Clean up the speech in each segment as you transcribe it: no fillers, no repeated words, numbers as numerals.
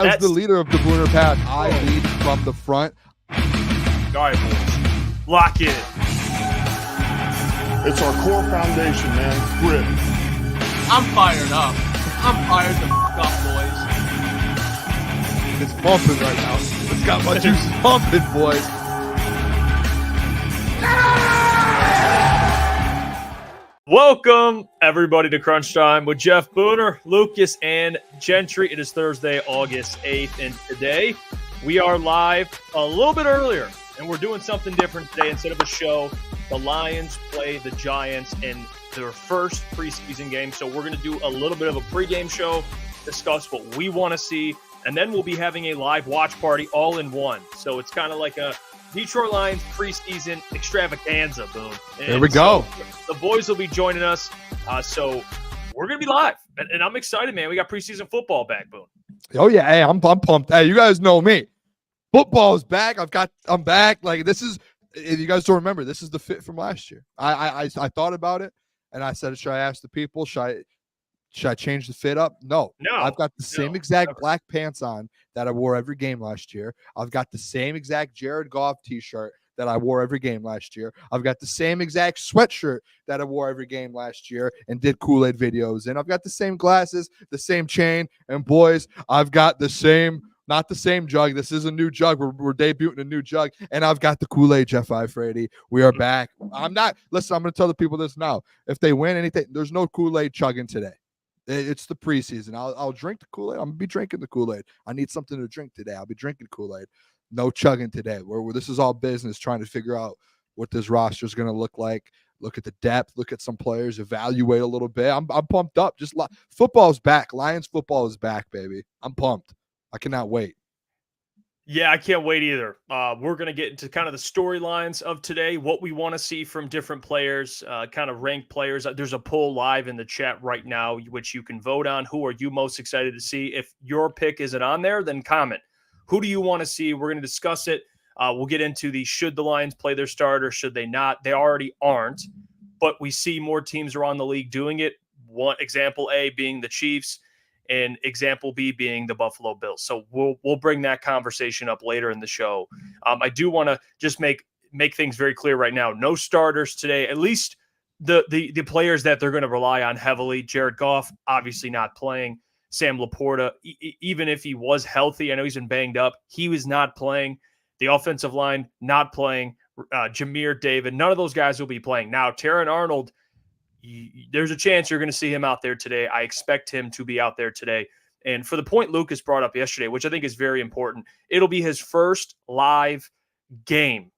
As the leader of the Booner pack, I lead from the front. All right, boys. Lock in. It's our core foundation, man. Grit. I'm fired up. I'm fired the f*** up, boys. It's pumping right now. It's got my juices pumping, boys. Welcome, everybody, to Crunch Time with Jeff Booner, Lukas, and Gentry. It is Thursday, August 8th, and today we are live a little bit earlier, and we're doing something different today. Instead of a show, the Lions play the Giants in their first preseason game, so we're going to do a little bit of a pregame show, discuss what we want to see, and then we'll be having a live watch party all in one. So it's kind of like a Detroit Lions preseason extravaganza, boom. There we go. So the boys will be joining us. So we're going to be live. And I'm excited, man. We got preseason football back, boom. Oh, yeah. Hey, I'm pumped. Hey, you guys know me. Football's back. I'm back. Like, this is, if you guys don't remember, this is the fit from last year. I thought about it, and I said, should I ask the people? Should I change the fit up? No. I've got the same exact black pants on that I wore every game last year. I've got the same exact Jared Goff t-shirt that I wore every game last year. I've got the same exact sweatshirt that I wore every game last year and did Kool-Aid videos. And I've got the same glasses, the same chain. And boys, I've got the same, not the same jug. This is a new jug. We're debuting a new jug. And I've got the Kool-Aid Jeff Iafrate. We are back. I'm going to tell the people this now. If they win anything, there's no Kool-Aid chugging today. It's the preseason. I'll drink the Kool-Aid. I'm going to be drinking the Kool-Aid. I need something to drink today. I'll be drinking Kool-Aid. No chugging today. Where this is all business, trying to figure out what this roster is going to look like. Look at the depth. Look at some players. Evaluate a little bit. I'm pumped up. Football's back. Lions football is back, baby. I'm pumped. I cannot wait. Yeah, I can't wait either. We're going to get into kind of the storylines of today, what we want to see from different players, kind of ranked players. There's a poll live in the chat right now, which you can vote on. Who are you most excited to see? If your pick isn't on there, then comment. Who do you want to see? We're going to discuss it. We'll get into the should the Lions play their starter, should they not? They already aren't, but we see more teams around the league doing it. One example A being the Chiefs, and example B being the Buffalo Bills. So we'll bring that conversation up later in the show. I do want to just make things very clear right now. No starters today, at least the players that they're going to rely on heavily. Jared Goff, obviously not playing. Sam Laporta, even if he was healthy, I know he's been banged up, he was not playing. The offensive line, not playing. Jameer David, none of those guys will be playing. Now, Terran Arnold, there's a chance you're going to see him out there today. I expect him to be out there today. And for the point Lukas brought up yesterday, which I think is very important, it'll be his first live game,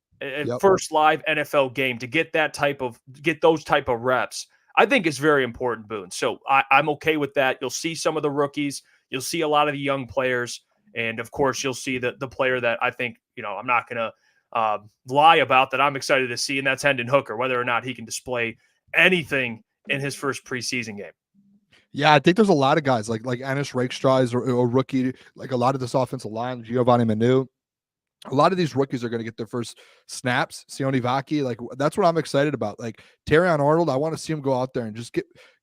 first live NFL game to get those type of reps. I think it's very important, Boone. So I'm okay with that. You'll see some of the rookies. You'll see a lot of the young players. And, of course, you'll see the player that I think, I'm not going to lie about that I'm excited to see, and that's Hendon Hooker, whether or not he can display anything in his first preseason game. Yeah, I think there's a lot of guys like Ennis Rakestraw is a rookie, like a lot of this offensive line, Giovanni Manu. A lot of these rookies are going to get their first snaps. Sione Vaki, like that's what I'm excited about. Like Terran Arnold, I want to see him go out there and just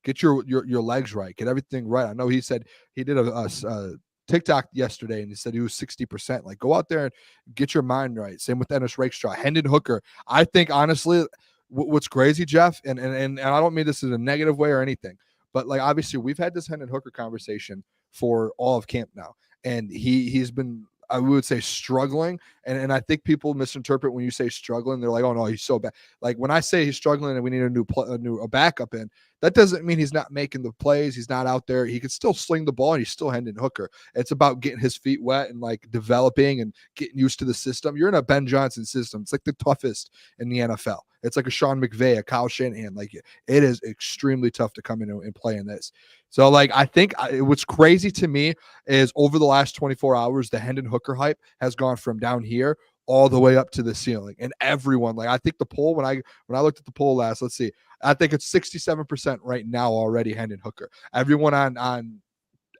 get your legs right, get everything right. I know he said he did a TikTok yesterday and he said he was 60%. Like go out there and get your mind right. Same with Ennis Rakestraw, Hendon Hooker. I think honestly, what's crazy, Jeff, and I don't mean this in a negative way or anything, but like obviously we've had this Hendon Hooker conversation for all of camp now, and he's been, I would say, struggling. And I think people misinterpret when you say struggling. They're like, oh, no, he's so bad. Like when I say he's struggling and we need a backup in, that doesn't mean he's not making the plays. He's not out there. He can still sling the ball, and he's still Hendon Hooker. It's about getting his feet wet and like developing and getting used to the system. You're in a Ben Johnson system. It's like the toughest in the NFL. It's like a Sean McVay, a Kyle Shanahan. Like it is extremely tough to come in and play in this. So like I think what's crazy to me is over the last 24 hours, the Hendon Hooker hype has gone from down here all the way up to the ceiling. And everyone, like I think the poll, when I looked at the poll last, let's see, I think it's 67% right now already Hendon Hooker. Everyone on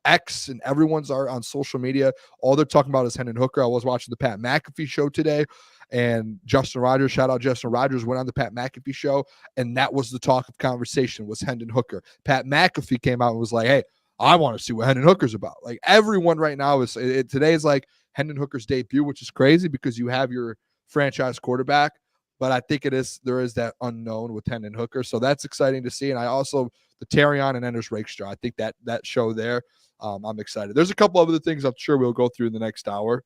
X and everyone's on social media, all they're talking about is Hendon Hooker. I was watching the Pat McAfee show today, and Justin Rogers, shout out Justin Rogers, went on the Pat McAfee show, and that was the talk of conversation was Hendon Hooker. Pat McAfee came out and was like, hey, I want to see what Hendon Hooker's about. Like everyone right now today is like Hendon Hooker's debut, which is crazy because you have your franchise quarterback. But I think there is that unknown with Hendon Hooker. So that's exciting to see. And I also, the Terrion and Anders Rakestraw, I think that show there, I'm excited. There's a couple of other things I'm sure we'll go through in the next hour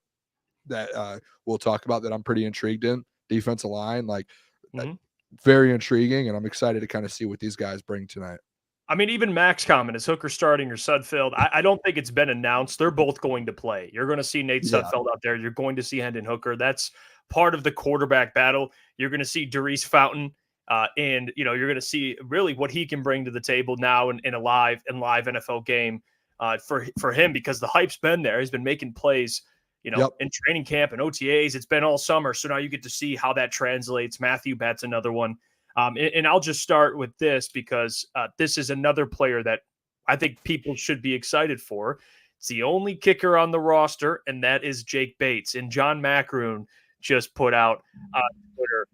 that we'll talk about that I'm pretty intrigued in. Defensive line, like very intriguing. And I'm excited to kind of see what these guys bring tonight. I mean, even Max comment, is Hooker starting or Sudfeld? I don't think it's been announced. They're both going to play. You're going to see Nate Sudfeld out there. You're going to see Hendon Hooker. That's part of the quarterback battle. You're going to see Darius Fountain, and you're going to see really what he can bring to the table now in a live NFL game for him, because the hype's been there. He's been making plays, in training camp and OTAs. It's been all summer, so now you get to see how that translates. Matthew Batt's another one. And I'll just start with this because this is another player that I think people should be excited for. It's the only kicker on the roster, and that is Jake Bates. And John Macroon just put out on Twitter.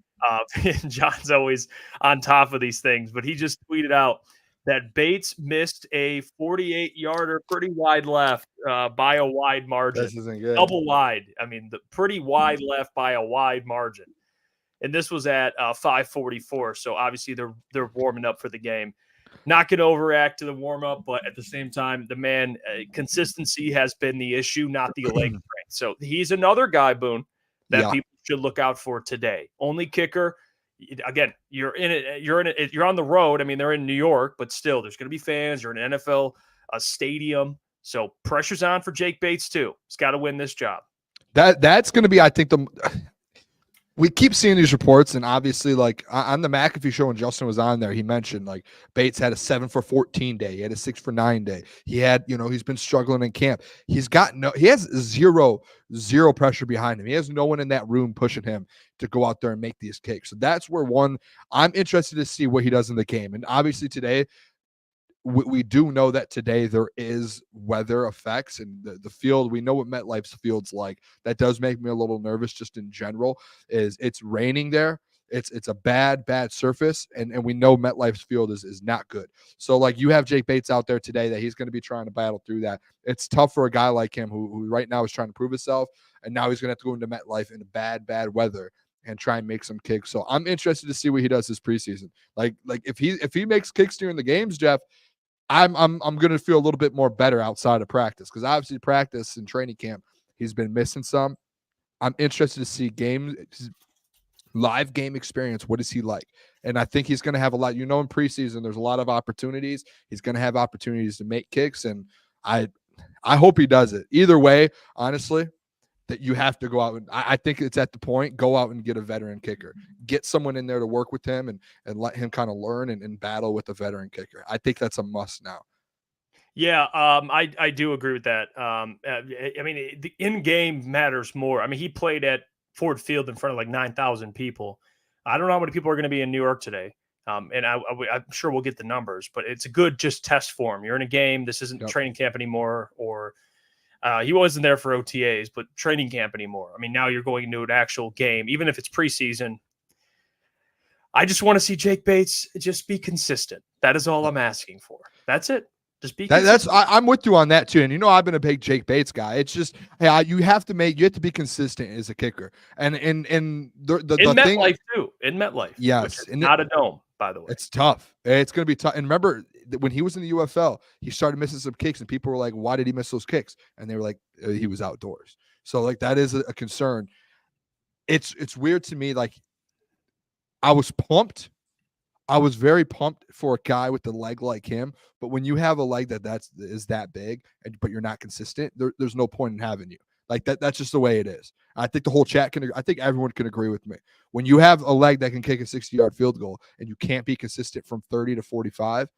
And John's always on top of these things, but he just tweeted out that Bates missed a 48-yarder pretty wide left by a wide margin. This isn't good. Double wide. I mean, the pretty wide left by a wide margin. And this was at 5:44, so obviously they're warming up for the game. Not going to overreact to the warm-up, but at the same time, the man, consistency has been the issue, not the leg strength. So he's another guy, Boone, that people should look out for today. Only kicker. Again, you're in it. You're on the road. I mean, they're in New York, but still, there's going to be fans. You're in an NFL stadium, so pressure's on for Jake Bates too. He's got to win this job. That's going to be, I think, we keep seeing these reports, and obviously, like on the McAfee show when Justin was on there, he mentioned like Bates had a 7 for 14 day. He had a 6 for 9 day. He had, he's been struggling in camp. He has zero pressure behind him. He has no one in that room pushing him to go out there and make these kicks. So that's where I'm interested to see what he does in the game. And obviously today, we do know that today there is weather effects, and the field, we know what MetLife's field's like. That does make me a little nervous just in general. Is it's raining there. It's a bad surface, and we know MetLife's field is not good. So like you have Jake Bates out there today that he's going to be trying to battle through that. It's tough for a guy like him who right now is trying to prove himself, and now he's going to have to go into MetLife in bad weather and try and make some kicks. So I'm interested to see what he does this preseason. Like if he makes kicks during the games, Jeff, I'm going to feel a little bit more better outside of practice, because obviously practice and training camp, he's been missing some. I'm interested to see live game experience. What is he like? And I think he's going to have a lot. In preseason, there's a lot of opportunities. He's going to have opportunities to make kicks, and I hope he does it. Either way, honestly, that you have to go out, and I think it's at the point, go out and get a veteran kicker. Get someone in there to work with him and let him kind of learn and battle with a veteran kicker. I think that's a must now. Yeah, I do agree with that. I mean, the in-game matters more. I mean, he played at Ford Field in front of like 9,000 people. I don't know how many people are going to be in New York today. And I'm sure we'll get the numbers, but it's a good just test for him. You're in a game. This isn't training camp anymore, or he wasn't there for OTAs, but training camp anymore. I mean, now you're going into an actual game, even if it's preseason. I just want to see Jake Bates just be consistent. That is all I'm asking for. That's it. Just be consistent. I'm with you on that too. And I've been a big Jake Bates guy. It's just, hey, you have to be consistent as a kicker. And the in thing, MetLife too. In MetLife, yes, not a dome, by the way. It's tough. It's going to be tough. And remember, when he was in the UFL, he started missing some kicks, and people were like, "Why did he miss those kicks?" And they were like, "He was outdoors." So like that is a concern. It's weird to me. Like I was pumped. I was very pumped for a guy with a leg like him. But when you have a leg that is that big, but you're not consistent, there's no point in having you. Like that's just the way it is. I think the whole chat I think everyone can agree with me. When you have a leg that can kick a 60-yard field goal and you can't be consistent from 30 to 45,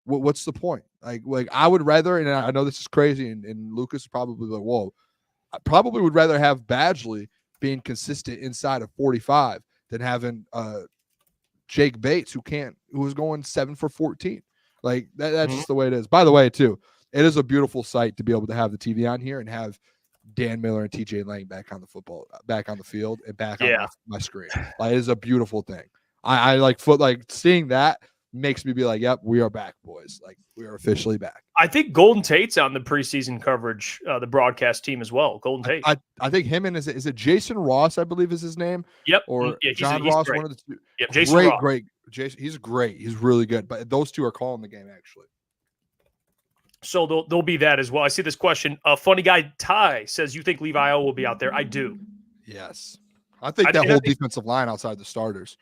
what's the point? Like I would rather, and I know this is crazy, and Lukas is probably like, whoa, I probably would rather have Badgley being consistent inside of 45 than having Jake Bates who was going 7 for 14. Like that's just the way it is. By the way, too, it is a beautiful sight to be able to have the TV on here and have Dan Miller and TJ Lang back on the field and back on my screen. Like, it is a beautiful thing. I like seeing that makes me be like, yep, we are back, boys. Like, we are officially back. I think Golden Tate's on the preseason coverage, the broadcast team as well. Golden Tate. I think him and is it Jason Ross, I believe is his name? Yep. Or yeah, John he's Ross, great. one of the two. Yep, Jason Ross. Great. Jason, he's great. He's really good. But those two are calling the game, actually. So there'll be that as well. I see this question. Funny guy Ty says, you think Levi O will be out there? I do. Yes. I think that whole defensive line outside the starters.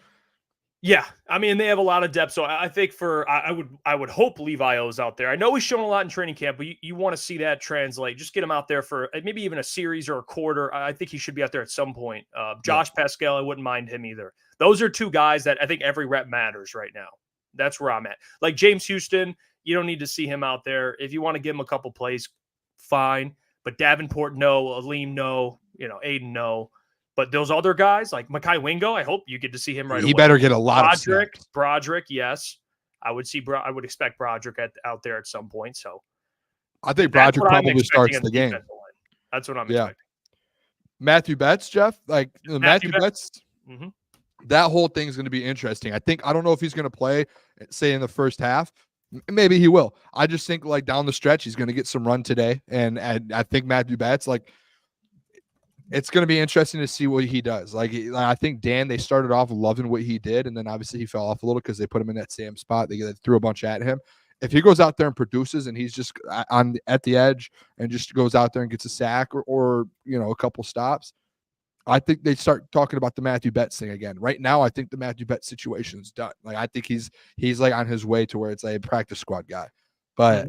Yeah, I mean, they have a lot of depth, so I think I would hope Levi O's out there. I know he's shown a lot in training camp, but you want to see that translate. Just get him out there for maybe even a series or a quarter. I think he should be out there at some point. Josh Pascal, I wouldn't mind him either. Those are two guys that I think every rep matters right now. That's where I'm at. Like James Houston, you don't need to see him out there. If you want to give him a couple plays, fine. But Davenport, no. Aleem, no. Aiden, no. But those other guys, like Mekhi Wingo, I hope you get to see him right away. He better get a lot of Broderick, yes. I would expect Broderick out there at some point. So I think Broderick probably starts the game. That's what I'm expecting. Matthew Betts, Jeff? Like Matthew Betts, mm-hmm. That whole thing is going to be interesting. I don't know if he's going to play, say, in the first half. Maybe he will. I just think, like, down the stretch, he's going to get some run today. And I think Matthew Betts, like, it's going to be interesting to see what he does. Like, I think they started off loving what he did, and then obviously he fell off a little because they put him in that same spot. They threw a bunch at him. If he goes out there and produces, and he's just at the edge and just goes out there and gets a sack or a couple stops, I think they start talking about the Matthew Betts thing again. Right now, I think the Matthew Betts situation is done. Like, I think he's like on his way to where it's like a practice squad guy, but.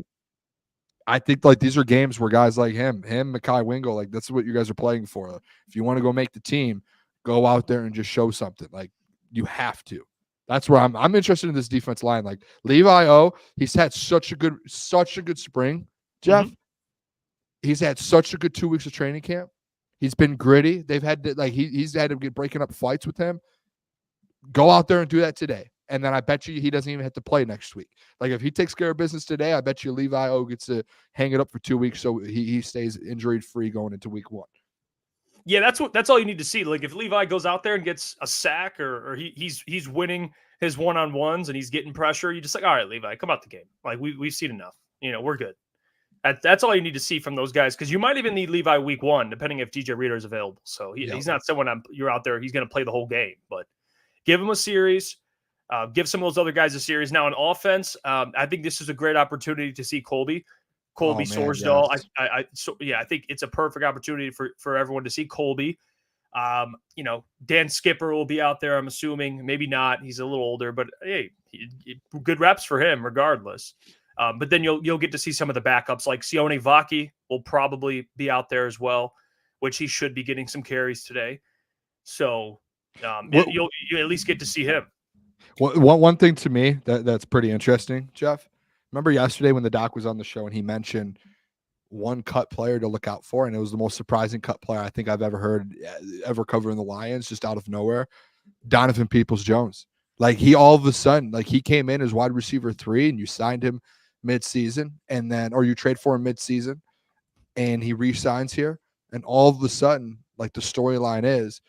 I think like these are games where guys like him, Mekhi Wingo, like that's what you guys are playing for. If you want to go make the team, go out there and just show something. Like you have to. That's where I'm interested in this defense line. Like Levi O, he's had such a good spring, Jeff. Mm-hmm. He's had such a good 2 weeks of training camp. He's been gritty. They've had to, he's had to get breaking up fights with him. Go out there and do that today. And then I bet you he doesn't even have to play next week. Like if he takes care of business today, I bet you Levi O gets to hang it up for 2 weeks so he stays injury free going into week 1. Yeah, that's all you need to see. Like if Levi goes out there and gets a sack or he's winning his one-on-ones and he's getting pressure, you're just like, all right, Levi, come out the game. Like we've seen enough. We're good. That's all you need to see from those guys because you might even need Levi week 1, depending if DJ Reader is available. So he's not someone you're out there. He's going to play the whole game, but give him a series. Give some of those other guys a series. Now, in offense, I think this is a great opportunity to see Colby Sorsdahl. Yes. I think it's a perfect opportunity for everyone to see Colby. Dan Skipper will be out there, I'm assuming. Maybe not. He's a little older, but hey, good reps for him regardless. But then you'll get to see some of the backups, like Sione Vaki will probably be out there as well, which he should be getting some carries today. So you'll at least get to see him. Well, one thing to me that's pretty interesting, Jeff. Remember yesterday when the doc was on the show and he mentioned one cut player to look out for, and it was the most surprising cut player I think I've ever heard ever covering the Lions, just out of nowhere. Donovan Peoples-Jones. Like he all of a sudden, like he came in as wide receiver 3, and you signed him mid-season, and then or you trade for him mid-season, and he re-signs here, and all of a sudden, like the storyline is,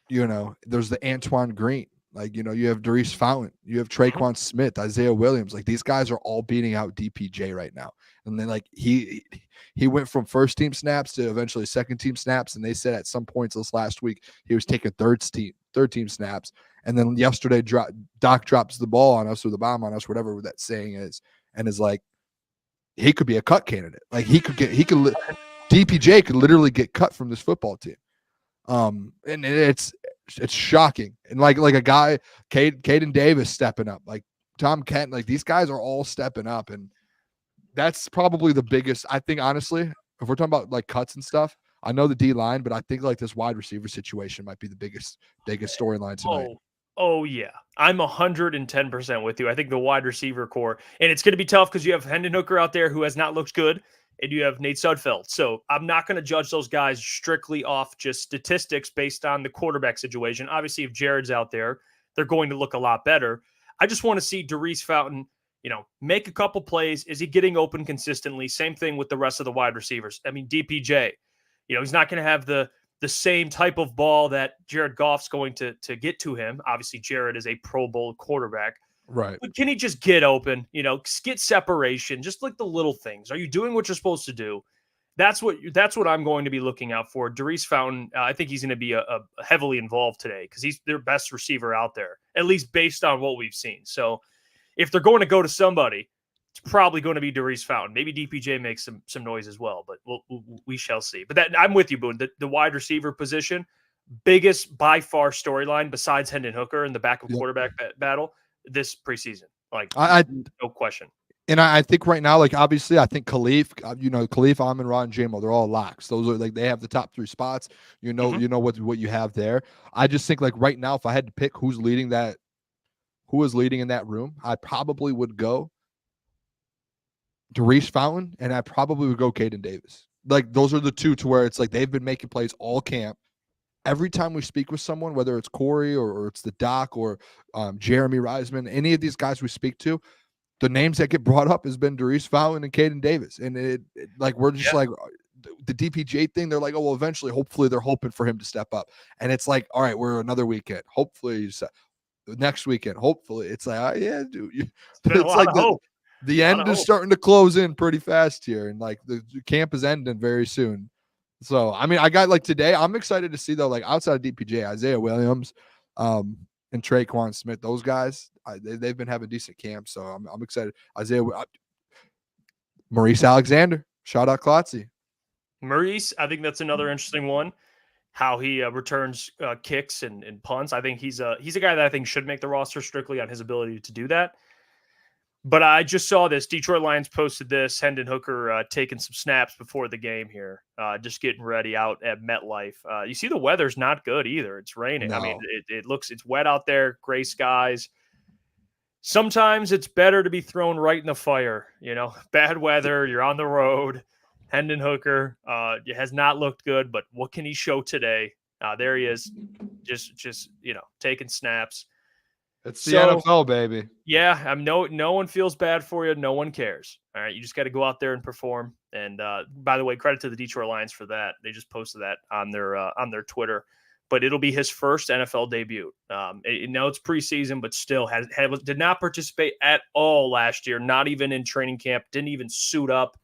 there's the Antoine Green. Like, you have Darius Fountain, you have Traquan Smith, Isaiah Williams. Like, these guys are all beating out DPJ right now. And then, like, he went from first-team snaps to eventually second-team snaps, and they said at some points this last week he was taking third-team snaps. And then yesterday, Doc drops the ball on us or the bomb on us, whatever that saying is, and is like, he could be a cut candidate. Like, DPJ could literally get cut from this football team. And it's shocking. And like a guy, Caden Davis stepping up, like Tom Kent, like these guys are all stepping up. And that's probably the biggest, I think, honestly, if we're talking about like cuts and stuff, I know the D line, but I think like this wide receiver situation might be the biggest storyline tonight. Oh yeah. I'm 110% with you. I think the wide receiver core, and it's going to be tough because you have Hendon Hooker out there who has not looked good. And you have Nate Sudfeld. So I'm not going to judge those guys strictly off just statistics based on the quarterback situation. Obviously, if Jared's out there, they're going to look a lot better. I just want to see Darius Fountain, make a couple plays. Is he getting open consistently? Same thing with the rest of the wide receivers. I mean, DPJ, he's not going to have the same type of ball that Jared Goff's going to get to him. Obviously, Jared is a Pro Bowl quarterback. Right. But can he just get open? Get separation, just like the little things. Are you doing what you're supposed to do? That's what I'm going to be looking out for. Darius Fountain, I think he's going to be a heavily involved today because he's their best receiver out there, at least based on what we've seen. So if they're going to go to somebody, it's probably going to be Darius Fountain. Maybe DPJ makes some noise as well, but we shall see. But I'm with you, Boone. The wide receiver position, biggest by far storyline besides Hendon Hooker in the backup quarterback battle this preseason. Like no question. And I think right now, like obviously, I think Khalif, Khalif, Amon-Ra, and J-Mo, they're all locks. Those are like they have the top 3 spots. You know what you have there. I just think like right now, if I had to pick who is leading in that room, I probably would go Darius Fountain, and I probably would go Caden Davis. Like those are the two to where it's like they've been making plays all camp. Every time we speak with someone, whether it's Corey or it's the Doc or Jeremy Reisman, any of these guys we speak to, the names that get brought up has been Darius Fountain and Caden Davis. And it like, we're just like the DPJ thing. They're like, oh, well, eventually, hopefully they're hoping for him to step up. And it's like, all right, we're another weekend. Hopefully next weekend. Hopefully it's like, yeah, dude. It's like the end is starting to close in pretty fast here. And like the camp is ending very soon. So, I mean, I got like today, I'm excited to see though, like outside of DPJ, Isaiah Williams, and Traquan Smith, those guys, they've been having decent camps, so I'm excited. Isaiah, Maurice Alexander, shout out Klotzy. Maurice, I think that's another interesting one. How he returns kicks and punts. I think he's a guy that I think should make the roster strictly on his ability to do that. But I just saw this. Detroit Lions posted this. Hendon Hooker taking some snaps before the game here, just getting ready out at MetLife. You see the weather's not good either. It's raining. No. I mean, it's wet out there, gray skies. Sometimes it's better to be thrown right in the fire. Bad weather, you're on the road. Hendon Hooker has not looked good, but what can he show today? There he is, just taking snaps. It's the NFL, baby. Yeah, no one feels bad for you. No one cares. All right, you just got to go out there and perform. And by the way, credit to the Detroit Lions for that. They just posted that on their Twitter. But it'll be his first NFL debut. It's preseason, but still did not participate at all last year. Not even in training camp. Didn't even suit up.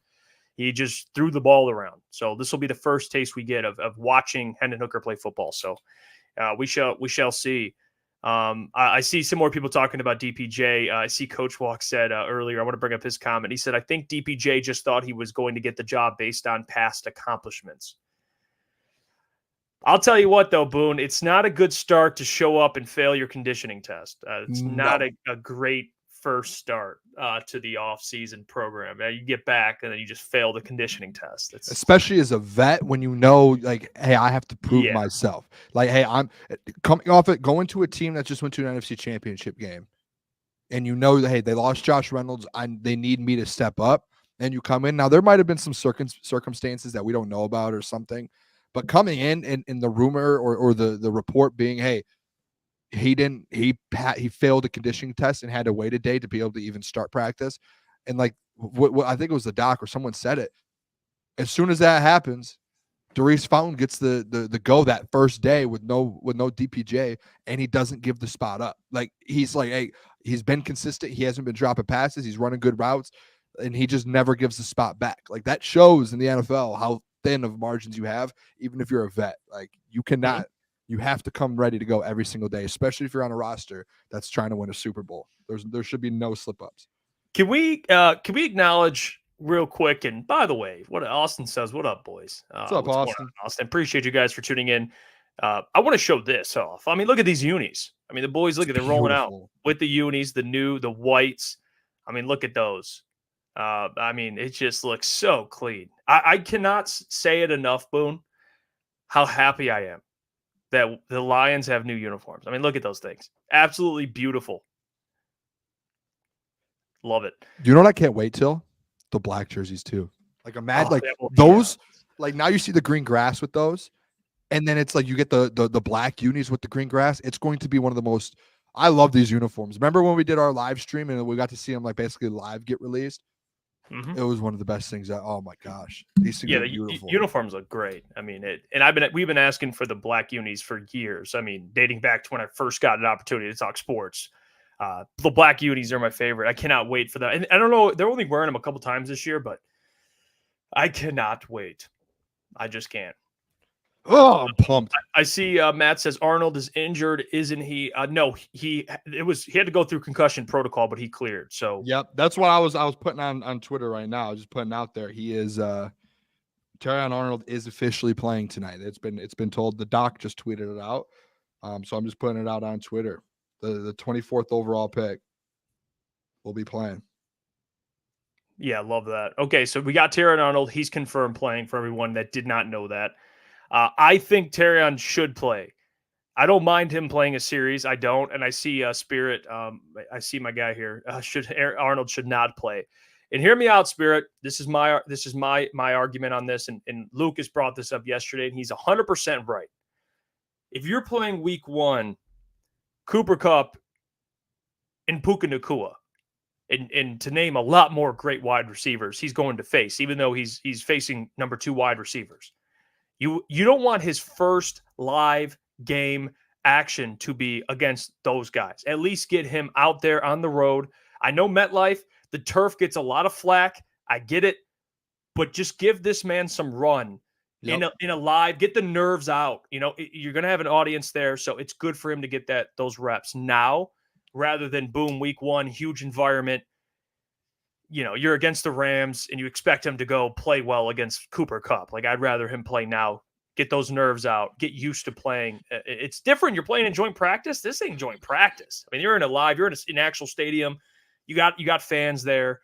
He just threw the ball around. So this will be the first taste we get of watching Hendon Hooker play football. So we shall see. I see some more people talking about DPJ. I see Coach Walk said earlier, I want to bring up his comment. He said, I think DPJ just thought he was going to get the job based on past accomplishments. I'll tell you what, though, Boone, it's not a good start to show up and fail your conditioning test. It's not a great first start to the off-season program. You get back and then you just fail the conditioning test. Especially as a vet, when like, hey, I have to prove myself. Like, hey, I'm coming off it, going to a team that just went to an NFC Championship game, and hey, they lost Josh Reynolds. They need me to step up. And you come in. Now, there might have been some circumstances that we don't know about or something, but coming in the rumor or the report being, hey, he failed a conditioning test and had to wait a day to be able to even start practice. And like what I think it was the doc or someone said it. As soon as that happens, Darius Fountain gets the go that first day with no DPJ, and he doesn't give the spot up. Like he's like, hey, he's been consistent. He hasn't been dropping passes. He's running good routes, and he just never gives the spot back. Like that shows in the NFL how thin of margins you have, even if you're a vet. Like you cannot. You have to come ready to go every single day, especially if you're on a roster that's trying to win a Super Bowl. There should be no slip-ups. Can we acknowledge real quick? And by the way, what Austin says, what up, boys? What's up, Austin? Austin, appreciate you guys for tuning in. I want to show this off. I mean, look at these unis. I mean, the boys, look at they're rolling out with the unis, the whites. I mean, look at those. I mean, it just looks so clean. I cannot say it enough, Boone, how happy I am that the Lions have new uniforms. I mean, look at those things. Absolutely beautiful. Love it. Do you know what I can't wait till? The black jerseys too. Like those, like now you see the green grass with those. And then it's like you get the black unis with the green grass. It's going to be one of the most, I love these uniforms. Remember when we did our live stream and we got to see them like basically live get released? Mm-hmm. It was one of the best things. Oh my gosh, these things are beautiful. Uniforms look great. I mean, we've been asking for the black unis for years. I mean, dating back to when I first got an opportunity to talk sports. The black unis are my favorite. I cannot wait for that. And I don't know, they're only wearing them a couple times this year, but I cannot wait. I just can't. Oh, I'm pumped. I see Matt says Arnold is injured, isn't he? No, he had to go through concussion protocol, but he cleared. So Yep, that's what I was putting on Twitter right now. I was just putting out there. He is Terrion Arnold is officially playing tonight. It's been told. The doc just tweeted it out. So I'm just putting it out on Twitter. The 24th overall pick will be playing. Yeah, love that. Okay, so we got Terrion Arnold. He's confirmed playing for everyone that did not know that. I think Terrion should play. I don't mind him playing a series. I don't. And I see Spirit. I see my guy here. Arnold should not play. And hear me out, Spirit. This is my argument on this. And Lucas brought this up yesterday, and he's 100% right. If you're playing week 1, Cooper Kupp and Puka Nacua, and to name a lot more great wide receivers he's going to face, even though he's facing number 2 wide receivers. You don't want his first live game action to be against those guys. At least get him out there on the road. I know MetLife, the turf gets a lot of flack. I get it. But just give this man some run in a live, get the nerves out. You're going to have an audience there, so it's good for him to get those reps now rather than boom, week 1, huge environment. You're against the Rams and you expect him to go play well against Cooper Kupp. Like, I'd rather him play now, get those nerves out, get used to playing. It's different. You're playing in joint practice. This ain't joint practice. I mean, you're in an actual stadium. You got fans there.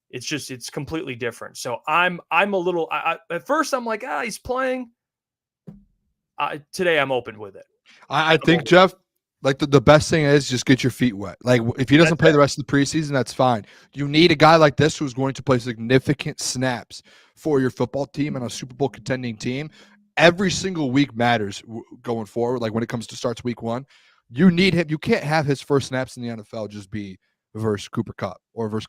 It's completely different. So I'm a little, at first I'm like, he's playing. Today I'm open with it. I think, Jeff, like the best thing is just get your feet wet. Like, if he doesn't play the rest of the preseason, that's fine. You need a guy like this who's going to play significant snaps for your football team and a Super Bowl contending team. Every single week matters going forward. Like, when it comes to starts week 1, you need him. You can't have his first snaps in the NFL just be versus Cooper Kupp or versus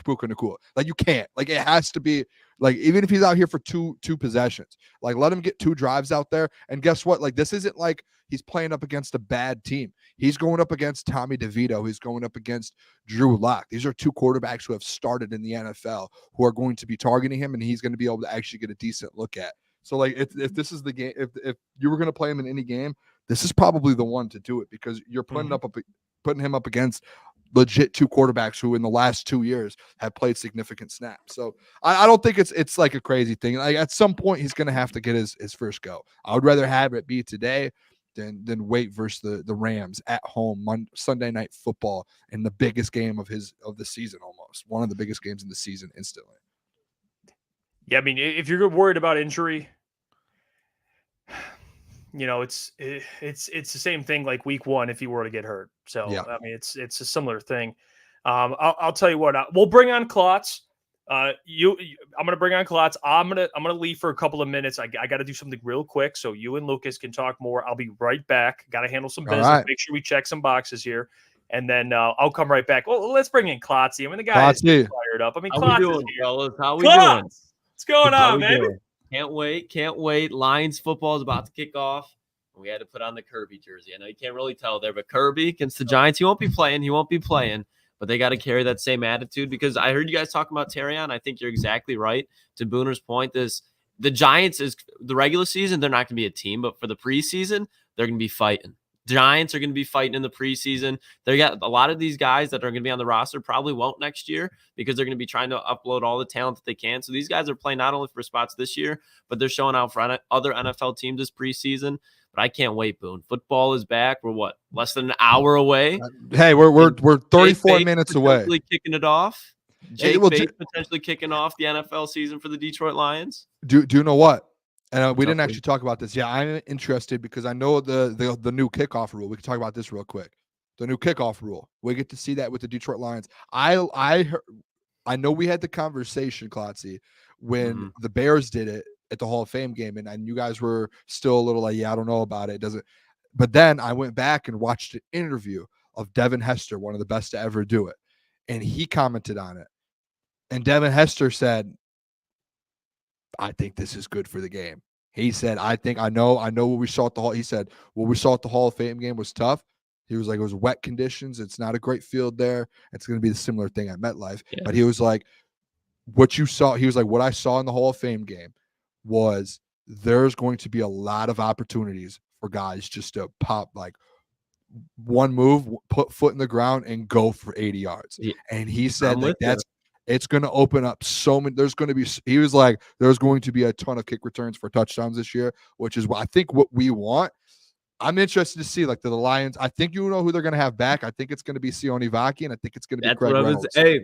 Puka Nacua. Like, you can't. Like, it has to be, like, even if he's out here for two possessions, like, let him get 2 drives out there. And guess what? Like, this isn't like he's playing up against a bad team. He's going up against Tommy DeVito. He's going up against Drew Lock. These are 2 quarterbacks who have started in the NFL who are going to be targeting him, and he's going to be able to actually get a decent look at. So, like, if this is the game, if you were going to play him in any game, this is probably the one to do it, because you're putting him up against legit 2 quarterbacks who in the last 2 years have played significant snaps. So I don't think it's like a crazy thing. Like, at some point he's going to have to get his first go. I would rather have it be today than wait versus the Rams at home Sunday Night Football in the biggest game of the season, almost one of the biggest games in the season instantly. Yeah, I mean, if you're worried about injury, it's the same thing like week 1 if you were to get hurt. So yeah. I mean, it's a similar thing. I'll tell you what, we'll bring on Klotz. I'm gonna bring on Klotz. I'm gonna leave for a couple of minutes. I got to do something real quick, so you and Lucas can talk more. I'll be right back. Got to handle some business. Right. Make sure we check some boxes here, and then I'll come right back. Well, let's bring in Klotz. I mean, the guy is fired up. I mean, Klotz is here. Fellas? How we doing? What's going on, man? Can't wait. Lions football is about to kick off. We had to put on the Kirby jersey. I know you can't really tell there, but Kirby against the Giants, he won't be playing. But they got to carry that same attitude, because I heard you guys talking about Terrion. I think you're exactly right. To Booner's point, the Giants is the regular season, they're not going to be a team, but for the preseason, they're going to be fighting. Giants are going to be fighting in the preseason. They got a lot of these guys that are going to be on the roster probably won't next year, because they're going to be trying to upload all the talent that they can. So these guys are playing not only for spots this year, but they're showing out for other NFL teams this preseason. But I can't wait, Boone. Football is back. We're less than an hour away. Hey, we're 34 minutes away. Kicking it off. Jake Bates potentially kicking off the NFL season for the Detroit Lions. Do you know what? And we didn't actually talk about this. Yeah, I'm interested because I know the new kickoff rule. We can talk about this real quick. The new kickoff rule. We get to see that with the Detroit Lions. I know we had the conversation, Klotzy, when the Bears did it at the Hall of Fame game, and you guys were still a little like, yeah, I don't know about it. But then I went back and watched an interview of Devin Hester, one of the best to ever do it, and he commented on it. And Devin Hester said, I think this is good for the game. He said, I know what we saw at the Hall. He said, what we saw at the Hall of Fame game was tough, He was like, it was wet conditions. It's not a great field there. It's going to be the similar thing at MetLife. Yeah. But he was like, what you saw, he was like, what I saw in the Hall of Fame game was there's going to be a lot of opportunities for guys just to pop like one move, put foot in the ground and go for 80 yards. Yeah. And he said like you. it's going to open up so many. There's going to be, he was like, there's going to be a ton of kick returns for touchdowns this year, which is what I think what we want. I'm interested to see like the Lions. I think you know who they're going to have back. I think it's going to be Sione Vaki, and I think it's going to be Craig Reynolds. I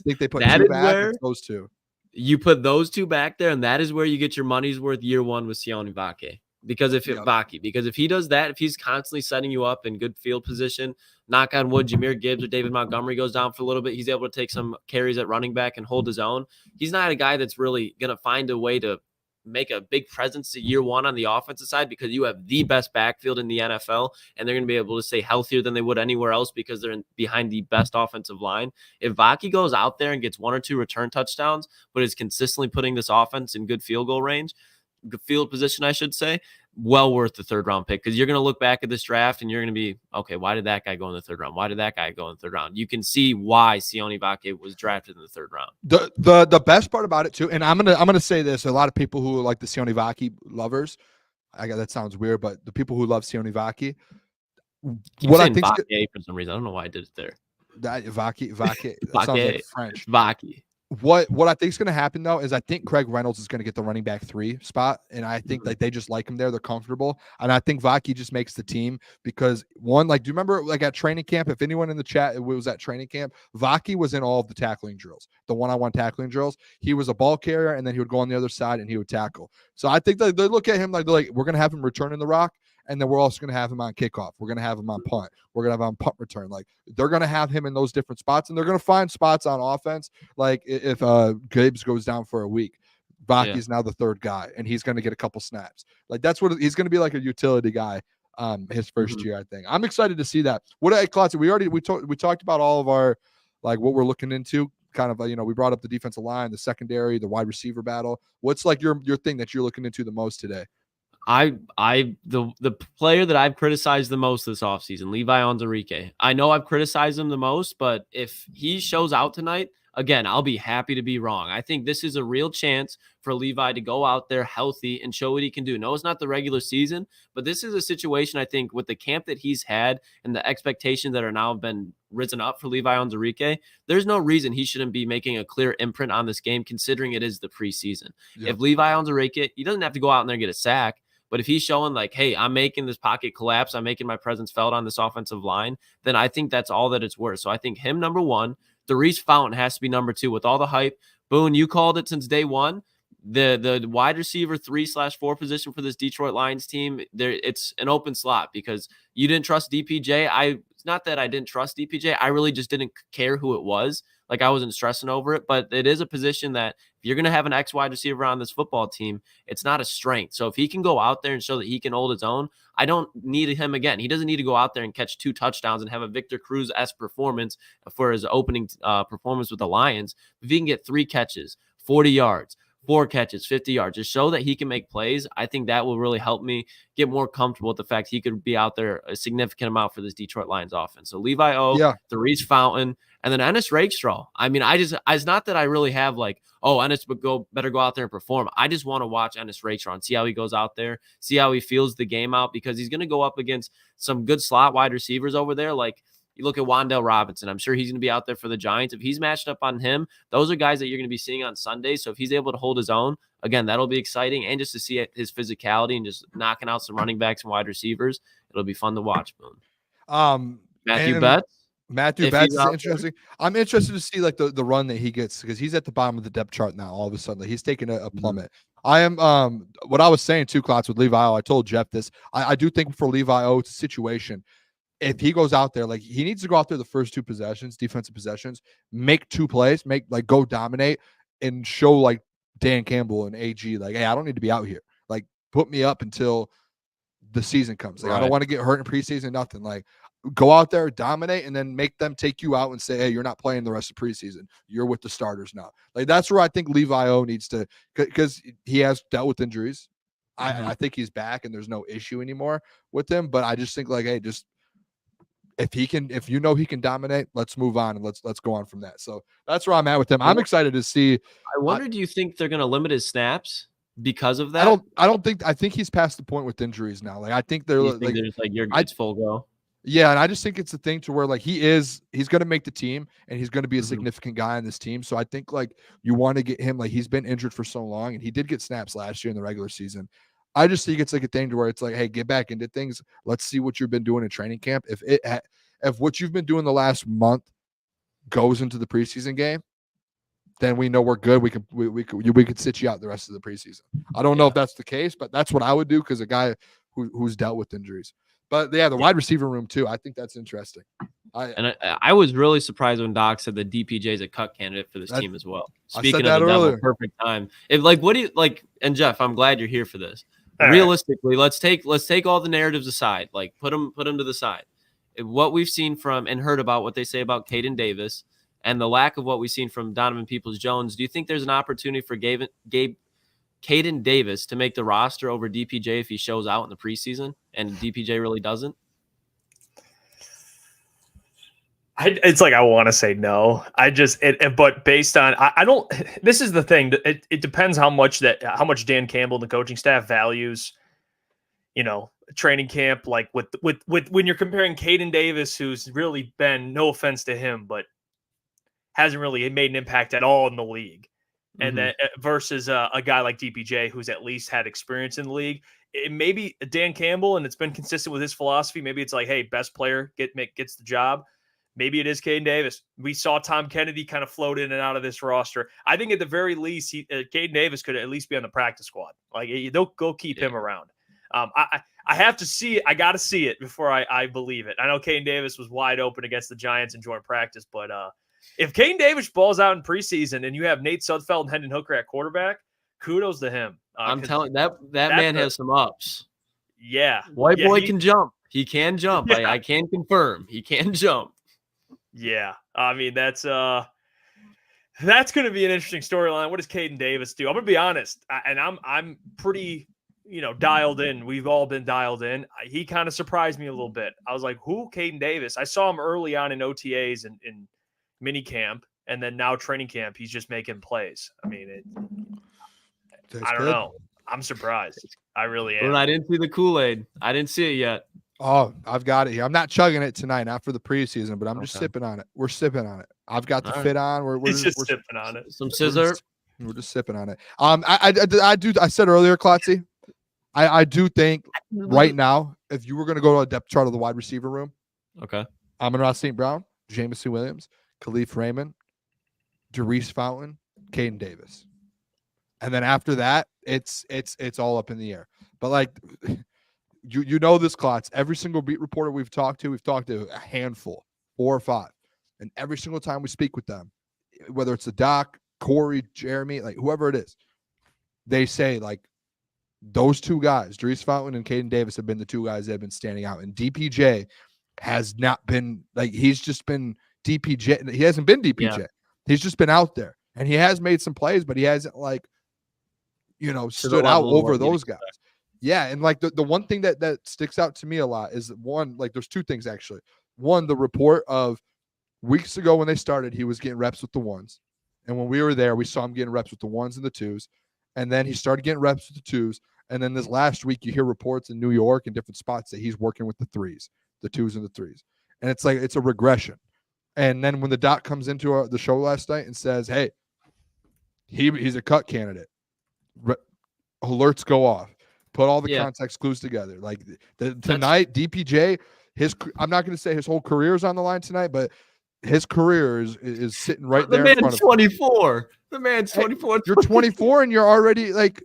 think they put that two is back. where It's those two. You put those two back there, and that is where you get your money's worth year one with Sione Vaki. Because if he does that, if he's constantly setting you up in good field position, knock on wood, Jahmyr Gibbs or David Montgomery goes down for a little bit, he's able to take some carries at running back and hold his own. He's not a guy that's really going to find a way to make a big presence to year one on the offensive side because you have the best backfield in the NFL and they're going to be able to stay healthier than they would anywhere else because they're behind the best offensive line. If Vaki goes out there and gets 1 or 2 return touchdowns, but is consistently putting this offense in good field goal range, good field position, I should say, well worth the 3rd round pick because you're going to look back at this draft and you're going to be, okay, why did that guy go in the 3rd round? Why did that guy go in the 3rd round? You can see why Sione Vaki was drafted in the 3rd round. The best part about it too, and I'm gonna say this, a lot of people who are like the Sione Vaki lovers, that sounds weird, but the people who love Sione Vaki, what I think for some reason, I don't know why I did it there. That Vaki sounds like French. Vaki. What I think is going to happen though is I think Craig Reynolds is going to get the running back 3 spot, and I think like they just like him there. They're comfortable, and I think Vaki just makes the team because one, like, do you remember like at training camp? If anyone in the chat was at training camp, Vaki was in all of the tackling drills, the one-on-one tackling drills. He was a ball carrier, and then he would go on the other side and he would tackle. So I think that they look at him like we're going to have him returning the rock. And then we're also going to have him on kickoff. We're going to have him on punt. We're going to have him on punt return. Like they're going to have him in those different spots, and they're going to find spots on offense. Like if Gibbs goes down for a week, Vaki's now the 3rd guy, and he's going to get a couple snaps. Like that's what he's going to be, like a utility guy. His first year, I think. I'm excited to see that. Klotz, we talked about all of our like what we're looking into. Kind of we brought up the defensive line, the secondary, the wide receiver battle. What's like your thing that you're looking into the most today? The player that I've criticized the most this offseason, Levi Onwuzurike. I know I've criticized him the most, but if he shows out tonight, again, I'll be happy to be wrong. I think this is a real chance for Levi to go out there healthy and show what he can do. No, it's not the regular season, but this is a situation, I think, with the camp that he's had and the expectations that are now been risen up for Levi Onwuzurike, there's no reason he shouldn't be making a clear imprint on this game, considering it is the preseason. Yep. If Levi Onwuzurike, he doesn't have to go out in there and get a sack, but if he's showing like, hey, I'm making this pocket collapse, I'm making my presence felt on this offensive line, then I think that's all that it's worth. So I think him, number 1, Darius Fountain has to be number 2 with all the hype. Boone, you called it since day one. The wide receiver 3/4 position for this Detroit Lions team, it's an open slot because you didn't trust DPJ. It's not that I didn't trust DPJ. I really just didn't care who it was. Like I wasn't stressing over it, but it is a position that if you're going to have an X wide receiver on this football team, it's not a strength. So if he can go out there and show that he can hold his own, I don't need him again. He doesn't need to go out there and catch 2 touchdowns and have a Victor Cruz-esque performance for his opening performance with the Lions. If he can get 3 catches, 40 yards, 4 catches, 50 yards, just show that he can make plays, I think that will really help me get more comfortable with the fact he could be out there a significant amount for this Detroit Lions offense. So Levi O, Darius Fountain, and then Ennis Rakestraw. I mean, it's not that I really have like, oh, Ennis better go out there and perform. I just want to watch Ennis Rakestraw and see how he goes out there, see how he feels the game out, because he's going to go up against some good slot wide receivers over there. Like you look at Wan'Dale Robinson, I'm sure he's going to be out there for the Giants. If he's matched up on him, those are guys that you're going to be seeing on Sunday. So if he's able to hold his own, again, that'll be exciting. And just to see his physicality and just knocking out some running backs and wide receivers, it'll be fun to watch, Boone. Matthew Betts is interesting. I'm interested to see like the run that he gets because he's at the bottom of the depth chart now. All of a sudden, like, he's taking a plummet. I am what I was saying too, Klotz, with Levi O. I told Jeff this. I do think for Levi O, it's a situation. If he goes out there, like he needs to go out there the first 2 possessions, defensive possessions, make 2 plays, go dominate and show like Dan Campbell and AG, like, hey, I don't need to be out here. Like, put me up until the season comes. Like, I don't want to get hurt in preseason, nothing. Like, go out there, dominate, and then make them take you out and say, hey, you're not playing the rest of preseason. You're with the starters now. Like, that's where I think Levi O needs to, because he has dealt with injuries. I think he's back and there's no issue anymore with him. But I just think like, hey, just if he can dominate, let's move on and let's go on from that. So that's where I'm at with him. I'm excited to see. I wonder, do you think they're going to limit his snaps because of that? I think he's past the point with injuries now. Like I think they're it's full go. Yeah, and I just think it's a thing to where like he's going to make the team and he's going to be a Mhm. significant guy on this team. So I think like you want to get him, like he's been injured for so long and he did get snaps last year in the regular season. I just think it's like a thing to where it's like, hey, get back into things. Let's see what you've been doing in training camp. If what you've been doing the last month goes into the preseason game, then we know we're good. We could sit you out the rest of the preseason. I don't know if that's the case, but that's what I would do because a guy who's dealt with injuries. But the wide receiver room too. I think that's interesting. I was really surprised when Doc said that DPJ is a cut candidate for this team as well. Speaking of the devil, perfect time. What do you like? And Jeff, I'm glad you're here for this. Realistically, let's take all the narratives aside. Like put them to the side. What we've seen from and heard about what they say about Caden Davis and the lack of what we've seen from Donovan Peoples-Jones. Do you think there's an opportunity for Caden Davis to make the roster over DPJ if he shows out in the preseason and DPJ really doesn't? It's like I want to say no. But based on I don't. This is the thing. It depends how much Dan Campbell and the coaching staff values, training camp. Like with when you're comparing Caden Davis, who's really been, no offense to him, but hasn't really made an impact at all in the league. And then versus a guy like DPJ, who's at least had experience in the league. It may be Dan Campbell, and it's been consistent with his philosophy. Maybe it's like, hey, best player gets the job. Maybe it is Caden Davis. We saw Tom Kennedy kind of float in and out of this roster. I think at the very least, Caden Davis could at least be on the practice squad. Like they'll go keep him around. I have to see it. I got to see it before I believe it. I know Caden Davis was wide open against the Giants in joint practice, but if Caden Davis balls out in preseason and you have Nate Sudfeld and Hendon Hooker at quarterback, kudos to him. I'm telling that man has some ups. Yeah. White boy can jump. He can jump. Yeah. I can confirm. He can jump. Yeah. I mean, that's going to be an interesting storyline. What does Caden Davis do? I'm going to be honest, and I'm pretty, dialed in. We've all been dialed in. He kind of surprised me a little bit. I was like, who? Caden Davis? I saw him early on in OTAs and in mini camp, and then now training camp, he's just making plays. I mean, I don't know. I'm surprised. I really am. Well, I didn't see the Kool-Aid. I didn't see it yet. Oh, I've got it here. I'm not chugging it tonight, not for the preseason, but I'm just sipping on it. We're sipping on it. I've got the fit on. We're just sipping on it. Some scissor. We're just sipping on it. I said earlier, Klotzy, I do think right now, if you were going to go to a depth chart of the wide receiver room, okay, Amon-Ra St. Brown, Jameson Williams, Khalif Raymond, Darius Fountain, Caden Davis. And then after that, it's all up in the air. But like you know this, Klotz. Every single beat reporter we've talked to a handful, 4 or 5. And every single time we speak with them, whether it's a Doc, Corey, Jeremy, like whoever it is, they say like those two guys, Darius Fountain and Caden Davis, have been the two guys that have been standing out. And DPJ has not been like, he's just been DPJ. He hasn't been DPJ. Yeah. He's just been out there, and he has made some plays, but he hasn't like, stood out over those guys. Yeah. And like the one thing that sticks out to me a lot is one, like there's 2 things actually. One, the report of weeks ago when they started, he was getting reps with the 1s. And when we were there, we saw him getting reps with the 1s and the 2s. And then he started getting reps with the 2s. And then this last week, you hear reports in New York and different spots that he's working with the 3s, the 2s and the 3s. And it's like, it's a regression. And then when the Doc comes into the show last night and says, hey, he's a cut candidate, alerts go off, put all the context clues together. Like tonight, DPJ, I'm not going to say his whole career is on the line tonight, but his career is sitting right there in front of him. The man's 24. Hey, you're 24 and you're already like,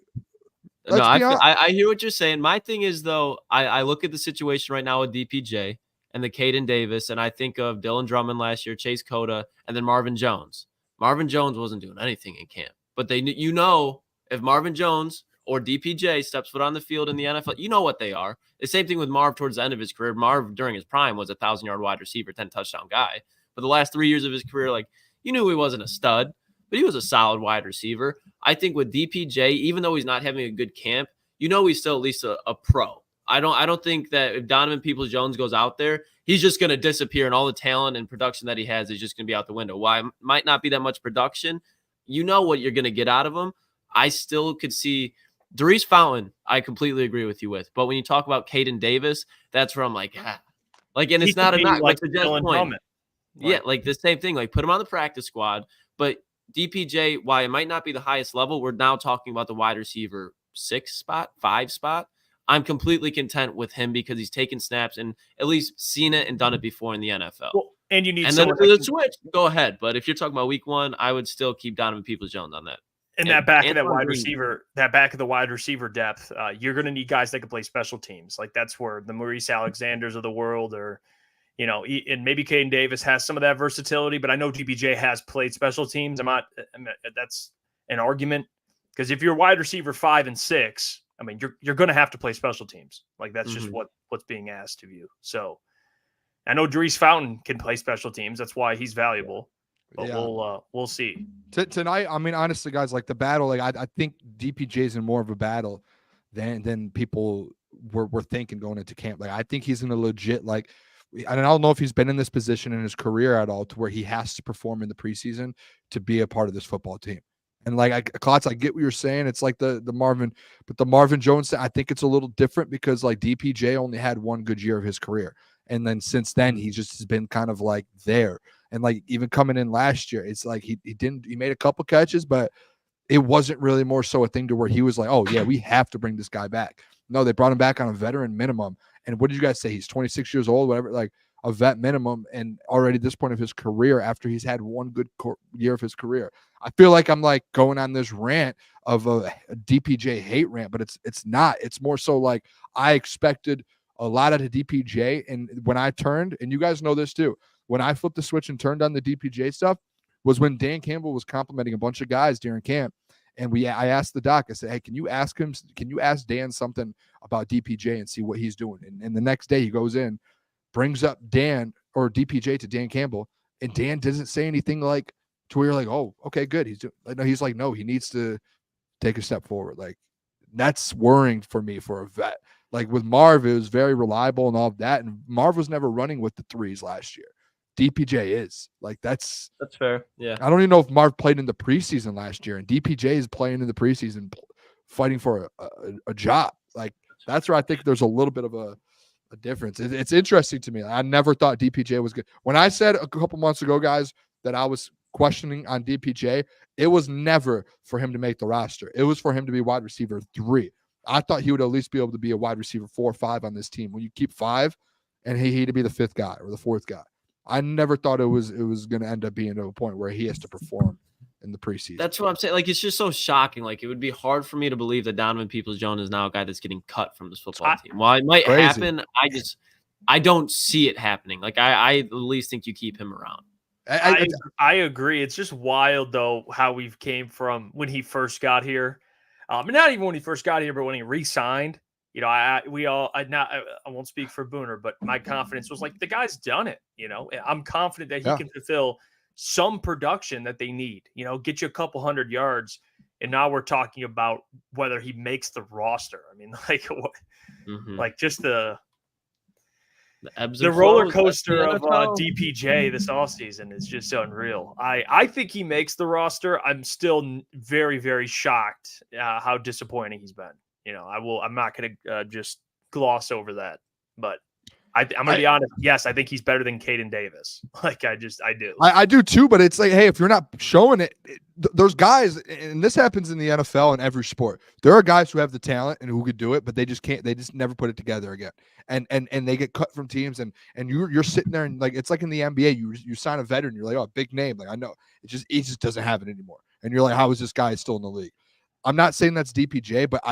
no, I hear what you're saying. My thing is, though, I look at the situation right now with DPJ and the Caden Davis, and I think of Dylan Drummond last year, Chase Cota, and then Marvin Jones. Marvin Jones wasn't doing anything in camp, but if Marvin Jones or DPJ steps foot on the field in the NFL, you know what they are. The same thing with Marv towards the end of his career. Marv, during his prime, was a 1,000-yard wide receiver, 10-touchdown guy. But the last 3 years of his career, like, you knew he wasn't a stud, but he was a solid wide receiver. I think with DPJ, even though he's not having a good camp, he's still at least a pro. I don't think that if Donovan Peoples-Jones goes out there, he's just going to disappear, and all the talent and production that he has is just going to be out the window. Why it might not be that much production, you know what you're going to get out of him. I still could see Darius Fountain. I completely agree with you with, but when you talk about Caden Davis, that's where I'm like, and it's not a knock. Like to Jeff's point, yeah, like the same thing. Like put him on the practice squad, but DPJ, while it might not be the highest level, we're now talking about the wide receiver 5 spot. I'm completely content with him because he's taken snaps and at least seen it and done it before in the NFL. Well, and you need and then if it's a switch, go ahead. But if you're talking about week 1, I would still keep Donovan Peoples-Jones on that. And that back of that wide receiver, that back of the wide receiver depth, you're going to need guys that can play special teams. Like that's where the Maurice Alexanders of the world, or and maybe Caden Davis has some of that versatility. But I know DPJ has played special teams. That's an argument because if you're wide receiver 5 and 6. I mean, you're going to have to play special teams. Like that's just what's being asked of you. So I know Darius Fountain can play special teams. That's why he's valuable. But we'll see. Tonight, I mean, honestly, guys, like the battle, like I think DPJ's in more of a battle than people were thinking going into camp. Like I think he's in a legit and I don't know if he's been in this position in his career at all to where he has to perform in the preseason to be a part of this football team. And Klotz, I get what you're saying. It's like the Marvin Jones, I think it's a little different because like DPJ only had one good year of his career. And then since then, he just has been kind of like there. And like even coming in last year, it's like he made a couple catches, but it wasn't really more so a thing to where he was like, oh yeah, we have to bring this guy back. No, they brought him back on a veteran minimum. And what did you guys say? He's 26 years old, whatever, like a vet minimum. And already at this point of his career, after he's had one good year of his career, I feel like I'm like going on this rant of a DPJ hate rant, but it's not. It's more so like I expected a lot out of DPJ. And when I turned, and you guys know this too, when I flipped the switch and turned on the DPJ stuff was when Dan Campbell was complimenting a bunch of guys during camp. And I asked the doc, I said, hey, can you ask Dan something about DPJ and see what he's doing? And the next day he goes in, brings up Dan or DPJ to Dan Campbell, and Dan doesn't say anything like to where you're like, oh, okay, good. He's like, no, he needs to take a step forward. Like that's worrying for me for a vet. Like with Marv, it was very reliable and all of that. And Marv was never running with the 3s last year. DPJ is like, that's fair. Yeah. I don't even know if Marv played in the preseason last year, and DPJ is playing in the preseason, fighting for a job. Like that's where I think there's a little bit of a difference. It's interesting to me. I never thought DPJ was good. When I said a couple months ago, guys, that I was questioning on DPJ, it was never for him to make the roster. It was for him to be wide receiver 3. I thought he would at least be able to be a wide receiver 4 or 5 on this team. When you keep 5 and he to be the 5th guy or the 4th guy. I never thought it was going to end up being to a point where he has to perform in the preseason. That's what I'm saying. Like, it's just so shocking. Like, it would be hard for me to believe that Donovan Peoples-Jones is now a guy that's getting cut from this football team. While it might happen, I don't see it happening. Like, I at least think you keep him around. I agree. It's just wild, though, how we've came from when he first got here. Not even when he first got here, but when he re-signed. I won't speak for Booner, but my confidence was like, the guy's done it. I'm confident that he can fulfill some production that they need, get you a couple 100 yards. And now we're talking about whether he makes the roster. I mean, like what, like just the roller coaster of DPJ this offseason is just unreal. I think he makes the roster. I'm still very, very shocked how disappointing he's been. I'm not going to just gloss over that, but I'm going to be honest. Yes, I think he's better than Caden Davis. Like I do. I do too, but it's like, hey, if you're not showing it, there's guys, and this happens in the NFL and every sport. There are guys who have the talent and who could do it, but they just can't. They just never put it together again, and they get cut from teams, and you're sitting there and like it's like in the NBA, you sign a veteran, you're like, oh, big name, like I know it just doesn't have it anymore, and you're like, how is this guy still in the league? I'm not saying that's DPJ, but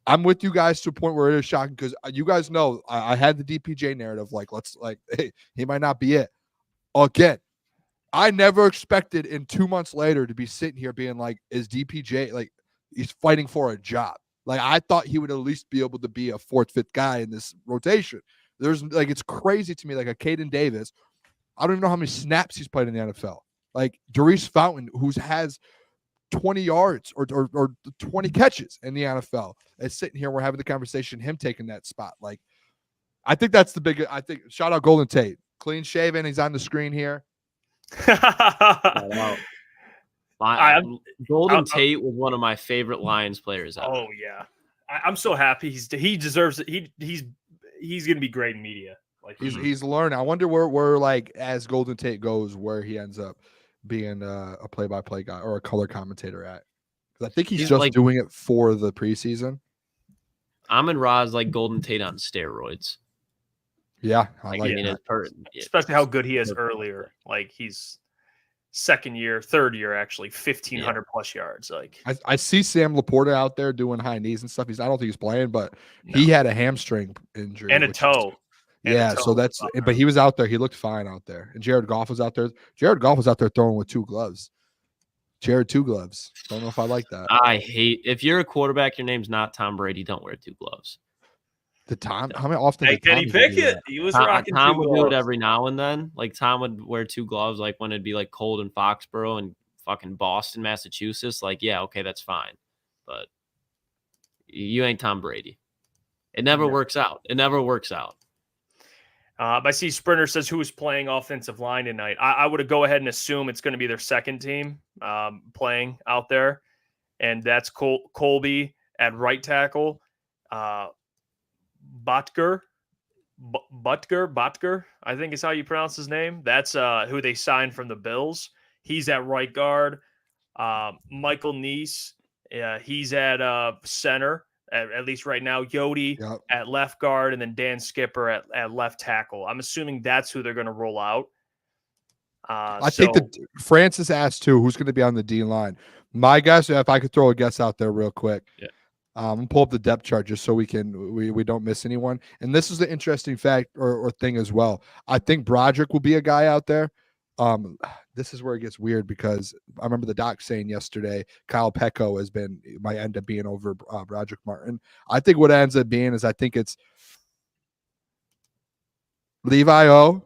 I'm with you guys to a point where it is shocking because you guys know I had the DPJ narrative hey, he might not be it. Again, I never expected in 2 months later to be sitting here being like, is DPJ like he's fighting for a job? Like I thought he would at least be able to be a 4th, 5th guy in this rotation. There's like it's crazy to me, like a Caden Davis. I don't even know how many snaps he's played in the NFL. Like Darius Fountain, who has 20 yards or 20 catches in the NFL. It's sitting here, we're having the conversation, him taking that spot. Like, I think that's the big. I think shout out Golden Tate, clean shaven. He's on the screen here. Golden Tate was one of my favorite Lions players ever. Oh yeah, I'm so happy. He deserves it. He's gonna be great in media. Like he's learning. I wonder where like as Golden Tate goes, where he ends up being a play-by-play guy or a color commentator at. Because I think he's just like, doing it for the preseason. Amon Ra's like Golden Tate on steroids. Yeah, I like that. Especially how good he is earlier. Like he's third year, actually 1,500 plus yards. Like I see Sam Laporta out there doing high knees and stuff. I don't think he's playing, but he had a hamstring injury and a toe. But he was out there. He looked fine out there. And Jared Goff was out there. Jared Goff was out there throwing with 2 gloves. Jared 2 gloves. Don't know if I like that. I hate if you're a quarterback, your name's not Tom Brady. Don't wear 2 gloves. How many often did Kenny Pickett? He was rocking Tom 2 would gloves. do it every now and then. Like Tom would wear 2 gloves, like when it'd be like cold in Foxborough and fucking Boston, Massachusetts. Like, yeah, okay, that's fine. But you ain't Tom Brady. It never works out. It never works out. I see Sprinter says who is playing offensive line tonight. I would go ahead and assume it's going to be their second team playing out there, and that's Colby at right tackle, Butker, I think is how you pronounce his name. That's who they signed from the Bills. He's at right guard. Michael Neese, he's at center. At least right now, Yodi at left guard, and then Dan Skipper at left tackle. I'm assuming that's who they're going to roll out. I think that Francis asked too, who's going to be on the D line. My guess, if I could throw a guess out there real quick, I'm pull up the depth chart just so we don't miss anyone. And this is the interesting fact or thing as well. I think Broderick will be a guy out there. This is where it gets weird because I remember the doc saying yesterday, Kyle Pecco might end up being over Broderick Martin. I think what it ends up being is I think it's Levi O,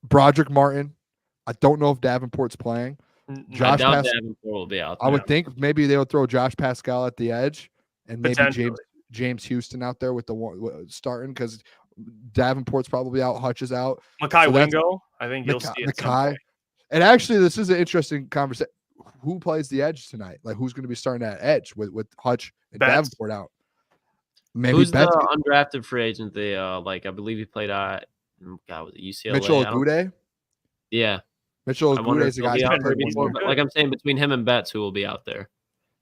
Broderick Martin. I don't know if Davenport's playing. Davenport will be out there. I would think maybe they would throw Josh Pascal at the edge and maybe James Houston out there with the starting because Davenport's probably out. Hutch is out. Makai Wingo, I think you'll see it. Makai. And actually, this is an interesting conversation. Who plays the edge tonight? Like, who's going to be starting at edge with Hutch and Davenport out? Maybe who's the undrafted free agent? They I believe he played at was it UCLA? Mitchell Agude? Yeah. Mitchell Agude is a guy. Like I'm saying, between him and Betts, who will be out there?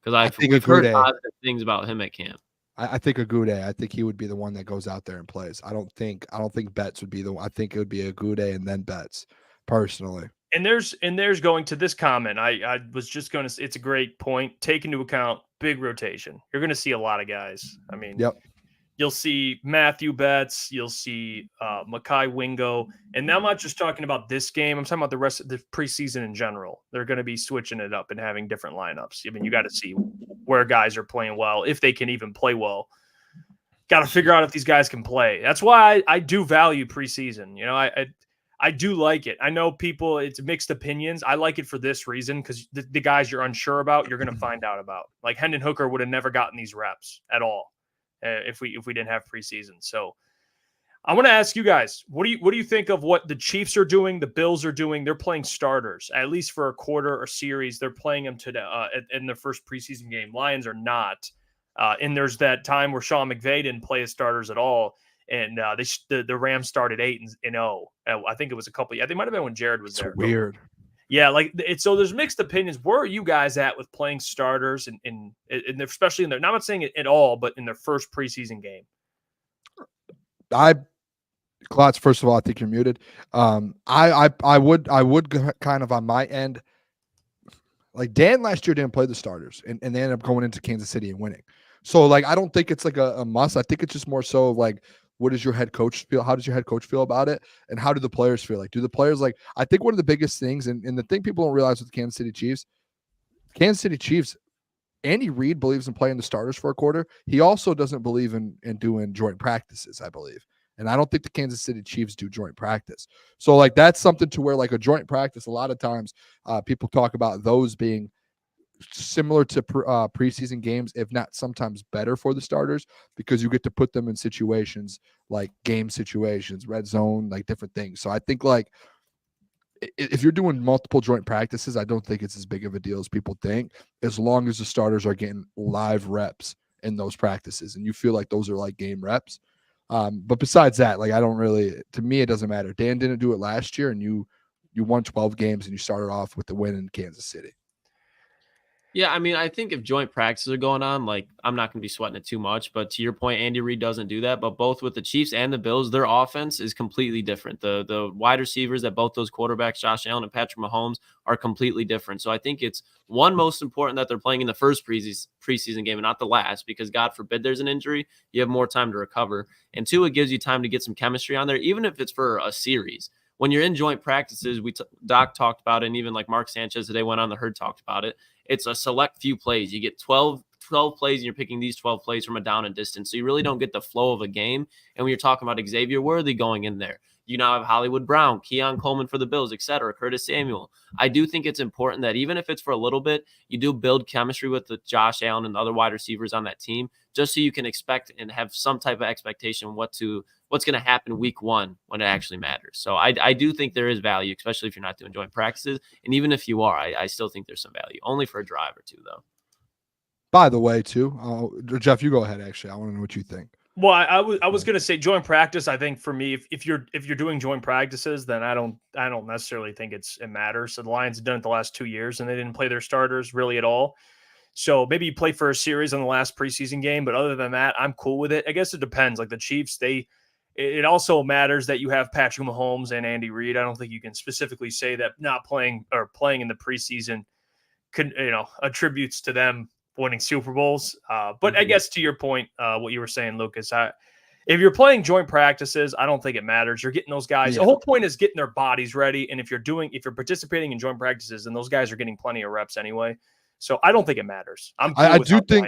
Because we've heard positive things about him at camp. I think Agude. I think he would be the one that goes out there and plays. I don't think Betts would be the one. I think it would be Agude and then Betts, personally. And there's going to this comment. I was just going to. It's a great point. Take into account big rotation. You're going to see a lot of guys. I mean, you'll see Matthew Betts. You'll see Makai Wingo. And now I'm not just talking about this game. I'm talking about the rest of the preseason in general. They're going to be switching it up and having different lineups. I mean, you got to see where guys are playing well, if they can even play well. Got to figure out if these guys can play. That's why I do value preseason. You know, I do like it. I know people, it's mixed opinions. I like it for this reason because the guys you're unsure about, you're going to find out about. Like Hendon Hooker would have never gotten these reps at all if we didn't have preseason. So I want to ask you guys, what do you think of what the Chiefs are doing, the Bills are doing? They're playing starters, at least for a quarter or series. They're playing them today in their first preseason game. Lions are not. And there's that time where Sean McVay didn't play his starters at all. And the Rams started 8-0. I think it was a couple. Yeah, they might have been when Jared was there. Weird. Yeah, so there's mixed opinions. Where are you guys at with playing starters and especially in their? Not saying it at all, but in their first preseason game. Klotz, first of all, I think you're muted. I would kind of on my end. Like Dan last year didn't play the starters, and they ended up going into Kansas City and winning. So like I don't think it's like a must. I think it's just more so like. What does your head coach feel? How does your head coach feel about it? And how do the players feel? Like, do the players like, I think one of the biggest things, and the thing people don't realize with the Kansas City Chiefs, Andy Reid believes in playing the starters for a quarter. He also doesn't believe in doing joint practices, I believe. And I don't think the Kansas City Chiefs do joint practice. So like that's something to where like a joint practice, a lot of times people talk about those being similar to preseason games, if not sometimes better for the starters, because you get to put them in situations like game situations, red zone, like different things. So I think like if you're doing multiple joint practices, I don't think it's as big of a deal as people think, as long as the starters are getting live reps in those practices and you feel like those are like game reps. But besides that, like I don't really, to me, it doesn't matter. Dan didn't do it last year, and you won 12 games and you started off with the win in Kansas City. Yeah, I mean, I think if joint practices are going on, like I'm not going to be sweating it too much. But to your point, Andy Reid doesn't do that. But both with the Chiefs and the Bills, their offense is completely different. The wide receivers that both those quarterbacks, Josh Allen and Patrick Mahomes, are completely different. So I think it's most important that they're playing in the first preseason game and not the last, because God forbid there's an injury, you have more time to recover. And two, it gives you time to get some chemistry on there, even if it's for a series. When you're in joint practices, Doc talked about it, and even like Mark Sanchez today went on the Herd talked about it. It's a select few plays. You get 12 plays, and you're picking these 12 plays from a down and distance. So you really don't get the flow of a game. And when you're talking about Xavier Worthy going in there, you now have Hollywood Brown, Keon Coleman for the Bills, etc., Curtis Samuel. I do think it's important that even if it's for a little bit, you do build chemistry with the Josh Allen and the other wide receivers on that team, just so you can expect and have some type of expectation what's going to happen week one when it actually matters. So I do think there is value, especially if you're not doing joint practices. And even if you are, I still think there's some value, only for a drive or two, though. By the way, too, Jeff, you go ahead. Actually, I want to know what you think. Well, I was going to say joint practice. I think for me, if you're doing joint practices, then I don't necessarily think it matters. So the Lions have done it the last 2 years, and they didn't play their starters really at all. So maybe you play for a series on the last preseason game, but other than that, I'm cool with it. I guess it depends. Like the Chiefs, it also matters that you have Patrick Mahomes and Andy Reid. I don't think you can specifically say that not playing or playing in the preseason attributes to them winning Super Bowls. But I guess to your point, what you were saying, Lucas, if you're playing joint practices, I don't think it matters. You're getting those guys. Yeah. The whole point is getting their bodies ready. And if you're participating in joint practices, then those guys are getting plenty of reps anyway. So I don't think it matters. I do think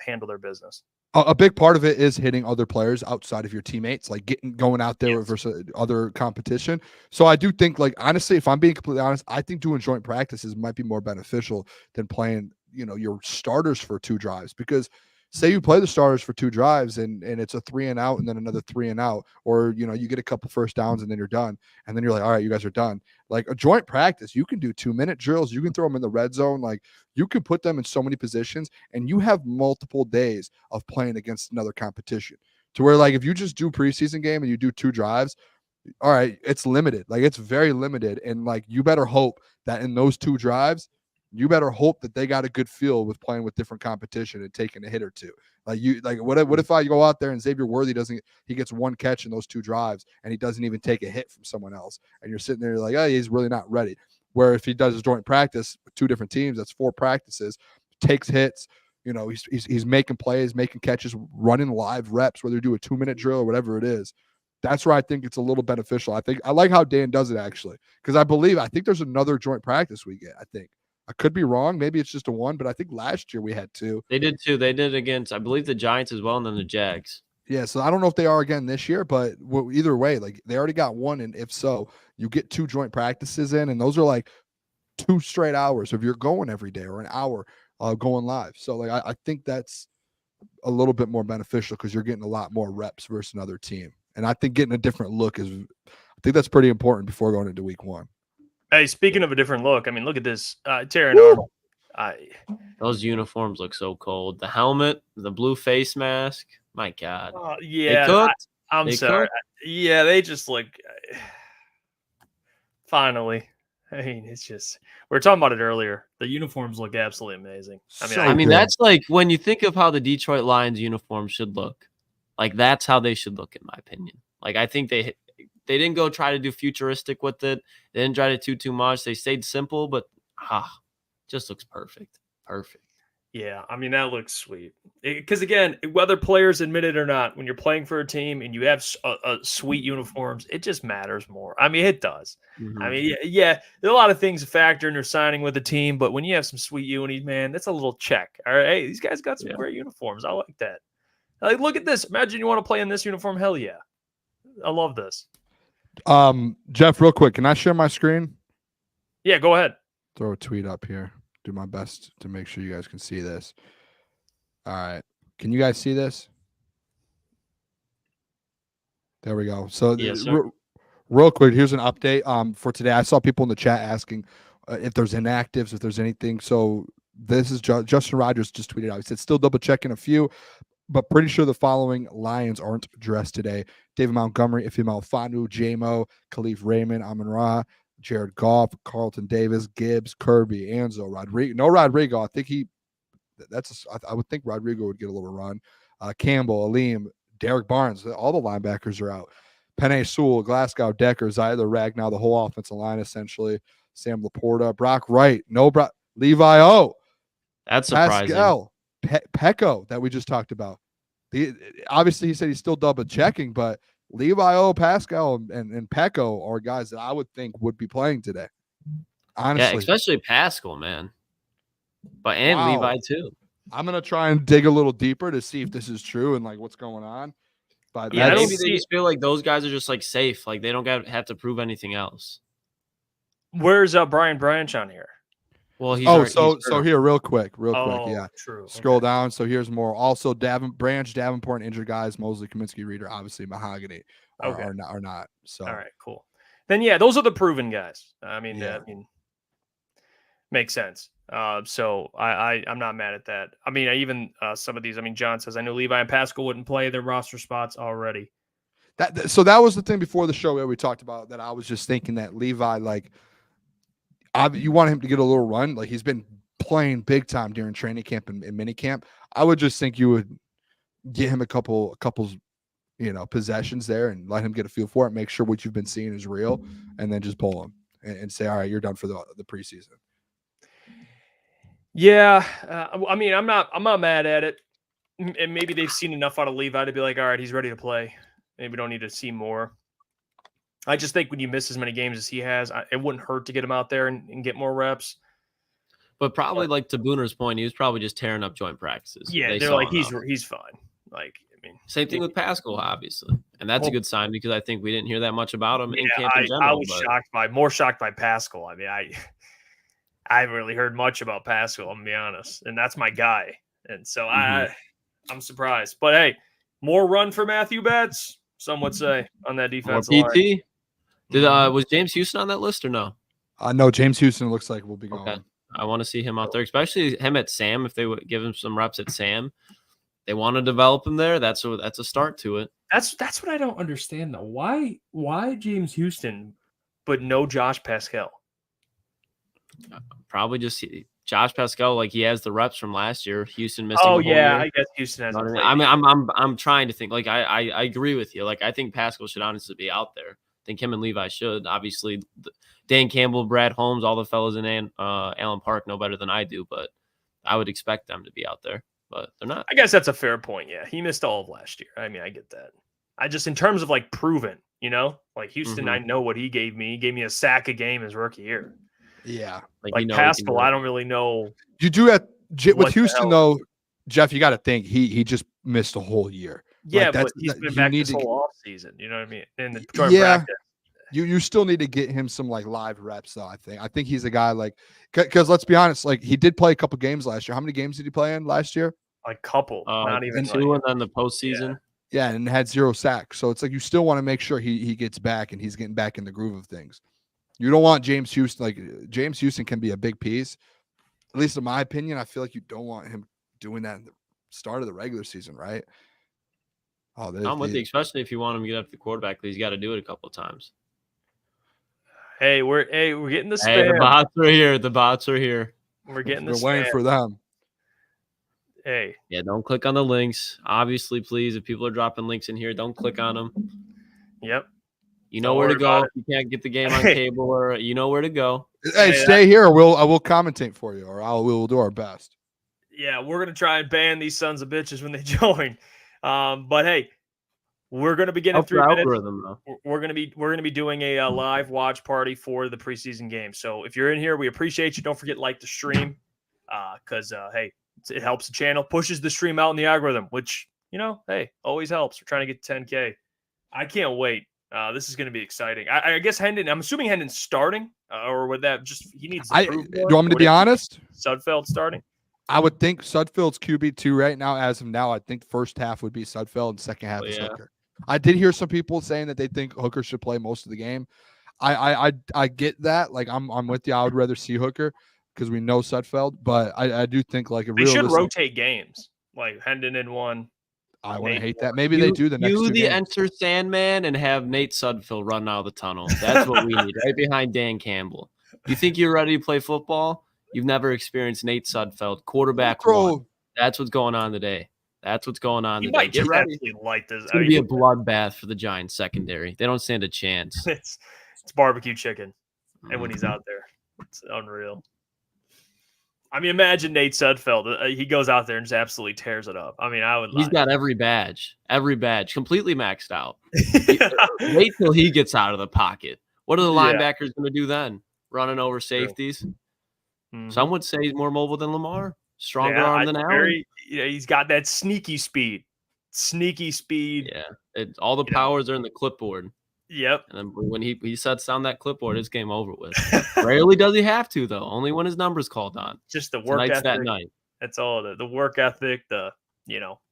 handle their business. A big part of it is hitting other players outside of your teammates, like going out there versus other competition. So I do think, like, honestly, if I'm being completely honest, I think doing joint practices might be more beneficial than playing, your starters for 2 drives, because say you play the starters for 2 drives and it's a 3 and out and then another 3 and out, or, you get a couple first downs and then you're done. And then you're like, all right, you guys are done. Like a joint practice, you can do 2-minute drills. You can throw them in the red zone. Like you can put them in so many positions, and you have multiple days of playing against another competition, to where like if you just do preseason game and you do 2 drives, all right, it's limited. Like it's very limited. And like, you better hope that in those 2 drives, you better hope that they got a good feel with playing with different competition and taking a hit or 2. What if I go out there and Xavier Worthy he gets 1 catch in those 2 drives and he doesn't even take a hit from someone else, and you're sitting there like, oh, he's really not ready. Where if he does his joint practice with 2 different teams, that's 4 practices, takes hits, he's making plays, making catches, running live reps, whether you do a 2-minute drill or whatever it is. That's where I think it's a little beneficial. I like how Dan does it, actually, because I think there's another joint practice we get. I could be wrong. Maybe it's just a 1, but I think last year we had 2. They did 2. They did against, I believe, the Giants as well, and then the Jags. Yeah, so I don't know if they are again this year, but either way, like they already got 1, and if so, you get 2 joint practices in, and those are like 2 straight hours if you're going every day, or an hour going live. So like I think that's a little bit more beneficial because you're getting a lot more reps versus another team, and I think getting a different look I think that's pretty important before going into week 1. Hey, speaking of a different look, I mean, look at this. Terran Arnold. Those uniforms look so cold. The helmet, the blue face mask. My God. Yeah. I'm sorry. Yeah, they just look. Finally. I mean, it's just, we were talking about it earlier. The uniforms look absolutely amazing. I mean, that's like when you think of how the Detroit Lions uniforms should look, like that's how they should look, in my opinion. Like, I think they didn't go try to do futuristic with it. They didn't try to do too much. They stayed simple, but just looks perfect. Perfect. Yeah, I mean, that looks sweet. Because, again, whether players admit it or not, when you're playing for a team and you have sweet uniforms, it just matters more. I mean, it does. Mm-hmm. I mean, yeah, there are a lot of things to factor in your signing with a team, but when you have some sweet unis, man, that's a little check. All right, hey, these guys got some great uniforms. I like that. Like, look at this. Imagine you want to play in this uniform. Hell yeah. I love this. Jeff, real quick, can I share my screen? Yeah, go ahead. Throw a tweet up here. Do my best to make sure you guys can see this. All right. Can you guys see this? There we go. So Yes, sir. real quick, here's an update for today. I saw people in the chat asking if there's inactives, if there's anything. So this is Justin Rogers just tweeted out. He said, still double checking a few, but pretty sure the following Lions aren't dressed today: David Montgomery, Ife Malfanu, J-Mo, Khalif Raymond, Amon-Ra, Jared Goff, Carlton Davis, Gibbs, Kirby, Anzo, Rodrigo. No Rodrigo. I think I would think Rodrigo would get a little run. Campbell, Aleem, Derek Barnes, all the linebackers are out. Penei Sewell, Glasgow, Decker, Zyler, Ragnow, the whole offensive line essentially. Sam Laporta, Brock Wright, Levi O. That's surprising. Pascal, Pecco that we just talked about. Obviously, he said he's still double checking, but Levi O, Pascal, and Pecco are guys that I would think would be playing today. Honestly. Yeah, especially Pascal, man. But Levi too. I'm gonna try and dig a little deeper to see if this is true and like what's going on. But yeah, maybe they just feel like those guys are just like safe, like they don't have to prove anything else. Where's Brian Branch on here? Well, so here, real quick, yeah. True. Scroll down. So here's more. Also, Davenport, injured guys, Mosley, Kaminsky, Reader, obviously Mahogany are not. So all right, cool. Then yeah, those are the proven guys. I mean, makes sense. So I'm not mad at that. I mean, even some of these. I mean, John says I knew Levi and Pascal wouldn't play their roster spots already. So that was the thing before the show where we talked about that. I was just thinking that Levi, like, you want him to get a little run. Like he's been playing big time during training camp and mini camp. I would just think you would get him a couple possessions there and let him get a feel for it. Make sure what you've been seeing is real, and then just pull him and say, all right, you're done for the preseason. Yeah, I mean, I'm not mad at it, and maybe they've seen enough out of Levi to be like, all right, he's ready to play. Maybe we don't need to see more. I just think when you miss as many games as he has, it wouldn't hurt to get him out there and get more reps. But probably like to Booner's point, he was probably just tearing up joint practices. Yeah, they're like he's fine. Like I mean, same thing with Pascal, obviously, and that's a good sign because I think we didn't hear that much about him in camp in general. I was more shocked by Pascal. I mean, I haven't really heard much about Pascal, I'm gonna be honest, and that's my guy, and so I'm surprised. But hey, more run for Matthew Betts, some would say, on that defense line. Was James Houston on that list or no? No, James Houston looks like we'll be going. Okay. I want to see him out there, especially him at Sam. If they would give him some reps at Sam, they want to develop him there. That's a start to it. That's what I don't understand though. Why James Houston, but no Josh Pascal? Probably just Josh Pascal, like he has the reps from last year. Houston missing. Oh yeah, I guess Houston has. I mean, I'm trying to think. Like I agree with you. Like I think Pascal should honestly be out there. I think him and Levi should. Obviously, Dan Campbell, Brad Holmes, all the fellas in Allen Park know better than I do, but I would expect them to be out there, but they're not. I guess that's a fair point. Yeah, he missed all of last year. I mean, I get that. I just, in terms of like proven, like Houston, I know what he gave me. He gave me a sack a game his rookie year. Yeah, like Pascal, I don't really know. You do with Houston though, Jeff. You got to think he just missed a whole year. Yeah, like but he's been back this whole off season. You know what I mean? And the practice. You still need to get him some like live reps though. I think he's a guy like because let's be honest, like he did play a couple games last year. How many games did he play in last year? A couple, not even two, and then the postseason. Yeah, and had 0 sacks. So it's like you still want to make sure he gets back and he's getting back in the groove of things. You don't want James Houston. Like James Houston can be a big piece. At least in my opinion, I feel like you don't want him doing that in the start of the regular season, right? I'm with you, especially if you want him to get up to the quarterback. He's got to do it a couple of times. Hey, we're getting the spam. Hey, the bots are here. The bots are here. We're getting the spam. We're waiting for them. Hey. Yeah, don't click on the links. Obviously, please, if people are dropping links in here, don't click on them. Yep. You know where to go if you can't get the game on cable, or you know where to go. Hey, stay here. I will commentate for you, or we'll do our best. Yeah, we're gonna try and ban these sons of bitches when they join. But hey, we're gonna begin in 3 minutes. We're gonna be doing a live watch party for the preseason game. So if you're in here, we appreciate you. Don't forget to like the stream, because hey, it helps the channel, pushes the stream out in the algorithm, which hey, always helps. We're trying to get 10K. I can't wait. This is going to be exciting. I guess Hendon. I'm assuming Hendon's starting, or would that just he needs to prove Do more? you want me to Would be it honest? Sudfeld starting. I would think Sudfeld's QB2 right now. As of now, I think first half would be Sudfeld and second half is Hooker. I did hear some people saying that they think Hooker should play most of the game. I get that. Like I'm with you. I would rather see Hooker because we know Sudfeld, but I do think like They should rotate games, like Hendon in one. I wouldn't hate that. Maybe they do the next two the games. Enter Sandman and have Nate Sudfeld run out of the tunnel. That's what we need, right behind Dan Campbell. You think you're ready to play football? You've never experienced Nate Sudfeld, quarterback one. That's what's going on today. That's what's going on today. Get ready. Like this. It's going to be a bloodbath for the Giants secondary. They don't stand a chance. It's barbecue chicken, and when he's out there, it's unreal. I mean, imagine Nate Sudfeld. He goes out there and just absolutely tears it up. I mean, I would. He's got every badge, completely maxed out. Wait till he gets out of the pocket. What are the linebackers going to do then? Running over safeties? Mm-hmm. Some would say he's more mobile than Lamar. Stronger arm than Allen. He's got that sneaky speed. Yeah, all the powers are in the clipboard. Yep. And then when he sets down that clipboard, it's game over with. Rarely does he have to, though. Only when his number's called on. Just the work ethic. That night. That's all. The work ethic. The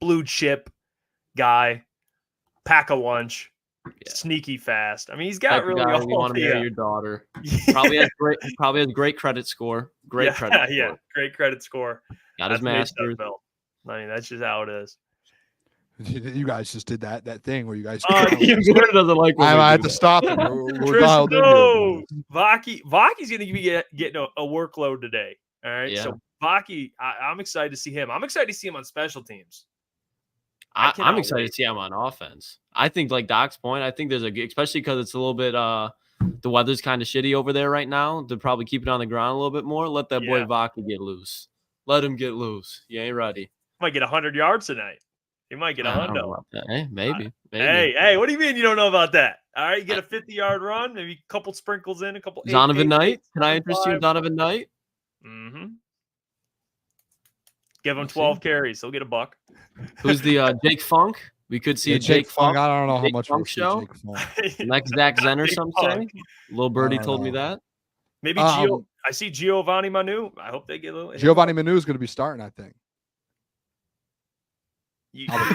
blue chip guy, pack a lunch, sneaky fast. I mean, he's got really. You want to marry your daughter. Probably has great credit score. Great credit score. Got his master's. I mean, that's just how it is. You guys just did that thing where you guys. Booner doesn't like. I had to stop it. We're dialed in here. Vaki's going to be getting a workload today. All right. Yeah. So Vaki, I'm excited to see him. I'm excited to see him on special teams. I'm excited to see him on offense. I think, like Doc's point, I think there's especially because it's a little bit the weather's kind of shitty over there right now. To probably keep it on the ground a little bit more. Let that boy Vaki get loose. Let him get loose. You ain't ready. Might get 100 yards tonight. He might get a hundo. Hey, maybe. Hey, what do you mean you don't know about that? All right, you get a 50-yard run, maybe a couple sprinkles in, a couple. Donovan Knight. Can I interest you in Donovan Knight? Mm-hmm. Give him 12 carries. He'll get $1. Who's the Jake Funk? We could see a Jake Funk. I don't know how much Funk show. Next Zach Zenner, some say. Little birdie told me that. Maybe Gio. I see Giovanni Manu. I hope they get a little. Giovanni Manu is going to be starting, I think. I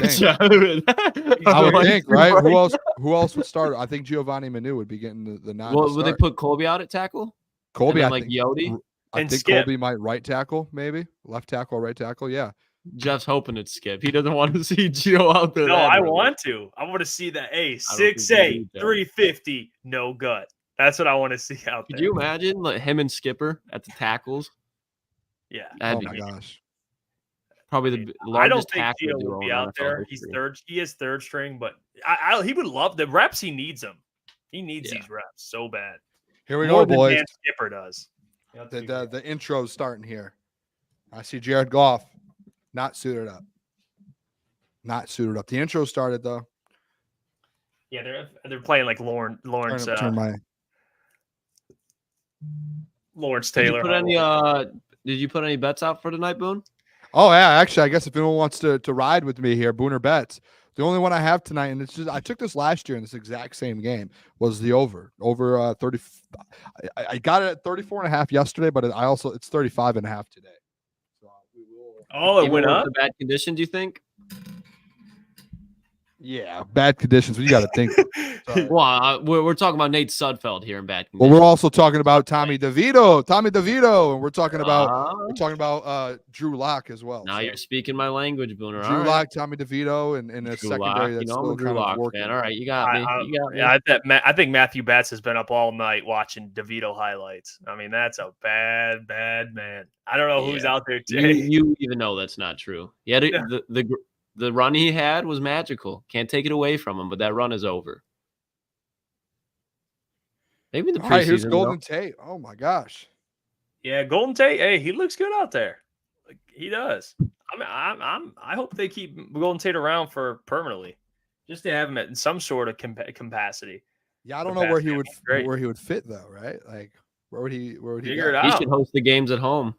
would think, right? Who else would start? I think Giovanni Manu would be getting the nod. Well, would they put Colby out at tackle? Colby, I think Yodi. I think Colby might right tackle, maybe left tackle, right tackle. Yeah. Jeff's hoping it's Skip. He doesn't want to see Gio out there. No, I want to. I want to see that. 6'8", 350, no gut. That's what I want to see out there. Could you imagine him and Skipper at the tackles? Yeah. Oh my gosh. Probably the largest tackle. I don't think Gio will be out there. He's third. He is third string, but he would love the reps. He needs them. He needs these reps so bad. Here we go, boys. Dan Skipper does. The intro's starting here. I see Jared Goff not suited up. The intro started though. Yeah, they're playing like Lawrence. Lawrence Taylor. Did you put any bets out for tonight, Boone? Oh yeah, actually, I guess if anyone wants to ride with me here, Booner bets. The only one I have tonight, and it's just I took this last year in this exact same game, was the over 30. I got it at 34.5 yesterday, but it's 35.5 today. So it went up. Bad condition, do you think? Yeah, bad conditions. What you got to think? Well, we're talking about Nate Sudfeld here in bad conditions. Well, we're also talking about Tommy DeVito, and we're talking about Drew Lock as well. Now you're speaking my language, Booner. Drew Lock, Tommy DeVito, and a secondary that's still Drew Lock, man. All right, you got me. Yeah, I think Matthew Batts has been up all night watching DeVito highlights. I mean, that's a bad man. I don't know who's out there today. You even know that's not true. Yeah, the run he had was magical. Can't take it away from him, but that run is over. Maybe in the preseason. All right, here's Golden Tate. Oh my gosh. Yeah, Golden Tate. Hey, he looks good out there. He does. I mean, I hope they keep Golden Tate around for permanently, just to have him in some sort of capacity. Yeah, I don't know where he would fit though, right? Like where would he figure it out? He should host the games at home.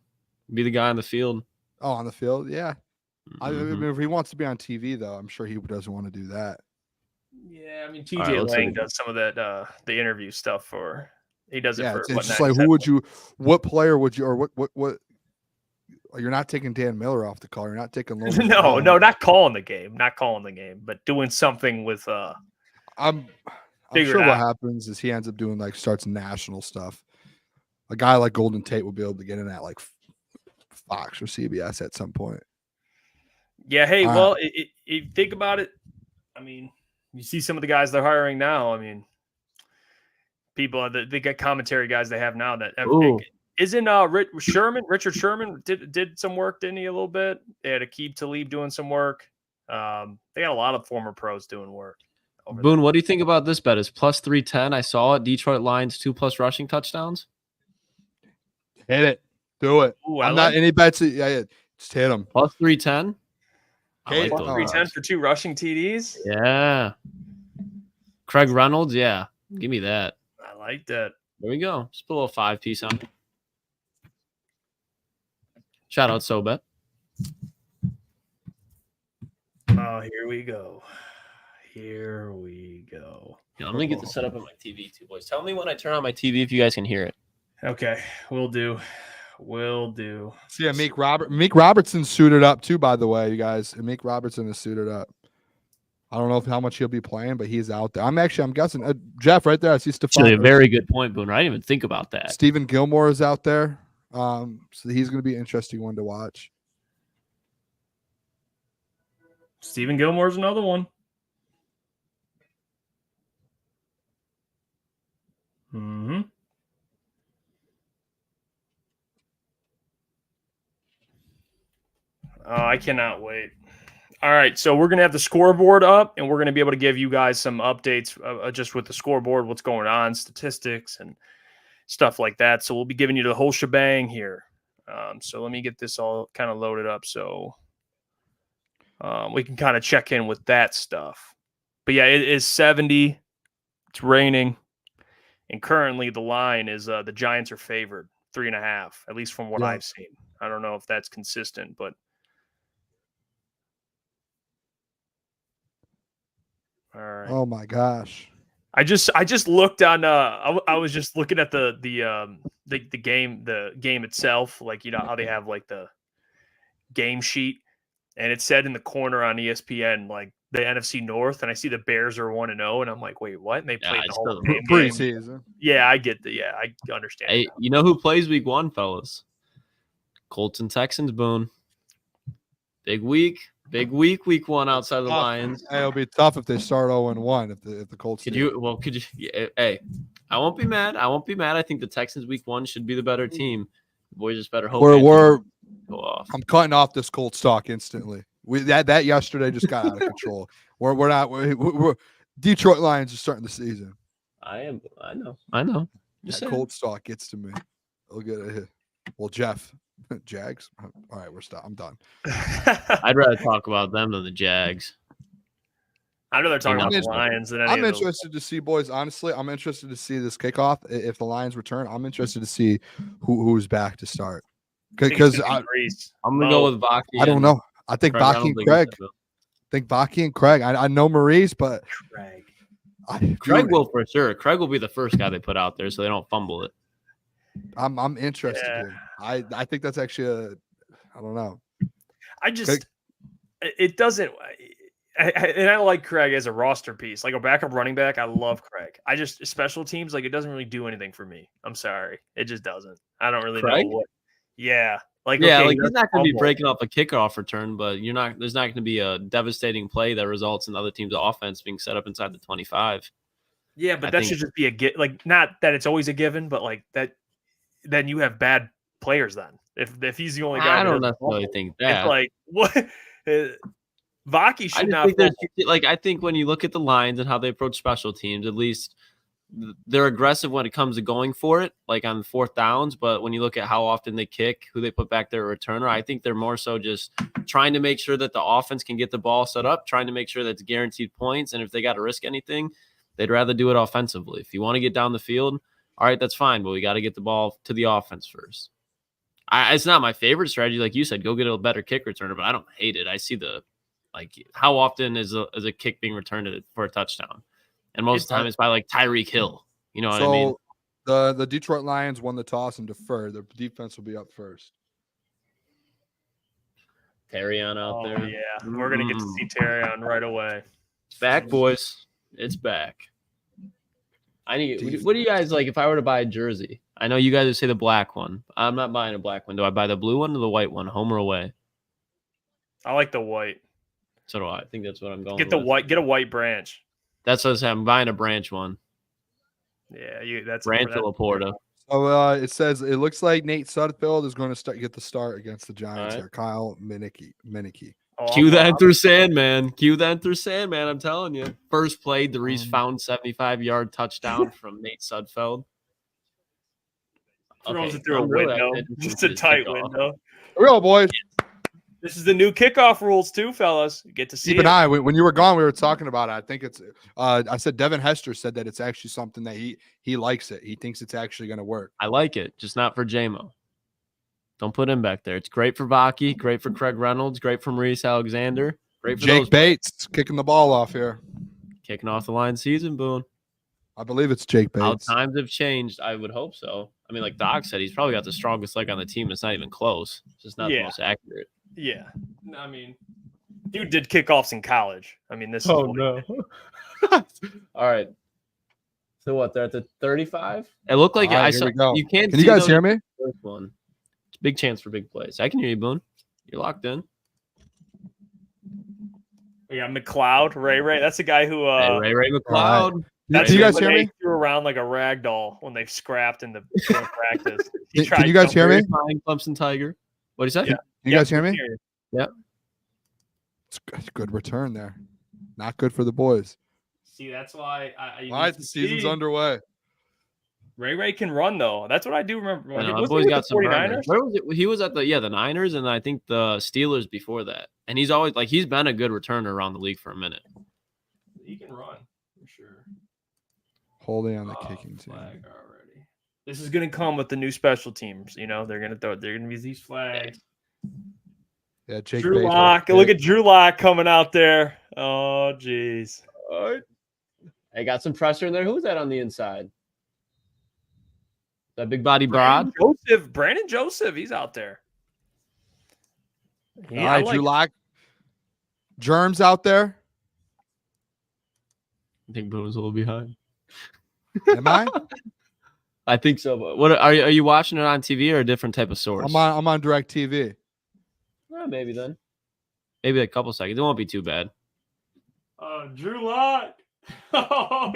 Be the guy on the field. Oh, on the field, yeah. I mean, if he wants to be on TV, though, I'm sure he doesn't want to do that. Yeah, I mean, All right, TJ let's Lang look at- does some of that, the interview stuff for. He does it Yeah, for it's what, just like 97? what player would you, or what? You're not taking Dan Miller off the call. You're not taking Lomas. No, not calling the game, but doing something with I'm Figure sure it what out. happens is he ends up doing starts national stuff. A guy like Golden Tate will be able to get in at Fox or CBS at some point. Yeah, hey, All right. well, if think about it, I mean, you see some of the guys they're hiring now. I mean, people they get commentary guys they have now that Ooh. isn't Richard Sherman did some work, didn't he, a little bit? They had Aqib Talib doing some work. They got a lot of former pros doing work. Boone, what do you think about this bet? Is plus 310? I saw it. Detroit Lions 2+ rushing touchdowns. Hit it. Do it. Ooh, I'm not any bets. Yeah, just hit them. Plus 310. I Hey, like plus those 310 odds. for 2 rushing TDs. Yeah. Craig Reynolds. Yeah. Give me that. I like that. There we go. Just put a little 5-piece on it. Shout out SoBet. Oh, here we go. Here we go. Yeah, I'm gonna get this set up on my TV too, boys. Tell me when I turn on my TV if you guys can hear it. Okay, will do. See, Meek Robertson suited up too, by the way, you guys. Meek Robertson is suited up. I don't know how much he'll be playing, but he's out there. I'm guessing. Jeff, right there. I see Actually, a very good point, Booner. I didn't even think about that. Stephen Gilmore is out there. So he's going to be an interesting one to watch. Stephen Gilmore's another one. Mm-hmm. Oh, I cannot wait. All right, so we're going to have the scoreboard up, and we're going to be able to give you guys some updates just with the scoreboard, what's going on, statistics, and stuff like that. So we'll be giving you the whole shebang here. So let me get this all kind of loaded up so we can kind of check in with that stuff. But yeah, it is 70. It's raining. And currently the line is the Giants are favored 3.5, at least from what I've seen. I don't know if that's consistent, but all right. Oh my gosh. I just looked on I was just looking at the game itself, like, you know how they have like the game sheet, and it said in the corner on ESPN like the NFC North, and I see the Bears are 1-0, and I'm like, wait, what? And they played the whole game. Preseason. Yeah, I get I understand. Hey, you know who plays week 1, fellas? Colts and Texans, Boone. Big week week 1 outside of the Lions. Hey, it'll be tough if they start 0-1 if the Colts. Could you? Hey, I won't be mad. I think the Texans week 1 should be the better team. The boys just better hope. We're go off. I'm cutting off this Colts talk instantly. That yesterday just got out of control. We're Detroit Lions are starting the season. I know. Just That Colts talk gets to me. I'll get it. Well, Jeff, Jags. All right, I'm done. I'd rather talk about them than the Jags. I'd rather talk about the Lions than any I'm of those. interested to see, boys. Honestly, I'm interested to see this kickoff. If the Lions return, I'm interested to see who's back to start. Because I'm gonna go with Baki. I don't know. I think Baki and Craig. I know Maurice, but Craig will for sure. Craig will be the first guy they put out there, so they don't fumble it. I'm interested. Yeah. I think that's actually I don't know. It doesn't. And I like Craig as a roster piece, like a backup running back. I love Craig. Special teams, like, it doesn't really do anything for me. I'm sorry, it just doesn't. I don't really know what. Yeah, like he's not going to be fumble. breaking off a kickoff return, but there's not going to be a devastating play that results in the other team's offense being set up inside the 25. Yeah, but should just be not that it's always a given, but like that. Then you have bad players. Then if he's the only guy, I don't necessarily think that. It's like what. Vaki should not. I think when you look at the Lions and how they approach special teams, at least they're aggressive when it comes to going for it, like on 4th downs. But when you look at how often they kick, who they put back there, returner, I think they're more so just trying to make sure that the offense can get the ball set up, trying to make sure that's guaranteed points. And if they got to risk anything, they'd rather do it offensively. If you want to get down the field, all right, that's fine, but we got to get the ball to the offense first. It's not my favorite strategy, like you said. Go get a better kick returner, but I don't hate it. I see the Like, how often is a kick being returned for a touchdown? And most of the time, it's by like Tyreek Hill. You know what I mean? The Detroit Lions won the toss and deferred. Their defense will be up first. Terrion out there. Yeah, we're gonna get to see Terrion right away. It's back, boys. It's back. What do you guys like if I were to buy a jersey? I know you guys would say the black one. I'm not buying a black one. Do I buy the blue one or the white one, home or away? I like the white. So do I. I think that's what I'm going Get the with. white. Get a white branch. That's what I say. I'm buying a branch one. Yeah, that's Branch of Laporta. So it says it looks like Nate Sudfeld is going to get the start against the Giants here. Kyle Minicky. Cue the Enter Sandman. Cue the Enter Sandman. I'm telling you. First play, the Reese found 75-yard touchdown from Nate Sudfeld. Throws it through a window. Just a tight window. Real boys. This is the new kickoff rules too, fellas. You get to see. Keep an eye. When you were gone, we were talking about it. I think it's. I said Devin Hester said that it's actually something that he likes it. He thinks it's actually going to work. I like it, just not for JMO. Don't put him back there. It's great for Vaki, great for Craig Reynolds, great for Maurice Alexander, great for Jake Bates kicking the ball off here, kicking off the line season. Boone. I believe it's Jake Bates. How times have changed. I would hope so. I mean, like Doc said, he's probably got the strongest leg on the team. It's not even close. It's just not the most accurate. Yeah, I mean, dude did kickoffs in college. I mean, this. Oh no! All right. So what? They're at the 35. It looked like I saw. You can't. Can you guys hear me? First one. It's a big chance for big plays. I can hear you, Boone. You're locked in. Yeah, McLeod, Ray. That's the guy who. Ray McLeod. That's can you guys hear me? Threw around like a rag doll when they scrapped in the practice. Can you guys hear me? Clemson Tiger. What did he say? Yeah. Can you guys hear me? Yep. It's a good return there. Not good for the boys. See, that's why All right, the season's underway. Ray can run though. That's what I do remember. The boys got some 49ers. Where was it? He was at the Niners and I think the Steelers before that. And he's always he's been a good returner around the league for a minute. He can run for sure. Holding on the kicking team. Already. This is gonna come with the new special teams. You know, they're gonna be these flags. Yeah, Jake Drew Lock. Look at Drew Lock coming out there. Oh, jeez. I got some pressure in there. Who's that on the inside? That big body broad? Brandon Joseph. He's out there. Yeah, all right, Drew Lock. Germs out there. I think Boone's a little behind. Am I? I think so. But what are you watching it on TV or a different type of source? I'm on Direct TV. Well, maybe then. Maybe a couple seconds. It won't be too bad. Drew Lock. Oh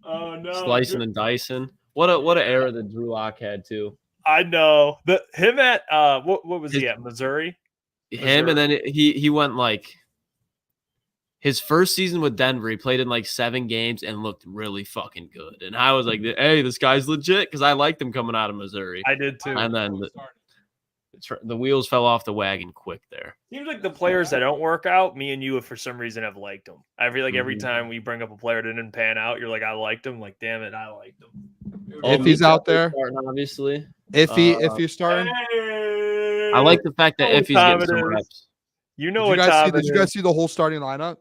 no. Slicing and dicing. What an era that Drew Lock had too. I know. Him at what was he at? Missouri? And then he went his first season with Denver, he played in 7 games and looked really fucking good. And I was like, hey, this guy's legit because I liked him coming out of Missouri. I did too. And then the wheels fell off the wagon quick there. Seems like the players that don't work out, me and you, for some reason, have liked them. I feel like every time we bring up a player that didn't pan out, you're like, I liked him. Like, damn it, I liked him. If he's out there, starting, obviously. If he's starting, I like the fact that if he's getting some reps. You know what time it is. Did you guys see the whole starting lineup?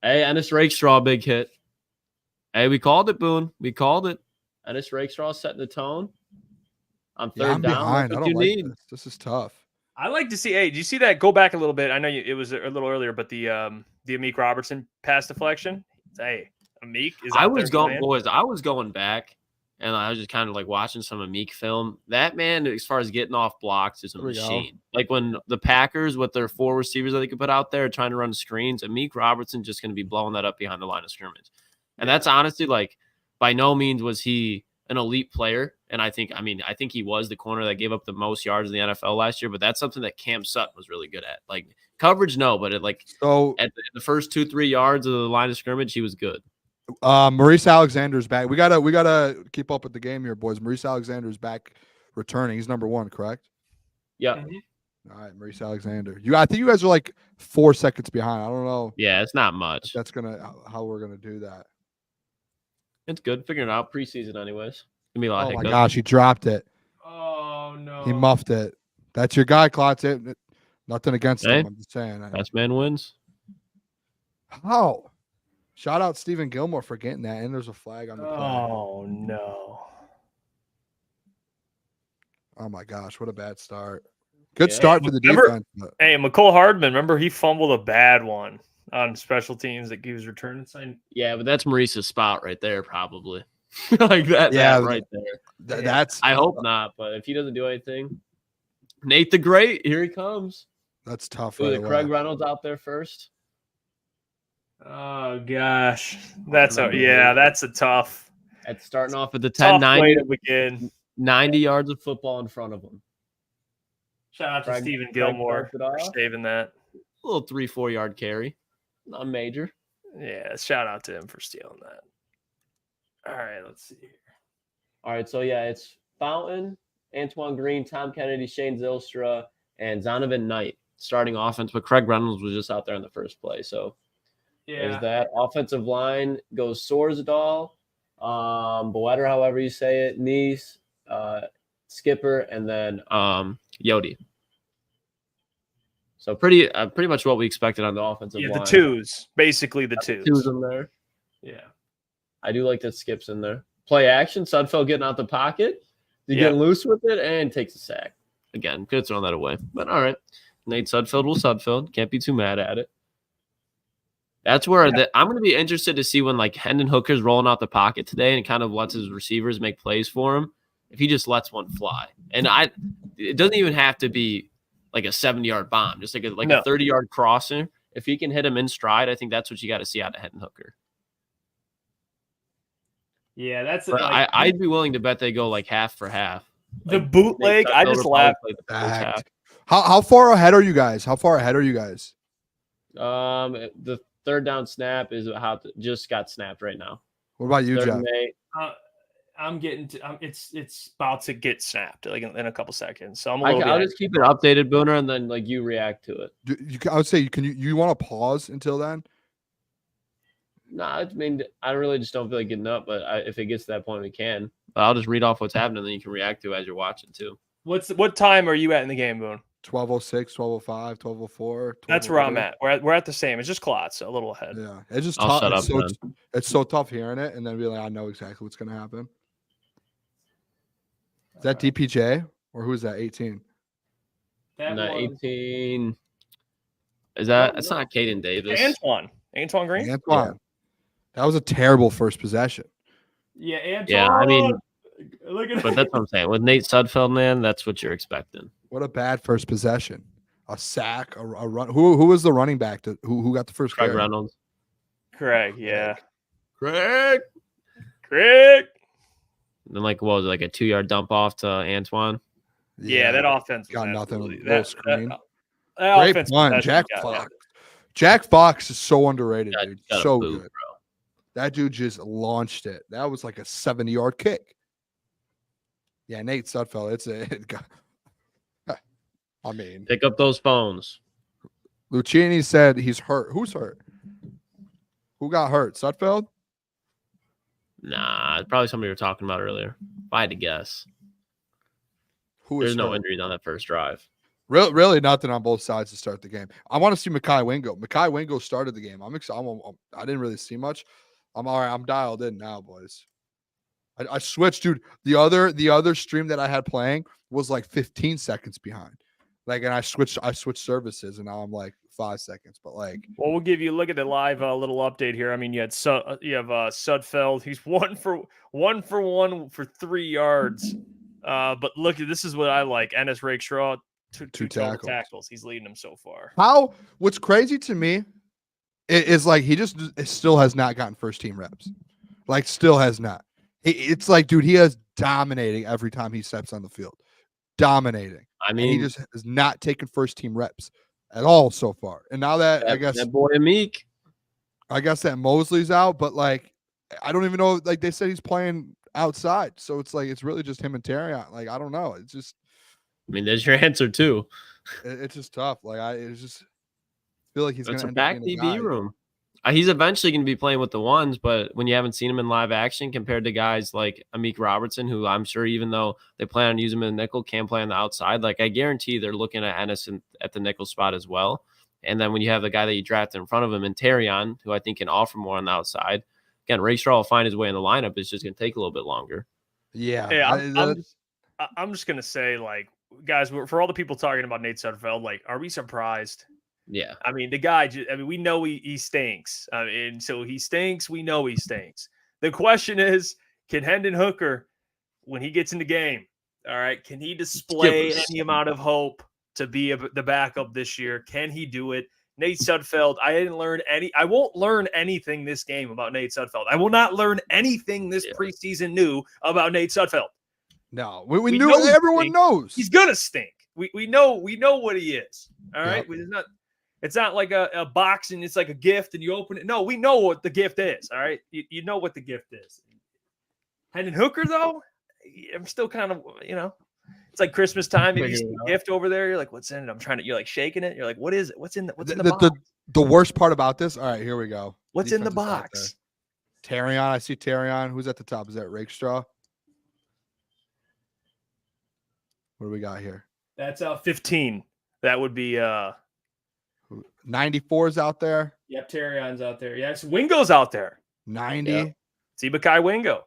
Hey, Ennis Rakestraw, big hit. Hey, we called it, Boone. We called it. Ennis Rakestraw setting the tone. On third I'm down. behind. I don't like this. This is tough. I like to see. Hey, do you see that? Go back a little bit. I know it was a little earlier, but the Amik Robertson pass deflection. Hey, Amik is. I was going back, and I was just kind of watching some Amik film. That man, as far as getting off blocks, is a machine. When the Packers with their 4 receivers that they could put out there trying to run screens, Amik Robertson just going to be blowing that up behind the line of scrimmage. And that's honestly by no means was he an elite player. And I think he was the corner that gave up the most yards in the NFL last year, but that's something that Cam Sutton was really good at. Coverage, no, but at the first 2-3 yards of the line of scrimmage, he was good. Maurice Alexander's back. We gotta keep up with the game here, boys. Maurice Alexander's back returning. He's number 1, correct? Yeah. Mm-hmm. All right, Maurice Alexander. I think you guys are 4 seconds behind. I don't know. Yeah, it's not much. That's how we're gonna do that. It's good. Figuring it out preseason, anyways. Gonna be a lot. Oh my gosh, he dropped it. Oh no. He muffed it. That's your guy, Klotz. Nothing against Hey, him. I'm just saying. Best man wins. How? Shout out Stephen Gilmore for getting that. And there's a flag on the play. Oh no. Oh my gosh, what a bad start. Good Yeah. start for the defense. But Hey, McCole Hardman, remember he fumbled a bad one on special teams that he was returning sign. Yeah, but that's Maurice's spot right there, probably. Like that, Yeah, that right there. that's I hope not, but if he doesn't do anything, Nate the Great, here he comes. that's tough. Ooh, Right the away. Craig Reynolds out there first. Oh gosh. That's a tough At starting off at the tough 10, way 90, to begin. 90 yards of football in front of him. Shout out to Craig- Stephen Craig Gilmore starts it for off. saving that. A little 3-4 yard carry. Not major. Yeah, shout out to him for stealing that. All right, let's see here. All right, so yeah, it's Fountain, Antoine Green, Tom Kennedy, Shane Zylstra, and Zonovan Knight starting offense, but Craig Reynolds was just out there in the first play. So there's that. Offensive line goes Sorsdal, Boetter, however you say it, Nice, Skipper, and then Yodi. So pretty much what we expected on the offensive line. The twos, basically the twos. Twos in there. Yeah. I do like that Skip's in there. Play action, Sudfeld getting out the pocket. You Yeah. get loose with it and takes a sack. Again, could have thrown that away. But all right. Nate Sudfeld will Sudfeld. Can't be too mad at it. That's where I'm going to be interested to see when like Hendon Hooker's rolling out the pocket today and kind of lets his receivers make plays for him. If he just lets one fly. And it doesn't even have to be like a 70-yard bomb, just like a 30-yard crossing. If he can hit him in stride, I think that's what you got to see out of Hendon Hooker. Yeah, that's But I'd be willing to bet they go like half for half. the Like, bootleg. Nate I Sudfeld just will laugh. probably play the first half. Fact. How far ahead are you guys? The third down snap is just got snapped right now. What about you, Third Jeff? and 8. I'm getting to. It's about to get snapped like in a couple seconds. So I'm a I'll little. just keep it updated, Booner, and then like you react to it. I would say you want to pause until then? No, I mean I really just don't feel like getting up, but if it gets to that point, we can. But I'll just read off what's happening, and then you can react to it as you're watching too. What time are you at in the game, Boone? 12:06, 12:05, 12:04. That's where I'm at. We're at the same. It's just Klotz, a little ahead. Yeah, it's just I'll tough. shut up It's so tough hearing it and then be like, I know exactly what's gonna happen. Is that DPJ or who's that? 18. And 18 is that? It's not Caden Davis. Antoine Green. Antoine. Yeah. That was a terrible first possession. Yeah, Antoine. Yeah, I mean, look at but that's what I'm saying. With Nate Sudfeld, man, that's what you're expecting. What a bad first possession. A sack, a run. Who was the running back who got the first Craig carry? Reynolds. Craig. Yeah. Craig. And then like what was it, like a 2-yard dump off to Antoine? Yeah, that offense got nothing. That, Little screen. that Great offense one, Jack Fox. Jack Fox is so underrated, dude. So good. Bro. That dude just launched it. That was like a 70-yard kick. Yeah, Nate Sudfeld. I mean, Pick up those phones. Lucchini said he's hurt. Who's hurt? Who got hurt? Sudfeld? Nah, it's probably somebody we were talking about earlier. If I had to guess. There's no injuries on that first drive. Really nothing on both sides to start the game. I want to see Mekhi Wingo. Mekhi Wingo started the game. I'm excited. I didn't really see much. I'm all right. I'm dialed in now, boys. I switched, dude. The other stream that I had playing was like 15 seconds behind. Like, and I switched services, and now I'm like 5 seconds. But like, well, we'll give you look at the live little update here. I mean, you have Sudfeld. He's 1 for 1 for 3 yards. But look, this is what I like. Ennis Rakestraw, two tackles. He's leading them so far. What's crazy to me is like he just still has not gotten first team reps. Like, still has not. It's like, dude, he is dominating every time he steps on the field. Dominating. I mean, and he just has not taken first team reps at all so far. And now that I guess that boy Meek, I guess that Mosley's out, but like I don't even know. Like they said, he's playing outside, so it's like it's really just him and Terrion. Like I don't know. It's just. I mean, there's your answer too. It's just tough. Like it's just feel like he's It's going a to back DB room. He's eventually going to be playing with the ones, but when you haven't seen him in live action compared to guys like Amik Robertson, who I'm sure even though they plan on using him in the nickel, can play on the outside, like I guarantee they're looking at Ennis at the nickel spot as well. And then when you have the guy that you drafted in front of him and Terrion, who I think can offer more on the outside, again, Rakestraw will find his way in the lineup. It's just going to take a little bit longer. Yeah. Hey, I'm just going to say, like, guys, for all the people talking about Nate Sudfeld, like, are we surprised? Yeah. I mean, the guy, we know he stinks. And so he stinks. We know he stinks. The question is, can Hendon Hooker, when he gets in the game, all right, can he display any amount of hope to be the backup this year? Can he do it? Nate Sudfeld, I won't learn anything this game about Nate Sudfeld. I will not learn anything this preseason new about Nate Sudfeld. No, we knew everyone knows. He's going to stink. We know what he is. All right. Yep. It's not like a box and it's like a gift and you open it. No, we know what the gift is. All right. You know what the gift is. Hendon Hooker, though, I'm still kind of, it's like Christmas time. Maybe you see a gift over there. You're like, what's in it? You're like shaking it. You're like, what is it? What's in the box? The worst part about this. All right, here we go. What's in the box? Terrion. I see Terrion. Who's at the top? Is that Rakestraw? What do we got here? That's 15. That would be 94's out there. Yep, Terrion's out there. Yeah, it's Wingo's out there. 90. Yep. Sibakai Wingo.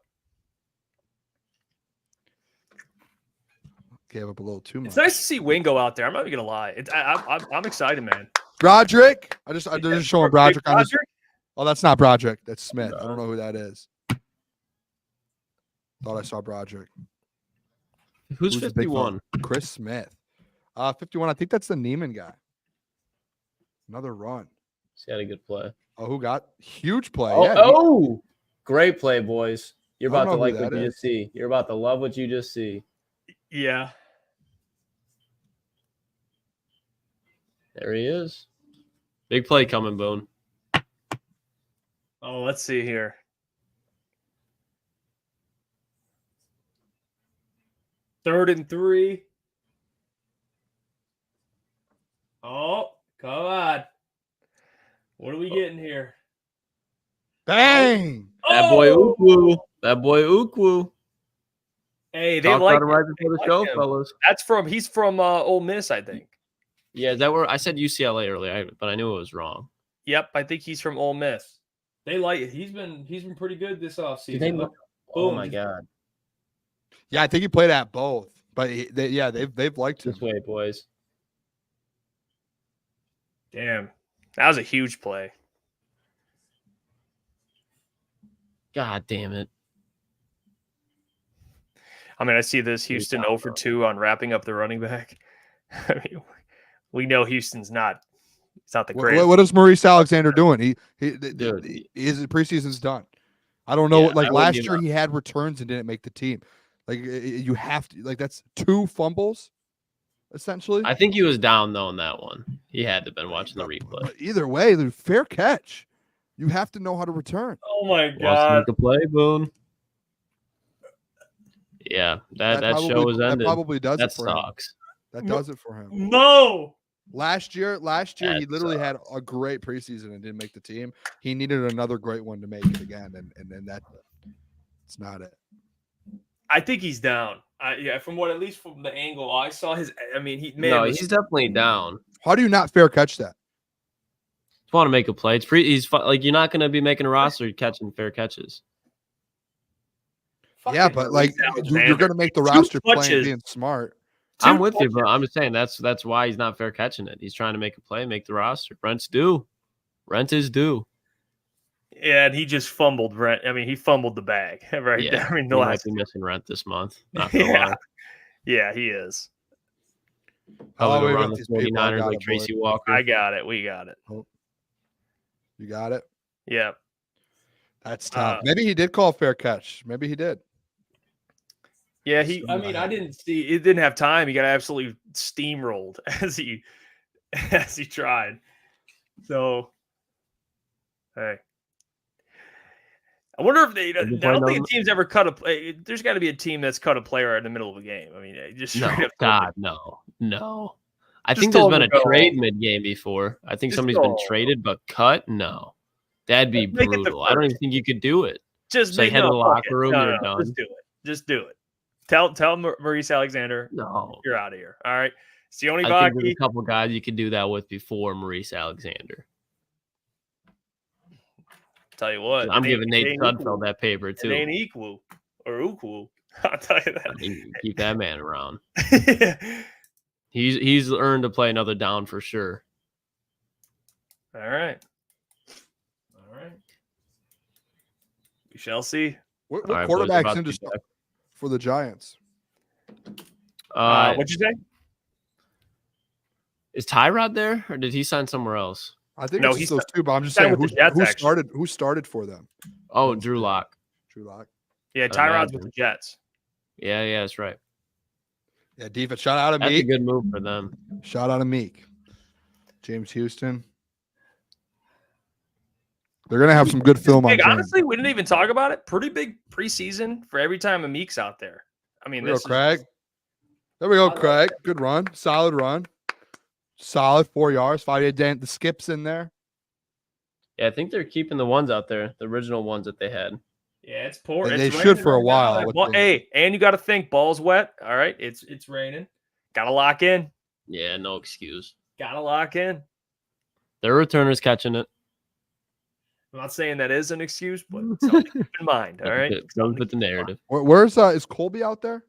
Gave up a little too much. It's nice to see Wingo out there. I'm not even gonna lie. I'm excited, man. Broderick. They're just showing Broderick on this. Broderick? Oh, that's not Broderick. That's Smith. I don't know who that is. Thought I saw Broderick. Who's 51? Chris Smith. 51. I think that's the Neiman guy. Another run. He's got a good play. Oh, who got huge play? Great play, boys. You're I about don't to know like who what that you is. just see. You're about to love what you just see. Yeah. There he is. Big play coming, Boone. Oh, let's see here. Third and 3. Oh, come on. What are we getting here? Bang! That boy Ukwu. That boy Ukwu. Hey, they Talked like about him right him. before the They show, like him. fellas. He's from Ole Miss, I think. Yeah, I said UCLA earlier, but I knew it was wrong. Yep, I think he's from Ole Miss. They like it. He's been pretty good this offseason. Oh my God. Yeah, I think he played at both. But they've liked him. This way, boys. Damn. That was a huge play. God damn it. I mean, I see this Houston 0 for 2 on wrapping up the running back. I mean, we know Houston's not. It's not the greatest. What is Maurice Alexander doing? His preseason's done. I don't know. Yeah, last year, he had returns and didn't make the team. You have to that's 2 fumbles, essentially. I think he was down though in that one. He had to have been watching the replay. But either way, the fair catch. You have to know how to return. Oh my Wants to God! make a play, Boone. Yeah, that show is ended. That probably does That it for him. sucks. That does it for him. No. Last year, That he literally had a great preseason and didn't make the team. He needed another great one to make it again, and then it's not it. I think he's down. From at least from the angle I saw he's He's definitely down. How do you not fair catch that? Just want to make a play. You're not going to be making a roster catching fair catches. Yeah, but you're going to make the roster playing being smart. I'm with you, but I'm just saying that's why he's not fair catching it. He's trying to make a play, make the roster. Rent's due. Rent is due. Yeah, and he just fumbled Rent. I mean, he fumbled the bag right Yeah, there. I mean, he the might last be missing rent this month. Not gonna lie. Yeah, he is. Probably we go run got the these people. I 49ers got like it, Tracy boy. Walker. I got it. We got it. You got it? Yeah. That's tough. Maybe he did call a fair catch. Maybe he did. Yeah, I didn't see it. Didn't have time. He got absolutely steamrolled as he tried. So, hey, I wonder if I don't think a team's ever cut a play. There's got to be a team that's cut a player in the middle of a game. I mean, just No, straight up God, no. I Just think there's told been him a to go trade home. mid game before. I think Just somebody's go been home. traded but cut. No. That'd be Make it the brutal. I don't even first. think you could do it. Just So you make head to the fuck locker it. room, No, you're no, done. Just do it. Just do it. Tell Maurice Alexander No. you're out of here. All right. Sione I think there's Vaki. a couple guys you could do that with before Maurice Alexander. Tell you what, I'm it giving ain't Nate equal. Sudfeld that paper It too. ain't equal or Ukwu. I'll tell you I mean, keep that man around. that. He's earned to play another down for sure. All right. We shall see. What All right, boys, quarterback's about in to to be start for the Giants? What'd you say? Is Tyrod there, or did he sign somewhere else? I think No, it's he's just those two, but I'm just signed saying with the Jets, who started for them? Oh, Drew Lock. Drew Lock. Yeah, Tyrod's with the Jets. Yeah, that's right. Yeah, defense. Shout out to That's a Meek. good move for them. Shout out to Meek. James Houston. They're gonna have some good film on. Big, James. honestly, we didn't even talk about it. Pretty big preseason for every time a Meek's out there. I mean, There we this go, Craig. There we go, Craig. Good run. Solid run. Solid 4 yards. 5 dent. The skips in there. Yeah, I think they're keeping the ones out there, the original ones that they had. Yeah, it's pouring. They It's should raining for a right while, now. I would Well, think. hey, and you got to think, ball's wet. All right, it's raining. Got to lock in. Yeah, no excuse. Got to lock in. Their returner's catching it. I'm not saying that is an excuse, but something to keep in mind. All right, Don't put the narrative. Where's is Colby out there?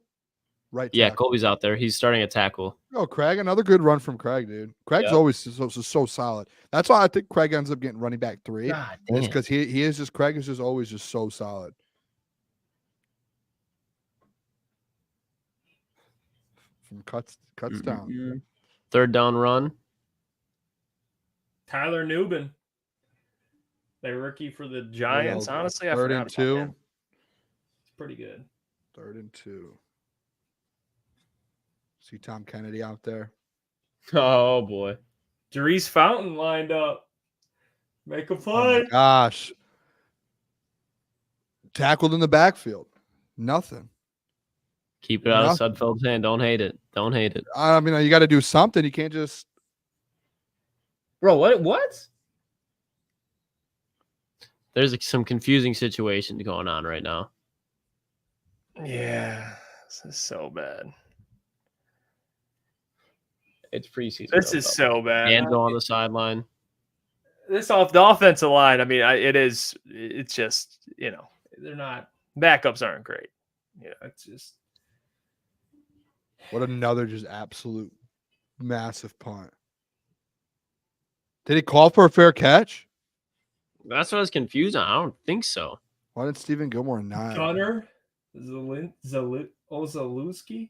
Right. Yeah, tackle. Colby's out there. He's starting a tackle. Oh, Craig, another good run from Craig, dude. Craig's always so solid. That's why I think Craig ends up getting running back 3. God It's damn. because he is just Craig is just always just so solid. From cuts down. Third down run. Tyler Newbin, the rookie for the Giants. Honestly, I third forgot and about 2. him. It's pretty good. 3rd and 2. See Tom Kennedy out there. Oh boy. Jerice Fountain lined up. Make a Oh play. my gosh. Tackled in the backfield. Nothing. Keep it out of Sudfeld's hand. Don't hate it. Don't hate it. I mean, you got to do something. You can't just. Bro, what? There's some confusing situations going on right now. Yeah, this is so bad. It's preseason. This is so bad. Anzo on the sideline. This off the offensive line. I mean, it's just, they're not, backups aren't great. It's just. What another just absolute massive punt. Did he call for a fair catch? That's what I was confused on. I don't think so. Why did Stephen Gilmore not? Gunner Ozalewski?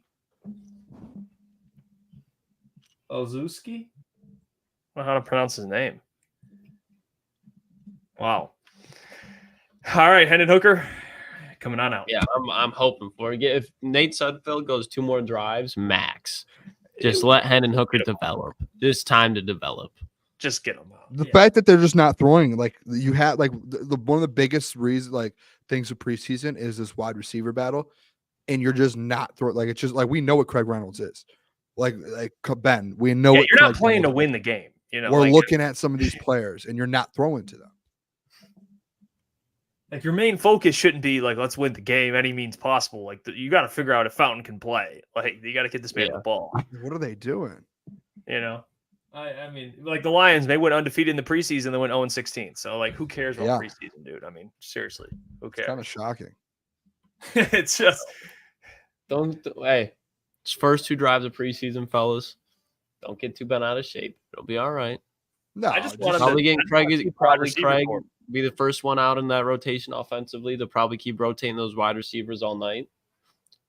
Ozuski? I don't know how to pronounce his name. Wow. All right, Hendon Hooker coming on out. Yeah, I'm hoping for it. If Nate Sudfeld goes 2 more drives, max. Just let Hendon Hooker develop. Just time to develop. Just get him out. The fact that they're just not throwing, like you had, like the one of the biggest reasons, like things of preseason is this wide receiver battle, and you're just not throwing. Like it's just like we know what Craig Reynolds is. Like Ben, we know. Yeah, what you're not Craig playing to Reynolds win the game. We're looking at some of these players, and you're not throwing to them. Like your main focus shouldn't be like, let's win the game any means possible. Like you got to figure out if Fountain can play. Like you got to get this man the ball. What are they doing? I mean, like the Lions, they went undefeated in the preseason. They went 0-16. So like, who cares about preseason, dude? I mean, seriously, who cares? It's kind of shocking. It's just Hey, it's first 2 drives of preseason, fellas. Don't get too bent out of shape. It'll be all right. No, I just want him Probably getting Craig. Probably receiver Craig corps. be the first one out in that rotation offensively. They'll probably keep rotating those wide receivers all night.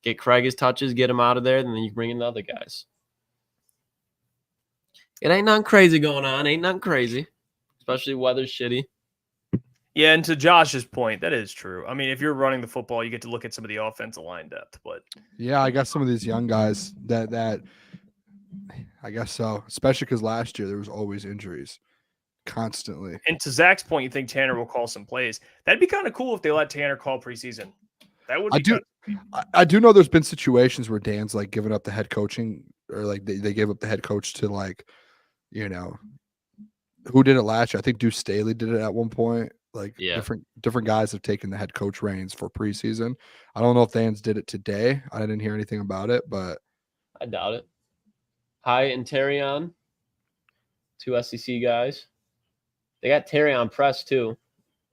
Get Craig his touches, get him out of there, and then you bring in the other guys. It ain't nothing crazy going on. Ain't nothing crazy, especially weather's shitty. Yeah, and to Josh's point, that is true. I mean, if you're running the football, you get to look at some of the offensive line depth. But yeah, I got some of these young guys that I guess so, especially because last year there was always injuries constantly. And to Zach's point, you think Tanner will call some plays? That'd be kind of cool if they let Tanner call preseason. That would. Be I do know there's been situations where Dan's like given up the head coaching, or like they gave up the head coach to who did it last year? I think Deuce Staley did it at one point. Like Yeah. different guys have taken the head coach reins for preseason. I don't know if Dan's did it today. I didn't hear anything about it, but I doubt it. Hyatt and Terrion, 2 SEC guys. They got Terrion press too.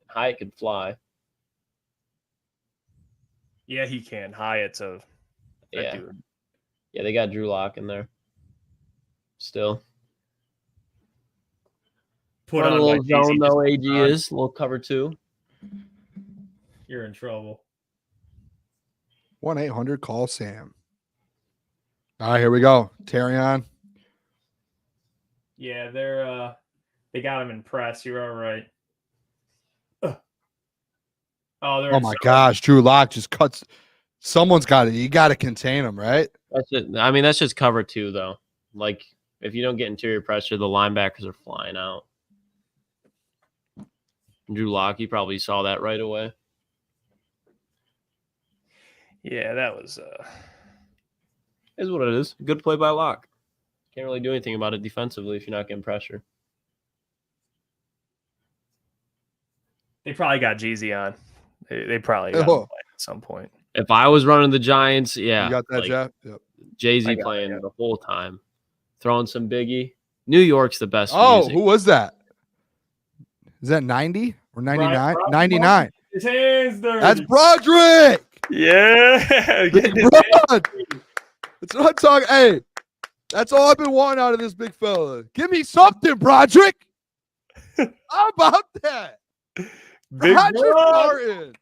Hyatt could fly. Yeah, he can. Hyatt's a Yeah. dude. Yeah, they got Drew Lock in there. Still. Put Run a on my little zone jersey, though. just AG put on. is a little cover 2. You're in trouble. 1-800 call Sam. All right, here we go. Terrion. Yeah, they got him in press. You're all right. Oh my gosh, Drew Lock just cuts. Someone's got it. You got to contain him, right? That's it. I mean, that's just cover 2 though. Like if you don't get interior pressure, the linebackers are flying out. Drew Lock, he probably saw that right away. Yeah, that was Is what it is. Good play by Lock. Can't really do anything about it defensively if you're not getting pressure. they probably got Jeezy on. They probably got him playing at some point. If I was running the Giants, yeah, You got that, like Jeff? Yep. Jay-Z I got it, playing yeah. the whole time, throwing some Biggie. New York's the best. Oh, music. who was that? Is that 90 or 99? Brian 99. His hands dirty. That's Broderick. Yeah. Big Brod. That's what I'm talking. Hey, that's all I've been wanting out of this big fella. Give me something, Broderick. How about that? Big Broderick Brod. Martin.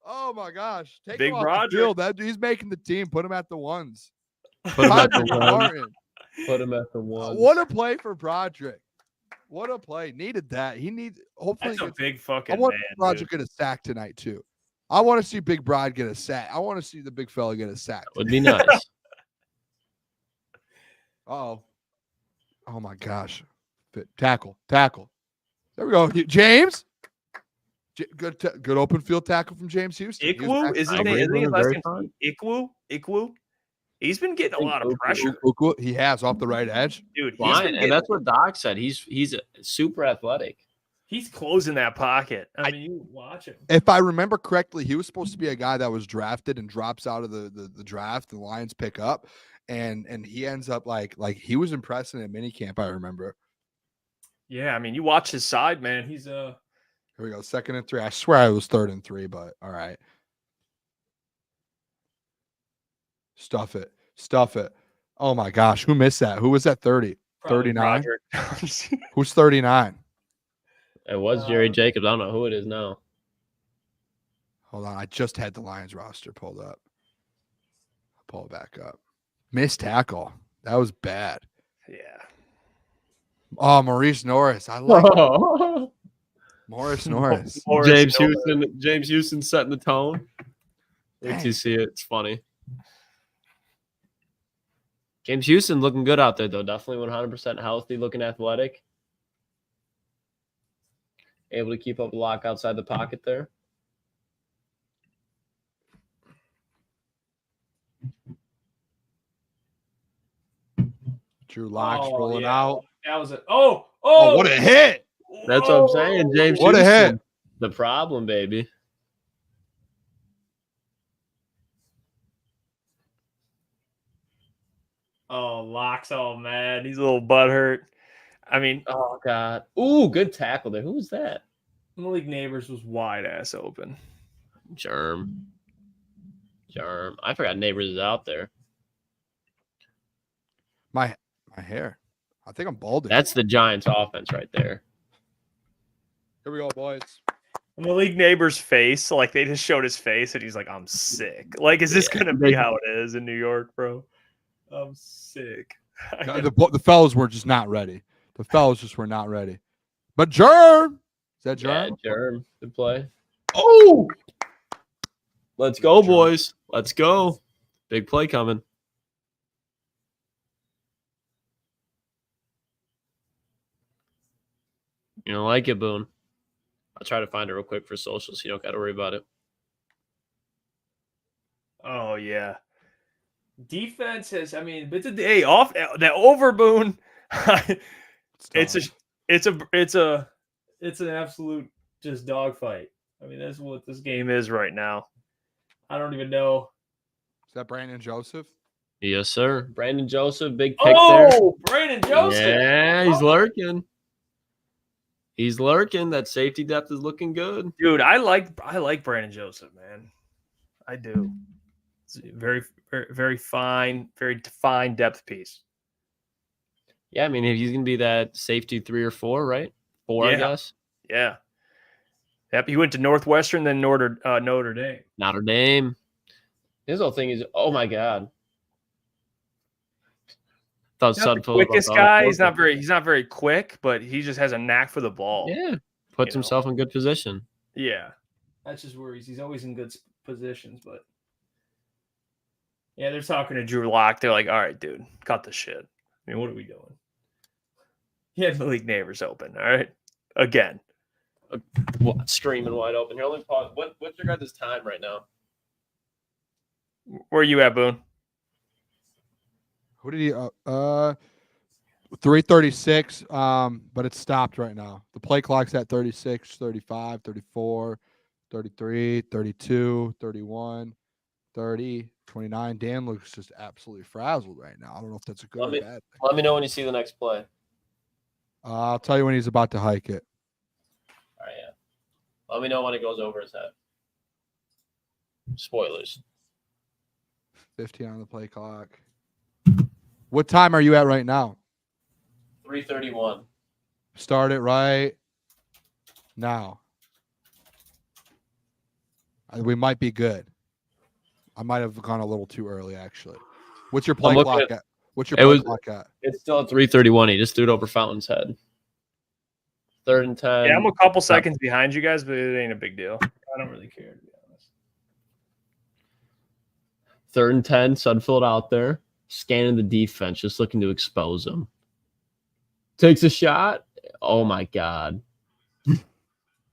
Oh my gosh. Take Big him off Broderick. the field. He's making the team. Put him at the ones. Put him at the Broderick one. Martin. Put him at the one. What a play for Broderick. What a play. Needed that. He needs hopefully That's a gets- big I fucking want man. Broderick get a sack tonight too. I want to see Big Brod get a sack. I want to see the big fella get a sack. Would be nice. Oh my gosh. Tackle. There we go. James. Good open field tackle from James Houston. He was Ikwu back- is his I name. agree. Isn't his last Very name fine. Ikwu? He's been getting a lot of pressure, Ukwu, he has off the right edge. dude. He's Fine. been And that's what Doc said. He's super athletic. he's closing that pocket. I mean, you watch him. If I remember correctly, he was supposed to be a guy that was drafted and drops out of the draft. The Lions pick up, and he ends up like he was impressing at minicamp. I remember. Yeah, I mean, you watch his side, man. He's Here we go. 2nd and 3. I swear I was 3rd and 3, but all right. Stuff it. Oh my gosh. Who missed that? Who was that 30? probably 39? Broderick. Who's 39? It was Jerry Jacobs. I don't know who it is now. Hold on. I just had the Lions roster pulled up. I'll pull it back up. Missed tackle. That was bad. Yeah. Oh, Maurice Norris. I like Morris Norris. James Houston setting the tone. Wait Dang. till you see it. It's funny. James Houston looking good out there, though. Definitely 100% healthy, looking athletic. Able to keep up the lock outside the pocket there. Drew Locke's Oh, rolling yeah. out. That was it. Oh, what a hit. That's what I'm saying. James What a Houston. hit. The problem, baby. Oh, Locke's all mad. He's a little butthurt. I mean, Oh, God. Ooh, good tackle there. Who was that? Malik Neighbors was wide ass open. Germ. I forgot Neighbors is out there. My hair. I think I'm balding. That's the Giants offense right there. Here we go, boys. Malik Neighbors' face, like they just showed his face, and he's like, "I'm sick." Like, is this gonna be how it is in New York, bro? I'm sick. The fellas were just not ready. The fellas just were not ready. But Germ. Is that Yeah, Germ? Germ. Good play. Oh! Let's go, boys. Let's go. Big play coming. You don't like it, Boone? I'll try to find it real quick for social so you don't got to worry about it. Oh yeah, defense has. I mean, but hey, off that Overboon. It's an absolute just dogfight. I mean, that's what this game is right now. I don't even know. Is that Brandon Joseph? Yes, sir. Brandon Joseph, big pick there. Oh, Brandon Joseph. Yeah, he's lurking. He's lurking. That safety depth is looking good. Dude, I like Brandon Joseph, man. I do. It's a very, very, very fine, very defined depth piece. Yeah, I mean, if he's going to be that safety 3 or 4, right? 4, I Yeah. guess. Yeah. Yep. He went to Northwestern, then Notre Dame. Notre Dame. His whole thing is, oh my God. Thought He's not the Sudfeld was quickest on the guy. fourth. He's not very quick, but he just has a knack for the ball. Yeah, puts You know. himself in good position. Yeah. That's just where he's always in good positions, but yeah, they're talking to Drew Lock. They're like, all right, dude, cut the shit. I mean, what are we doing? He had Malik Neighbors open, all right? Again. Streaming wide open. Here, let me pause. What's your guys' time right now? Where are you at, Boone? Who did he 3:36, but it's stopped right now. The play clock's at 36, 35, 34, 33, 32, 31, 30, 29. Dan looks just absolutely frazzled right now. I don't know if that's a good or bad thing. Let me know when you see the next play. I'll tell you when he's about to hike it. All right, yeah. Let me know when it goes over his head. Spoilers. 15 on the play clock. What time are you at right now? 3:31. Start it right now. We might be good. I might have gone a little too early, actually. What's your play clock at? What's your play clock at? It's still at 3:31. He just threw it over Fountain's head. 3rd and 10. Yeah, I'm a couple seconds behind you guys, but it ain't a big deal. I don't really care, to be honest. 3rd and 10. Sudfeld out there, scanning the defense, just looking to expose him. Takes a shot. Oh, my God.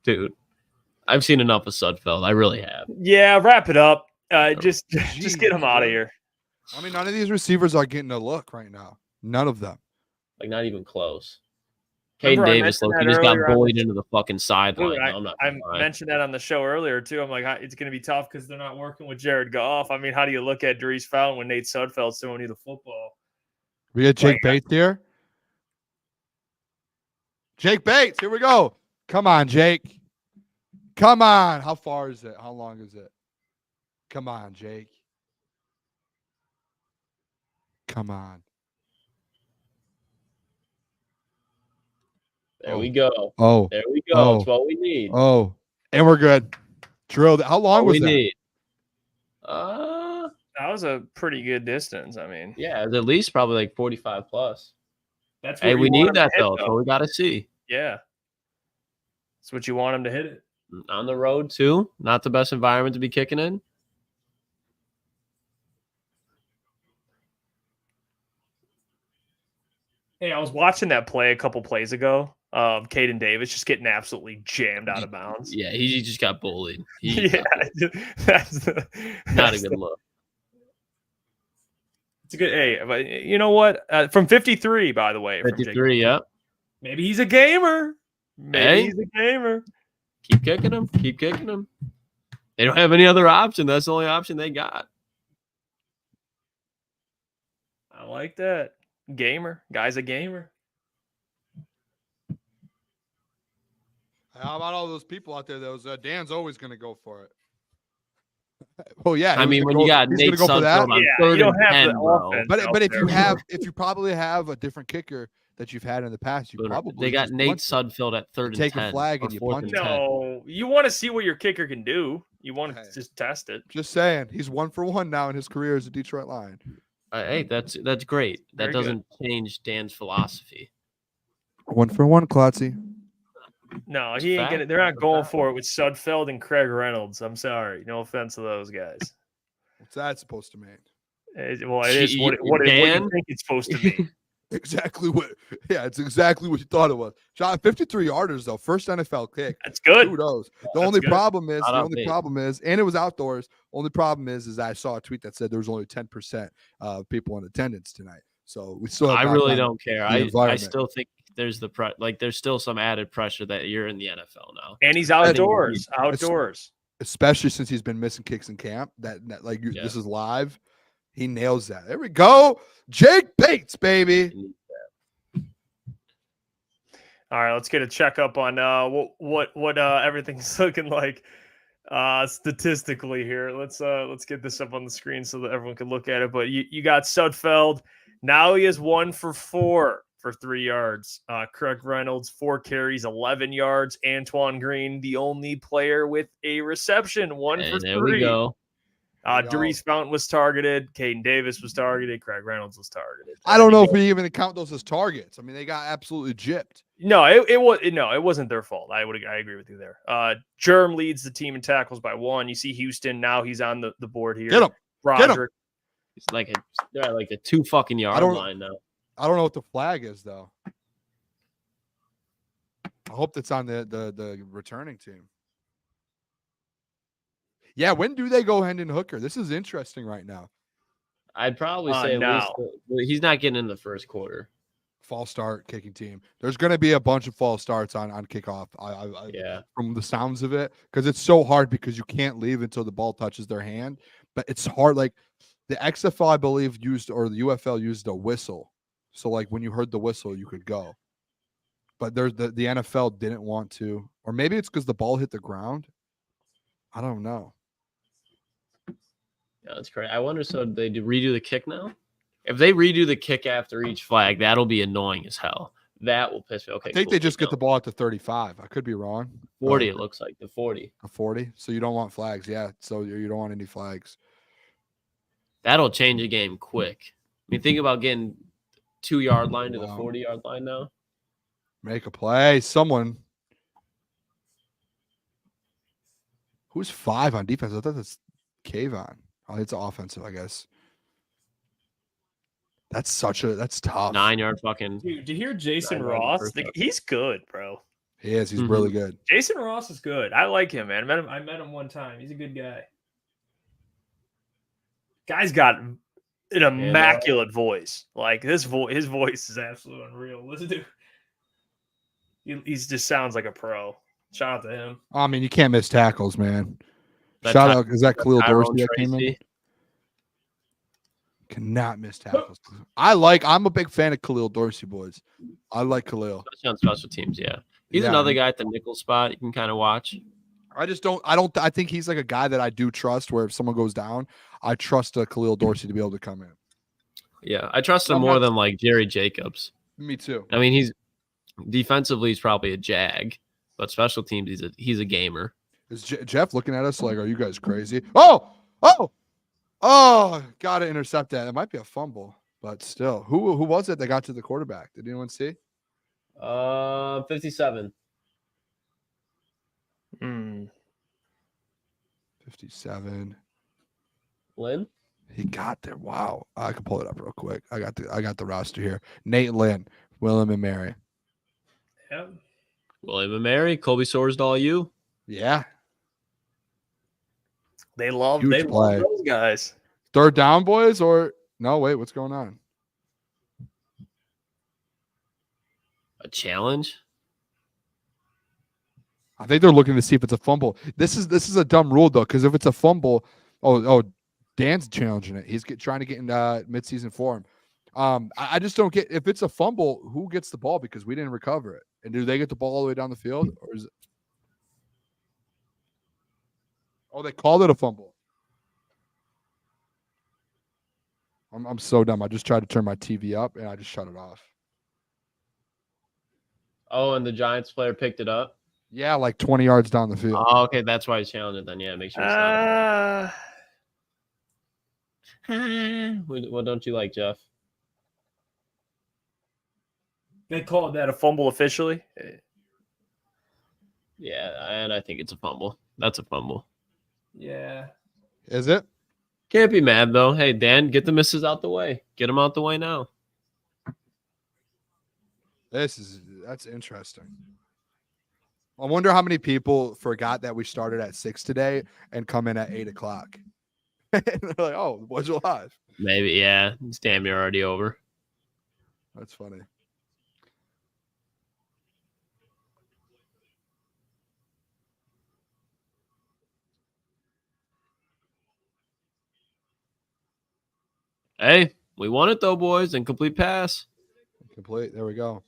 Dude, I've seen enough of Sudfeld. I really have. Yeah, wrap it up. Just get him out of here. I mean, none of these receivers are getting a look right now. None of them. Like, not even close. Remember Caden I Davis, mentioned look, he that just got earlier on bullied the- into the fucking sideline. Dude, I'm not I gonna lie. mentioned that on the show earlier, too. I'm like, it's going to be tough because they're not working with Jared Goff. I mean, how do you look at Dries Fountain when Nate Sudfeld's throwing you the football? We got Jake Bates here. Jake Bates, here we go. Come on, Jake. Come on. How far is it? How long is it? Come on, Jake. Come on. There we go. Oh. There we go. Oh. That's what we need. Oh. And we're good. Drilled. How long was we that? need. That was a pretty good distance. I mean, Yeah, it's at least probably like 45 plus. that's Hey, what we you want need him to that, hit, though. That's what we got to see. Yeah. That's what you want him to hit it. On the road, too. Not the best environment to be kicking in. Hey, I was watching that play a couple plays ago. Caden Davis just getting absolutely jammed out of bounds. Yeah, he just got bullied. He Yeah, got bullied. Not a good look. It's a good. Hey, but you know what? From 53, by the way. from Jake. 53, yeah. Maybe he's a gamer. Maybe Hey. he's a gamer. Keep kicking him. Keep kicking him. They don't have any other option. That's the only option they got. I like that. Gamer. Guy's a gamer. How about all those people out there? Those Dan's always going to go for it. Oh yeah. I he was mean, gonna when go- you got he's Nate gonna go for that. Sudfeld on Yeah, you 3rd don't and have 10, the bro. offense. But if there. you probably have a different kicker that you've had in the past, you But probably they got just Nate punt it. Sudfeld at 3rd and 10. take a flag or and you 4th punt and it. 10. No, you want to see what your kicker can do. You want to Hey. just test it. Just saying, he's 1 for 1 now in his career as a Detroit Lion. Hey, that's great. That Very good. doesn't change Dan's philosophy. 1 for 1, Klotzy. No, It's he ain't fact. gonna. They're not It's a going fact. for it with Sudfeld and Craig Reynolds. I'm sorry. No offense to those guys. What's that supposed to mean? Well, it is what you Dan? think it's supposed to mean. Exactly what. Yeah, it's exactly what you thought it was. Shot 53 yarders though, first NFL kick. That's good. Kudos. The That's only good. problem is, Shout out Nate. and it was outdoors. Only problem is I saw a tweet that said there was only 10% of people in attendance tonight. So we still. Have I not really gotten- don't care. the I environment. still think there's there's still some added pressure that you're in the NFL now. And he's outdoors. Especially since he's been missing kicks in camp. This is live. He nails that. There we go. Jake Bates, baby. All right, let's get a checkup on what everything's looking like statistically here. Let's get this up on the screen so that everyone can look at it. But you got Sudfeld. Now he is 1 for 4 for 3 yards. Craig Reynolds, 4 carries, 11 yards. Antoine Green, the only player with a reception, 1 for 3. There we go. Darius Fountain was targeted. Caden Davis was targeted. Craig Reynolds was targeted. I don't know if we even count those as targets. I mean, they got absolutely gypped. No, it wasn't their fault. I agree with you there. Germ leads the team in tackles by 1. You see Houston now; he's on the board here. Get him, Roderick. It's they're at the 2 fucking yard line now. I don't know what the flag is though. I hope that's on the returning team. Yeah, when do they go Hendon Hooker? This is interesting right now. I'd probably say at least he's not getting in the first quarter. False start kicking team. There's going to be a bunch of false starts on kickoff. Yeah, from the sounds of it, because it's so hard because you can't leave until the ball touches their hand. But it's hard. Like the XFL, I believe, the UFL used a whistle. So like when you heard the whistle, you could go. But there's the NFL didn't want to, or maybe it's because the ball hit the ground. I don't know. Yeah, that's correct. I wonder, so they redo the kick now? If they redo the kick after each flag, that'll be annoying as hell. That will piss me. Okay, I think they just get the ball at the 35. I could be wrong. 40, it looks like. The 40. A 40? So you don't want flags. Yeah, so you don't want any flags. That'll change the game quick. I mean, think about getting 2-yard line to the 40-yard line now. Make a play. Someone. Who's 5 on defense? I thought that's Kayvon. Oh, it's offensive, I guess. That's tough. 9-yard fucking. Dude, to hear Jason Ross, he's good, bro. He is. He's really good. Jason Ross is good. I like him, man. I met him one time. He's a good guy. Guy's got an immaculate voice. Like his voice is absolutely unreal. Listen to. He just sounds like a pro. Shout out to him. I mean, you can't miss tackles, man. Shout out. Is that Khalil Dorsey that came in? Cannot miss tackles. I'm a big fan of Khalil Dorsey, boys. I like Khalil. Especially on special teams, yeah. He's another guy at the nickel spot you can kind of watch. I think he's like a guy that I do trust where if someone goes down, I trust Khalil Dorsey to be able to come in. Yeah, I trust him more than like Jerry Jacobs. Me too. I mean, he's defensively he's probably a jag, but special teams he's a gamer. Is Jeff looking at us like, are you guys crazy? Oh, got to intercept that. It might be a fumble, but still. Who was it that got to the quarterback? Did anyone see? 57. 57. Lynn? He got there. Wow. I can pull it up real quick. I got the roster here. Nate Lynn, William and Mary. Yep. William and Mary, Colby Sorsdahl, you. Yeah. They love those guys. Third down, boys, or no? Wait, what's going on? A challenge? I think they're looking to see if it's a fumble. This is a dumb rule though, because if it's a fumble, Dan's challenging it. He's trying to get in midseason form. I just don't get if it's a fumble, who gets the ball because we didn't recover it, and do they get the ball all the way down the field, or is it? Oh, they called it a fumble. I'm so dumb. I just tried to turn my TV up and I just shut it off. Oh, and the Giants player picked it up? Yeah, like 20 yards down the field. Oh, okay. That's why he's challenging then. Yeah, make sure it's not. What don't you like, Jeff? They called that a fumble officially? Yeah, and I think it's a fumble. That's a fumble. Yeah. Is it? Can't be mad, though. Hey, Dan, get the misses out the way. Get them out the way now. That's interesting. I wonder how many people forgot that we started at 6 today and come in at 8 o'clock. And they're like, oh, the boys are live. Maybe, yeah. It's damn near already over. That's funny. Hey, we won it though, boys. Incomplete pass. Complete. There we go.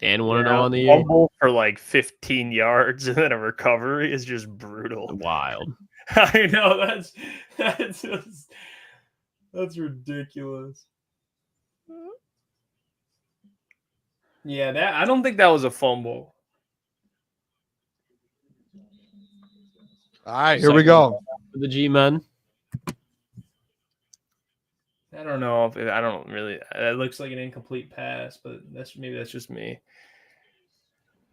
Dan want to Yeah, know on the fumble for like 15 yards and then a recovery is just brutal. wild. I know that's ridiculous. Yeah, that I don't think that was a fumble. All right, here we go. For the G-men. I don't know if I don't really. It looks like an incomplete pass, but that's just me.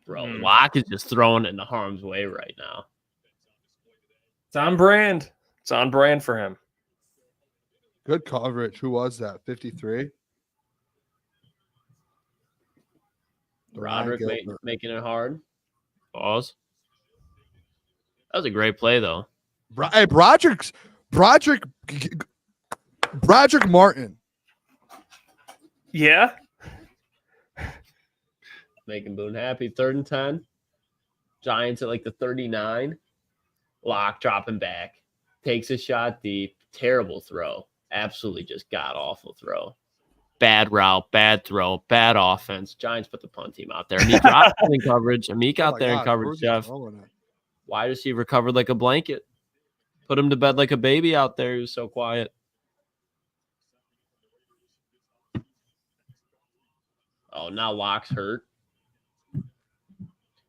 Bro, Locke is just throwing it into harm's way right now. It's on brand. It's on brand for him. Good coverage. Who was that? 53. Roderick making it hard. Pause. That was a great play, though. Hey, Broderick Martin. Yeah. Making Boone happy. 3rd and 10. Giants at like the 39. Locke dropping back. Takes a shot deep. Terrible throw. Absolutely just god-awful throw. Bad route, bad throw, bad offense. Giants put the punt team out there. Amik out there in coverage. Amik out there in coverage, Jeff. Wide receiver covered like a blanket. Put him to bed like a baby out there. He was so quiet. Oh, now Locke's hurt.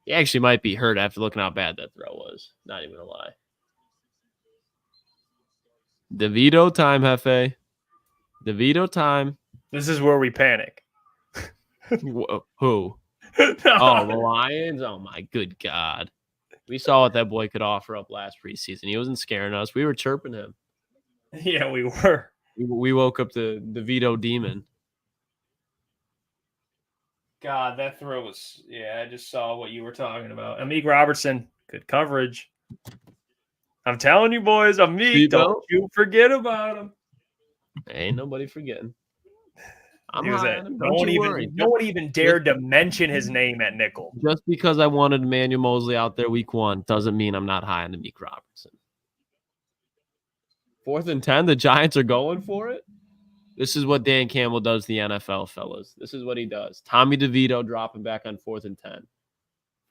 He actually might be hurt after looking how bad that throw was. Not even a lie. DeVito time, Hefe. DeVito time. This is where we panic. Who? Oh, the Lions? Oh, my good God. We saw what that boy could offer up last preseason. He wasn't scaring us. We were chirping him. Yeah, we were. We woke up the DeVito demon. God, that throw was, I just saw what you were talking about. Amik Robertson, good coverage. I'm telling you, boys, Amik, don't you forget about him. Ain't nobody forgetting. I'm No high on him. Don't you worry. No one even dared to mention his name at nickel. Just because I wanted Emmanuel Mosley out there week 1 doesn't mean I'm not high on Amik Robertson. 4th and 10, the Giants are going for it. This is what Dan Campbell does to the NFL, fellas. This is what he does. Tommy DeVito dropping back on 4th and 10.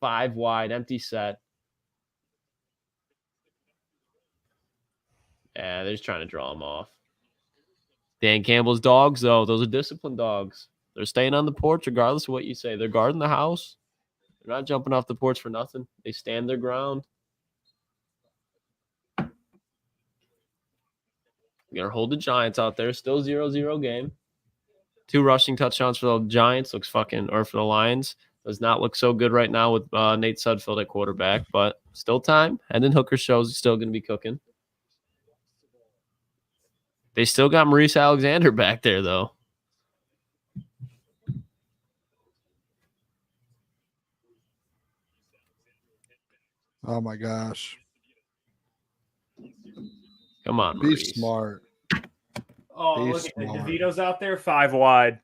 5 wide, empty set. Yeah, they're just trying to draw him off. Dan Campbell's dogs, though, those are disciplined dogs. They're staying on the porch regardless of what you say. They're guarding the house. They're not jumping off the porch for nothing. They stand their ground. We're going to hold the Giants out there. Still 0-0 game. 2 rushing touchdowns for the Giants. For the Lions. Does not look so good right now with Nate Sudfeld at quarterback, but still time. Hendon Hooker shows he's still going to be cooking. They still got Maurice Alexander back there, though. Oh, my gosh. Come on, Be Maurice. smart. Oh, Be look at smart. DeVito's out there, 5 wide.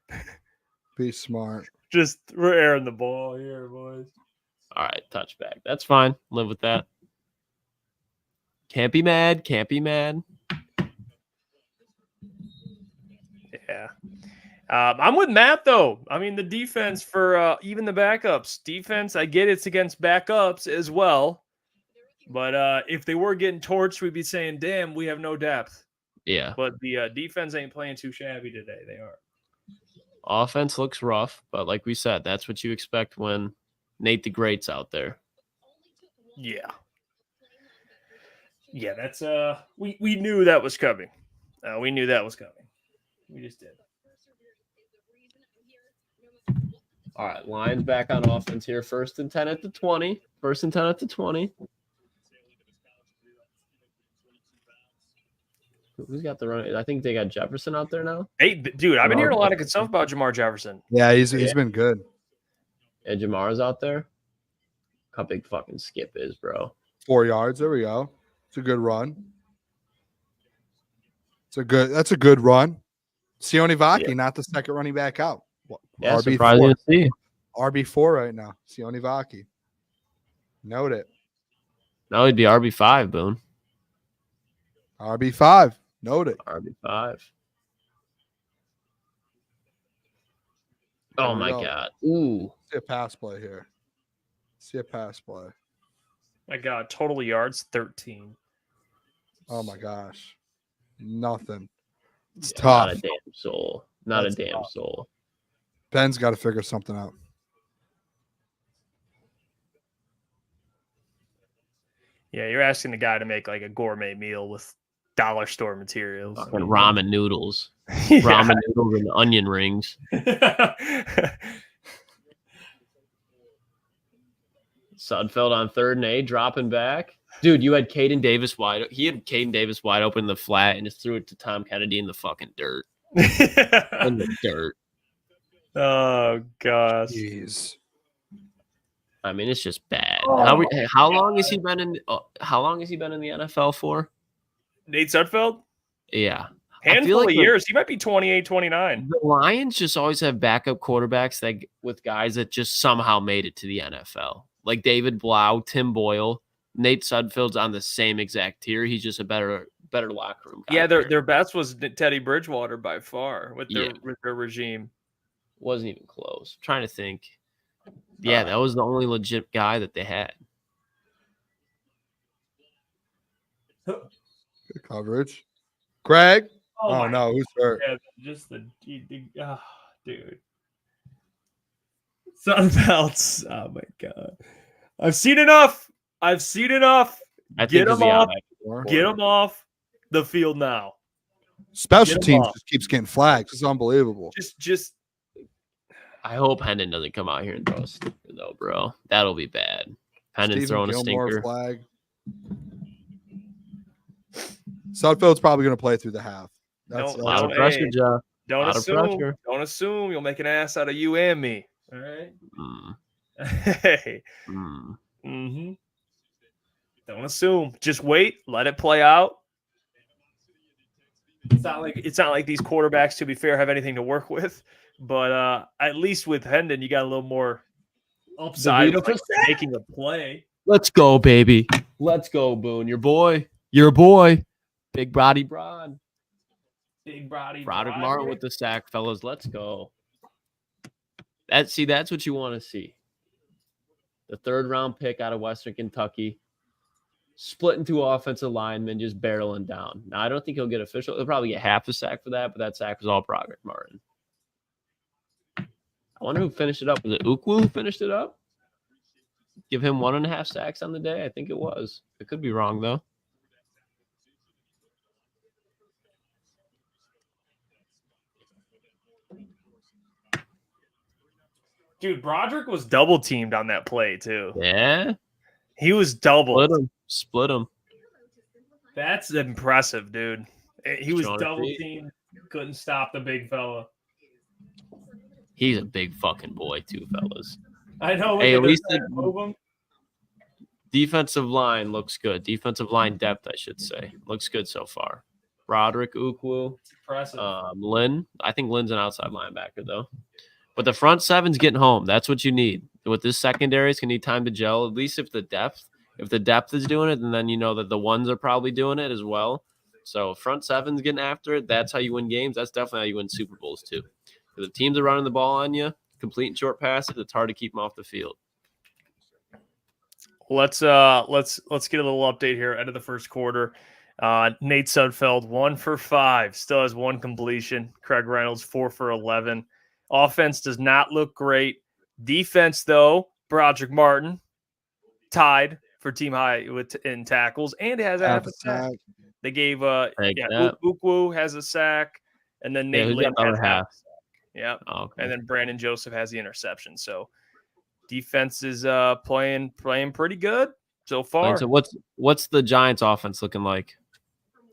Be smart. Just, we're airing the ball here, boys. All right, touchback. That's fine. Live with that. Can't be mad. Can't be mad. Yeah. I'm with Matt, though. I mean, the defense for even the backups. Defense, I get it's against backups as well. But if they were getting torched, we'd be saying, damn, we have no depth. Yeah. But the defense ain't playing too shabby today. They are. Offense looks rough, but like we said, that's what you expect when Nate the Great's out there. Yeah. Yeah, that's we knew that was coming. We knew that was coming. We just did. All right, Lions back on offense here. 1st and 10 at the 20. 1st and 10 at the 20. Who's got the run? I think they got Jefferson out there now. Hey, dude, I've been hearing a lot of good stuff about Jamar Jefferson. Yeah, he's been good. Yeah, Jamar's out there. Look how big fucking Skip is, bro. 4 yards. There we go. It's a good run. That's a good run. Sione Vaki, not the second running back out. Yeah, RB4. surprising to see. RB4 right now. Sione Vaki. Note it. No, he'd be RB5, Boone. RB5. Note it. RB5. Oh Here we my go. God. Ooh. See a pass play here. See a pass play. My God, total yards 13. Oh my gosh. Nothing. It's Yeah, tough. not a damn soul. Not That's a damn tough. soul. Ben's got to figure something out. Yeah, you're asking the guy to make like a gourmet meal with dollar store materials. I Fucking mean, ramen noodles. yeah. Ramen noodles and onion rings. Sudfeld on 3rd and 8, dropping back. Dude, you had Caden Davis wide. He had Caden Davis wide open in the flat and just threw it to Tom Kennedy in the fucking dirt. In the dirt. Oh gosh. Jeez. I mean, it's just bad. Oh, how long has he been in? How long has he been in the NFL for? Nate Sudfeld? Yeah, Handful like of years. He might be 28, 29. the Lions just always have backup quarterbacks that with guys that just somehow made it to the NFL, like David Blau, Tim Boyle, Nate Sudfeld's on the same exact tier. He's just a better locker room guy. Yeah, their best was Teddy Bridgewater by far with Yeah. their regime. Wasn't even close. I'm trying to think. Yeah, that was the only legit guy that they had. Good coverage. Craig. Oh my no, who's hurt? God, just dude. Sudfeld's. Oh my God. I've seen enough. I Get think him off. Get him off the field now. Special Get him teams off. just keeps getting flags. It's unbelievable. Just I hope Hendon doesn't come out here and throw a stinker, though, bro. That'll be bad. Hendon's throwing a stinker. Flag. Sudfeld's probably going to play through the half. That's Don't- A lot of Hey, pressure, Jeff. don't Lot of assume. pressure. Don't assume you'll make an ass out of you and me. All right. Mm, Hey. mm. Mm-hmm. Don't assume. Just wait. Let it play out. It's not like these quarterbacks, to be fair, have anything to work with. But at least with Hendon, you got a little more upside with, like, making a play. Let's go, baby. Let's go, Boone. Your boy. Your boy. Big body Brod. Big body. Broderick Martin with the sack, fellas. Let's go. That's what you want to see. The 3rd round pick out of Western Kentucky. Splitting 2 offensive linemen, just barreling down. Now, I don't think he'll get official. He'll probably get half a sack for that, but that sack was all Broderick Martin. I wonder who finished it up. Was it Ukwu who finished it up? Give him 1.5 sacks on the day? I think it was. I could be wrong, though. Dude, Broderick was double teamed on that play, too. Yeah. He was doubled. Split him. That's impressive, dude. He was Showing double feet. teamed. Couldn't stop the big fella. He's a big fucking boy, too, fellas. I know. Hey, at least move him. Defensive line looks good. Defensive line depth, I should say. Looks good so far. Broderick, Ukwu, Impressive. Lynn. I think Lynn's an outside linebacker, though. But the front seven's getting home. That's what you need. With this secondary, it's going to need time to gel. At least if the depth is doing it, and then you know that the ones are probably doing it as well. So front seven's getting after it. That's how you win games. That's definitely how you win Super Bowls, too. If the teams are running the ball on you, completing short passes, it's hard to keep them off the field. Let's get a little update here end of the first quarter. Nate Sudfeld 1 for 5, still has 1 completion. Craig Reynolds 4 for 11. Offense does not look great. Defense, though, Broderick Martin tied for team high in tackles and has half a sack. They gave Ukwu has a sack, and then Nate Lynn has half a sack. Yeah, Okay. And then Brandon Joseph has the interception. So defense is playing pretty good so far. So what's the Giants offense looking like?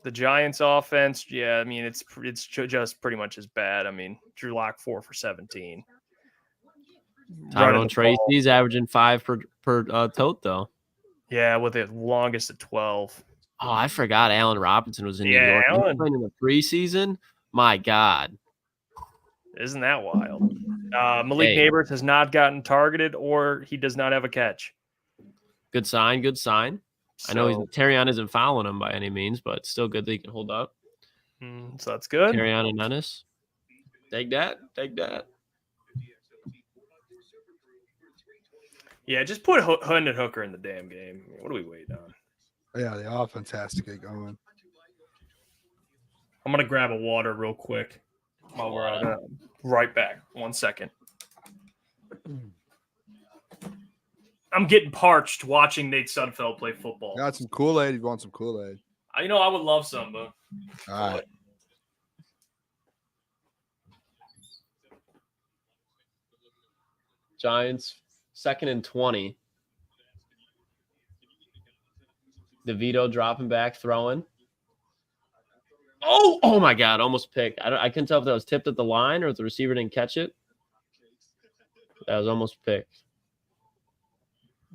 The Giants offense, yeah, I mean it's just pretty much as bad. I mean, Drew Lock 4 for 17. Tyrone Tracy's averaging 5 per tote though. Yeah, with the longest at 12. Oh, I forgot Allen Robinson was in New York. He was playing in the preseason. My God. Isn't that wild? Malik Neighbors has not gotten targeted, or he does not have a catch. Good sign. So, I know Terrion isn't fouling him by any means, but it's still good that he can hold up. So that's good. Terrion and Ennis. Take that. Yeah, just put Hendon Hooker in the damn game. What are we waiting on? Yeah, the offense has to get going. I'm gonna grab a water real quick while we're on it. Right back. 1 second. I'm getting parched watching Nate Sudfeld play football. Got some Kool-Aid. You want some Kool-Aid? I know I would love some, but All right. Giants, 2nd and 20. DeVito dropping back, throwing. Oh my God, almost picked. I couldn't tell if that was tipped at the line or if the receiver didn't catch it. That was almost picked.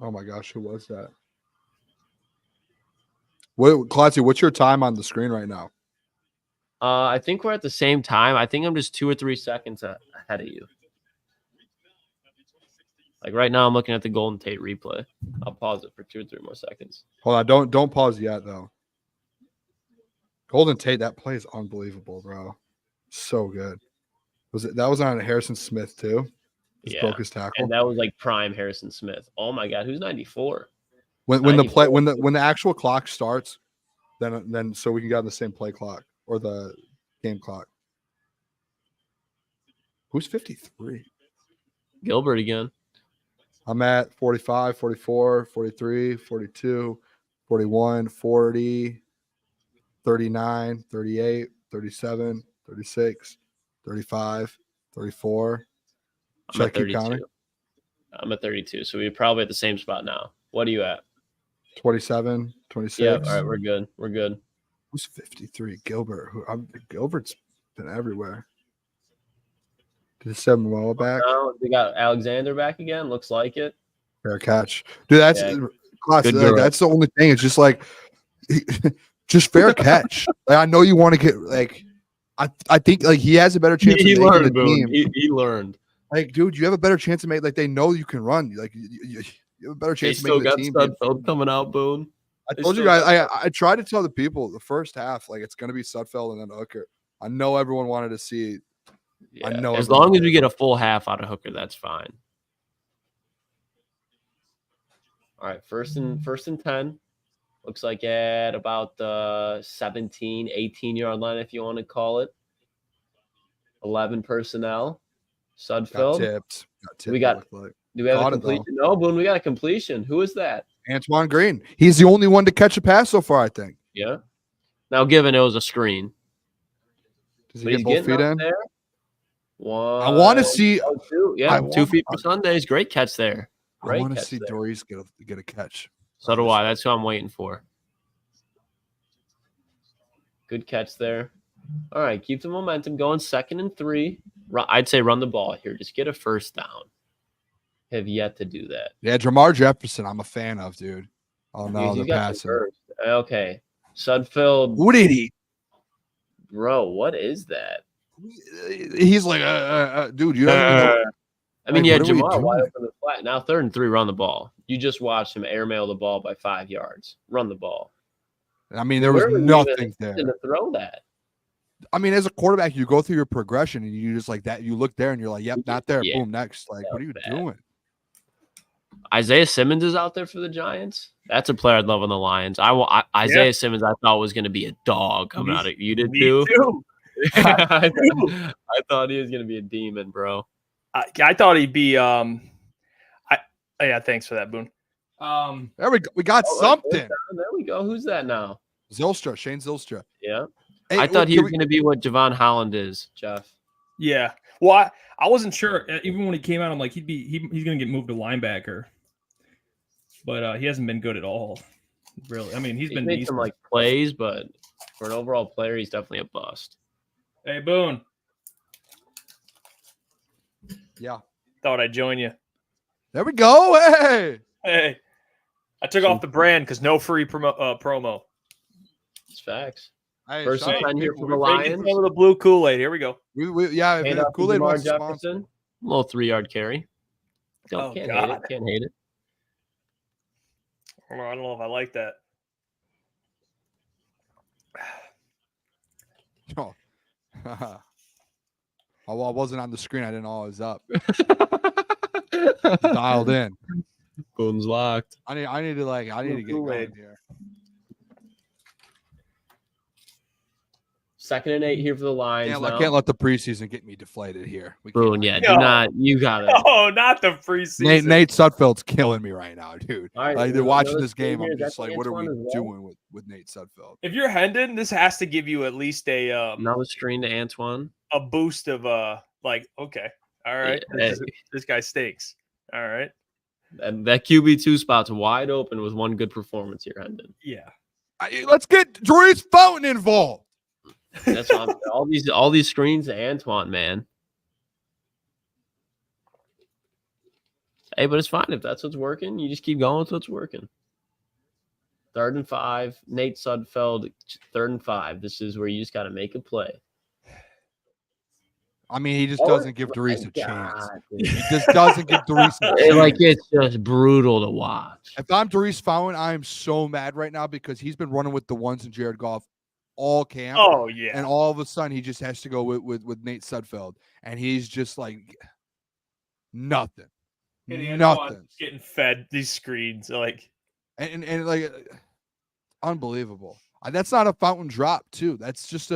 Oh my gosh, who was that? Klotz, what's your time on the screen right now? I think we're at the same time. I think I'm just 2 or 3 seconds ahead of you. Like right now, I'm looking at the Golden Tate replay. I'll pause it for 2 or 3 more seconds. Hold on, don't pause yet though. Golden Tate, that play is unbelievable, bro. So good. That was on Harrison Smith too? Just broke his tackle. And that was like prime Harrison Smith. Oh my God, who's 94? When the actual clock starts, then so we can get on the same play clock or the game clock. Who's 53? Gilbert again. I'm at 45, 44, 43, 42, 41, 40, 39, 38, 37, 36, 35, 34. I'm at 32. I'm at 32. So we're probably at the same spot now. What are you at? 27, 26. Yeah, all right, we're good. We're good. Who's 53? Gilbert. Gilbert's been everywhere. Did they have Moa back? No, they got Alexander back again. Looks like it. Fair catch. Dude, that's that's the only thing. It's just like just fair catch. Like, I know you want to get like I think like he has a better chance He of making learned, the team. He learned. Like, dude, you have a better chance to make like they know you can run. Like you have a better chance to make the team. Sudfeld coming out, Boone. I told you guys, I tried to tell the people the first half, like it's gonna be Sudfeld and then Hooker. I know everyone wanted to see. Yeah, I know as long as we get a full half out of Hooker, that's fine. All right, first and 10. Looks like at about the 17, 18-yard line, if you want to call it. 11 personnel. Sudfeld. Got tipped. Do we have a completion? No, Boone, we got a completion. Who is that? Antoine Green. He's the only one to catch a pass so far, I think. Yeah. Now, given it was a screen. Does he get both feet in? There. One, I want to see. 2. Yeah, 2 feet for Sundays. Great catch there. I want to see Doris get a catch. So do I. That's who I'm waiting for. Good catch there. All right, keep the momentum going. 2nd and 3. I'd say run the ball here. Just get a first down. Have yet to do that. Yeah, Jamar Jefferson, I'm a fan of, dude. Oh no, the passing. Okay, Sudfeld. What did he? Bro, what is that? He's like, dude, you don't even know. I mean, like, Jamar wide open the flat. Now 3rd and 3, run the ball. You just watched him airmail the ball by 5 yards. Run the ball. I mean, there was nothing there to throw that. I mean, as a quarterback, you go through your progression and you just like that. You look there and you're like, yep, not there. Yeah, boom, next. Like, what are you doing? Isaiah Simmons is out there for the Giants. That's a player I'd love on the Lions. Isaiah Simmons, I thought was going to be a dog coming out of you. Did too? I thought he was going to be a demon, bro. I thought he'd be. Yeah, thanks for that, Boone. There we go. We got something. There we go. Who's that now? Zylstra, Shane Zylstra. Yeah. Hey, I thought he was going to be what Javon Holland is, Jeff. Yeah. Well, I wasn't sure. Even when he came out, I'm like, he's going to get moved to linebacker. But he hasn't been good at all. Really. I mean, he's been made decent. some like plays, but for an overall player, he's definitely a bust. Hey, Boone. Yeah. Thought I'd join you. There we go. Hey. I took off the brand because no free promo. It's facts. Hey, First and 10 here for the Lions. Some of the blue Kool-Aid. Here we go. Kool-Aid wants Jefferson. A little 3-yard carry. Can't hate it. I don't know if I like that. Oh. I wasn't on the screen. I didn't know I was up. Dialed in. Boone's locked. I need to get going here. 2nd and 8 here for the Lions. I can't let the preseason get me deflated here. Boone, yeah, do not. You got it. Oh, not the preseason. Nate Sudfeld's killing me right now, dude. All right, Like, they're watching this screen game. here. I'm just That's like, what are we Antoine as well. doing with Nate Sudfeld? If you're Hendon, this has to give you at least Another screen to Antoine. a boost of like, okay, all right, Yeah, this guy stinks. All right, And that QB2 spot's wide open with one good performance here, Hendon. yeah. Let's get Dries Fountain involved. That's all these screens to Antoine, man. Hey, but it's fine if that's what's working. You just keep going with what's working. 3rd and 5. Nate Sudfeld, 3rd and 5. This is where you just got to make a play. I mean, he just doesn't give Dries a chance. God, He just doesn't give Dries a chance. Like, it's just brutal to watch. If I'm Dries Fountain, I am so mad right now because he's been running with the ones and Jared Goff all camp. Oh yeah. And all of a sudden, he just has to go with Nate Sudfeld. And he's just like, nothing. Nothing. Getting fed these screens like And like, unbelievable. That's not a fountain drop, too. That's just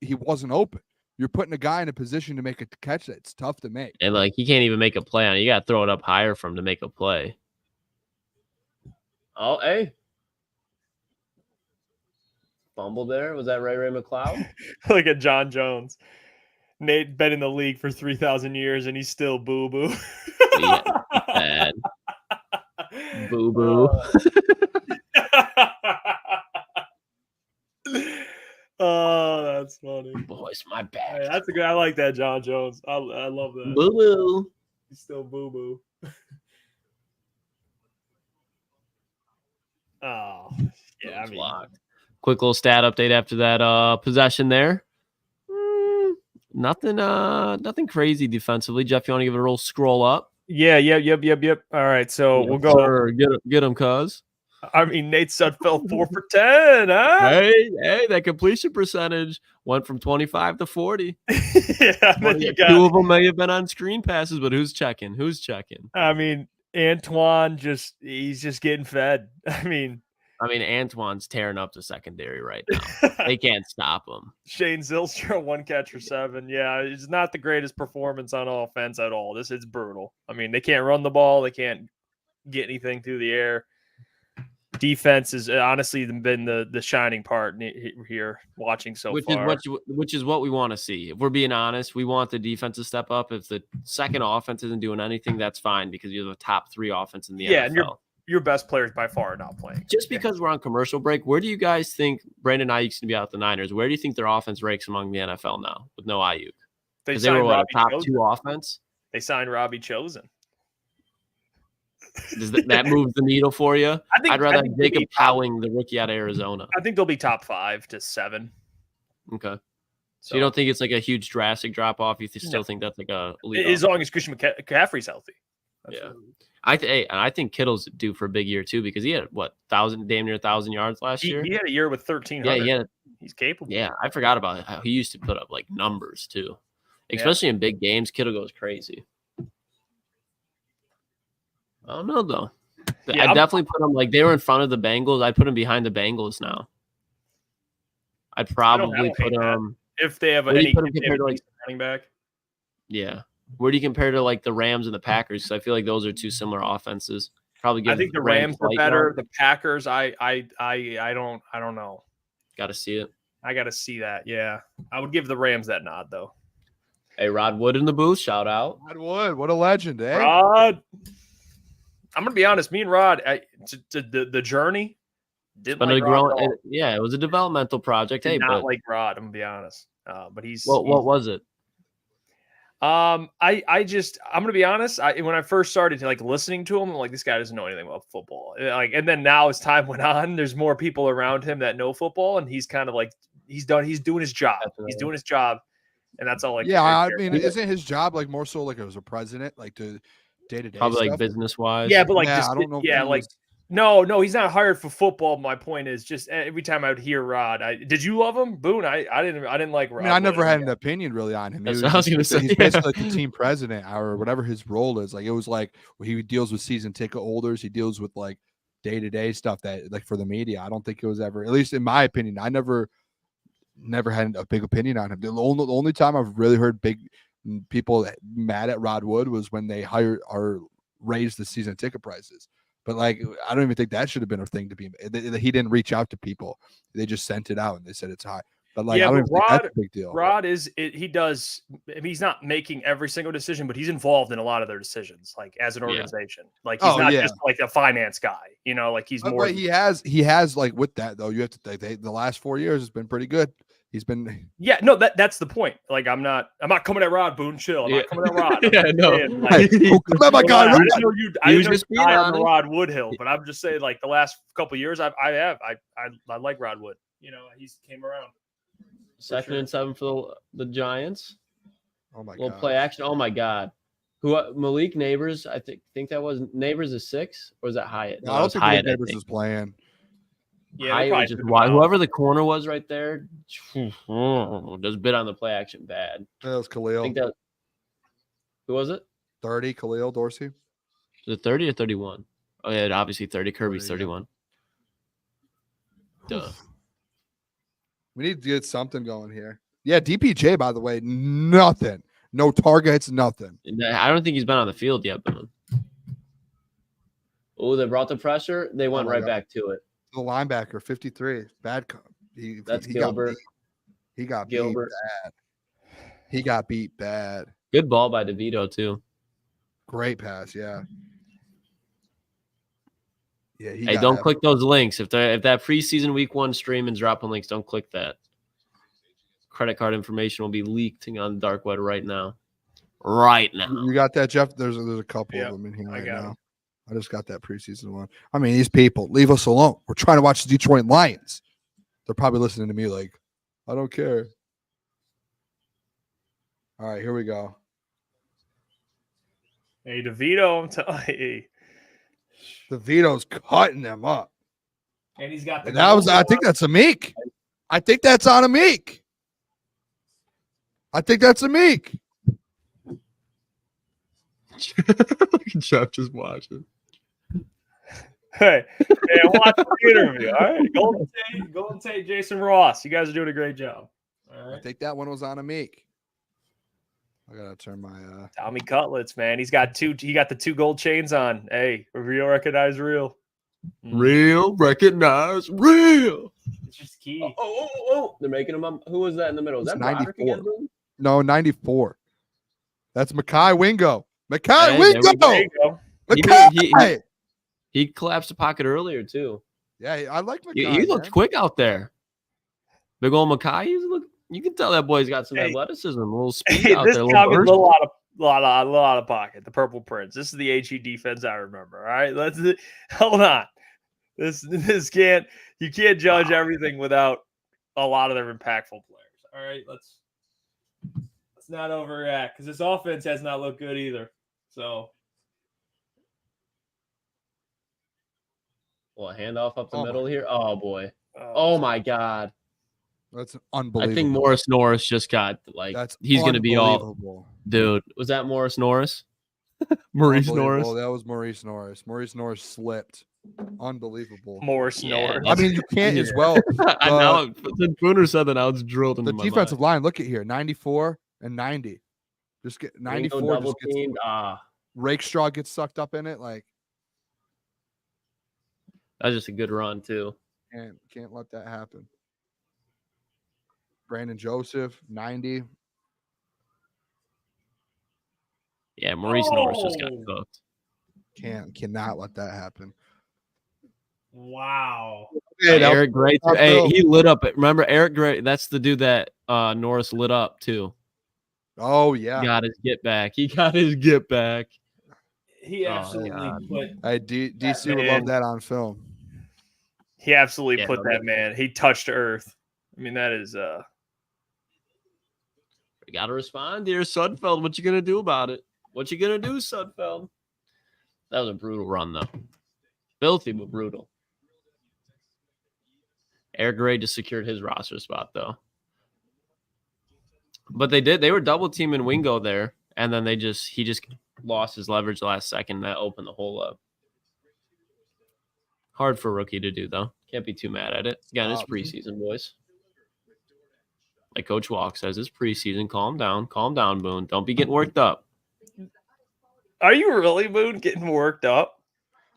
he wasn't open. You're putting a guy in a position to make a catch that's tough to make. And, like, he can't even make a play on it. You got to throw it up higher for him to make a play. Oh, hey. Fumble there. Was that Ray McLeod? look at John Jones. Nate been in the league for 3,000 years and he's still boo boo. Yeah, bad. Boo boo. Oh, that's funny. Boys, my bad. Hey, that's a good. I like that, John Jones. I love that. Boo boo. He's still boo boo. Oh, yeah. I mean, Locked. Quick little stat update after that possession there. Nothing crazy defensively. Jeff, you want to give it a real scroll up? yeah, yep. All right, so we'll go. Sure. Get him, cuz. I mean, Nate Sudfeld 4 for 10. Huh? Hey, that completion percentage went from 25 to 40. Yeah, then you got, 2 of them may have been on screen passes, but who's checking? I mean, Antoine he's just getting fed. I mean, Antoine's tearing up the secondary right now. They can't stop him. Shane Zylstra 1 catch for 7. Yeah, it's not the greatest performance on offense at all. It's brutal. I mean, they can't run the ball. They can't get anything through the air. Defense has honestly been the shining part here watching so far. Which is what we want to see. If we're being honest, we want the defense to step up. If the second offense isn't doing anything, that's fine because you're the top 3 offense in the NFL. And your best players by far are not playing. Just because we're on commercial break, where do you guys think Brandon Ayuk's going to be out the Niners? Where do you think their offense ranks among the NFL now with no Ayuk? Because they were a top Chosen. 2 offense. They signed Robbie Chosen. Does that move the needle for you? I'd rather have Jacob Howling, the rookie out of Arizona. I think they'll be top 5 to 7. Okay. So you don't think it's like a huge drastic drop off? You still think that's like a elite as long as Christian McCaffrey's healthy. Absolutely. Yeah. I think Kittle's due for a big year too because he had damn near 1,000 yards last year. He had a year with 1,300. Yeah, he's capable. Yeah, I forgot about how he used to put up like numbers too, especially in big games. Kittle goes crazy. I don't know though. I definitely put them like they were in front of the Bengals. I'd put them behind the Bengals now. I'd probably put them if they have any running back. Yeah. Where do you compare to like the Rams and the Packers? Because I feel like those are 2 similar offenses. Probably. I think the Rams are better. The Packers, I don't know. Got to see it. I got to see that. Yeah, I would give the Rams that nod though. Hey, Rod Wood in the booth. Shout out. Rod Wood, what a legend, eh? Rod. I'm gonna be honest. Me and Rod, the journey. Didn't like Rod it was a developmental project. Not like Rod. I'm gonna be honest. But he's what was it? I'm gonna be honest. When I first started like listening to him, I'm like, this guy doesn't know anything about football. And then now as time went on, there's more people around him that know football, and he's kind of like he's doing his job. Definitely. He's doing his job, and that's all. Isn't his job like more so like it was a president, like to day-to-day probably stuff? like business wise? Yeah, but like I don't know. No, he's not hired for football. My point is just every time I would hear Rod, did you love him, Boone? I didn't like Rod. I mean, I never had an opinion really on him. That's what I was gonna say. He's basically like the team president or whatever his role is. Like it was like he deals with season ticket holders. He deals with like day-to-day stuff that like for the media. I don't think it was ever, at least in my opinion, I never had a big opinion on him. The only time I've really heard big people mad at Rod Wood was when they hired or raised the season ticket prices. But like, I don't even think that should have been a thing to be. He didn't reach out to people; they just sent it out and they said it's high. But like, I don't even think that's a big deal. Rod he does. I mean, he's not making every single decision, but he's involved in a lot of their decisions, like as an organization. Like he's not just like a finance guy, like he's more. But he has like with that though. You have to think the last 4 years has been pretty good. He's been that's the point. Like I'm not coming at Rod, Boone. Chill. I'm not coming at Rod. Come at my guy. I didn't know you on Rod Woodhill, but I'm just saying like the last couple of years I like Rod Wood. He's came around. Second and 7 for the Giants. Oh my god. Little play action. Oh my god. Who Malik Neighbors? I think that was Neighbors is 6 or was that Hyatt? No, I don't think Hyatt, Neighbors is playing. Yeah, just whoever the corner was right there just bit on the play action bad. That was Khalil. I think that who was it? 30, Khalil Dorsey. Was it 30 or 31? Oh yeah, obviously 30. Kirby's 31. Duh. We need to get something going here. Yeah, DPJ, by the way, nothing. No targets, nothing. I don't think he's been on the field yet, but they brought the pressure. They went right back to it. The linebacker, 53. Bad. That's Gilbert. He got beat bad. He got beat bad. Good ball by DeVito, too. Great pass, yeah. Yeah. Hey, don't click those links. If that preseason week 1 stream and dropping links, don't click that. Credit card information will be leaked on the dark web right now. Right now. You got that, Jeff? There's a couple of them in here right now. I just got that preseason one. I mean, these people, leave us alone. We're trying to watch the Detroit Lions. They're probably listening to me like, I don't care. All right, here we go. Hey, DeVito, I'm telling you. DeVito's cutting them up. And he's got the I think that's Amik. I think that's on Amik. I think that's Amik. Jeff just watching. Hey, watch the interview. All right, Golden Tate, Jason Ross. You guys are doing a great job. All right. I think that one was on Amik. I gotta turn my Tommy Cutlets, man. He got the 2 gold chains on. Hey, real recognize real. Real recognize real. It's just key. Oh. They're making him up. Who was that in the middle? Is that 94. Again, no, 94. That's Mekhi Wingo. Mekhi Wingo. There you go. Mekhi. He collapsed the pocket earlier too. Yeah, I like Mekhi. He looked quick out there. Big old Mekhi. You can tell that boy's got some athleticism, a little speed out there. A lot of pocket. The Purple Prince. This is the HE defense I remember. All right, hold on. This can't judge everything without a lot of their impactful players. All right, let's not overreact because this offense has not looked good either. So, well, handoff up the middle here. Oh boy. Oh my God. That's unbelievable. I think Morris Norris just got he's going to be all. Dude, was that Morris Norris? Maurice Norris. That was Maurice Norris. Maurice Norris slipped. Unbelievable. Norris. I mean, you can't as well. Now, Booner said that now it's drilled into the defensive line. Look at here, 94 and 90. Just get 94. Just gets, Rakestraw gets sucked up in it. Like that's just a good run too. Can't let that happen. Brandon Joseph, 90. Yeah, Maurice Norris just got cooked. Cannot let that happen. Wow. Hey, Eric Gray. Hey, he lit up. Remember Eric Gray? That's the dude that Norris lit up too. Oh yeah. He got his get back. He absolutely put. Hey, DC would love that on film. He absolutely put that man. He touched earth. I mean, that is You got to respond, dear Sudfeld. What you gonna do about it? What you gonna do, Sudfeld? That was a brutal run, though. Filthy but brutal. Eric Gray just secured his roster spot though. But they were double teaming Wingo there, and then he just lost his leverage last second. That opened the hole up. Hard for a rookie to do though. Can't be too mad at it. Again, it's preseason, boys. Like Coach Walk says, it's preseason. Calm down, Boone. Don't be getting worked up. Are you really, Boone, getting worked up?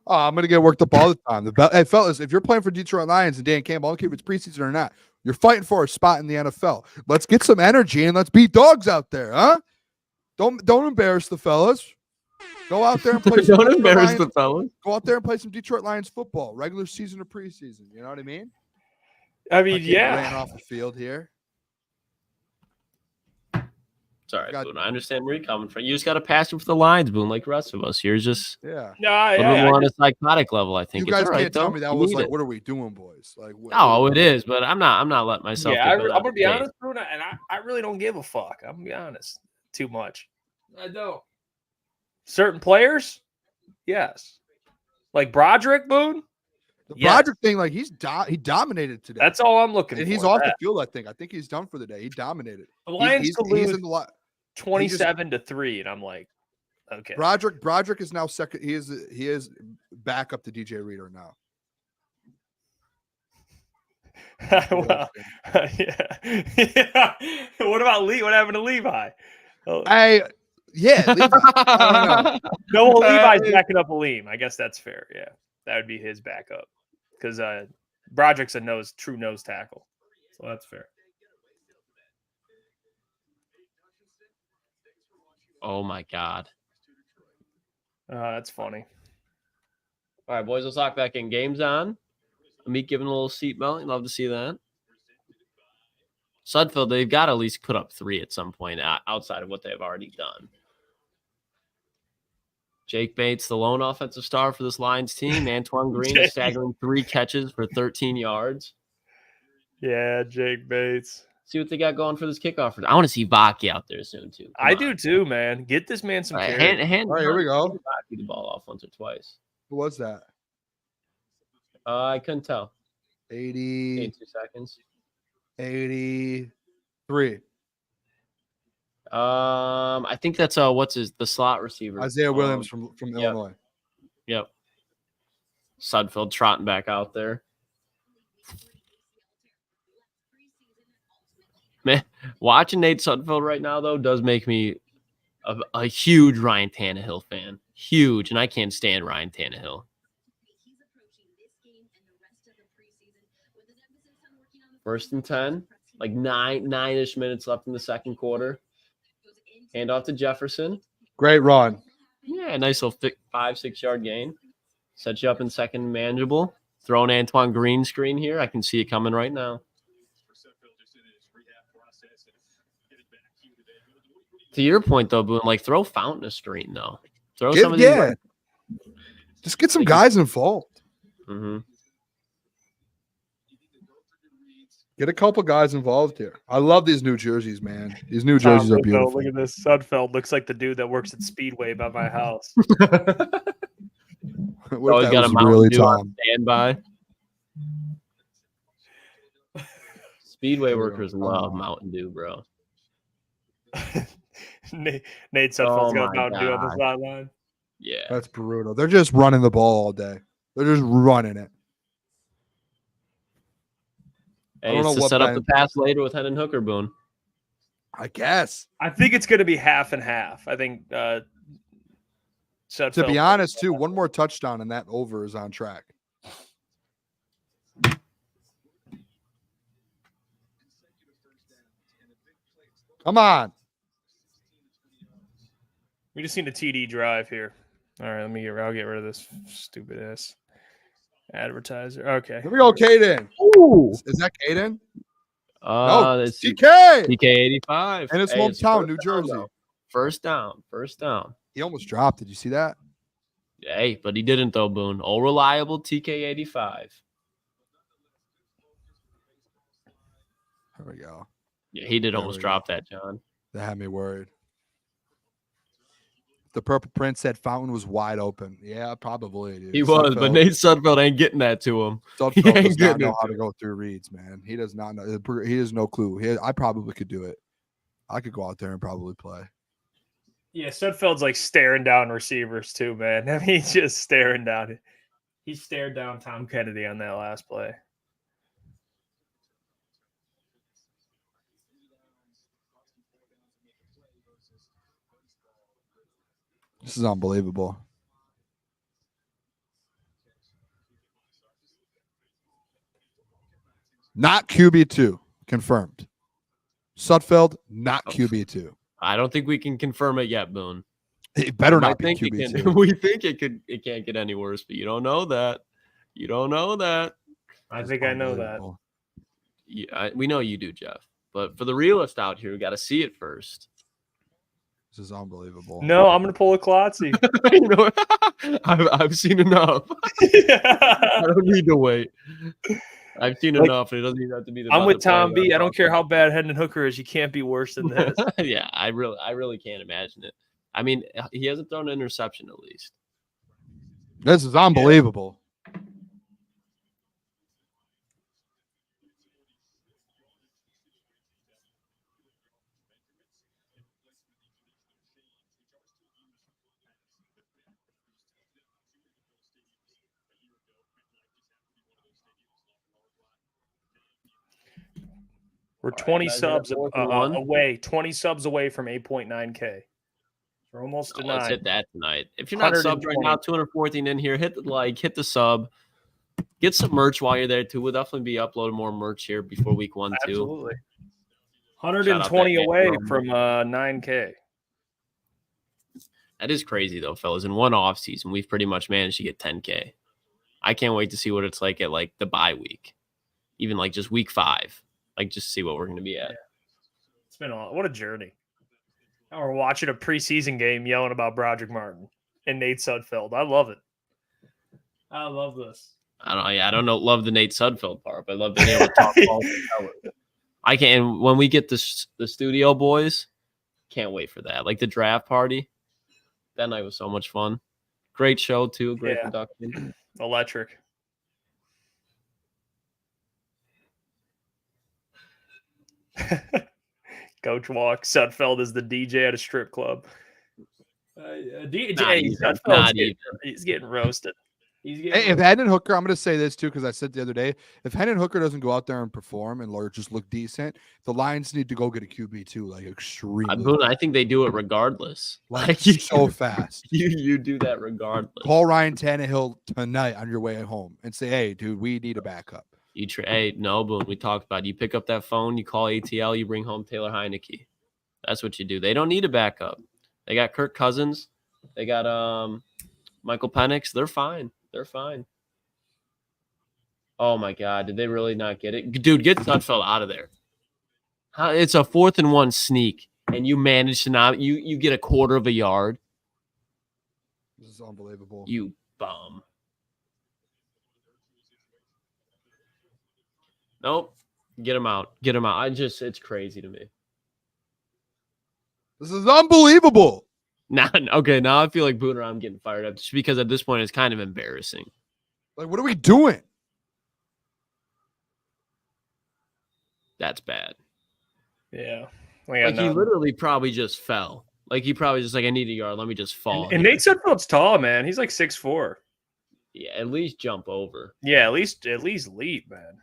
Oh, I'm gonna get worked up all the time. Hey, fellas, if you're playing for Detroit Lions and Dan Campbell, I don't care if it's preseason or not, you're fighting for a spot in the NFL. Let's get some energy and let's beat dogs out there, huh? Don't embarrass the fellas. Go out there and play. Don't embarrass the fellas. Go out there and play some Detroit Lions football, regular season or preseason. You know what I mean? I mean, yeah. Ran off the field here. It's all right, Boone. I understand where you're coming from. You just got to pass him for the Lions, Boone, like the rest of us. You're just yeah. No, a little more on a psychotic level, I think. You guys it's all right, can't tell me that you was need like, it. what are we doing, boys? Like, No, it is, but I'm not letting myself. Yeah, get I'm gonna be honest, Bruno, and I really don't give a fuck. I'm gonna be honest, too much. I don't. Certain players, yes, like Broderick, Boone. The Yes. Broderick thing, like he dominated today. That's all I'm looking and for. he's off the field. I think he's done for the day. He dominated. The Lions he's to lose in the lot. 27-3, and I'm like, okay. Broderick is now second. He is back up to DJ Reader now. Well, yeah. What about Lee? What happened to Levi? Oh. Levi. I don't know. No, well, Levi's backing up Aleem. I guess that's fair. Yeah, that would be his backup because Broderick's a true nose tackle, so that's fair. Oh my God. That's funny. All right, boys, let's talk back in. Games on. Meek giving a little seatbelt. Love to see that. Sudfeld, they've got to at least put up 3 at some point outside of what they've already done. Jake Bates, the lone offensive star for this Lions team. Antoine Green is staggering 3 catches for 13 yards. Yeah, Jake Bates. See what they got going for this kickoff. I want to see Vaki out there soon, too. I do too, man. Get this man some carry. All right, here we go. Vaki the ball off once or twice. Who was that? I couldn't tell. 82 seconds. 83. I think that's the slot receiver. Isaiah Williams from Illinois. Yep. Sudfeld trotting back out there. Man, watching Nate Sudfeld right now though does make me a huge Ryan Tannehill fan. Huge, and I can't stand Ryan Tannehill. First and 10, like nine-ish minutes left in the second quarter. Hand off to Jefferson. Great run. Yeah, nice little 5-6 yard gain. Set you up in second manageable. Throwing Antoine Green screen here. I can see it coming right now. To your point, though, Boone, like throw Fountain a screen, though. Throw some of these. Yeah. Just get some guys involved. Mm-hmm. Get a couple guys involved here. I love these new jerseys, man. These new jerseys are beautiful. Look at this. Sudfeld looks like the dude that works at Speedway by my house. Always got a Mountain Dew on standby. Speedway workers love Mountain Dew, bro. Nate Sudfeld's got a Mountain Dew on the sideline. Yeah. That's brutal. They're just running the ball all day. They're just running it. Hey, it's to set up the pass later with Hendon Hooker, Boone. I guess. I think it's going to be half and half. I think to be honest, too, one more touchdown and that over is on track. Come on. We just need a TD drive here. All right, I'll get rid of this stupid ass advertiser. Okay. Here we go, Caden. Ooh. Is that Caden? No, it's TK. TK 85. And his hometown, New Jersey. First down. He almost dropped. Did you see that? Hey, but he didn't though, Boone. All reliable TK 85. There we go. Yeah, he did almost drop that, John. That had me worried. The Purple Prince said Fountain was wide open. Yeah, probably. Dude. He was, but Nate Sudfeld ain't getting that to him. He Sudfeld ain't does not getting know it how to to go through reads, man. He does not know. He has no clue. I probably could do it. I could go out there and probably play. Yeah, Sudfeld's like staring down receivers too, man. I mean, he's just staring down. He stared down Tom Kennedy on that last play. This is unbelievable. Not QB2 confirmed. Sudfeld not QB2. I don't think we can confirm it yet, Boone. It better We not might be think QB2. we think it could. It can't get any worse, but you don't know that. You don't know that. I think I know that. Yeah, we know you do, Jeff. But for the realist out here, we got to see it first. This is unbelievable. No, I'm gonna pull a Klotzy. You know, I've seen enough. I don't need to wait. I've seen enough, and it doesn't even have to be the. I'm with the player Tom that B. I I'm don't care talking how bad Hendon Hooker is. You can't be worse than this. about. Yeah, I really can't imagine it. I mean, he hasn't thrown an interception at least. This is unbelievable. We're 20 guys, subs fourth and one. away. 20 subs away from 8.9K. We're almost to Let's 9. hit that tonight. If you're not subbed right 120. now, 214 in here, hit the like, hit the sub, get some merch while you're there too. We'll definitely be uploading more merch here before week 1 too. Absolutely. Shout out 120 that away man. from 9K. That is crazy though, fellas. In one off season, we've pretty much managed to get 10K. I can't wait to see what it's like at like the bye week, even like just week 5. Like just see what we're going to be at. Yeah. It's been what a journey. Now we're watching a preseason game yelling about Broderick Martin and Nate Sudfeld. I love it. I love this. I don't know. Love the Nate Sudfeld part, but I love being able to talk ball. I can. When we get the studio boys, can't wait for that. Like the draft party, that night was so much fun. Great show too. Great production. Electric. Coach Walk. Sudfeld is the DJ at a strip club. DJ Sudfeld's he's getting roasted. If Hendon Hooker, I'm going to say this too, because I said the other day, if Hendon Hooker doesn't go out there and perform and just look decent, the Lions need to go get a QB too, like extremely. I think they do it regardless. Like so fast. You do that regardless. Call Ryan Tannehill tonight on your way home and say, "Hey, dude, we need a backup." Hey, no, Boone, we talked about it. You pick up that phone, you call ATL, you bring home Taylor Heineke. That's what you do. They don't need a backup. They got Kirk Cousins. They got Michael Penix. They're fine. They're fine. Oh, my God. Did they really not get it? Dude, get Sudfeld out of there. It's a 4th and 1 sneak, and you manage to not – you get a quarter of a yard. This is unbelievable. You bum. Nope. Get him out. Get him out. It's crazy to me. This is unbelievable. Okay, now I feel like Booner, I'm getting fired up just because at this point it's kind of embarrassing. Like, what are we doing? That's bad. Yeah. Like he literally probably just fell. Like he probably just like, I need a yard. Let me just fall. And Nate Sudfeld's tall, man. He's like 6'4". Yeah, at least jump over. Yeah, at least leap, man.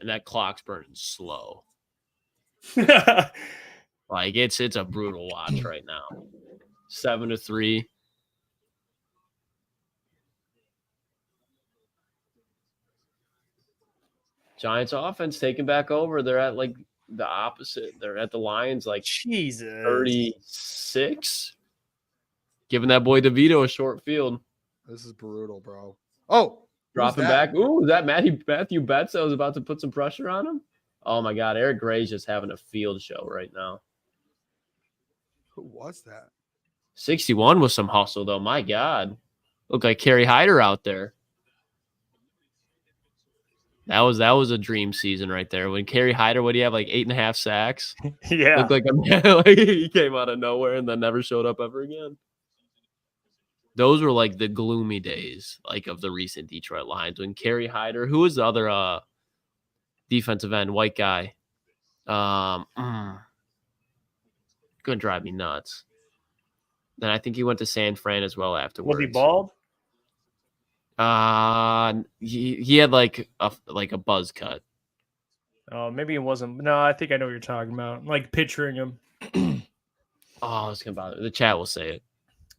And that clock's burning slow. Like it's a brutal watch right now. 7-3. Giants offense taking back over. They're at like the opposite. They're at the Lions like Jesus 36. Giving that boy DeVito a short field. This is brutal, bro. Oh, dropping back. Ooh, is that Matthew Betts that was about to put some pressure on him? Oh my God, Eric Gray's just having a field show right now. Who was that? 61 was some hustle though. My God, looked like Kerry Hyder out there. That was a dream season right there. When Kerry Hyder, what do you have, like 8.5 sacks? Yeah. Looked like like he came out of nowhere and then never showed up ever again. Those were like the gloomy days, like of the recent Detroit Lions. When Kerry Hyder, who was the other defensive end, white guy, gonna drive me nuts. Then I think he went to San Fran as well afterwards. Was he bald? He had like a buzz cut. Oh, maybe it wasn't. No, I think I know what you're talking about. Like picturing him. Oh, it's gonna bother. The chat will say it.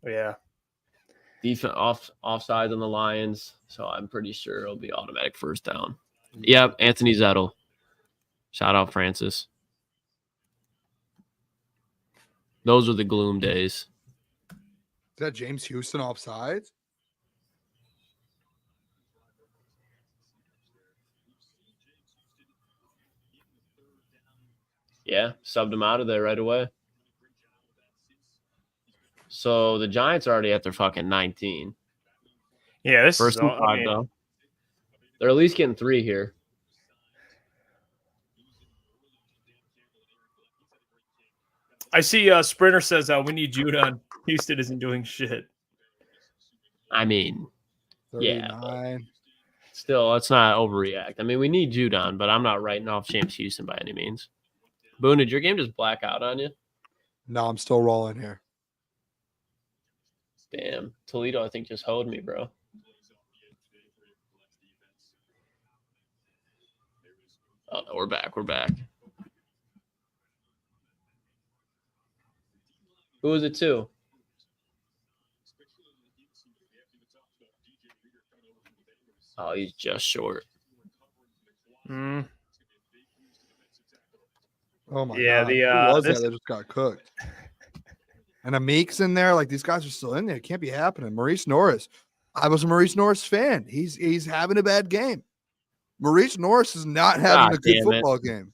Yeah. Defense offside on the Lions, so I'm pretty sure it'll be automatic first down. Yep, Anthony Zettel. Shout out Francis. Those are the gloom days. Is that James Houston offside? Yeah, subbed him out of there right away. So the Giants are already at their fucking 19. Yeah, this First is and 5, though. They're at least getting 3 here. I see Sprinter says we need Judon. Houston isn't doing shit. I mean, 39. yeah. Still, let's not overreact. I mean, we need Judon, but I'm not writing off James Houston by any means. Boone, did your game just black out on you? No, I'm still rolling here. Damn. Toledo, I think, just hoed me, bro. Oh, no, we're back. We're back. Who was it to? Oh, he's just short. Mm. Oh my Yeah, god. the, Who was this- that just got cooked? And Amik's in there. Like these guys are still in there. It can't be happening. Maurice Norris. I was a Maurice Norris fan. He's having a bad game. Maurice Norris is not having God a good damn it. football game.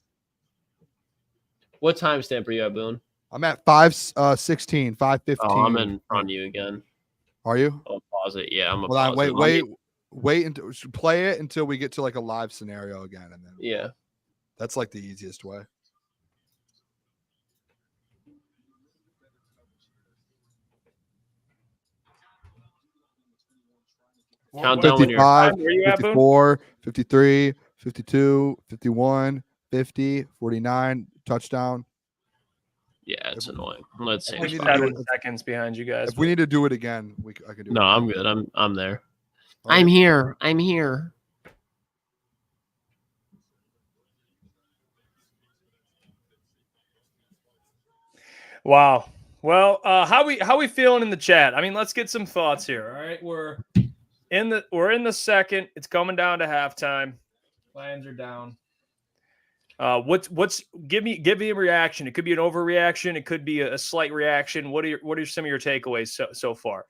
What timestamp are you at, Boone? I'm at 5:16, 5:15. Oh, I'm in front of you again. Are you? I'll pause it. Yeah, I'm a Well, pause wait until play it until we get to like a live scenario again, and then Yeah. that's like the easiest way. Countdown when you're 55, Where you at, Boone? 54, 53, 52, 51, 50, 49, touchdown. Yeah, it's annoying. Let's see. We need to do 7 it. seconds behind you guys. If we need to do it again, I can do No, it. I'm good. I'm there. All right. here. I'm here. Wow. Well, how we feeling in the chat? I mean, let's get some thoughts here. All right, we're in the second. It's coming down to halftime. Lions are down. Give me a reaction. It could be an overreaction. It could be a slight reaction. What are some of your takeaways so far?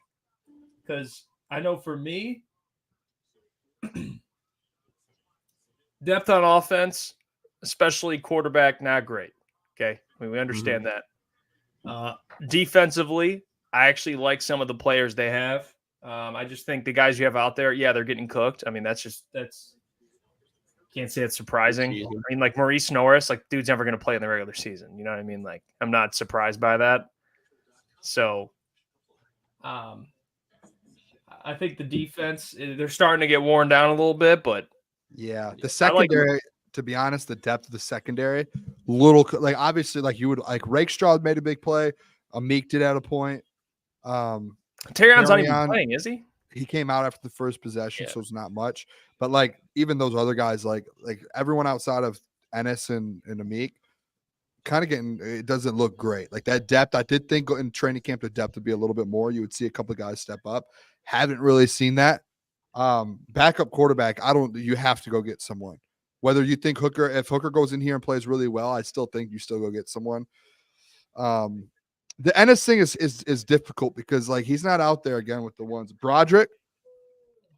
Because I know for me, depth on offense, especially quarterback, not great. Okay, I mean, we understand that. Defensively, I actually like some of the players they have. I just think the guys you have out there, yeah, they're getting cooked. I mean, that's can't say it's surprising. I mean, like Maurice Norris, like dude's never going to play in the regular season. You know what I mean? Like, I'm not surprised by that. So, I think the defense, they're starting to get worn down a little bit, but Yeah, the secondary. To be honest, the depth of the secondary, like obviously, like you would like Rakestraw made a big play. Amik did at a point. Terion's not even Terrion, playing, is he? He came out after the first possession, Yeah. so it's not much. But like even those other guys, like everyone outside of Ennis and Amik, kind of getting. It doesn't look great. Like that depth, I did think in training camp the depth would be a little bit more. You would see a couple of guys step up. Haven't really seen that. Backup quarterback, you have to go get someone. Whether you think if Hooker goes in here and plays really well, I still think you still go get someone. The Ennis thing is difficult because like he's not out there again with the ones. Broderick's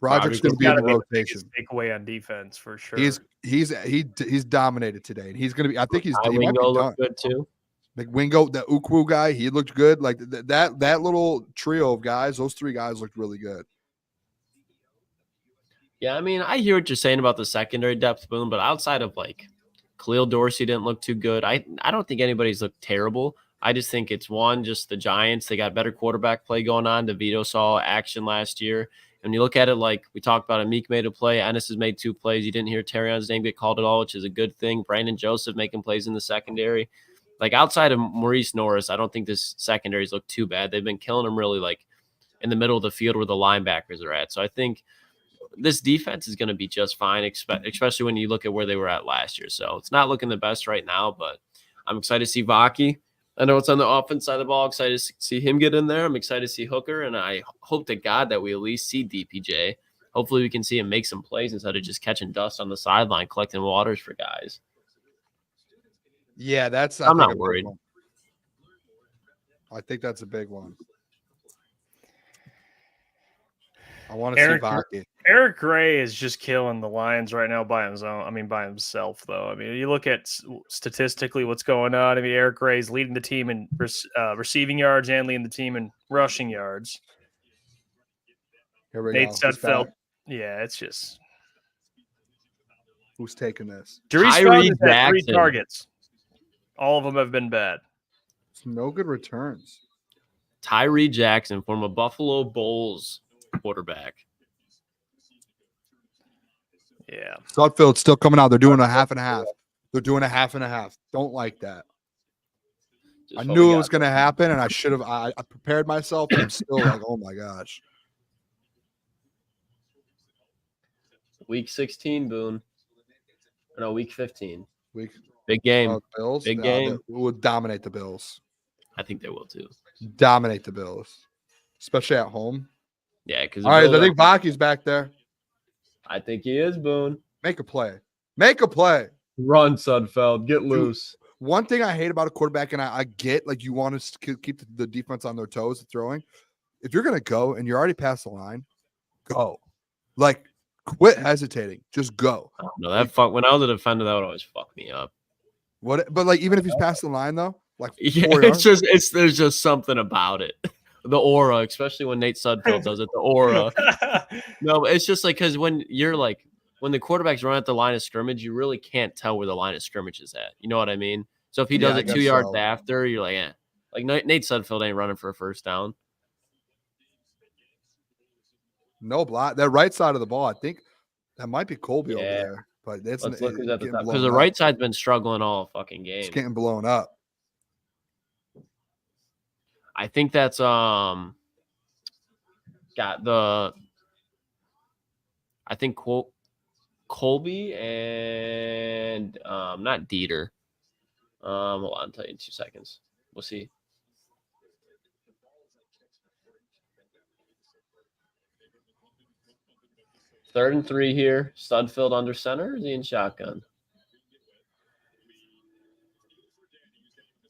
going to be in the rotation. Takeaway on defense for sure. He's dominated today, and he's going to be. I think he might be Wingo done. looked good too. Like Wingo, the Ukwu guy, he looked good. Like that little trio of guys, those 3 guys looked really good. Yeah, I mean, I hear what you're saying about the secondary depth, Boone, but outside of like Khalil Dorsey didn't look too good. I don't think anybody's looked terrible. I just think it's just the Giants. They got better quarterback play going on. DeVito saw action last year. And you look at it like we talked about, Meek made a play. Ennis has made 2 plays. You didn't hear Terrion's name get called at all, which is a good thing. Brandon Joseph making plays in the secondary. Like outside of Maurice Norris, I don't think this secondary's looked too bad. They've been killing them really like in the middle of the field where the linebackers are at. So I think this defense is going to be just fine, especially when you look at where they were at last year. So it's not looking the best right now, but I'm excited to see Vaki. I know it's on the offense side of the ball. Excited to see him get in there. I'm excited to see Hooker, and I hope to God that we at least see DPJ. Hopefully we can see him make some plays instead of just catching dust on the sideline, collecting waters for guys. Yeah, I'm not worried. I think that's a big one. I want to see Vaki. Eric Gray is just killing the Lions right now by himself, though. I mean, you look at statistically what's going on. I mean, Eric Gray is leading the team in receiving yards and leading the team in rushing yards. Here we Nate go. Sudfeld. Yeah, it's just. Who's taking this? Tyree had 3 targets. All of them have been bad. It's no good returns. Tyree Jackson, former Buffalo Bulls quarterback. Yeah. Sudfeld's still coming out. They're doing a half and a half. Don't like that. I knew it was going to happen, and I should have. I prepared myself, but I'm still like, oh my gosh. Week 16, Boone. No, week 15. Big game. Bills. Big game. We'll dominate the Bills. I think they will too. Dominate the Bills, especially at home. Yeah, because all right, I think Vaki's back there. I think he is, Boone. Make a play. Run, Sudfeld. Get loose. One thing I hate about a quarterback, and I get, like, you want to keep the defense on their toes throwing. If you're going to go and you're already past the line, go. Like, quit hesitating. Just go. No, when I was a defender, that would always fuck me up. What? But, like, even if he's past the line, though, like, yeah, there's just something about it. The aura, especially when Nate Sudfeld does it, the aura. No, it's just like, because when the quarterbacks run at the line of scrimmage, you really can't tell where the line of scrimmage is at. You know what I mean? So if he does it 2 yards after, you're like, eh. Like Nate Sudfeld ain't running for a first down. No block. That right side of the ball, I think that might be Colby over there. But let's look who's at the top, because the right side's been struggling all fucking game. It's getting blown up. I think that's got the. I think Colby and not Dieter. Hold on, I'll tell you in 2 seconds. We'll see. Third and 3 here. Sudfeld under center. Is he in shotgun?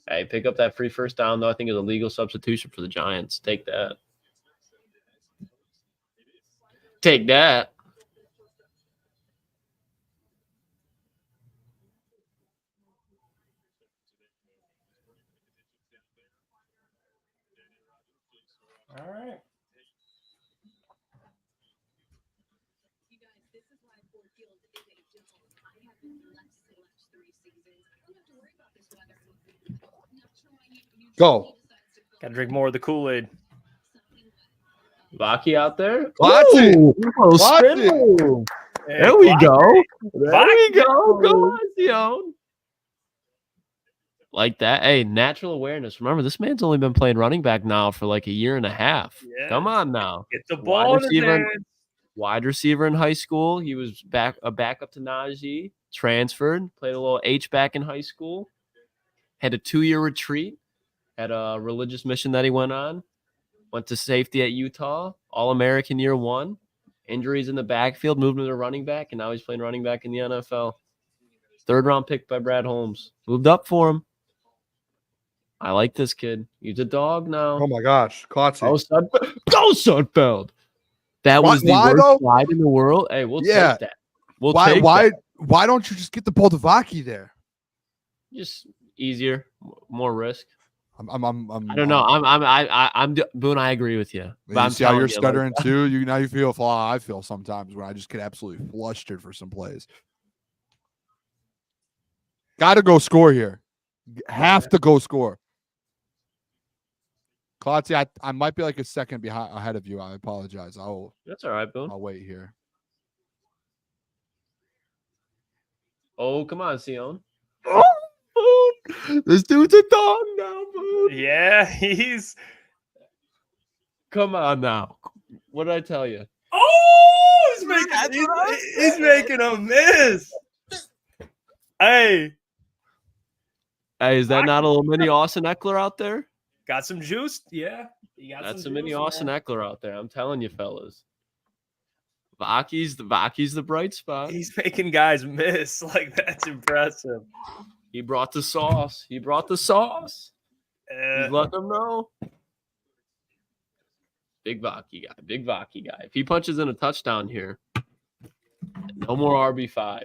Hey, pick up that free first down, though. I think it's a legal substitution for the Giants. Take that. Take that. All right. Go. Got to drink more of the Kool-Aid. Vaki out there. Klotzy. There we go. There we go. Go on, Sion. Like that. Hey, natural awareness. Remember, this man's only been playing running back now for like a year and a half. Yeah. Come on now. Get the ball in his hands. Wide receiver in high school. He was a backup to Najee. Transferred. Played a little H-back in high school. Had a 2-year retreat. Had a religious mission that he went on. Went to safety at Utah. All-American year 1. Injuries in the backfield. Moved him to running back. And now he's playing running back in the NFL. 3rd-round pick by Brad Holmes. Moved up for him. I like this kid. He's a dog now. Oh, my gosh. Klotzy. Go, Sudfeld. That was the worst slide in the world. Hey, we'll take that. Why don't you just get the ball to Vaki there? Just easier, more risk. I don't know. I'm Boone. I agree with you. But You I'm see how telling you're you, stuttering too. Now you feel how I feel sometimes when I just get absolutely flustered for some plays. Got to go score here. Have to go score. Klotz, I might be like a second ahead of you. I apologize. That's all right, Boone. I'll wait here. Oh, come on, Sion. Oh, Boone. This dude's a dog now, Boone. Yeah, he's. Come on now. What did I tell you? Oh, he's making a miss. Hey, Is that not a little mini Austin Eckler out there? got some juice? Yeah, That's a mini Austin Eckler out there. I'm telling you, fellas. Vaki's the bright spot. He's making guys miss. Like, that's impressive. He brought the sauce. He's letting them know. Big Vaki guy. If he punches in a touchdown here, no more RB5.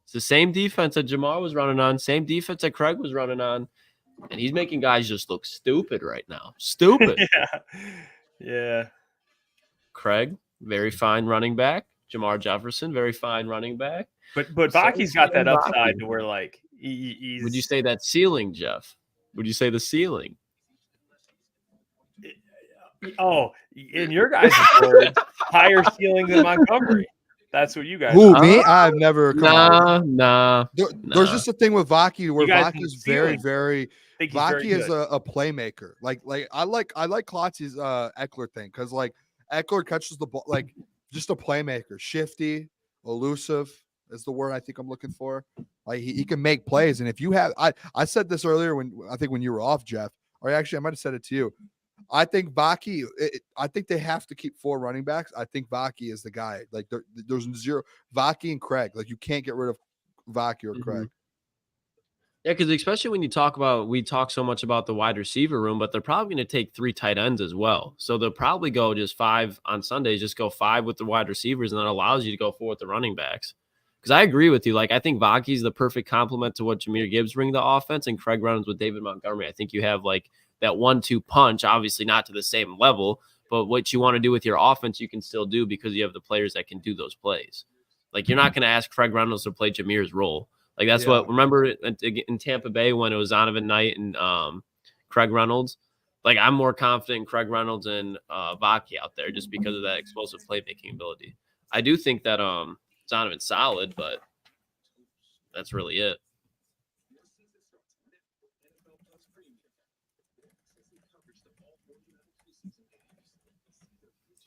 It's the same defense that Jamar was running on, same defense that Craig was running on, and he's making guys just look stupid right now. Stupid. Yeah. Craig, very fine running back. Jamar Jefferson, very fine running back. But Vaki's got that upside to where, like, he's. Would you say that ceiling, Jeff? Would you say the ceiling? Oh, in your guys' words, higher ceiling than Montgomery. That's what you guys. Who, me? I've never come Nah. There's just a thing with Vaki where You guys Vaki's can very, ceiling. very Think he's Vaki very is good. a playmaker. Like I like Klotz's Eckler thing because like Eckler catches the ball like just a playmaker, shifty, elusive is the word I think I'm looking for. Like he can make plays, and if you have, I said this earlier when you were off, Jeff, or actually I might have said it to you. I think Vaki. I think they have to keep 4 running backs. I think Vaki is the guy. Like there's zero Vaki and Craig. Like you can't get rid of Vaki or Craig. Yeah, because especially when we talk so much about the wide receiver room, but they're probably going to take 3 tight ends as well. So they'll probably go just 5 on Sundays, just go 5 with the wide receivers, and that allows you to go 4 with the running backs. Because I agree with you. Like, I think Vaki's the perfect complement to what Jahmyr Gibbs bring to the offense, and Craig Reynolds with David Montgomery. I think you have like that 1-2 punch, obviously not to the same level, but what you want to do with your offense, you can still do because you have the players that can do those plays. Like, you're not going to ask Craig Reynolds to play Jahmyr's role. Like, that's what, remember in Tampa Bay when it was Zonovan Knight and Craig Reynolds? Like, I'm more confident in Craig Reynolds and Vaki out there just because of that explosive playmaking ability. I do think that Zonovan's solid, but that's really it.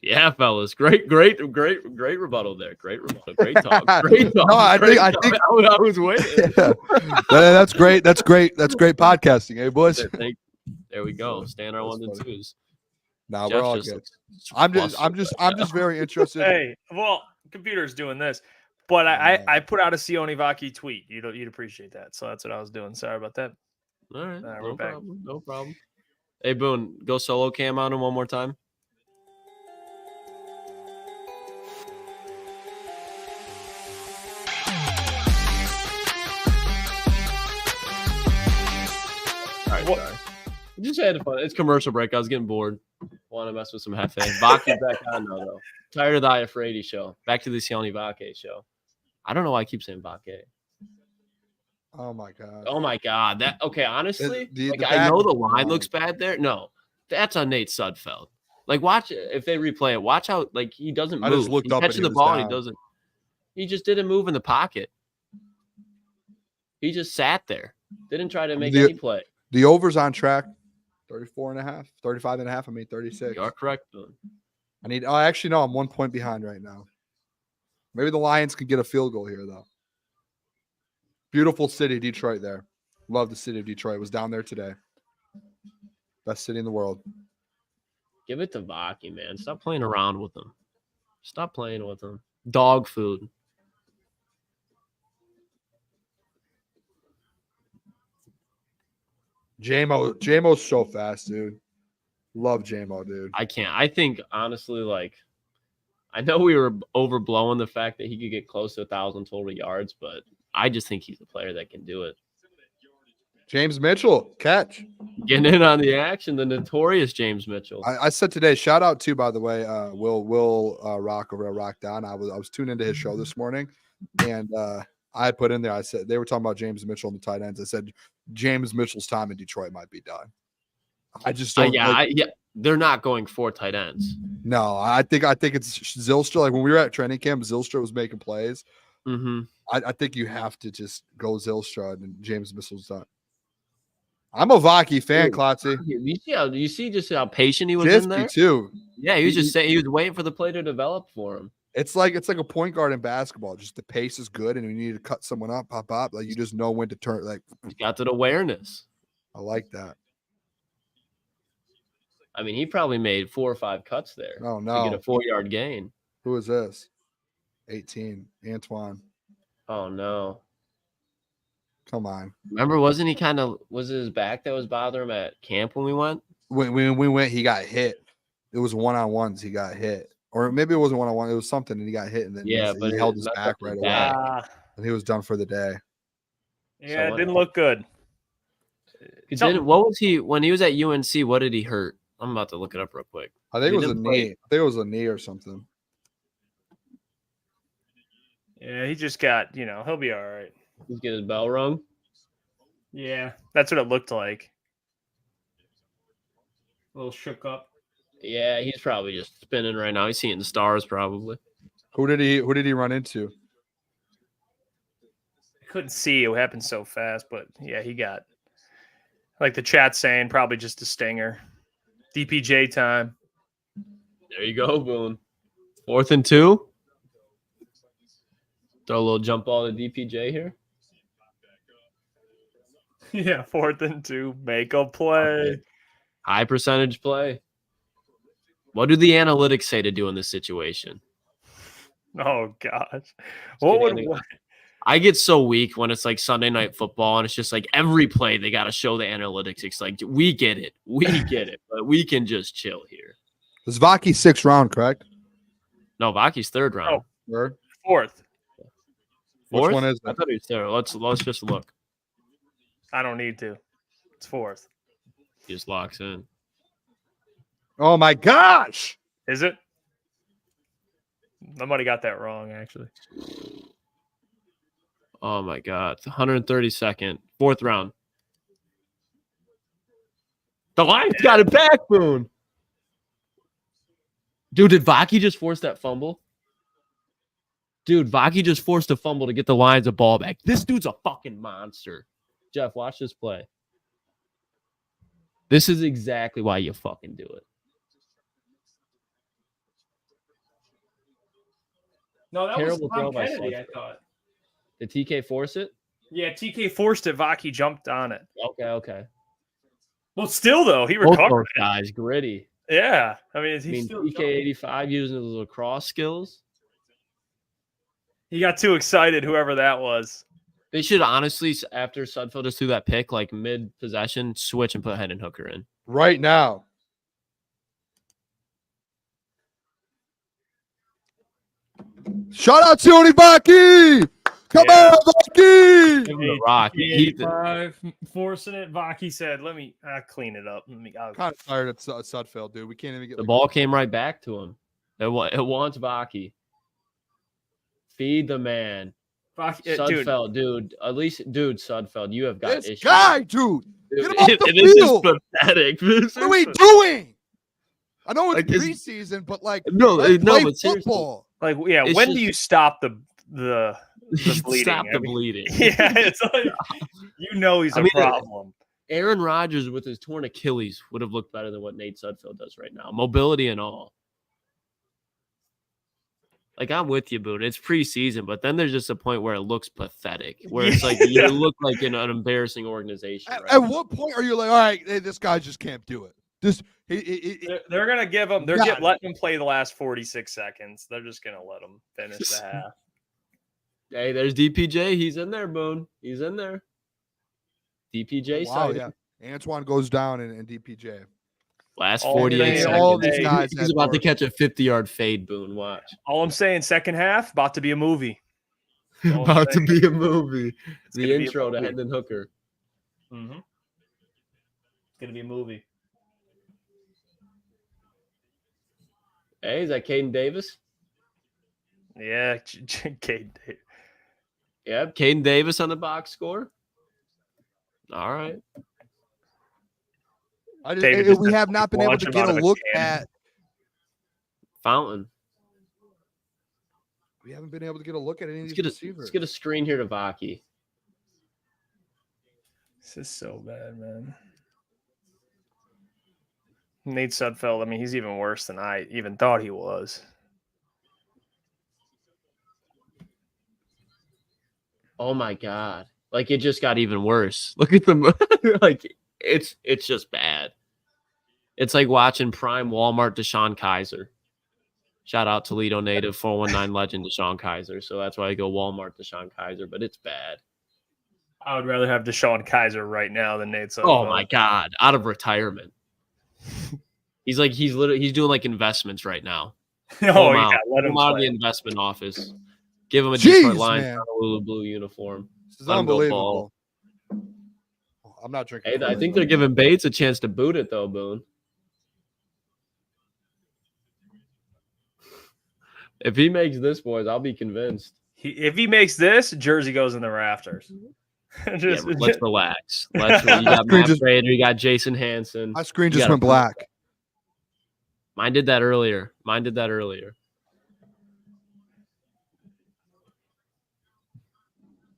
Yeah, fellas, great rebuttal there. Great rebuttal, great talk, great talk. No, I think I was waiting. Yeah. That's great. That's great podcasting, hey boys. There we go. Stand our 1s and 2s. Nah, we're all good. I'm just very interested. Hey, well, computer's doing this, but I put out a Sione Vaki tweet. You'd appreciate that. So that's what I was doing. Sorry about that. All right, we're no problem. Hey, Boone, go solo cam on him one more time. All right, sorry. Just had fun. It's commercial break. I was getting bored. Want to mess with some Hefe. Vaki's back on now, though. Tired of the Iafrate show. Back to the Sione Vake show. I don't know why I keep saying Vake. Oh my god. Oh my god. That okay, honestly, the I know the line looks bad there. No, that's on Nate Sudfeld. Like, watch it. If they replay it, watch how like he doesn't move. I just looked He's up catching and the he was ball and down. he doesn't. He just didn't move in the pocket. He just sat there. Didn't try to make any play. The over's on track. 34.5, 35.5. I mean 36. You are correct, Boone. Actually no, I'm 1 point behind right now. Maybe the Lions can get a field goal here though. Beautiful city, Detroit there. Love the city of Detroit. Was down there today. Best city in the world. Give it to Vaki, man. Stop playing around with him. Stop playing with him. Dog food. JMO's so fast, dude. Love JMO, dude. I can't. I think honestly, like, I know we were overblowing the fact that he could get close to 1,000 total yards, but I just think he's a player that can do it. James Mitchell, catch. Getting in on the action, the notorious James Mitchell. I said today, shout out to, by the way, Will Rock over at Rock Down. I was tuned into his show this morning, and I had put in there. I said they were talking about James Mitchell and the tight ends. I said James Mitchell's time in Detroit might be done. I just don't. They're not going 4 tight ends. No, I think it's Zylstra. Like when we were at training camp, Zylstra was making plays. Mm-hmm. I think you have to just go Zylstra and James Mitchell's done. I'm a Vaki fan, Klotzy. You see just how patient he was in there? Too. Yeah, he was just saying he was waiting for the play to develop for him. It's like a point guard in basketball. Just the pace is good, and when you need to cut someone up, pop up. Like you just know when to turn. Like He's got that awareness. I like that. I mean, he probably made 4 or 5 cuts there. Oh no! To get a 4-yard gain. Who is this? 18, Antoine. Oh no! Come on. Remember, was it his back that was bothering him at camp when we went? When we went, he got hit. It was one-on-ones. He got hit, or maybe it wasn't one-on-one. It was something, and he got hit, and then he held his back right away, and he was done for the day. Yeah, it didn't look good. What was he when he was at UNC? What did he hurt? I'm about to look it up real quick. I think it was a knee. I think it was a knee or something. Yeah, he just got, he'll be all right. He's getting his bell rung. Yeah, that's what it looked like. A little shook up. Yeah, he's probably just spinning right now. He's seeing the stars probably. Who did he run into? I couldn't see. It happened so fast, but yeah, he got, like the chat saying, probably just a stinger. DPJ time. There you go, Boone. 4th and 2. Throw a little jump ball to DPJ here. Yeah, 4th and 2. Make a play. High percentage play. What do the analytics say to do in this situation? Oh, gosh. I get so weak when it's like Sunday Night Football and it's just like every play they got to show the analytics. It's like, we get it. But we can just chill here. Was Vaki 6th round, correct? No, Vaki's 3rd round. Oh, 3rd? 4th. Which one is I it? thought he was 3rd. Let's just look. I don't need to. It's 4th. He just locks in. Oh my gosh! Is it? I might have got that wrong, actually. Oh my God. 132nd. 4th round. The Lions got it back, Boone. Dude, did Vaki just force that fumble? Dude, Vaki just forced a fumble to get the Lions a ball back. This dude's a fucking monster. Jeff, watch this play. This is exactly why you fucking do it. No, that Terrible was throw by Kennedy, I Sudfeld. thought. Did TK force it? Yeah, TK forced it. Vaki jumped on it. Okay. Well, still, though, he Both recovered those it. guys, gritty. Yeah. I mean, he's still TK 85 using his lacrosse skills. He got too excited, whoever that was. They should honestly, after Sudfeld just threw that pick, like mid-possession, switch and put Hendon Hooker in. Right now. Shout out to Tony Vaki! Come on, Vaki! Give him the rock. Forcing it. Vaki said, let me clean it up. I'm kind of tired of Sudfeld, dude. We can't even get the ball came right back to him. It wants Vaki. Feed the man. Sudfeld, dude. At least, dude, Sudfeld, you have got this issues. guy, dude. Get him off the This field. is pathetic. What are we doing? I know it's Like, preseason, but no, play but seriously. football. Like, yeah, It's when just- do you stop the bleeding? Stop the I mean, bleeding. Yeah, it's like, he's a problem. Aaron Rodgers with his torn Achilles would have looked better than what Nate Sudfeld does right now. Mobility and all. Like, I'm with you, Boone. It's preseason, but then there's just a point where it looks pathetic, where it's like you look like an embarrassing organization. At what point are you like, all right, hey, this guy just can't do it? They're gonna give him. Letting him play the last 46 seconds. They're just gonna let him finish the half. Hey, there's DPJ. He's in there, Boone. He's in there. DPJ wow, side. yeah. Antoine goes down in DPJ. Last All 48 day, seconds. all these guys He's had about to work. catch a 50-yard fade, Boone. Watch. All I'm saying, second half, about to be a movie. About to be a movie. gonna The be a intro to movie. Hendon Hooker. Mm-hmm. It's gonna be a movie. Hey, is that Caden Davis? Yeah, Caden. Yep, Caden Davis on the box score. All right. David just we said have not been able launch to him get out a of a look cannon. at. Fountain. We haven't been able to get a look at any of Let's these get, receivers. let's get a screen here to Vaki. This is so bad, man. Nate Sudfeld, I mean, he's even worse than I even thought he was. Oh my God. Like it just got even worse. Look at them. Like it's just bad. It's like watching prime Walmart Deshaun Kaiser. Shout out Toledo native 419 legend Deshaun Kaiser. So that's why I go Walmart Deshaun Kaiser, but it's bad. I would rather have Deshaun Kaiser right now than Nate Sudfeld. Oh my God. Out of retirement. He's doing like investments right now. Oh, Pull him yeah, out. let Pull him him out of play. the investment office. Give him a Jeez, Detroit Lions man. Honolulu blue uniform. This is Let him go unbelievable. I'm not drinking. Hey, I think they're giving Bates a chance to boot it though, Boone. If he makes this, boys, I'll be convinced. If he makes this, Jersey goes in the rafters. Yeah, let's relax. You got Matt Prater, you got Jason Hansen. My screen You just gotta went black. Mine did that earlier.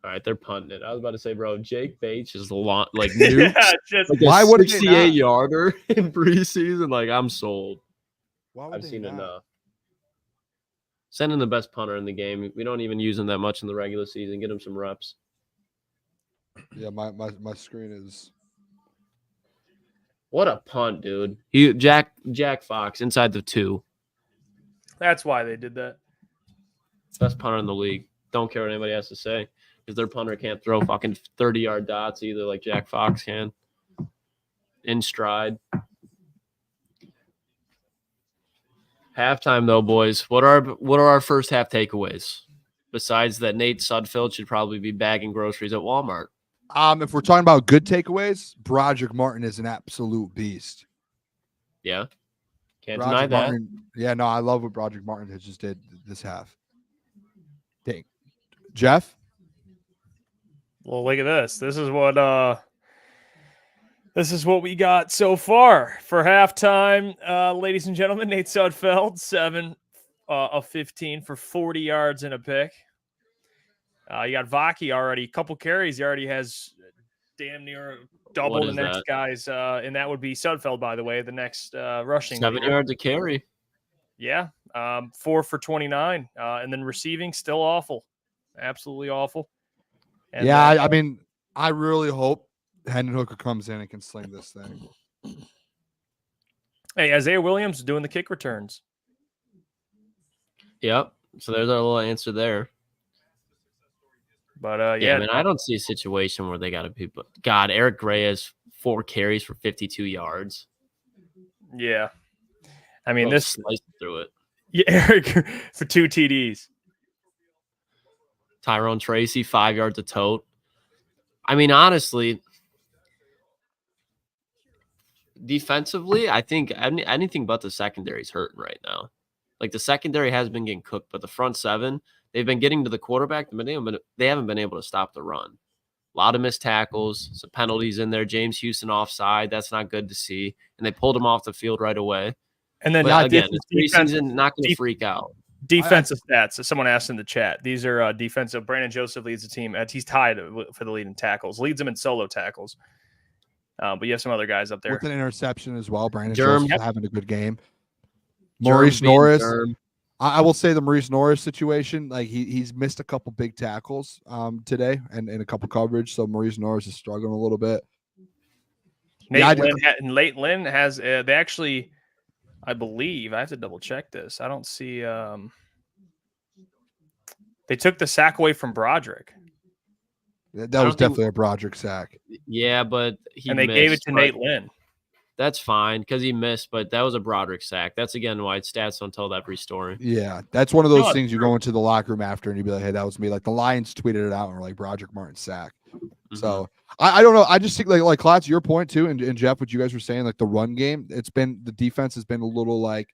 All right, they're punting it. I was about to say, bro, Jake Bates is like nukes. Yeah, just Like Why a would they not? 68-yarder in preseason. Like, I'm sold. Why would I've they seen not? enough. Send in the best punter in the game. We don't even use him that much in the regular season. Get him some reps. Yeah, my screen is. What a punt, dude. Jack Fox inside the 2. that's why they did that. Best punter in the league. Don't care what anybody has to say. Because their punter can't throw fucking 30-yard dots either like Jack Fox can. In stride. Halftime though, boys. What are our first half takeaways? Besides that Nate Sudfeld should probably be bagging groceries at Walmart. If we're talking about good takeaways, Broderick Martin is an absolute beast. Yeah. Can't Broderick deny that. Martin, yeah, no, I love what Broderick Martin has just did this half. Dang. Jeff? Well, look at this. This is what we got so far for halftime, ladies and gentlemen. Nate Sudfeld, 7 of 15 for 40 yards and a pick. You got Vaki already, a couple carries. He already has damn near double What the is next that? guys, and that would be Sudfeld, by the way, the next rushing. 7 leader. yards a carry. Yeah, 4 for 29, and then receiving still awful, absolutely awful. And Yeah, I mean, I really hope Hendon Hooker comes in and can sling this thing. hey, Isaiah Williams doing the kick returns. Yep. So there's our little answer there. But Yeah, man, I don't see a situation where they got to be. God, Eric Gray has 4 carries for 52 yards. yeah. I mean, Bro, this sliced through it. yeah, Eric for 2 TDs. Tyrone Tracy, 5 yards a tote. I mean, honestly, defensively, I think anything but the secondary is hurting right now. Like the secondary has been getting cooked, but the front 7, they've been getting to the quarterback, but they haven't been able to stop the run. A lot of missed tackles, some penalties in there. James Houston offside. That's not good to see. And they pulled him off the field right away. And then But again, this it's defensive, preseason, not going to freak out. defensive stats. Someone asked in the chat. These are defensive. Brandon Joseph leads the team. He's tied for the lead in tackles. Leads them in solo tackles. But you have some other guys up there. With an interception as well. Brandon Germ, Joseph's having a good game. Germ Maurice being Norris. Germ. I will say the Maurice Norris situation, like he's missed a couple big tackles today and a couple coverage. So Maurice Norris is struggling a little bit. Nate Lynn has they actually, I believe, I have to double check this. I don't see they took the sack away from Broderick. That was definitely a Broderick sack. Yeah, but And they gave it to but Nate Lynn. That's fine because he missed, but that was a Broderick sack. That's again why stats don't tell every story. Yeah, that's one of those No, things you go into the locker room after and you'd be like, hey, that was me. Like the Lions tweeted it out and were like, Broderick Martin sack. So I don't know. I just think like Klotz, your point too, and Jeff, what you guys were saying, like the run game, the defense has been a little like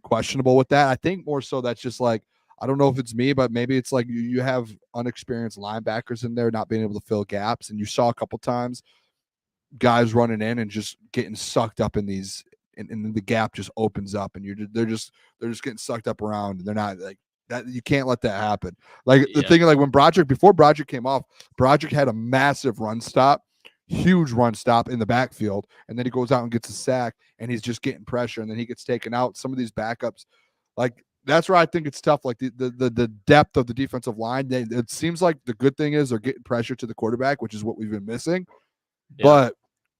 questionable with that. I think more so that's just like, I don't know if it's me, but maybe it's like you have unexperienced linebackers in there not being able to fill gaps. And you saw a couple times guys running in and just getting sucked up in these, and the gap just opens up, and they're just getting sucked up around, and they're not like that. You can't let that happen. Like the thing, like when before Broderick came off, Broderick had a massive huge run stop in the backfield, and then he goes out and gets a sack, and he's just getting pressure, and then he gets taken out. Some of these backups, like that's where I think it's tough. Like the depth of the defensive line, it seems like the good thing is they're getting pressure to the quarterback, which is what we've been missing. Yeah. But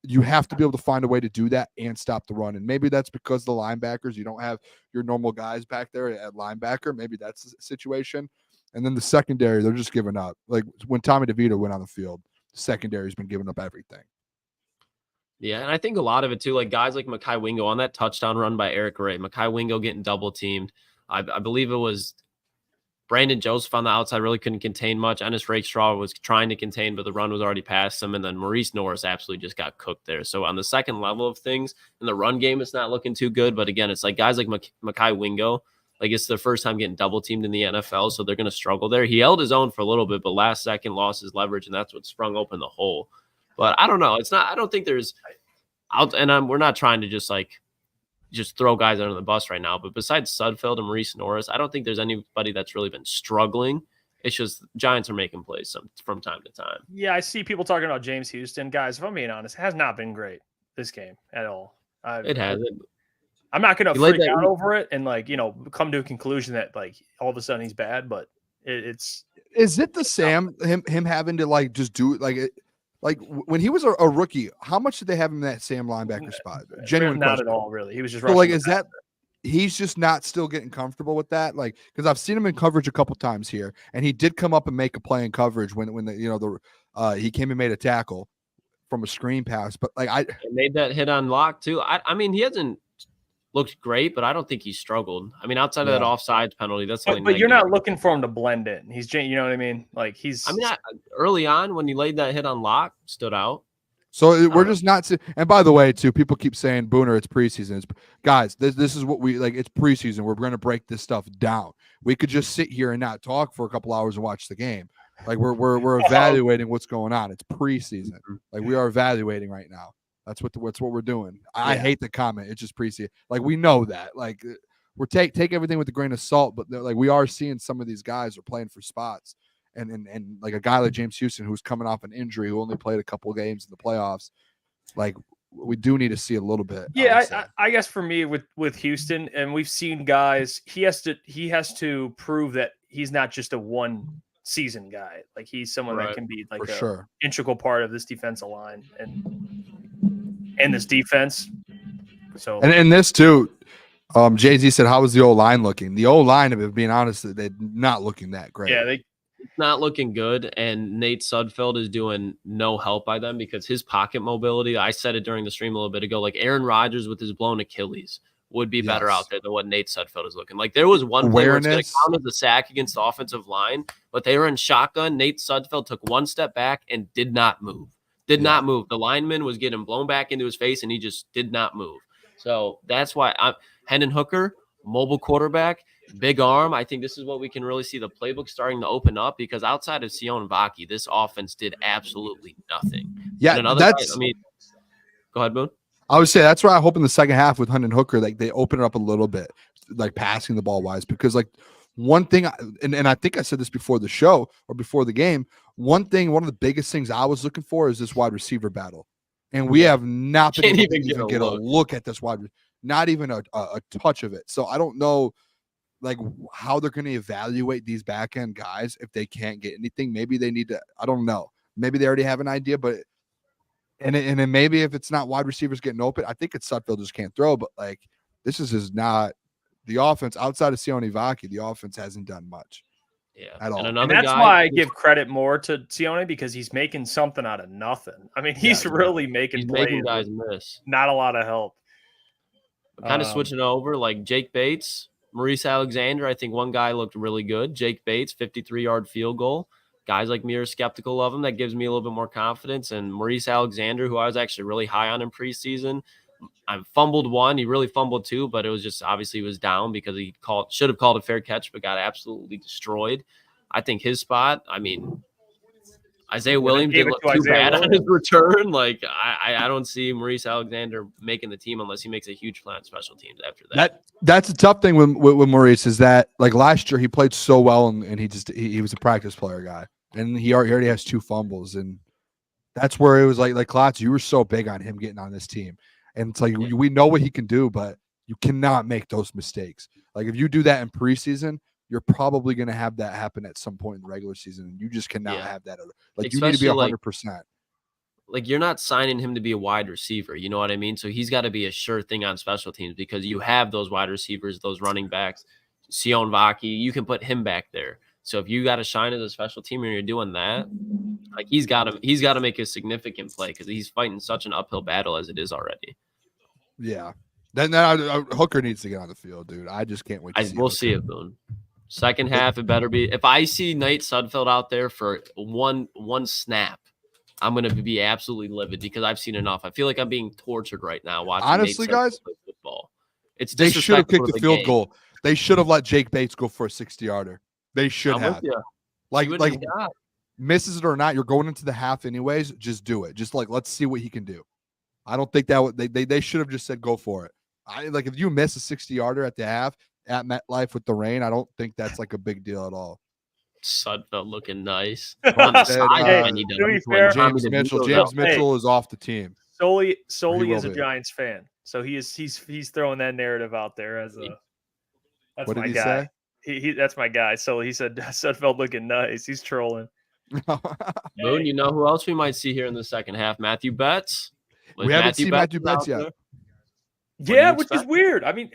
you have to be able to find a way to do that and stop the run. And maybe that's because the linebackers, you don't have your normal guys back there at linebacker. Maybe that's the situation. And then the secondary, they're just giving up. Like when Tommy DeVito went on the field, the secondary's been giving up everything. Yeah, and I think a lot of it too, like guys like Mekhi Wingo on that touchdown run by Eric Ray, Mekhi Wingo getting double teamed. I believe it was Brandon Joseph on the outside really couldn't contain much. Ennis Rakestraw was trying to contain, but the run was already past him. And then Maurice Norris absolutely just got cooked there. So on the second level of things, in the run game, it's not looking too good. But again, it's like guys like Mekhi Wingo, like it's their first time getting double teamed in the NFL. So they're going to struggle there. He held his own for a little bit, but last second lost his leverage, and that's what sprung open the hole. But I don't know. I don't think there's out, and we're not trying to just throw guys under the bus right now. But besides Sudfeld and Maurice Norris, I don't think there's anybody that's really been struggling. It's just Giants are making plays from time to time. Yeah, I see people talking about James Houston. Guys, if I'm being honest, it has not been great this game at all. It hasn't. I'm not going to freak out over it and come to a conclusion that all of a sudden he's bad, but it's. Is it the Sam him having to just do it like when he was a rookie? How much did they have him in that Sam linebacker spot? Genuine not question. At all, really. He was just. So is that he's just not still getting comfortable with that? Like, because I've seen him in coverage a couple times here, and he did come up and make a play in coverage when he came and made a tackle from a screen pass, but he made that hit on lock too. I mean, he hasn't looked great, but I don't think he struggled. I mean, outside of that offsides penalty, that's something. But you're not looking for him to blend in. You know what I mean? Like he's. I mean, early on when he laid that hit on lock, stood out. So we're just not. And by the way, too, people keep saying Booner, it's preseason. Guys, this is what we like. It's preseason. We're going to break this stuff down. We could just sit here and not talk for a couple hours and watch the game. Like we're evaluating what's going on. It's preseason. Like we are evaluating right now. That's what we're doing. I hate the comment. It's just preseason. Like we know that. Like we're take everything with a grain of salt, but like we are seeing some of these guys are playing for spots, and like a guy like James Houston who's coming off an injury who only played a couple of games in the playoffs. Like we do need to see a little bit. Yeah, I guess for me with Houston, and we've seen guys. He has to prove that he's not just a one season guy. Like he's someone that can be like integral part of this defensive line and this defense. So and this too, Jay-Z said, how was the O-line looking? The O-line, if being honest, they're not looking that great. Yeah, it's not looking good. And Nate Sudfeld is doing no help by them because his pocket mobility, I said it during the stream a little bit ago, like Aaron Rodgers with his blown Achilles would be better out there than what Nate Sudfeld is looking. Like there was one play where it's going to count as a sack against the offensive line, but they were in shotgun. Nate Sudfeld took one step back and did not move. Not move. The lineman was getting blown back into his face, and he just did not move. So that's why Hendon Hooker, mobile quarterback, big arm. I think this is what we can really see the playbook starting to open up because outside of Sion Vaki, this offense did absolutely nothing. Yeah, go ahead, Boone. I would say that's why I hope in the second half with Hendon Hooker, like they open it up a little bit, like passing the ball wise, because like one thing, and I think I said this before the show or before the game, one of the biggest things I was looking for is this wide receiver battle. And we have not been able to even get a look at this wide, not even a touch of it. So I don't know like how they're going to evaluate these back end guys if they can't get anything. Maybe they need to, I don't know. Maybe they already have an idea, but and then maybe if it's not wide receivers getting open, I think it's Sudfeld just can't throw, but like this is not the offense outside of Sione Vaki. The offense hasn't done much. Yeah, at all. And that's why I give credit more to Sione because he's making something out of nothing. I mean, he's really making guys miss. Not a lot of help. Kind of switching over like Jake Bates, Maurice Alexander. I think one guy looked really good. Jake Bates, 53-yard field goal. guys like me are skeptical of him. That gives me a little bit more confidence. And Maurice Alexander, who I was actually really high on in preseason, I fumbled one. He really fumbled two, but it was just obviously he was down because he should have called a fair catch, but got absolutely destroyed. I think his spot, I mean, Isaiah Williams didn't look too bad on his return. Like, I don't see Maurice Alexander making the team unless he makes a huge play on special teams after that. That's a tough thing with Maurice is that, like, last year he played so well and he was a practice player guy. And he already has 2 fumbles. And that's where it was like Klotz, you were so big on him getting on this team. And it's like, we know what he can do, but you cannot make those mistakes. Like, if you do that in preseason, you're probably going to have that happen at some point in the regular season. And you just cannot have that. Like, especially, you need to be 100%. Like, you're not signing him to be a wide receiver. You know what I mean? So he's got to be a sure thing on special teams because you have those wide receivers, those running backs, Sion Vaki, you can put him back there. So if you got to shine as a special teamer and you're doing that, like, he's got to make a significant play because he's fighting such an uphill battle as it is already. Yeah. Then Hooker needs to get on the field, dude. I just can't wait to see We'll see it, Boone. Second half, it better be. If I see Nate Sudfeld out there for one snap, I'm going to be absolutely livid because I've seen enough. I feel like I'm being tortured right now watching honestly, Nate guys, play football. They should have kicked the field goal. They should have let Jake Bates go for a 60-yarder. They should have. Like misses it or not, you're going into the half anyways. Just do it. Just let's see what he can do. I don't think they should have just said go for it. If you miss a 60-yarder at the half at MetLife with the rain, I don't think that's like a big deal at all. Sudfeld looking nice. James Mitchell is off the team. Solely is a Giants fan, so he's throwing that narrative out there as a. That's what my did he guy. say? That's my guy. So he said Sudfeld looking nice. He's trolling. Boone, you know who else we might see here in the second half? Matthew Betts. We haven't seen Matthew Betts yet. Yeah, which is weird. I mean,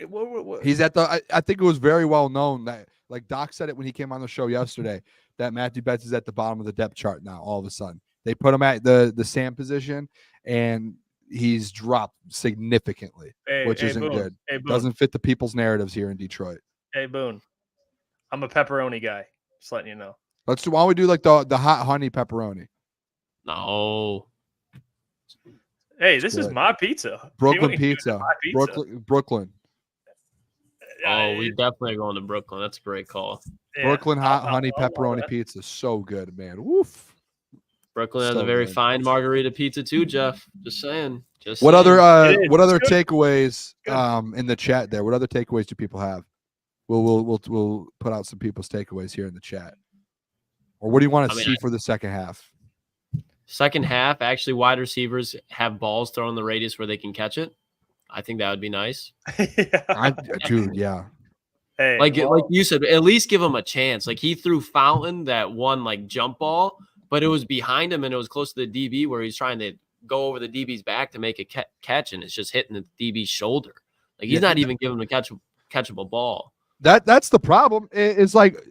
he's at the. I think it was very well known that, like Doc said it when he came on the show yesterday, that Matthew Betts is at the bottom of the depth chart now. All of a sudden, they put him at the Sam position, and he's dropped significantly, which isn't Boone. good. Hey, Boone. Doesn't fit the people's narratives here in Detroit. Hey, Boone, I'm a pepperoni guy. Just letting you know. Why don't we do like the hot honey pepperoni? No. Hey, this is my pizza. Brooklyn pizza. Brooklyn. Oh, we definitely are going to Brooklyn. That's a great call. Yeah. Brooklyn hot honey pepperoni pizza. So good, man. Woof. Brooklyn has a very fine margarita pizza too, Jeff. Just saying. What other takeaways in the chat there? What other takeaways do people have? We'll put out some people's takeaways here in the chat. Or what do you want to see for the second half? Second half, actually, wide receivers have balls thrown in the radius where they can catch it. I think that would be nice. Dude, yeah. Hey, like you said, at least give him a chance. Like, he threw Fountain that one jump ball, but it was behind him and it was close to the DB where he's trying to go over the DB's back to make a catch, and it's just hitting the DB's shoulder. Like, he's not even giving him a catchable ball. That's the problem. It's like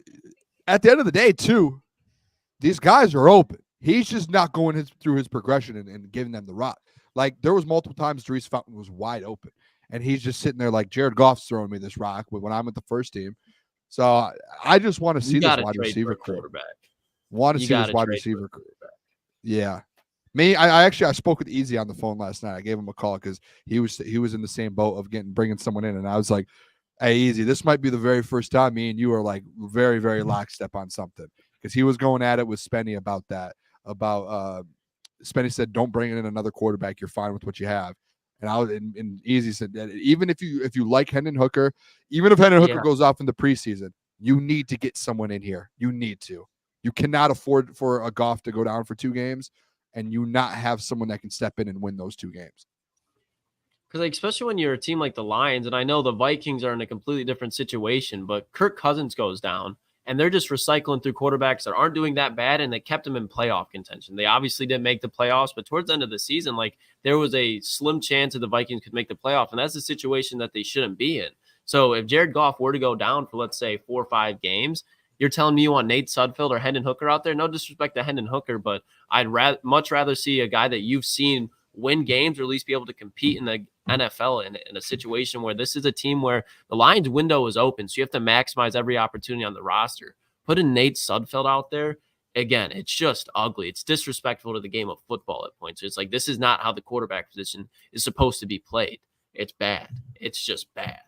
at the end of the day, too, these guys are open. He's just not going through his progression and giving them the rock. Like, there was multiple times Dries Fountain was wide open, and he's just sitting there like, Jared Goff's throwing me this rock when I'm at the first team. So I just want to see this wide receiver quarterback. Want to see this wide receiver quarterback. Yeah. Me, I spoke with Easy on the phone last night. I gave him a call because he was in the same boat of bringing someone in, and I was like, hey, Easy, this might be the very first time me and you are like very, very lockstep on something, because he was going at it with Spenny about that. Spenny said, don't bring in another quarterback. You're fine with what you have. And Easy said that even if you like Hendon Hooker, even if Hendon Hooker goes off in the preseason, you need to get someone in here. You need to. You cannot afford for a Goff to go down for 2 games and you not have someone that can step in and win those 2 games. Because especially when you're a team like the Lions, and I know the Vikings are in a completely different situation, but Kirk Cousins goes down, and they're just recycling through quarterbacks that aren't doing that bad, and they kept them in playoff contention. They obviously didn't make the playoffs, but towards the end of the season, there was a slim chance that the Vikings could make the playoff, and that's a situation that they shouldn't be in. So if Jared Goff were to go down for, let's say, 4 or 5 games, you're telling me you want Nate Sudfeld or Hendon Hooker out there? No disrespect to Hendon Hooker, but I'd much rather see a guy that you've seen win games or at least be able to compete in the NFL in a situation where this is a team where the Lions window is open. So you have to maximize every opportunity on the roster. Put in Nate Sudfeld out there. again, it's just ugly. It's disrespectful to the game of football at points. It's like, this is not how the quarterback position is supposed to be played. It's bad. It's just bad.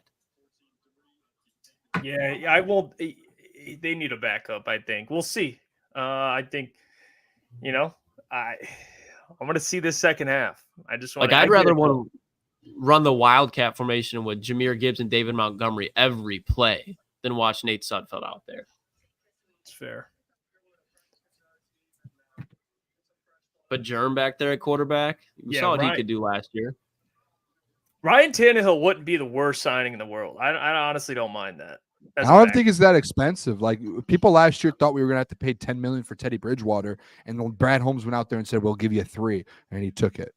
Yeah, I will. They need a backup, I think. We'll see. I think, I'm going to see this second half. I just want I'd rather want to run the Wildcat formation with Jahmyr Gibbs and David Montgomery every play than watch Nate Sudfeld out there. It's fair. But Jerm back there at quarterback, we saw what he could do last year. Ryan Tannehill wouldn't be the worst signing in the world. I honestly don't mind that. I don't think it's that expensive. Like, people last year thought we were going to have to pay $10 million for Teddy Bridgewater, and then Brad Holmes went out there and said, "We'll give you $3 million," and he took it.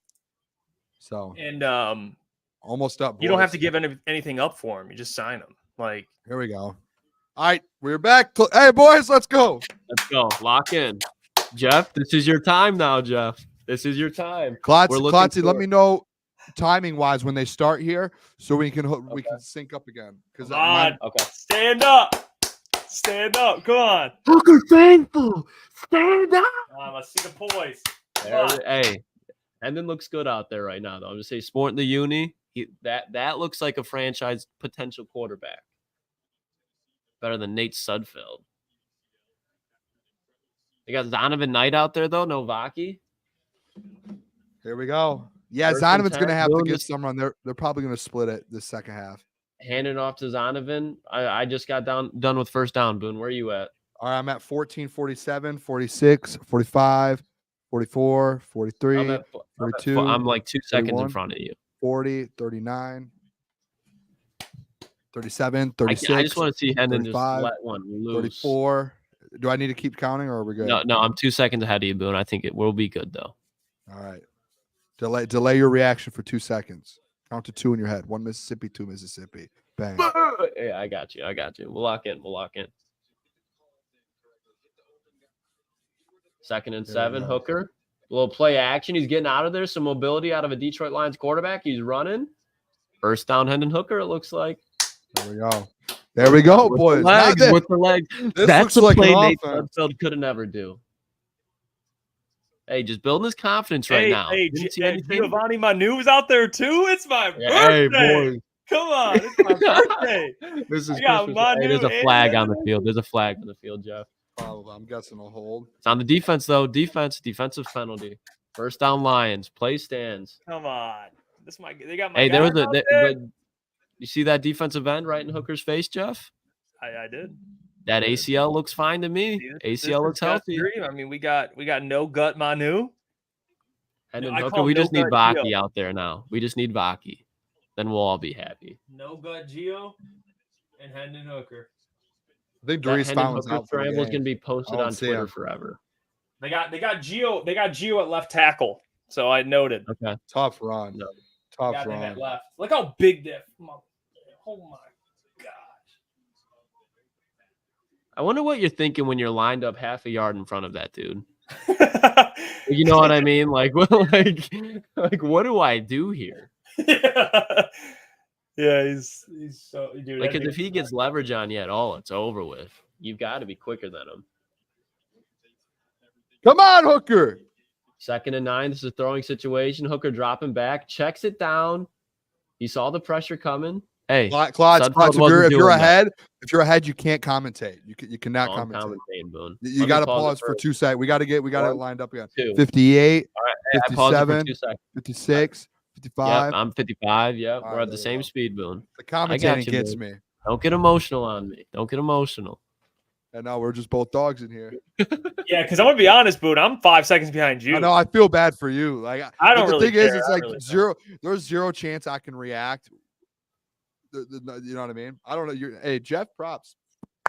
So almost up. You don't have to give anything up for him. You just sign him. Like, here we go. All right, we're back. Hey, boys, let's go. Let's go. Lock in. Jeff, this is your time now, Jeff. This is your time. Klotz, let me know timing wise when they start here, so we can sync up again. Because stand up, come on. Hooker Faithful, stand up. Let's see the boys. Hey, Hendon looks good out there right now, though. I'm just saying, sporting the uni, that looks like a franchise potential quarterback. Better than Nate Sudfeld. They got Zonovan Knight out there, though. Novaki. Here we go. Yeah, Zonovan's going to have to get some run. They're probably going to split it this second half. Handing off to Zonovan. I just got done with first down, Boone. Where are you at? All right, I'm at 14, 47, 46, 45, 44, 43, 42. I'm like 2 seconds in front of you. 40, 39, 37, 36. I just want to see Hendon just let one loose. 34. Do I need to keep counting, or are we good? No, I'm 2 seconds ahead of you, Boone. I think it will be good, though. All right. Delay your reaction for 2 seconds. Count to 2 in your head. 1 Mississippi, 2 Mississippi. Bang. Yeah, I got you. We'll lock in. Second and 7, Hooker. A little play action. He's getting out of there. Some mobility out of a Detroit Lions quarterback. He's running. First down, Hendon Hooker, it looks like. There we go, boys. With the legs. That's a play Nate Sudfeld could have never do. Hey, just building his confidence right now. Hey, Giovanni Manu's out there too. It's my birthday. Hey, boy. Come on, it's my birthday. This is Christmas. Hey, there's a flag on the field. There's a flag on the field, Jeff. I'm guessing a hold. It's on the defense, though. Defensive penalty. First down, Lions. Play stands. Come on. They got my. Hey, there was a. You see that defensive end right in Hooker's face, Jeff? I did. That ACL looks fine to me. ACL looks healthy. I mean, we got no gut Manu. And then Hooker, we just need Vaki out there now. We just need Vaki. Then we'll all be happy. No gut Gio and Hendon Hooker. I think Darius Fountain's out for scramble is going to be posted on Twitter forever. They got Gio at left tackle. So I noted. Okay. Tough run. No. Tough run. At left. Look how big that. Oh my gosh. I wonder what you're thinking when you're lined up half a yard in front of that dude. You know what I mean? Like what do I do here? Yeah, he's so dude. Like, because if he gets leverage on you at all, it's over with. You've got to be quicker than him. Come on, Hooker. 2nd and 9. This is a throwing situation. Hooker dropping back, checks it down. He saw the pressure coming. Hey, Klotz, if you're ahead, you can't commentate. You cannot commentate. Boone. You got to pause for 2 seconds. We got it lined up again. 58, all right, 57, 56, 55. Yep, I'm 55. Yep, we're at the same speed, Boone. The commentating gets me. Don't get emotional on me. Don't get emotional. And now we're just both dogs in here. Yeah, because I'm gonna be honest, Boone. I'm 5 seconds behind you. I know. I feel bad for you. Like I don't. The really thing care. is, it's like zero. There's zero chance I can react. You know what I mean? I don't know. Hey, Jeff, props.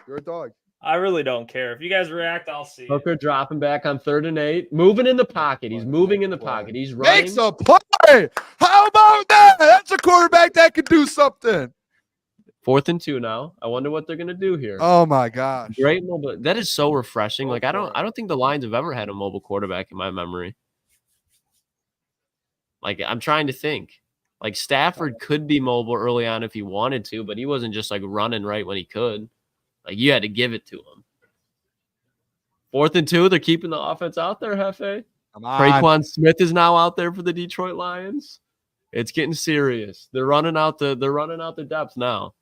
You're a dog. I really don't care. If you guys react, I'll see. Hooker dropping back on 3rd and 8, moving in the pocket. He's moving in the pocket. He's running. Makes a play. How about that? That's a quarterback that can do something. 4th and 2 now. I wonder what they're gonna do here. Oh my gosh! Great mobile. That is so refreshing. Like I don't think the Lions have ever had a mobile quarterback in my memory. Like I'm trying to think. Like Stafford could be mobile early on if he wanted to, but he wasn't just like running right when he could. Like you had to give it to him. 4th and 2. They're keeping the offense out there, Hefe. Come on. Traquan Smith is now out there for the Detroit Lions. It's getting serious. They're running out the depth now.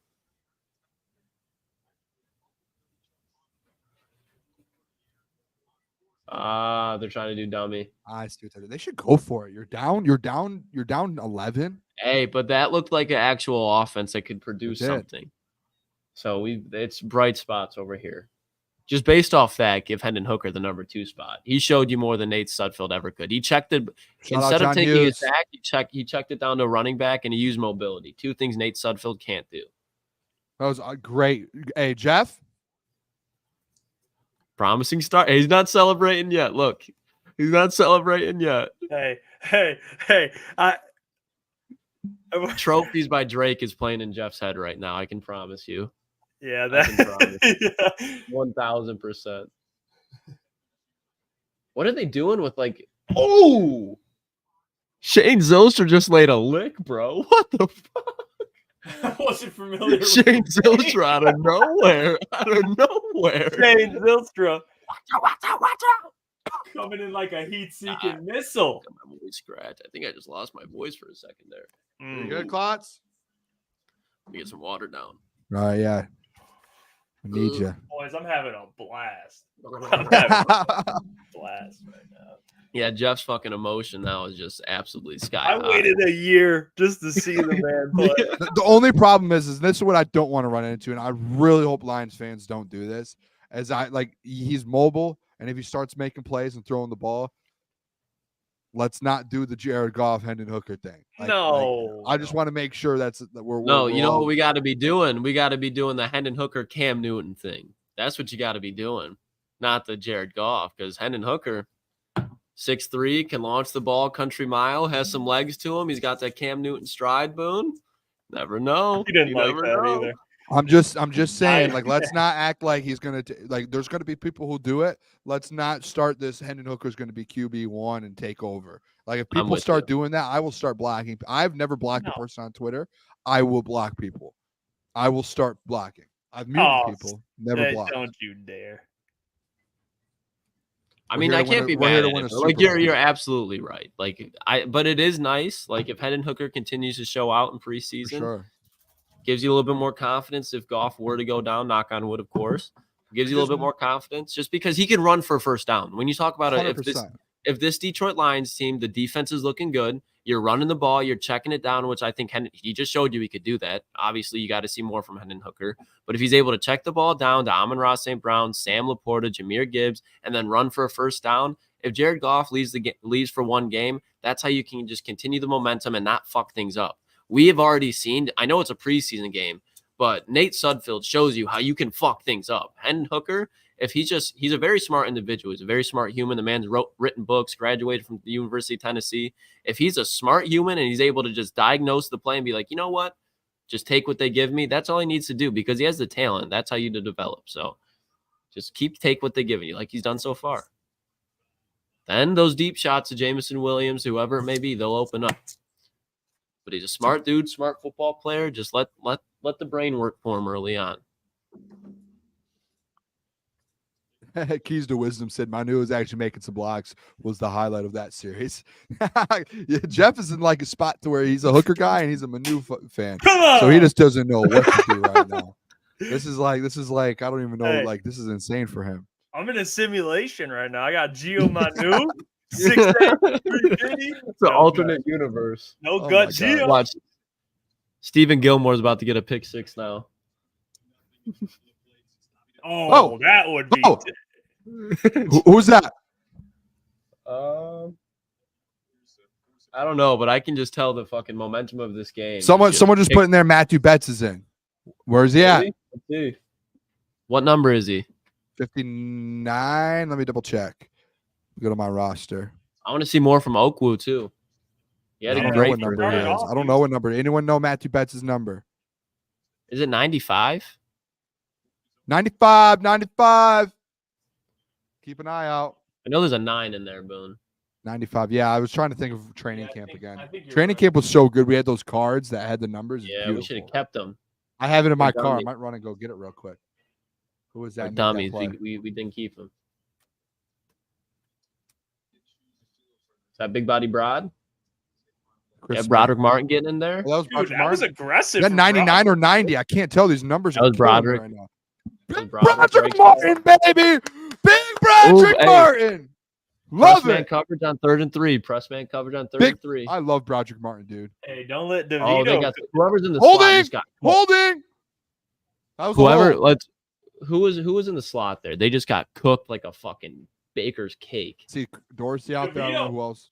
They're trying to do dummy. I see what they're doing. They should go for it. You're down 11. Hey, but that looked like an actual offense that could produce It did. something. So it's bright spots over here. Just based off that, give Hendon Hooker the number 2 spot. He showed you more than Nate Sudfeld ever could. He checked it instead of taking it back. He checked it down to running back, and he used mobility. 2 things Nate Sudfeld can't do. That was great. Hey, Jeff. Promising start. He's not celebrating yet. Look, he's not celebrating yet. Hey! Trophies by Drake is playing in Jeff's head right now. I can promise you. Yeah, I can promise you. 1000%. What are they doing with like? Oh, Shane Zylstra just laid a lick, bro. What the fuck? I wasn't familiar with Shane Zylstra out of nowhere. Shane Zylstra. Coming in like a heat-seeking missile. Got my voice scratched. I think I just lost my voice for a second there. You good, Klotz? Let me get some water down. Yeah. I need you. Boys, I'm having a blast. I'm having a blast right now. Yeah, Jeff's fucking emotion now is just absolutely sky I high. waited a year just to see the man play. The only problem is this is what I don't want to run into, and I really hope Lions fans don't do this. As he's mobile, and if he starts making plays and throwing the ball, let's not do the Jared Goff, Hendon Hooker thing. I just want to make sure that we're No, you know what we got to be doing? We got to be doing the Hendon Hooker, Cam Newton thing. That's what you got to be doing, not the Jared Goff, because Hendon Hooker, 6'3", can launch the ball country mile, has some legs to him. He's got that Cam Newton stride, Boone. Never know. He didn't You like never that know. either. I'm just saying, let's not act like he's gonna there's gonna be people who do it. Let's not start this. Hendon Hooker's gonna be QB1 and take over. Like if people start doing that, I will start blocking. I've never blocked a person on Twitter. I will block people. I will start blocking. I've muted people. Never blocked. Don't you dare. I mean, I can't be mad at it. Like you're absolutely right. But it is nice. Like if Hendon Hooker continues to show out in preseason, sure. Gives you a little bit more confidence if Goff were to go down, knock on wood, of course. Gives you a little bit more confidence just because he can run for a first down. When you talk about it, if this Detroit Lions team, the defense is looking good, you're running the ball, you're checking it down, which I think he just showed you he could do that. Obviously, you got to see more from Hendon Hooker. But if he's able to check the ball down to Amon-Ra St. Brown, Sam Laporta, Jahmyr Gibbs, and then run for a first down, if Jared Goff leaves for one game, that's how you can just continue the momentum and not fuck things up. We have already seen, I know it's a preseason game, but Nate Sudfeld shows you how you can fuck things up. Hendon Hooker, he's a very smart individual. He's a very smart human. The man's written books, graduated from the University of Tennessee. If he's a smart human and he's able to just diagnose the play and be like, you know what? Just take what they give me. That's all he needs to do because he has the talent. That's how you develop. So just take what they give you like he's done so far. Then those deep shots of Jameson Williams, whoever it may be, they'll open up. But he's a smart dude, smart football player. Just let the brain work for him early on. Keys to Wisdom said Manu was actually making some blocks was the highlight of that series. Yeah, Jeff is in like a spot to where he's a Hooker guy and he's a Manu fan, so he just doesn't know what to do right now. This is like I don't even know. Hey. Like this is insane for him. I'm in a simulation right now. I got Gio Manu, 6'8", 350. It's an alternate universe. No Oh gut my Gio. God. Watch. Stephen Gilmore's about to get a pick six now. Oh, that would be. Oh. Who's that? I don't know, but I can just tell the fucking momentum of this game. Someone just put in there. Matthew Betts is in. Where's he at? Let's see. What number is he? 59. Let me double check. Go to my roster. I want to see more from Okwoo too. He had I a don't know great what number first he half. is. I don't know what number. Anyone know Matthew Betts' number? Is it 95? 95. Keep an eye out. I know there's a 9 in there, Boone. 95. Yeah, I was trying to think of training camp again. I think you're Training right. camp was so good. We had those cards that had the numbers. It's Yeah, we beautiful. should have kept them. I have it in my We're car. I dummies. might run and go get it real quick. Who was We're that? dummies. We didn't keep them. That big body Broad. Chris Yeah, Smith. Broderick Martin getting in there. Oh, that was Dude, Broderick that was Martin. aggressive. Is that from 99 or Broderick. 90? I can't tell. These numbers That are was killing me Broderick. right now. That was Big Broderick Broderick Martin. Martin, baby. Big Broderick hey. Martin. Press Love man it. coverage on 3rd and 3. Press man coverage on 3rd Big- and 3. I love Broderick Martin, dude. Hey, don't let Oh, they DeVito. got whoever's in the slot Holding. just got cooked. Holding. That was Whoever a hold. let's who was in the slot there? They just got cooked like a fucking baker's cake. See Dorsey out there. I don't know who else.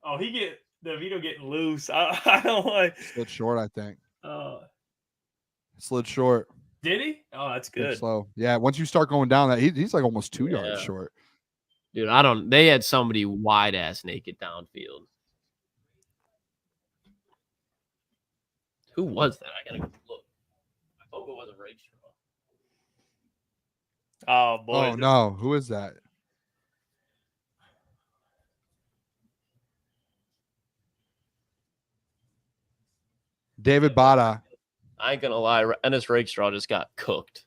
Oh, DeVito getting loose. I don't like. Slid short, I think. Slid short. Did he? Oh, that's Good. good. Slow. Yeah. Once you start going down, that he's like almost 2 yards Yeah. short. Dude, they had somebody wide ass naked downfield. Who was that? I gotta look. I hope it wasn't Rachel. Oh boy. Oh no, who is that? David Bada. I ain't gonna lie, Ennis Rakestraw just got cooked.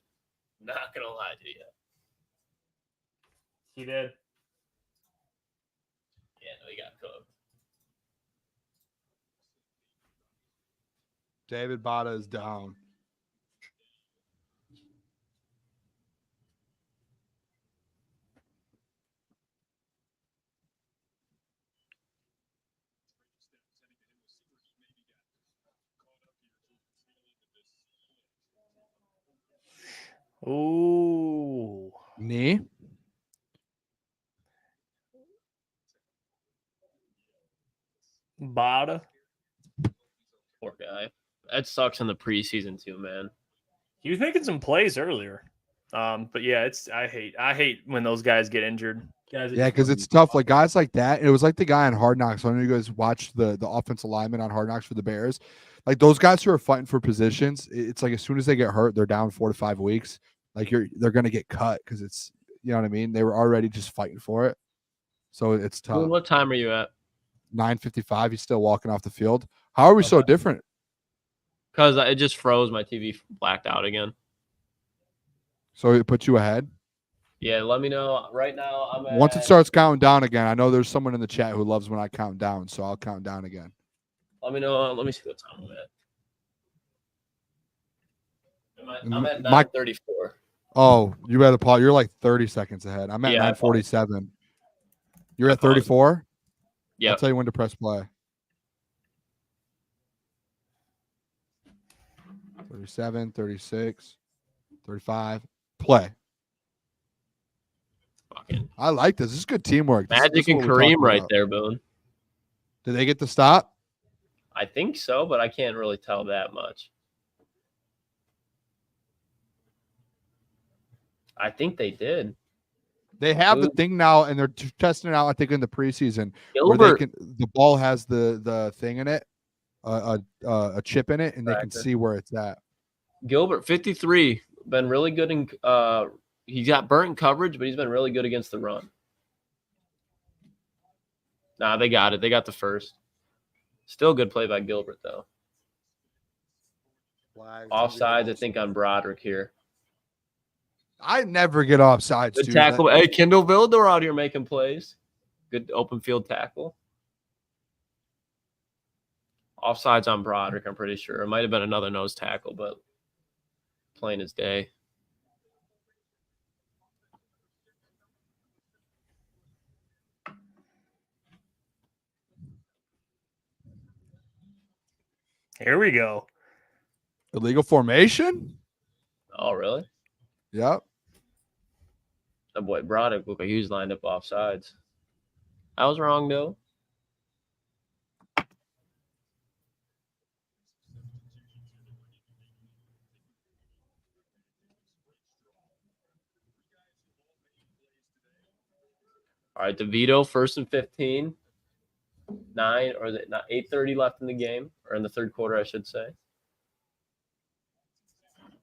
Not gonna lie to you. He did. Yeah, no, he got cooked. David Bada is down. Ooh. Knee. Bada. Poor guy. That sucks in the preseason too, man. He was making some plays earlier. But yeah, I hate when those guys get injured. Guys that Yeah, just because don't it's do- tough. Like guys like that. It was like the guy on Hard Knocks. I don't know if you guys watched the offensive lineman on Hard Knocks for the Bears. Like those guys who are fighting for positions, it's like as soon as they get hurt, they're down 4 to 5 weeks. Like they're gonna get cut because it's, you know what I mean. They were already just fighting for it, so it's tough. Boone, what time are you at? 9:55. He's still walking off the field. How are we so different? Because it just froze. My TV blacked out again. So it puts you ahead. Yeah, let me know. Right now, I'm at... Once it starts counting down again, I know there's someone in the chat who loves when I count down, so I'll count down again. Let me know. Let me see what time I'm at My- 9:34. Oh, you better Paul. You're like 30 seconds ahead. I'm at Yeah, 9:47. You're I at 34. Yeah. I'll tell you when to press play. 37, 36, 35. Play. Fucking I like this. This is good teamwork. This Magic is and what we're Kareem talking right about. there, Boone. Did they get the stop? I think so, but I can't really tell that much. I think they did. They have the Who? thing now, and they're testing it out. I think in the preseason, where Gilbert. the ball has the thing in it, a chip in it, and they can Tracker. see where it's at. Gilbert, 53, been really good in. He got burnt in coverage, but he's been really good against the run. Nah, they got it. They got the first. Still good play by Gilbert though. Offsides, I think on Broderick here. I never get offsides. Good dude. tackle. Hey, Kendall Vildor out here making plays. Good open field tackle. Offsides on Broderick, I'm pretty sure. It might have been another nose tackle, but plain as day. Here we go. Illegal formation. Oh, really? Yep. That boy Broderick looked like he was lined up offsides. I was wrong, though. All right, DeVito, 1st and 15. 9 or not 8:30 left in the game, or in the third quarter, I should say.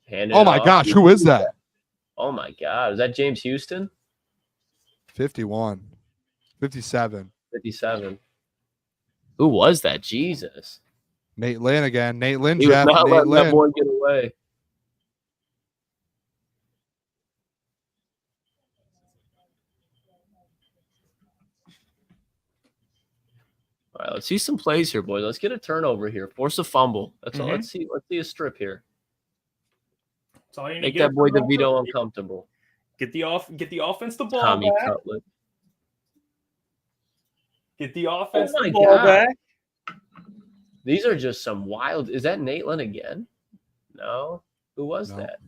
Handed Oh it my off. gosh, who is that? Oh my God, is that James Houston? 51, 57. 57. Who was that? Jesus. Nate Lynn again. Nate Lynn, He was Jeff. not Nate letting that Lynn. boy get away. Let's see some plays here, boys. Let's get a turnover here. Force a fumble. That's all. Mhm. Let's see a strip here. That's all you need to Make get that boy from DeVito Roper. uncomfortable. Get the offense the ball Tommy back. Cutlet. Get the offense my the ball God. back. These are just some wild. Is that Natelin again? No. Who was No. that?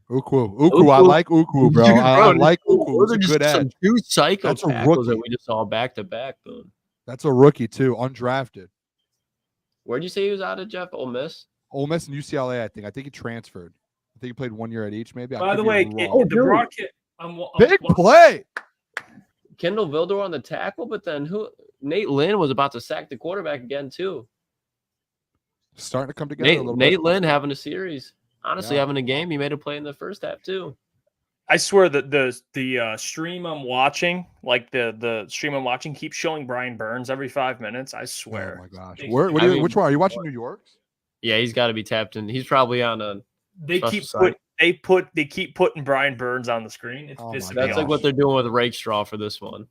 Ukwu. I like Ukwu, bro. I like Ukwu. Those It's are a just good some edge. two psycho That's a tackles that rookie. we just saw back to back. Boom. That's a rookie too, undrafted. Where'd you say he was out of, Jeff? Ole Miss? Ole Miss and UCLA, I think. I think he transferred. I think he played 1 year at each, maybe. I By could the be way, wrong. the broadcast. Big play. Kendall Vildor on the tackle, but then who? Nate Lynn was about to sack the quarterback again too. Starting to come together a little bit. Nate Lynn having a series. Honestly, Yeah. having a game. He made a play in the first half too. I swear that the stream I'm watching, like the stream I'm watching, keeps showing Brian Burns every 5 minutes. I Oh swear. my gosh. They- Which one? Are you watching New York's? Yeah, he's got to be tapped in. He's probably on a. They Special keep side. they keep putting Brian Burns on the screen. It's Oh pissing my me That's off. like what they're doing with Rakestraw for this one.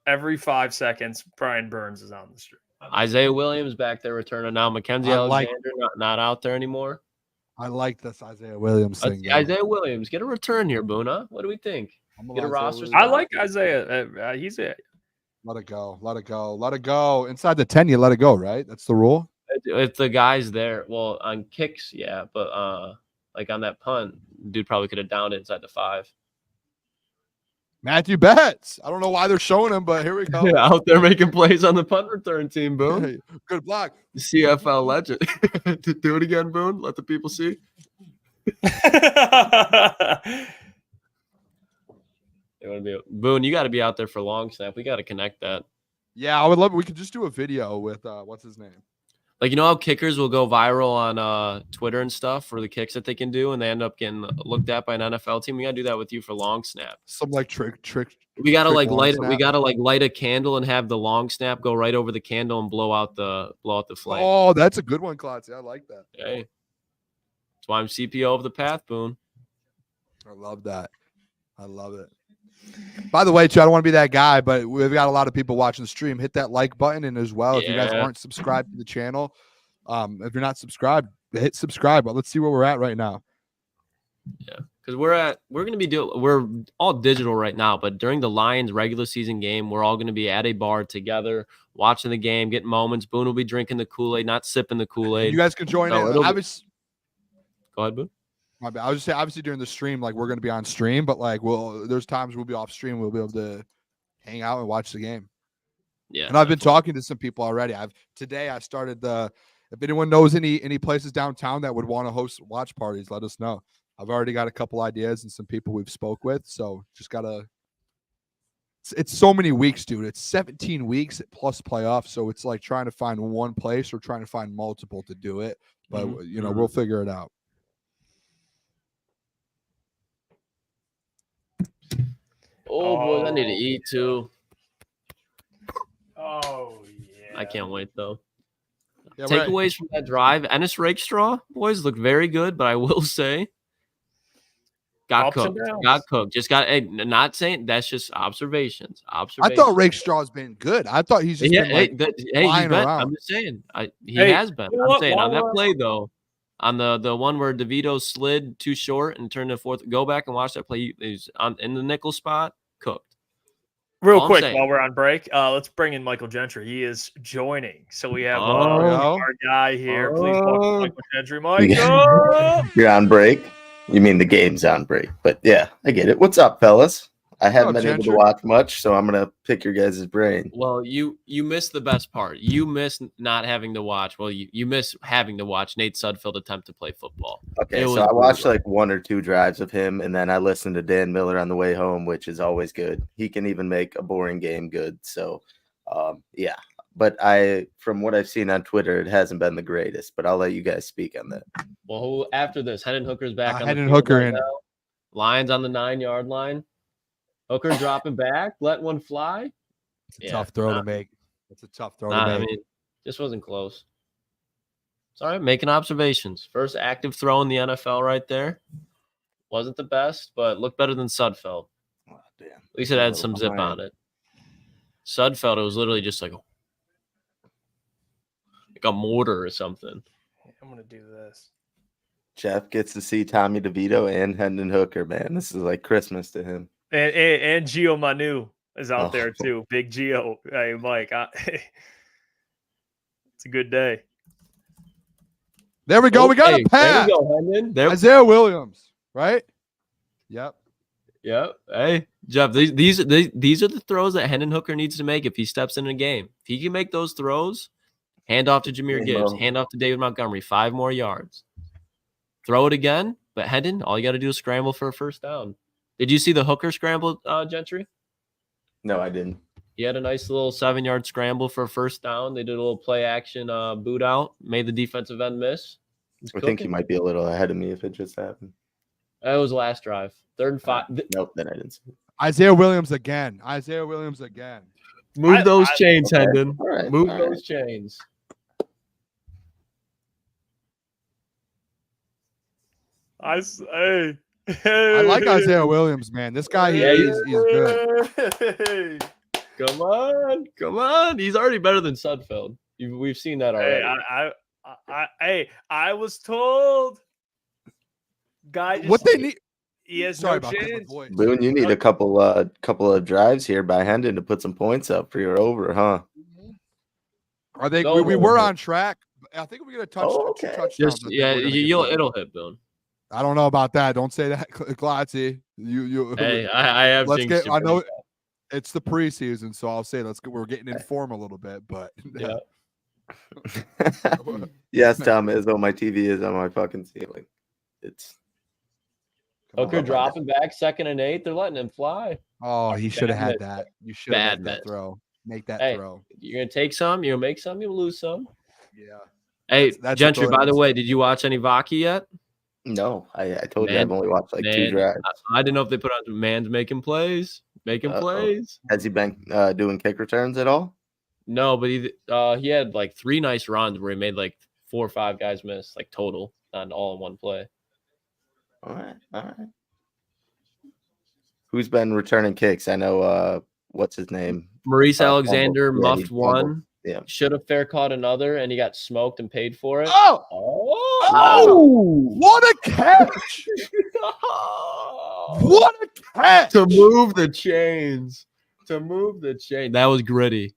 Every 5 seconds, Brian Burns is on the stream. Isaiah Williams back there returning now. Mackenzie I like- Alexander not out there anymore. I like this Isaiah Williams Let's thing. see, though. Isaiah Williams, get a return here, Boona. What do we think? I'm get a Isaiah roster Williams. I like Isaiah. He's it. Let it go. Let it go. Let it go. Inside the 10, you let it go, right? That's the rule. If the guy's there, well, on kicks, yeah, but like on that punt, dude probably could have downed it inside the 5. Matthew Betts. I don't know why they're showing him, but here we go. Out there making plays on the punt return team, Boone. Hey, good block. CFL legend. Do it again, Boone. Let the people see. Boone, you got to be out there for long snap. We got to connect that. Yeah, I would love it. We could just do a video with what's his name? Like, you know how kickers will go viral on Twitter and stuff for the kicks that they can do, and they end up getting looked at by an NFL team? We got to do that with you for long snap. Some like trick. We got to trick like long light. snap. We got to like light a candle and have the long snap go right over the candle and blow out the flame. Oh, that's a good one, Klotz. I like that. Hey, that's why I'm CPO of the path, Boone. I love that. I love it. By the way, too, I don't want to be that guy, but we've got a lot of people watching the stream. Hit that like button, and as well, if you guys Yeah. aren't subscribed to the channel, if you're not subscribed, hit subscribe. But let's see where we're at right now. Because we're going to be we're all digital right now, but during the Lions regular season game, we're all going to be at a bar together, watching the game, getting moments. Boone will be drinking the Kool-Aid, not sipping the Kool-Aid. You guys can join No, in. it'll be- Obviously, Go ahead, Boone. my bad. I was just saying, obviously during the stream, like we're going to be on stream, but like there's times we'll be off stream. We'll be able to hang out and watch the game. Yeah, And I've been talking to some people already. Today I started if anyone knows any places downtown that would want to host watch parties, let us know. I've already got a couple ideas and some people we've spoke with. So just gotta. It's so many weeks, dude. It's 17 weeks plus playoffs. So it's like trying to find one place or trying to find multiple to do it. But we'll figure it out. Oh, boy, I need to eat too. Oh yeah. I can't wait though. Yeah, we're at- Takeaways from that drive. Ennis Rakestraw, boys, looked very good, but I will say, got Ups and cooked. downs. Got cooked. Just got. Not saying that's just observations. I Observations. thought Rakestraw's been good. I thought he's just Yeah, been like, he's flying been. around. I'm just saying. He Hey, has been. you know I'm what? saying on While that we're- play though, on the one where DeVito slid too short and turned to fourth. Go back and watch that play. He's in the nickel spot, cooked. Real All I'm quick, saying. while we're on break, let's bring in Michael Gentry. He is joining. So we have Oh. our guy here. Please Oh. welcome Michael Gentry. Michael! You're on break. You mean the game's on break, but yeah, I get it. What's up, fellas? I haven't been able Gentry. to watch much, so I'm gonna pick your guys' brain. Well, you missed the best part. You missed not having to watch. Well, you miss having to watch Nate Sudfeld attempt to play football. Okay, It so was I watched brutal. like 1 or 2 drives of him, and then I listened to Dan Miller on the way home, which is always good. He can even make a boring game good. So, yeah. But from what I've seen on Twitter, it hasn't been the greatest. But I'll let you guys speak on that. Well, after this, Hendon Hooker's back. on the Hendon field Hooker right in. now. Lions on the 9-yard line. Hooker dropping back, let one fly. It's a tough throw to make. It's a tough throw to I make. mean, just wasn't close. It's all right, making observations. First active throw in the NFL right there. Wasn't the best, but looked better than Sudfeld. Oh, damn. At least it had some zip on it. Sudfeld, it was literally just like, like a mortar or something. I'm gonna do this. Jeff gets to see Tommy DeVito and Hendon Hooker, man. This is like Christmas to him. And Gio Manu is out Oh. there too. Big Gio. Hey, Mike. It's a good day. There we go. We got a pass. There we go, Hendon. There. Isaiah Williams, right? Yep. Yep. Hey, Jeff, these are the throws that Hendon Hooker needs to make if he steps in a game. If he can make those throws, hand off to Jahmyr Gibbs, hand off to David Montgomery, 5 more yards. Throw it again, but Hendon, all you got to do is scramble for a first down. Did you see the Hooker scramble, Gentry? No, I didn't. He had a nice little 7-yard scramble for a first down. They did a little play action boot out, made the defensive end miss. I think he might be a little ahead of me if it just happened. That was last drive. 3rd and 5. Nope, then I didn't see it. Isaiah Williams again. Move those chains, okay. Hendon. All right, Move all those right. chains. I like Isaiah Williams, man. This guy, he's good. Come on. He's already better than Sudfeld. We've seen that already. I was told. Guy, just, What they need. He has Sorry no about that, my chance. voice. Boone, you need a couple of drives here by Hendon to put some points up for your over, huh? I think No, we no, were no. on track. I think we get a touch. Oh, two okay. touchdowns. Just I think yeah, we're gonna get it'll there. hit, Boone. I don't know about that. Don't say that, Klotzy. You. Hey, I have Let's jinxed get. you I know pretty it's the preseason, so I'll say we're getting in form a little bit, but bad. Yes, Tom Izzo, my TV is on my fucking ceiling. It's Hooker dropping back 2nd and 8. They're letting him fly. Oh, he should have Bad had miss. that. You should have Bad made that miss. throw. Make that Hey. throw. You're gonna take some. You're gonna make some. You'll lose some. Yeah. Hey, That's Gentry. the throw By the that way, was- did you watch any Vaki yet? no. I told you Man, I've only watched like 2 Man, drives. I didn't know if they put on man's making plays. Plays. Has he been doing kick returns at all? No, but he had like 3 nice runs where he made like 4 or 5 guys miss, like total, not all in one play. All right. Who's been returning kicks? I know. What's his name? Maurice Fumble. Alexander Yeah, he muffed fumbled. one. Yeah. Should have fair caught another, and he got smoked and paid for it. Oh! What a catch! What a catch! To move the chains. That was gritty.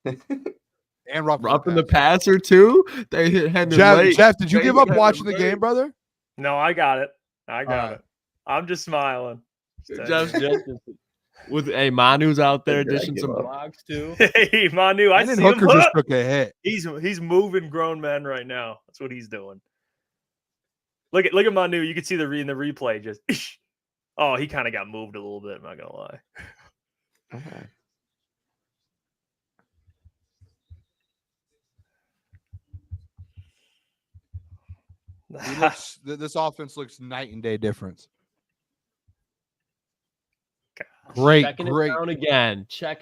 And rough Roughing the passer too. They hit Hendon late. Jeff, did you They give hit up Hendon watching the late. game, brother? No, I got it. I got Alright. it. I'm just smiling. Jeff's just with Manu's out there Did I dishing give some up? blocks too. Hey, Manu, I And then see him. Hooker just took a hit. He's moving grown men right now. That's what he's doing. Look at Manu. You can see in the replay just. Oh, he kind of got moved a little bit. I'm not gonna lie. Okay. This offense looks night and day difference. Great. Checking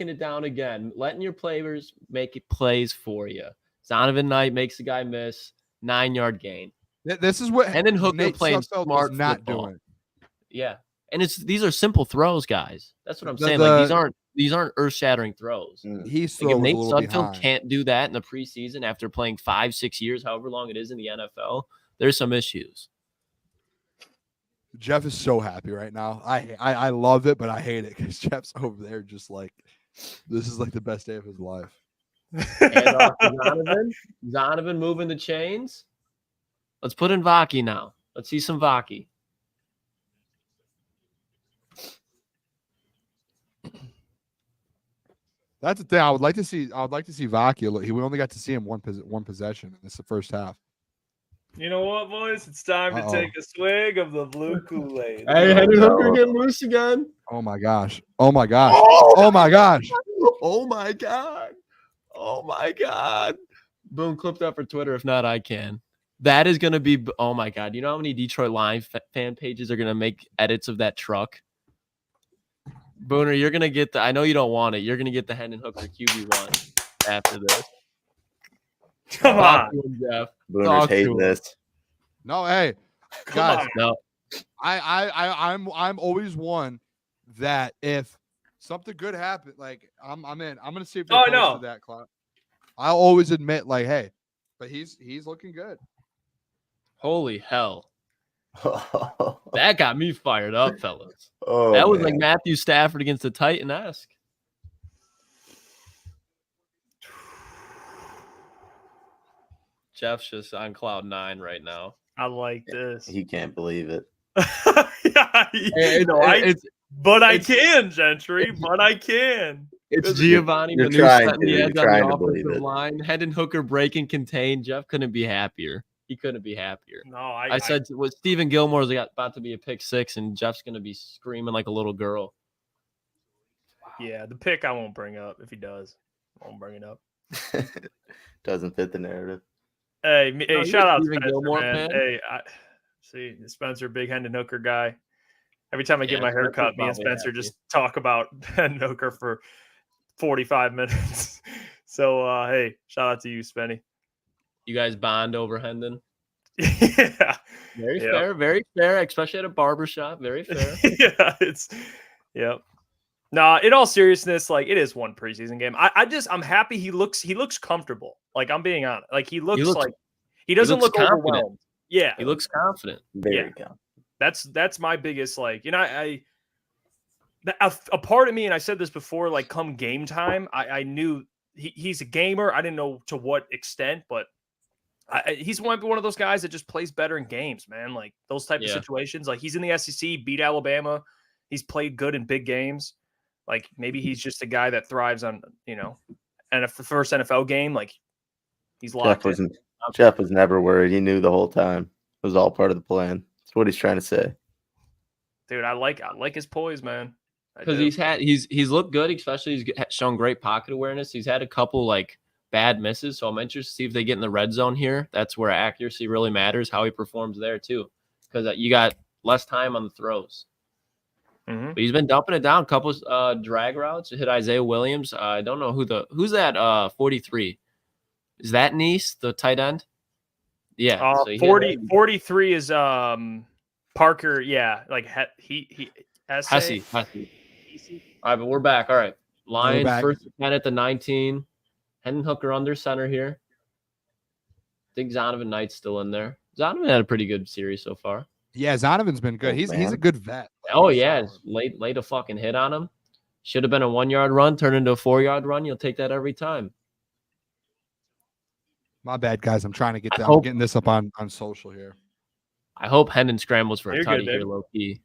it down again. Letting your players make it plays for you. Zonovan Knight makes the guy miss. 9-yard gain. This is what And then Hooker Nate playing Sudfeld smart was not football. doing. Yeah. And these are simple throws, guys. That's what I'm The- saying. the- Like these aren't earth-shattering throws. He's Like if a Nate little Sudfeld behind. can't do that in the preseason after playing 5-6 years, however long it is in the NFL, there's some issues. Jeff is so happy right now. I love it, but I hate it because Jeff's over there just like this is like the best day of his life. And off to Zonovan. Zonovan moving the chains. Let's put in Vaki now. Let's see some Vaki. That's the thing. I would like to see Vaki. We only got to see him one possession, and this is the first half. You know what, boys? It's time Uh-oh. to take a swig of the blue Kool-Aid. Hey, Hendon Hooker getting loose again. Oh my gosh! Oh my gosh! Oh my gosh! Oh my God. Oh my God. Boom, clip that for Twitter. If not, I can. That is going to be, oh my God. You know how many Detroit Lions fan pages are going to make edits of that truck? Booner, you're going to get I know you don't want it. You're going to get the Hendon Hooker QB1 after this. Come on. Talk to him, Jeff. Booner's Talk to hating him. this. No, hey, Come guys, on. No. I'm always one that if something good happened. Like I'm in. I'm gonna see if they Oh, I posted know. that, Clout. I'll always admit, like, hey, but he's looking good. Holy hell. That got me fired up, fellas. Oh, That was like man. Matthew Stafford against the Titan-esque. Jeff's just on cloud 9 right now. I like this. He can't believe it. Yeah, but I can, Gentry. But I can. It's Giovanni You're Manu trying setting to. the You're edge on trying the to believe offensive it. line. Hendon Hooker break and contain. Jeff couldn't be happier. He couldn't be happier. No, I said with Stephen Gilmore's about to be a pick 6, and Jeff's gonna be screaming like a little girl. yeah, the pick I won't bring up. If he does, I won't bring it up. Doesn't fit the narrative. Hey, No, hey, you're shout a out Stephen Spencer, Gilmore man. fan. Hey, see Spencer, big Hendon Hooker guy. Every time I get my hair Spencer's cut, me and probably Spencer happy. just talk about Hendon Hooker for 45 minutes. So, hey, shout out to you, Spenny. You guys bond over Hendon. Yeah, Very Yep. fair, very fair, especially at a barbershop. Very fair. yeah, yep. Nah, in all seriousness, like it is one preseason game. I'm happy he looks comfortable. Like I'm being honest. Like he looks looks- like he doesn't looks look confident. overwhelmed. Yeah, He looks confident. Very good. that's my biggest like. A part of me, and I said this before, like come game time, I knew he's a gamer. I didn't know to what extent, but he's one of those guys that just plays better in games, man. Like those type of Yeah. situations. Like he's in the SEC, beat Alabama. He's played good in big games. Like maybe he's just a guy that thrives on, and if the first NFL game, like he's locked in. Jeff was never worried. He knew the whole time. It was all part of the plan. That's what he's trying to say. Dude, I like his poise, man. I Because do. he's looked good, especially he's shown great pocket awareness. He's had a couple like bad misses, so I'm interested to see if they get in the red zone here. That's where accuracy really matters, how he performs there too, because you got less time on the throws. Mhm. But he's been dumping it down. Couple drag routes to hit Isaiah Williams. I don't know who's that 43. Is that Nice, the tight end? Yeah. So he 43 is Parker. Yeah, like he Hesse. All right, but we're back. All right. Lions back. first and 10 at the 19. Hendon Hooker under center here. I think Zonovan Knight's still in there. Zonovan had a pretty good series so far. Yeah, Zonovan's been good. Oh, He's a man. good vet. Oh, yeah. It's laid a fucking hit on him. Should have been a 1-yard run, turned into a 4-yard run. You'll take that every time. My bad, guys. I'm trying to get I I'm hope- getting this up on social here. I hope Hendon scrambles for a You're tutty good, here, dude. low key.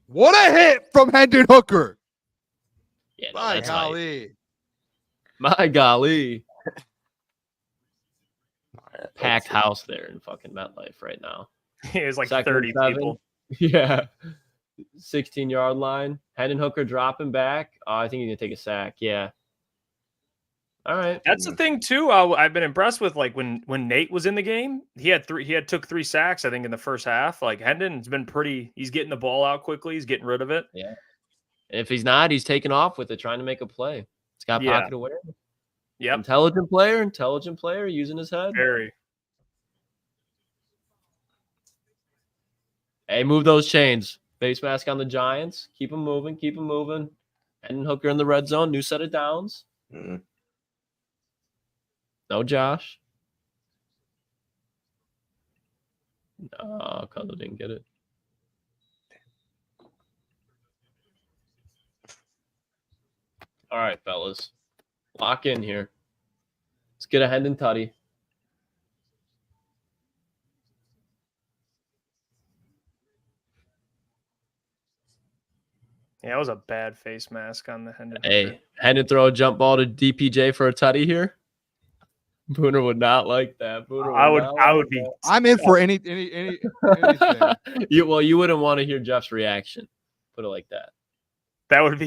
What a hit from Hendon Hooker. Yeah, no, My that's hype. golly. My golly. All right, Packed let's see. house there in fucking MetLife right now. It's like Second 30 and 7. people. Yeah. 16-yard line. Hendon Hooker dropping back. I think he's going to take a sack. Yeah. All right. That's the thing too. I've been impressed with like when Nate was in the game, he took 3 sacks, I think, in the first half. Like Hendon's been he's getting the ball out quickly, he's getting rid of it. Yeah. And if he's not, he's taking off with it, trying to make a play. He's got Yeah. pocket awareness. Yep. Intelligent player using his head. Very. Hey, move those chains. Face mask on the Giants. Keep them moving. Hendon Hooker in the red zone. New set of downs. Mhm. No Josh. No, Cutler didn't get it. All right, fellas. Lock in here. Let's get a Hendon tutty. Yeah, it was a bad face mask on the Hendon. Hey, Hendon throw a jump ball to DPJ for a tutty here. Booner would not like that. I would be. I'm in for anything. You wouldn't want to hear Jeff's reaction. Put it like that. That would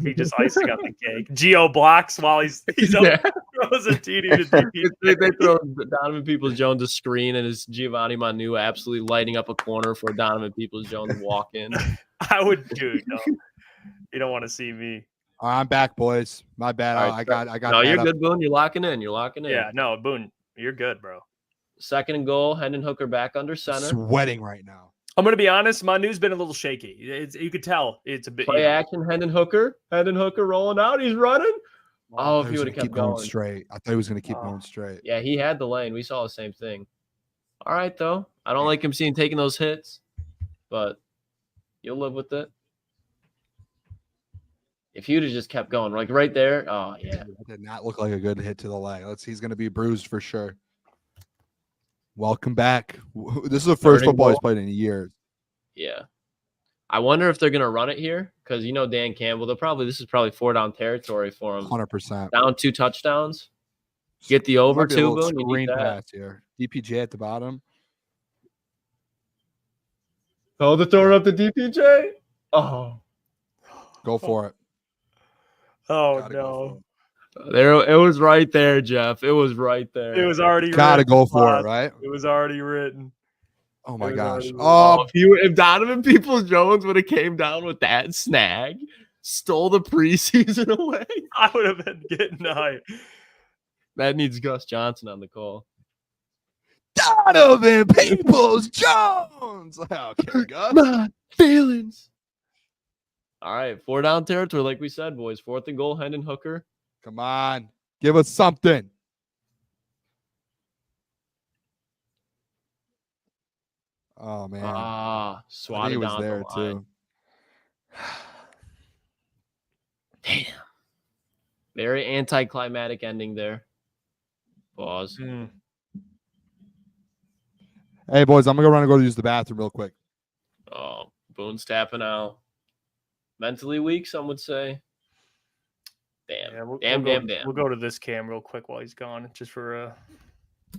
be just icing on the cake. Geo blocks while he's Yeah. up, throws a TD to DP. They throw Donovan Peoples-Jones a screen, and it's Giovanni Manu absolutely lighting up a corner for Donovan Peoples-Jones to walk in. I would, dude. No, you don't want to see me. I'm back, boys. My bad. All right, I got. No, that you're up. good, Boone. You're locking in. Yeah, no, Boone, you're good, bro. Second and goal. Hendon Hooker back under center. Sweating right now. I'm going to be honest. Manu's been a little shaky. You could tell it's a bit. Play action, Hendon Hooker rolling out. He's running. Oh, if he was would gonna have kept keep going going. straight. I thought he was going to keep going straight. Yeah, he had the lane. We saw the same thing. All right, though. I don't like him taking those hits, but you'll live with it. If he would have just kept going, like right there. Oh, yeah. That did not look like a good hit to the leg. He's going to be bruised for sure. Welcome back. This is the first football he's played in years. Yeah. I wonder if they're going to run it here because, Dan Campbell, this is probably 4-down territory for him. 100%. Down 2 touchdowns. Get the over 2, Boone. Screen pass here. DPJ at the bottom. Oh, they're throwing up the DPJ. Oh. Go for it. Oh, no. There, it was right there, Jeff. It was right there. It was already gotta written. go for it, right? It was already written. Oh my gosh. Oh, if Donovan Peoples-Jones would have came down with that snag, stole the preseason away, I would have been getting hype. That needs Gus Johnson on the call. Donovan Peoples-Jones. Okay, Gus. My feelings. All right, 4-down territory, like we said, boys. 4th and goal, Hendon Hooker. Come on. Give us something. Oh, man. Swatted he was down there, the line. too. Damn. Very anticlimactic ending there. Pause. Hey, boys, I'm going to go use the bathroom real quick. Oh, Boone's tapping out. Mentally weak, some would say. Damn. Yeah, Damn. We'll go to this cam real quick while he's gone, just for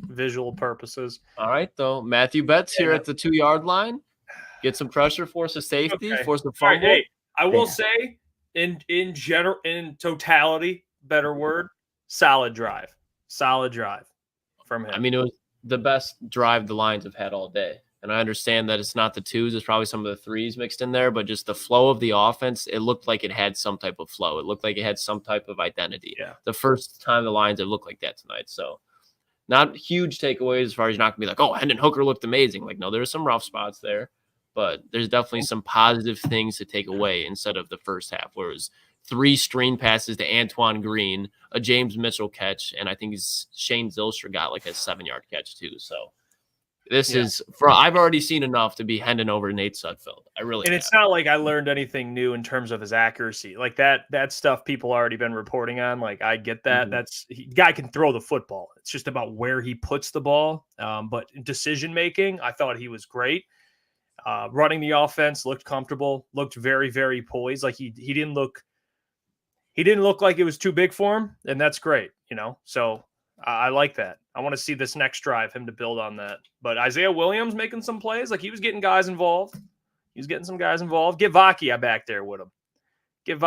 visual purposes. All right, though. Matthew Betts here at the 2-yard line. Get some pressure, force a safety, force a fumble. Right, hey, I will say, in totality, better word, solid drive from him. I mean, it was the best drive the Lions have had all day. And I understand that it's not the 2s. It's probably some of the 3s mixed in there. But just the flow of the offense, it looked like it had some type of flow. It looked like it had some type of identity. Yeah. The first time the Lions have looked like that tonight. So not huge takeaways as far as you're not going to be like, oh, Hendon Hooker looked amazing. Like, no, there's some rough spots there. But there's definitely some positive things to take away instead of the first half, where it was 3 screen passes to Antoine Green, a James Mitchell catch, and I think Shane Zylstra got like a 7-yard catch too. So this is I've already seen enough to be handing over Nate Sudfeld. I really and have. It's not like I learned anything new in terms of his accuracy. Like that stuff people already been reporting on. Like I get that. Guy can throw the football. It's just about where he puts the ball. But decision making, I thought he was great. Running the offense, looked comfortable, looked very, very poised. Like he didn't look like it was too big for him, and that's great, So I like that. I want to see this next drive, him to build on that. But Isaiah Williams making some plays, like he was getting guys involved. He was getting some guys involved. Get Vaki back there with him. I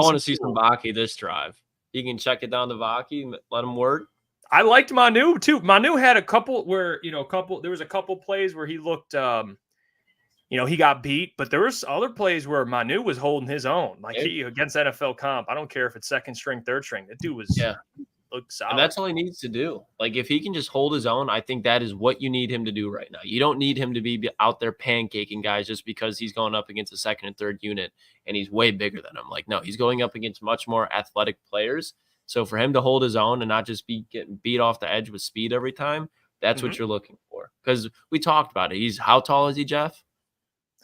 want to see some Vaki this drive. He can check it down to Vaki, let him work. I liked Manu too. Manu had a couple where, there was a couple plays where he looked, he got beat, but there was other plays where Manu was holding his own, like he against NFL comp. I don't care if it's second string, third string. That dude was looked solid. And that's all he needs to do. Like if he can just hold his own, I think that is what you need him to do right now. You don't need him to be out there pancaking guys just because he's going up against a second and third unit and he's way bigger than them. Like no, he's going up against much more athletic players. So for him to hold his own and not just be getting beat off the edge with speed every time, that's what you're looking for. Because we talked about it. How tall is he, Jeff?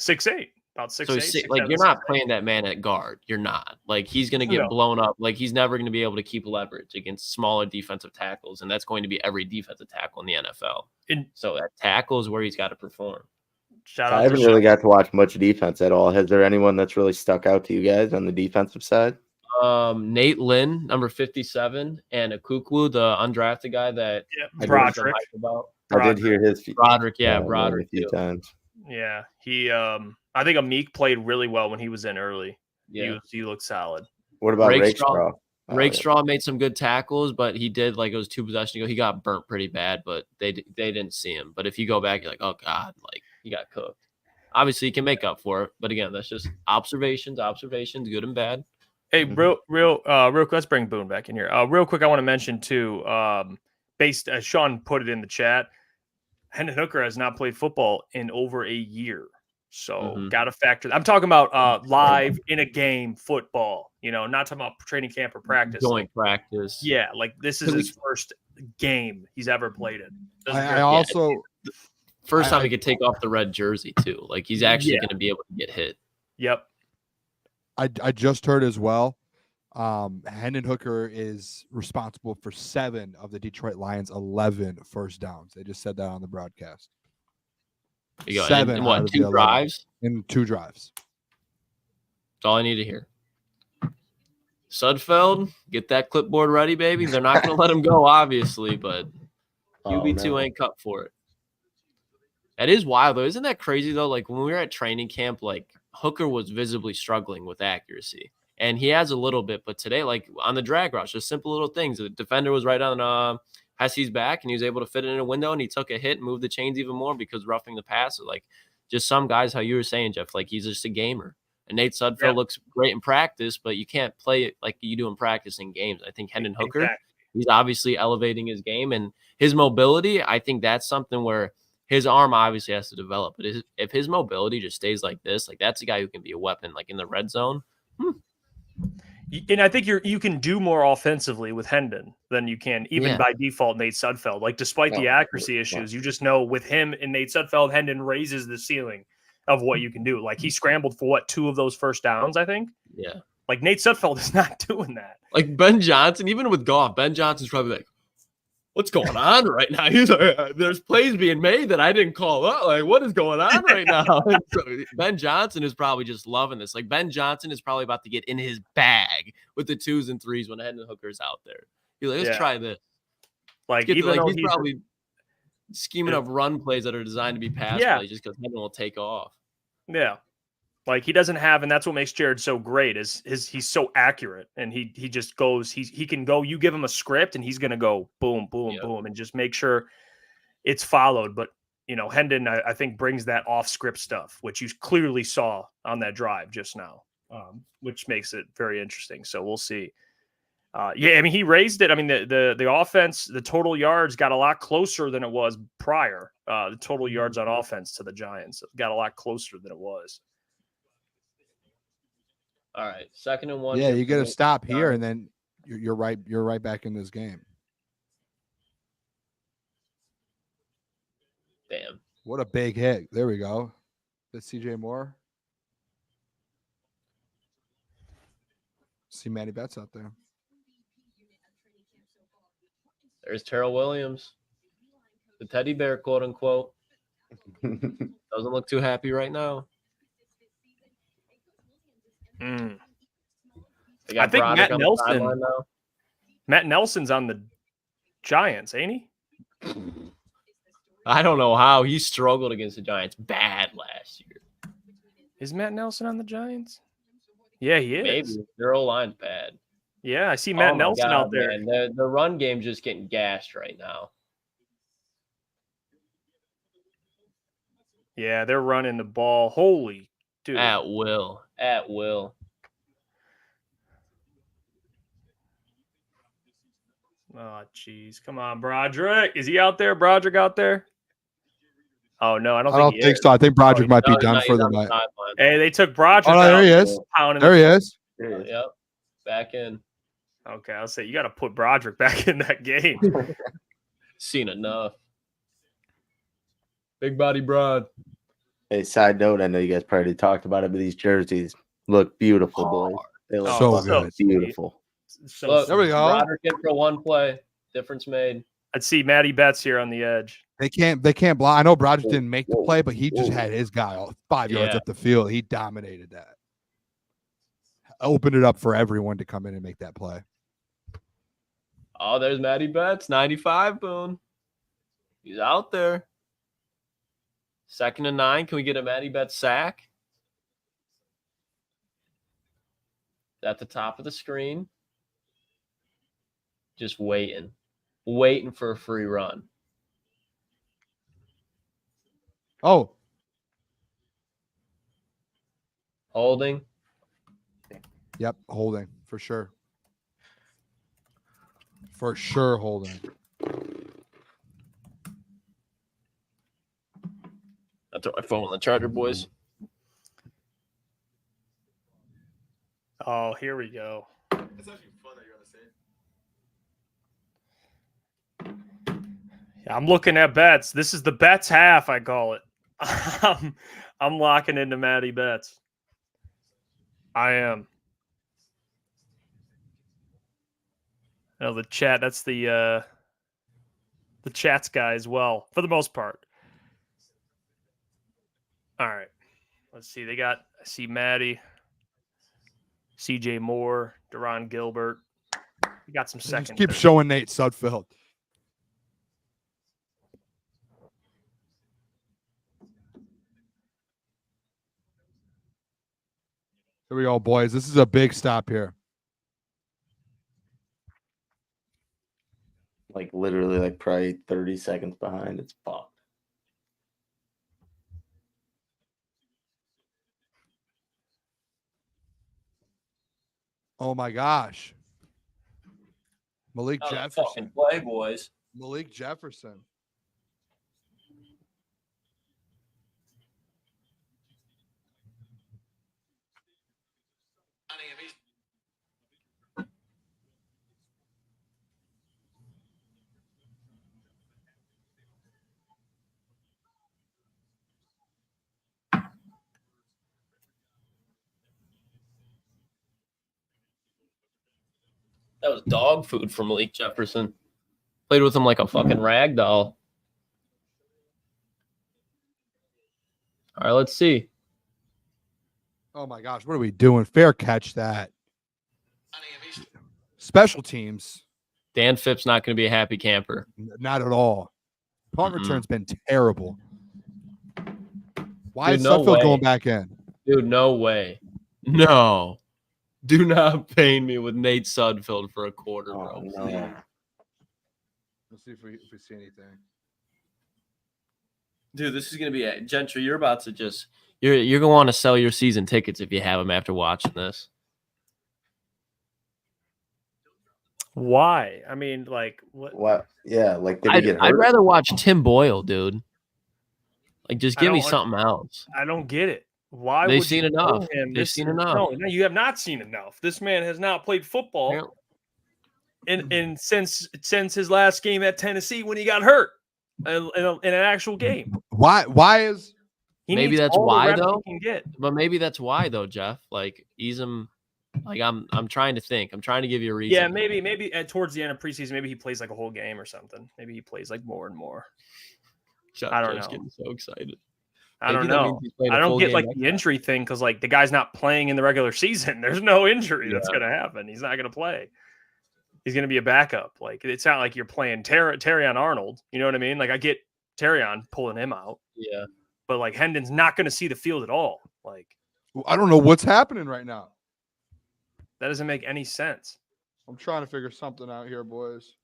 6'8", about 6'8". So like you're not playing that man at guard. You're not. Like he's going to get blown up. Like he's never going to be able to keep leverage against smaller defensive tackles, and that's going to be every defensive tackle in the NFL. So at tackle is where he's got to perform. I haven't really got to watch much defense at all. Has there anyone that's really stuck out to you guys on the defensive side? Nate Lynn, number 57, and Akukwu, the undrafted guy that Broderick. I did hear his Broderick, Broderick a few times. Yeah, he. I think Amik played really well when he was in early. Yeah, he looked solid. What about Rakestraw? Rakestraw made some good tackles, but he did it was 2 possessions ago. He got burnt pretty bad, but they didn't see him. But if you go back, you're like, oh god, like he got cooked. Obviously, he can make up for it, but again, that's just observations, good and bad. Hey, real quick, let's bring Boone back in here. Real quick, I want to mention too, Sean put it in the chat. Hendon Hooker has not played football in over a year. So Mhm. got to factor. I'm talking about live in a game football, not talking about training camp or practice. Joint practice. Yeah, like this is his first game he's ever played in. I also First time he could take off the red jersey too. Like he's actually going to be able to get hit. Yep. I just heard as well. Hendon Hooker is responsible for 7 of the Detroit Lions' 11 first downs. They just said that on the broadcast. You go. 7 in out of the 2 11. drives? In 2 drives. That's all I need to hear. Sudfeld, get that clipboard ready, baby. They're not going to let him go, obviously, but QB2 ain't cut for it. That is wild, though. Isn't that crazy, though? Like, when we were at training camp, like, Hooker was visibly struggling with accuracy. And he has a little bit, but today, like, on the drag rush, just simple little things. The defender was right on Hesse's back, and he was able to fit it in a window, and he took a hit and moved the chains even more because roughing the passer. Like, just some guys, how you were saying, Jeff, like, he's just a gamer. And Nate Sudfeld looks great in practice, but you can't play it like you do in practice in games. I think Hendon Hooker, he's obviously elevating his game, and his mobility, I think that's something where his arm obviously has to develop. But if his mobility just stays like this, like that's a guy who can be a weapon, like in the red zone. And I think you can do more offensively with Hendon than you can even by default Nate Sudfeld. Like despite the accuracy issues, you just know with him and Nate Sudfeld, Hendon raises the ceiling of what you can do. Like he scrambled for 2 of those first downs, I think. Yeah. Like Nate Sudfeld is not doing that. Like Ben Johnson, even with Goff, Ben Johnson's probably like, what's going on right now? He's like, there's plays being made that I didn't call up. Like, what is going on right now? So Ben Johnson is probably just loving this. Like, Ben Johnson is probably about to get in his bag with the 2s and 3s when Hendon Hooker's out there. He's like, let's try this. Like, even though he's probably scheming up run plays that are designed to be pass plays just because Hendon will take off. Yeah. Like he doesn't have, and that's what makes Jared so great is he's so accurate and he just goes, he can go, you give him a script and he's going to go boom, boom, boom, and just make sure it's followed. But, Hendon, I think brings that off script stuff, which you clearly saw on that drive just now, which makes it very interesting. So we'll see. He raised it. I mean, the offense, the total yards got a lot closer than it was prior. The total yards on offense to the Giants got a lot closer than it was. All right, 2nd and 1. Yeah, you got to stop here, and then you're right. You're right back in this game. Damn! What a big hit! There we go. That's CJ Moore. See Manny Betts out there. There's Terrell Williams, the teddy bear, quote unquote. Doesn't look too happy right now. I think Matt Nelson's on the Giants, ain't he? I don't know how he struggled against the Giants bad last year. Is Matt Nelson on the Giants? Yeah, he is. Maybe their O-line's bad. Yeah, I see Matt Nelson out there. Man. The run game's just getting gashed right now. Yeah, they're running the ball. Holy dude. At will. Oh, jeez. Come on, Broderick. Is he out there? Broderick out there? Oh, no, I don't think so. I think Broderick might be done for the night. Hey, they took Broderick out. There he is. There he is. Yep. Back in. Okay, I'll say you got to put Broderick back in that game. Seen enough. Big body broad. Hey, side note, I know you guys probably talked about it, but these jerseys look beautiful, boys. They look so good. Beautiful. So look, there we go. Broderick in for one play. Difference made. I'd see Matty Betts here on the edge. They can't block. I know Broderick didn't make the play, but he just had his guy 5 yards up the field. He dominated that. Opened it up for everyone to come in and make that play. Oh, there's Matty Betts, 95, Boone. He's out there. 2nd and 9. Can we get a Matty Betts sack? At the top of the screen. Just waiting for a free run. Oh. Holding. Yep, holding for sure. For sure, holding. I throw my phone on the charger, boys. Oh, here we go. It's actually fun that you're gonna say. Yeah, I'm looking at bets. This is the bets half, I call it. I'm locking into Matty bets. I am. No, the chat. That's the chat's guy as well, for the most part. All right. Let's see. I see Maddie, CJ Moore, Deron Gilbert. We got some second. Just keep showing Nate Sudfeld. Here we go, boys. This is a big stop here. Like literally, like probably 30 seconds behind. It's fucked. Oh my gosh. Malik Jefferson. Fucking play, boys. Malik Jefferson. That was dog food for Malik Jefferson. Played with him like a fucking rag doll. All right, let's see. Oh my gosh, what are we doing? Fair catch that. Special teams, Dan Phipp's not going to be a happy camper. not at all. Punt return's been terrible. Why Dude, is no Sudfeld way. going back in? Dude, no way. No. Do not pain me with Nate Sudfeld for a quarter, bro. Oh, no. Let's see if we see anything. Dude, this is going to be Gentry. You're about to just you're going to want to sell your season tickets if you have them after watching this. Why? I mean, like, what? What? Yeah, like did he get hurt? I'd rather watch Tim Boyle, dude. Like, just I give me don't something else. I don't get it. Why? They've would seen you enough. pull him? They've seen enough. No, you have not seen enough. This man has not played football in since his last game at Tennessee when he got hurt in an actual game. Why is He Maybe needs that's all the why, reps though. he can get. But maybe that's why, though, Jeff. Like, ease him. Like, I'm trying to think. I'm trying to give you a reason. Yeah, maybe towards the end of preseason, maybe he plays like a whole game or something. Maybe he plays like more and more. I don't Jeff's know. getting so excited. I don't Maybe that know. means he's playing a I don't full get game like next the injury thing because like the guy's not playing in the regular season. There's no injury that's Yeah. going to happen. He's not going to play. He's going to be a backup. Like it's not like you're playing Terrion Arnold. You know what I mean? Like I get Terrion pulling him out, Yeah. but like Hendon's not going to see the field at all. Like I don't know what's happening right now. that doesn't make any sense. I'm trying to figure something out here, boys.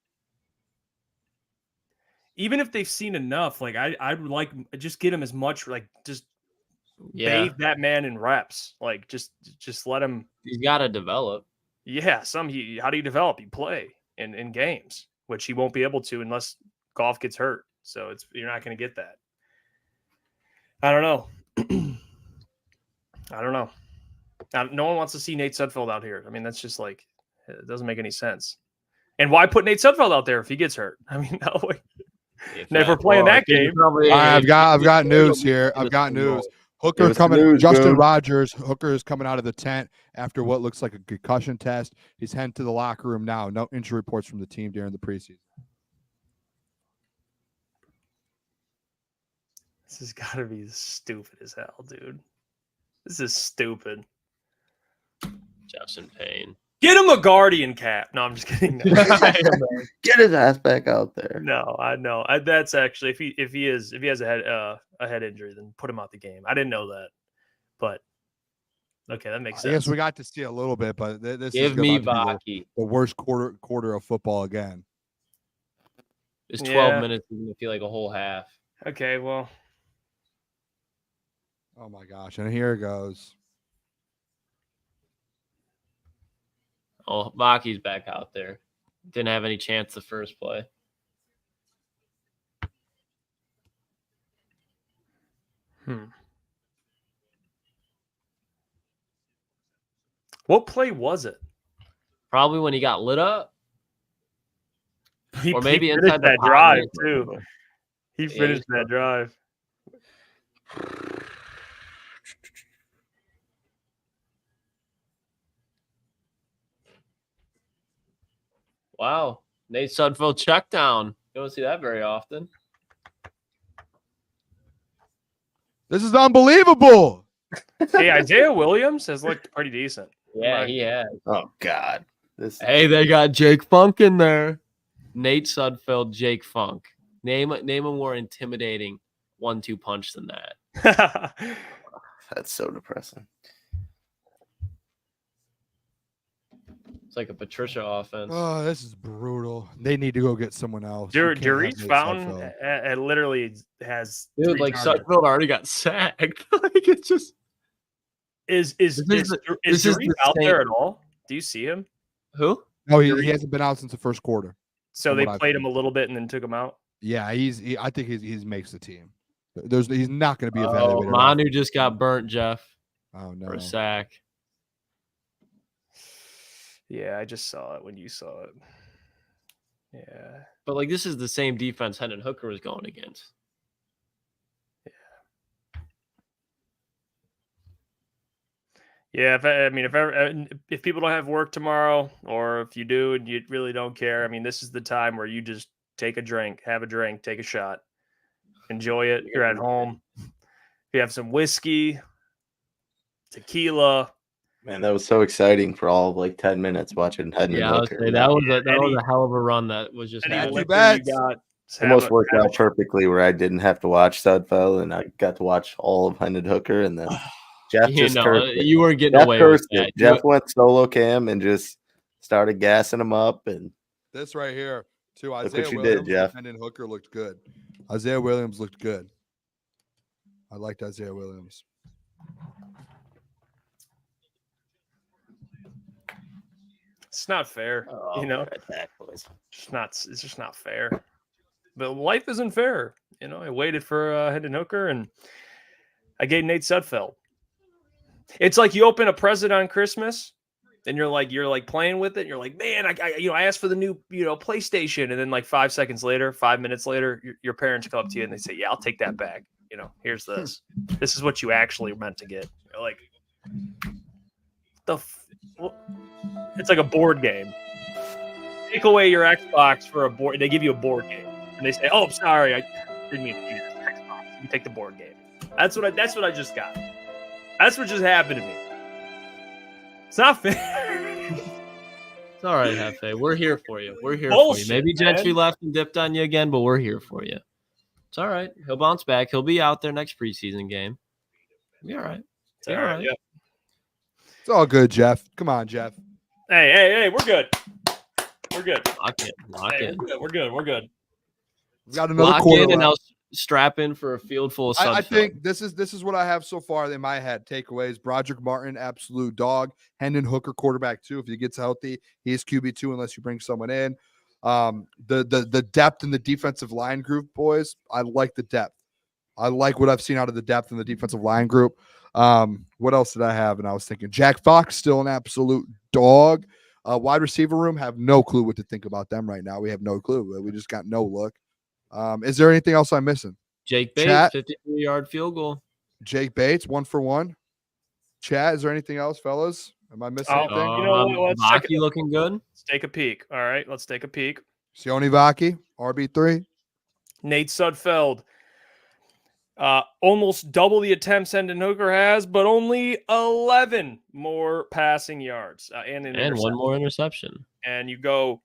Even if they've seen enough, like I would like just get him as much like just Yeah. bathe that man in reps. Like just let him. He's got to develop. Yeah, how do you develop? You play in games, which he won't be able to unless Goff gets hurt. So you're not going to get that. I don't know. I don't know. No one wants to see Nate Sudfeld out here. I mean, that's just like it doesn't make any sense. And why put Nate Sudfeld out there if he gets hurt? I mean, no way. Never playing that game. I've got news here. I've got news. Hooker Give us the coming. news, Justin Boone. Rogers. Hooker is coming out of the tent after what looks like a concussion test. He's heading to the locker room now. No injury reports from the team during the preseason. This has got to be stupid as hell, dude. This is stupid. Jeff's in pain. Get him a Guardian cap. No, I'm just kidding. No, Get his ass back out there. no I know. That's actually if he has a head injury, then put him out the game. I didn't know that, but okay, that makes I sense. guess we got to see a little bit, but this Give is me about to be Vaki. the worst quarter of football again. This 12 Yeah. minutes is going to feel like a whole half. Okay, well, Oh my gosh! And here it goes. Oh, Vaki's back out there. Didn't have any chance the first play. What play was it? Probably when he got lit up. He, Or maybe he inside finished the that pocket. drive too. He Yeah, finished he's that drive. Wow. Nate Sudfeld check down. You don't see that very often. This is unbelievable. Hey, Isaiah Williams has looked pretty decent. Yeah, he has. Oh God. This Hey, they got Jake Funk in there. Nate Sudfeld, Jake Funk. Name a more intimidating 1-2 punch than that. that's so depressing. It's like a Patricia offense. Oh, this is brutal. They need to go get someone else. You can't have Jurice Nate Fountain Sudfeld. literally has Dude, 3 like targets. Sudfeld already got sacked. Like it's just Is This is Jurice the out same- there at all? Do you see him? who? No, he hasn't been out since the first quarter. So From they what I've played seen. him a little bit and then took him out. Yeah, I think he makes the team. He's not going to be Oh, evaluated. Manu just got burnt, Jeff, Oh for no. a sack. Yeah, I just saw it when you saw it. Yeah. But like this is the same defense Hendon Hooker was going against. Yeah, if people don't have work tomorrow, or if you do and you really don't care, I mean, this is the time where you just take a drink, have a drink, take a shot, enjoy it. You're at home. If you have some whiskey, tequila. Man, that was so exciting for all of like 10 minutes watching Hendon Yeah, I would Hooker. say that was Any- a hell of a run that was just Any Bad happening. too liquor you bad. got, just Almost have worked have out perfectly where I didn't have to watch Sudfeld and I got to watch all of Hendon Hooker and then Jeff You just know, cursed it. you were getting Jeff away with cursed that. it. Jeff went solo cam and just started gassing him up and This right here, too. Look Isaiah what you Williams did, Jeff. and then Hooker looked good. Isaiah Williams looked good. I liked Isaiah Williams. It's not fair, Oh, you know. It's just not fair. But life isn't fair, you know. I waited for Hendon Hooker, and I gave Nate Sudfeld. It's like you open a present on Christmas, and you're like playing with it. And you're like, man, I asked for the new PlayStation, and then like 5 minutes later, your parents come up to you and they say, yeah, I'll take that back. Here's this. This is what you actually meant to get. You're like, it's like a board game. Take away your Xbox for a board. They give you a board game, and they say, "Oh, sorry, I didn't mean to use Xbox. You take the board game." That's what I just got. That's what just happened to me. It's not fair. It's all right, Hefe. We're here for you. We're here Bullshit, for you. Maybe man. Gentry left and dipped on you again, but we're here for you. It's all right. He'll bounce back. He'll be out there next preseason game. Be all right. Be all right. Yeah. It's all good, Jeff. Come on, Jeff. Hey, we're good. We're good. Lock it. Lock Hey, in. we're good. We got another Lock quarter in and left. now strap in for a field full of I Sudfeld. think this is what I have so far in my head. Takeaways: Broderick Martin, absolute dog. Hendon Hooker, quarterback 2. If he gets healthy, he's QB2 unless you bring someone in. The depth in the defensive line group, boys. I like the depth. I like what I've seen out of the depth in the defensive line group. What else did I have? And I was thinking Jack Fox, still an absolute dog. Wide receiver room, have no clue what to think about them right now. We have no clue. We just got no look. Is there anything else I'm missing? Jake Bates, Chat. 53-yard field goal. Jake Bates, 1 for 1. Chat, is there anything else, fellas? Am I missing Oh, anything? you know what, let's check Baki it. looking good. Let's take a peek. All right, let's take a peek. Sione Vaki, RB3. Nate Sudfeld. Almost double the attempts Hendon Hooker has, but only 11 more passing yards and an And interception. one more interception. And you go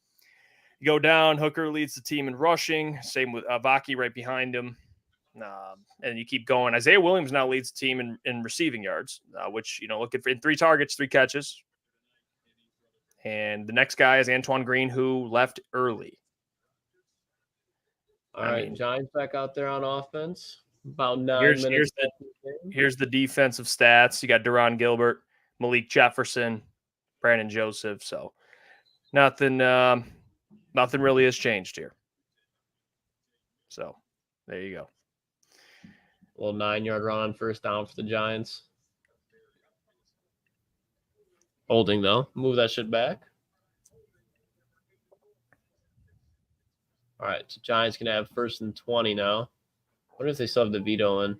down. Hooker leads the team in rushing. Same with Vaki right behind him. And you keep going. Isaiah Williams now leads the team in receiving yards, which, looking for in 3 targets, 3 catches. And the next guy is Antoine Green, who left early. All right, Giants back out there on offense. About 9 minutes. Here's the defensive stats. You got Deron Gilbert, Malik Jefferson, Brandon Joseph. So nothing really has changed here. So there you go. A little 9-yard run on first down for the Giants. Holding, though. Move that shit back. All right, so Giants going to have 1st and 20 now. What if they still have the veto in?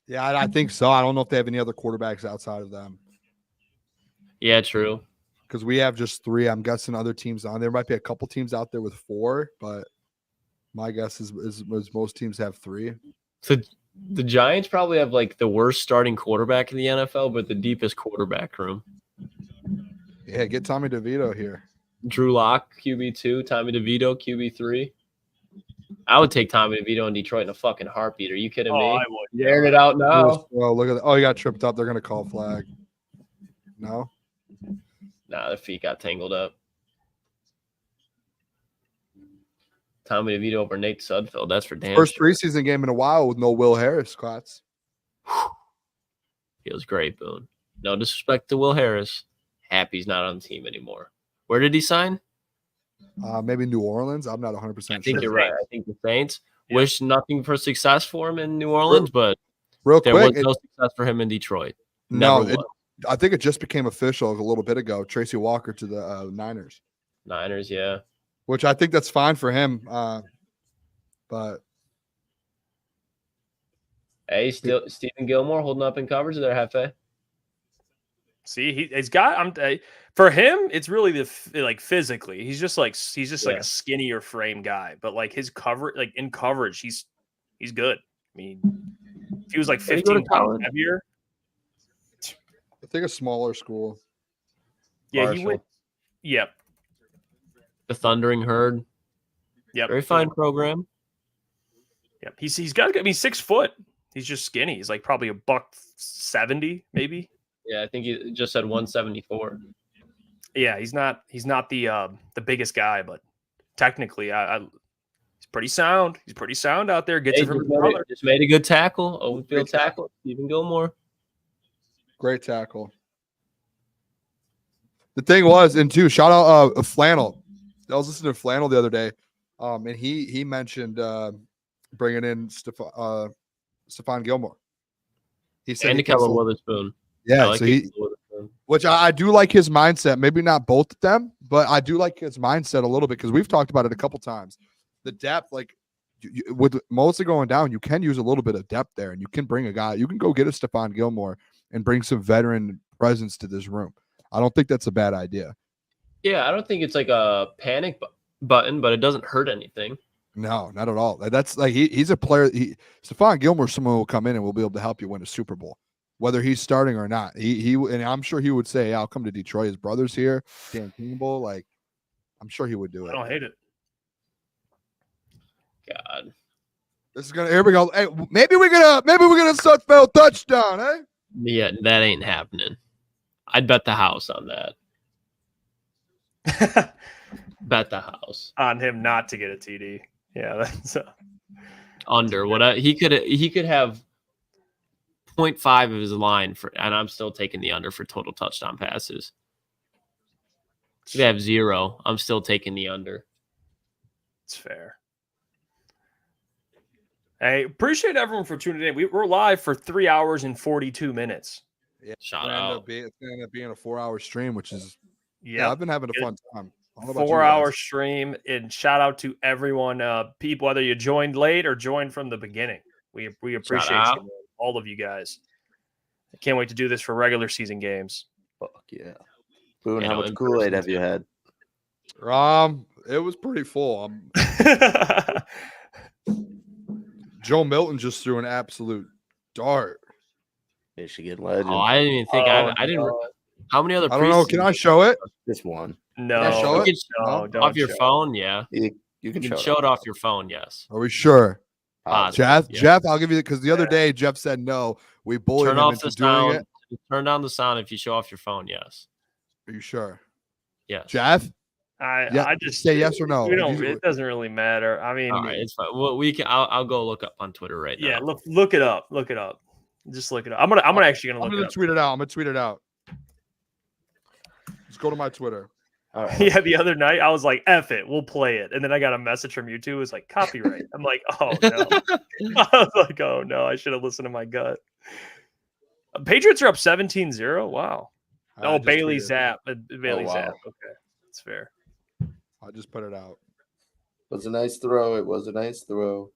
Yeah, I think so. I don't know if they have any other quarterbacks outside of them Yeah, true. because we have just 3. I'm guessing other teams on there might be a couple teams out there with 4, but my guess is most teams have 3. So the Giants probably have like the worst starting quarterback in the NFL, but the deepest quarterback room. Yeah, get Tommy DeVito here. Drew Lock, QB2, Tommy DeVito, QB3. I would take Tommy DeVito in Detroit in a fucking heartbeat. Are you kidding me? I would. You're airing it out now. Oh, look at that. Oh, he got tripped up. They're going to call flag. No? Nah, their feet got tangled up. Tommy DeVito over Nate Sudfeld. That's for damn First sure. preseason game in a while with no Will Harris, Klotz. Feels great, Boone. No disrespect to Will Harris. Happy he's not on the team anymore. Where did he sign? Maybe New Orleans. I'm not 100% I sure. think you're right. I think the Saints. Yeah. Wish nothing for success for him in New Orleans, but Real there quick, was no success for him in Detroit. no, Never was. I think it just became official a little bit ago. Tracy Walker to the Niners, Niners, yeah. which I think that's fine for him. But Hey, still Stephen Gilmore holding up in coverage there, Hefe. See, he's got. For him, it's really like physically. He's just like a skinnier frame guy, but like his cover, like in coverage, he's good. I mean, if he was like 15 pounds heavier, I think a smaller school. yeah, Marshall. he would. Yep, The Thundering Herd. yep, Very fine program. Yep, he's got. I mean, 6 foot. He's just skinny. He's like probably $170 maybe. Yeah, I think he just said 174. Yeah, he's not the biggest guy, but technically, he's pretty sound. He's pretty sound out there. Gets it from his brother. Just made a good tackle. Open field tackle. Stephen Gilmore. Great tackle. The thing was, and too, shout out Flannel. I was listening to Flannel the other day, and he mentioned bringing in Stephon Gilmore. He said And Kellen Witherspoon. yeah, I like so he, which I do like his mindset. Maybe not both of them, but I do like his mindset a little bit because we've talked about it a couple times. The depth, like with mostly going down, you can use a little bit of depth there, and you can bring a guy. You can go get a Stephon Gilmore and bring some veteran presence to this room. I don't think that's a bad idea. Yeah, I don't think it's like a panic button, but it doesn't hurt anything. No, not at all. That's like he's a player. Stephon Gilmore, someone who will come in and will be able to help you win a Super Bowl, whether he's starting or not. He and I'm sure he would say, "I'll come to Detroit. His brother's here, Dan Campbell." Like, I'm sure he would do it. I don't hate it. God. This is gonna. Here we go. Hey, maybe we're gonna Sudfeld touchdown, eh? Yeah, that ain't happening. I'd bet the house on that. Bet the house On him not to get a TD. Yeah, that's under what he could have 0.5 of his line for, and I'm still taking the under for total touchdown passes. He could have 0. I'm still taking the under. it's fair. Hey, appreciate everyone for tuning in. We're live for 3 hours and 42 minutes. Yeah, Shout it's out. gonna end up being a 4-hour stream, which is Yeah, I've been having a fun time. I don't know about you 4-hour guys. stream, and shout out to everyone, people, whether you joined late or joined from the beginning. We appreciate out. you, man, all of you guys. I can't wait to do this for regular season games. Fuck yeah. Boone, You how know, much in Kool-Aid person have you had? It was pretty full. Joe Milton just threw an absolute dart. Michigan legend. Oh, I didn't even think I didn't. How many other? I don't know. Can I show it? Just one. No, Yeah, show it. no, No? don't Off your show it. phone, yeah. You You can can show show it off your phone, yes. Are we sure? Positive. Jeff, Yeah. Jeff, I'll give you because the other day Jeff said no. We bullied Turn him off into the doing sound. it. Turn down the sound if you show off your phone, yes. Are you sure, Yes. Jeff? I just say yes or no. We don't. It doesn't really matter. I mean, All right, it's fine. Well, we can. I'll go look up on Twitter right now. yeah. Look it up. Look it up. Just look it up. I'm gonna actually I'm look gonna it up. tweet it out. Let's go to my Twitter. All right. Yeah, the other night I was like, "F it, we'll play it," and then I got a message from you two. It was like copyright. I'm like, "Oh no!" I was like, "Oh no!" I should have listened to my gut. Patriots are up 17-0. Wow. I Oh, just Bailey tweeted. Zapp. Bailey wow. Zapp. Okay, that's fair. I just put it out. It was a nice throw. It was a nice throw.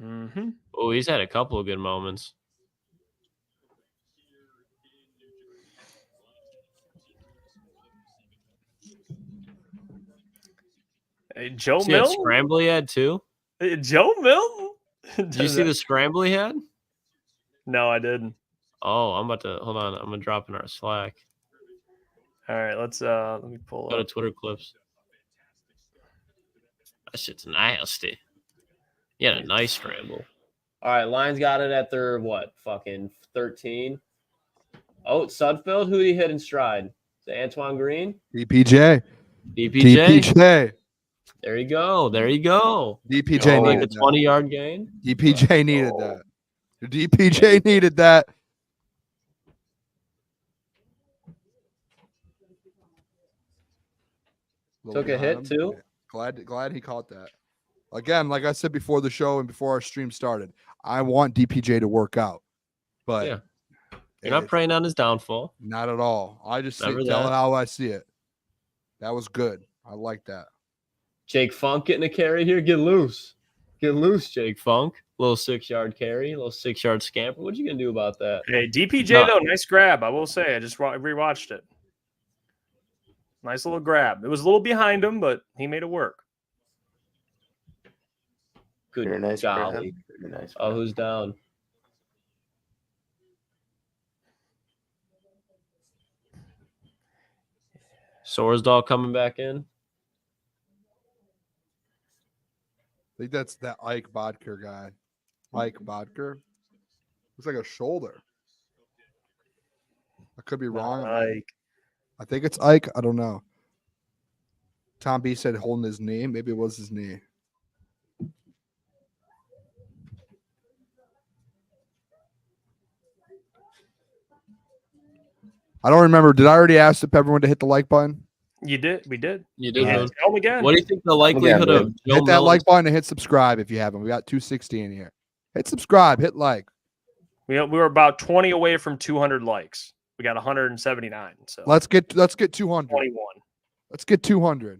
Mm-hmm. Oh, he's had a couple of good moments. Hey, Joe See that Milton. scramble he had too? Hey, Joe Milton. Did you see the scramble he had? No, I didn't. Oh, I'm about to hold on. I'm gonna drop in our Slack. All right, let me pull Go to up. Twitter clips. That shit's nasty. He had a nice scramble. All right, Lions got it at their what? Fucking 13. Oh, Sudfeld, who did he hit in stride? Is it Antoine Green? DPJ. DPJ. DPJ. There you go. There you go. DPJ Oh, like a needed that. 20-yard gain. DPJ needed that. DPJ needed that. Took a hit, too? Glad he caught that. Again, like I said before the show and before our stream started, I want DPJ to work out, but Yeah. You're not preying on his downfall. not at all. I just Never tell it that. how I see it. That was good. I like that. Jake Funk getting a carry here. Get loose. Get loose, Jake Funk. Little 6-yard carry, little 6-yard scamper. What you gonna do about that? Hey, DPJ No. though, nice grab. I will say, I just rewatched it. Nice little grab. It was a little behind him, but he made it work. Good Very nice. golly. Very nice. Oh, who's down? Sorsdahl coming back in. I think that's that Ike Bodker guy. Ike Bodker. Looks like a shoulder. I could be wrong. Like, I think it's Ike. I don't know. Tom B said holding his knee. Maybe it was his knee. I don't remember. Did I already ask if everyone to hit the like button? you did. We did. You did. Yeah, Moon. tell him again. What do you think the likelihood Yeah, of Joe Hit that Milton- like button and hit subscribe if you haven't. We got 260 in here. Hit subscribe. Hit like. We were about 20 away from 200 likes. We got 179. So Let's get 200. 21. Let's get 200.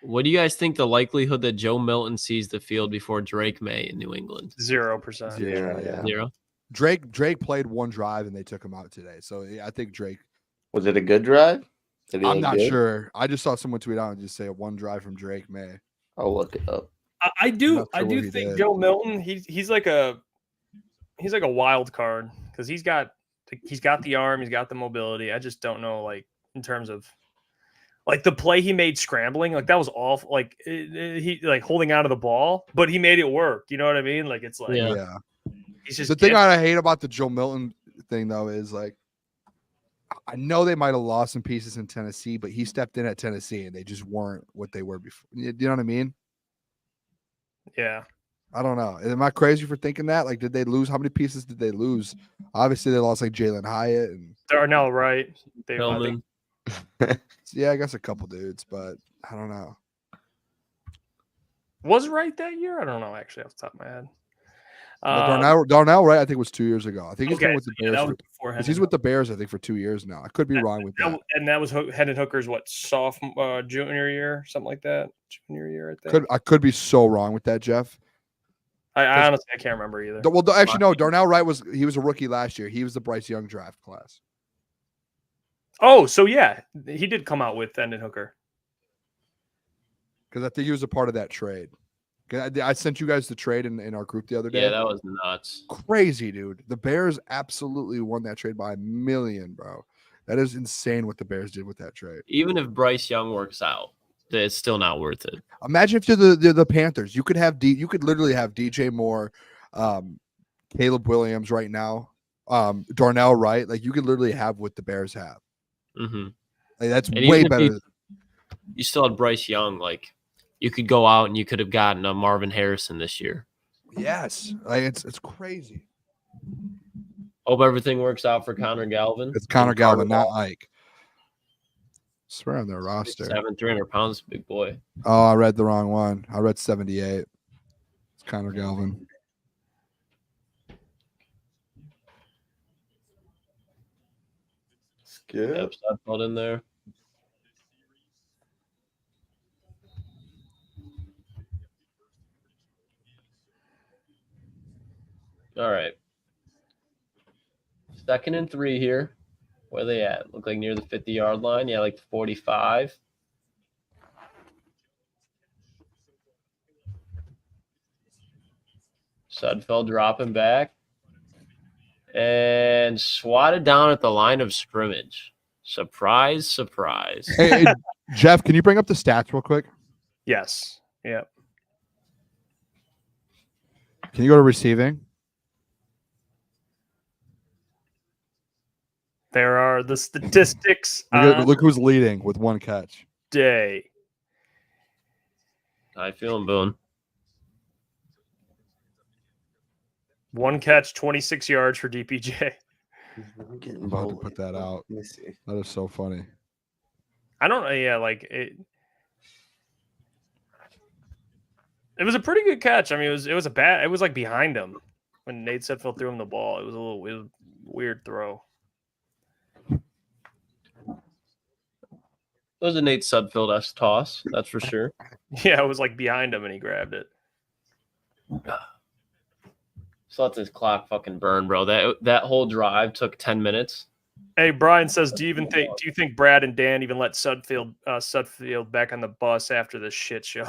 What do you guys think the likelihood that Joe Milton sees the field before Drake May in New England? 0%. Yeah. Zero. Drake played one drive and they took him out today. So yeah, I think Drake. Was it a good drive? Did he I'm look not good? sure. I just saw someone tweet out and just say one drive from Drake May. I'll look it up. I do. not I sure do what he think did. Joe Milton, he's like a wild card because he's got the arm, he's got the mobility. I just don't know, like, in terms of like the play he made scrambling, like that was awful. Like he like holding out of the ball, but he made it work. You know what I mean? Like it's like Yeah. he's just The thing I hate about the Joe Milton thing though is like I know they might have lost some pieces in Tennessee, but he stepped in at Tennessee and they just weren't what they were before. You know what I mean? yeah. I don't know. Am I crazy for thinking that? Like, did they lose? How many pieces did they lose? Obviously, they lost like Jalen Hyatt and Darnell Wright. They, I Hillman. think, yeah, I guess a couple dudes, but I don't know. was Wright that year? I don't know actually off the top of my head. Darnell, right? I think it was 2 years ago. I think he's been Okay, with the yeah, Bears. that was for, before 'cause he's with the Bears, I think, for 2 years now. I could be wrong with that. and that was Hendon Hooker's what sophomore junior year, something like that. Junior year, I think. I could be so wrong with that, Jeff. I honestly I can't remember either. Well, actually, no. Darnell Wright was a rookie last year. He was the Bryce Young draft class. Oh, so yeah, he did come out with Hendon Hooker. Because I think he was a part of that trade. 'Cause I sent you guys the trade in our group the other day. Yeah, that was nuts. Crazy, dude. The Bears absolutely won that trade by a million, bro. That is insane what the Bears did with that trade. Even if Bryce Young works out, it's still not worth it. Imagine if you're the Panthers. You could literally have DJ Moore, Caleb Williams right now, Darnell Wright. Like you could literally have what the Bears have. Mm-hmm. Like, that's And way even if better. You still had Bryce Young. Like you could go out and you could have gotten a Marvin Harrison this year. Yes, like it's crazy. Hope everything works out for Connor Galvin. It's Connor Galvin, not Carnival. Ike. Swear on their roster. 300 pounds, big boy. Oh, I read the wrong one. I read 78. It's Connor Galvin. Skip. Yep, Sudfeld in there. All right. 2nd and 3 here. Where are they at? Look like near the 50-yard line. Yeah, like 45. Sudfeld dropping back. And swatted down at the line of scrimmage. Surprise, surprise. Hey, Jeff, can you bring up the stats real quick? Yes. Yeah. Can you go to receiving? There are the statistics Look who's leading with 1 catch. day. How you feeling, Boone? 1 catch, 26 yards for DPJ. I'm about to put that out. Let me see. That is so funny. I don't know. Yeah, like it was a pretty good catch. I mean, it was like behind him when Nate Sudfeld threw him the ball. It was a weird throw. It was a Nate Sudfeld-esque toss, that's for sure. Yeah, it was like behind him and he grabbed it. So let this clock fucking burn, bro. That whole drive took 10 minutes. Hey, Brian says, do you think Brad and Dan even let Sudfeld back on the bus after this shit show?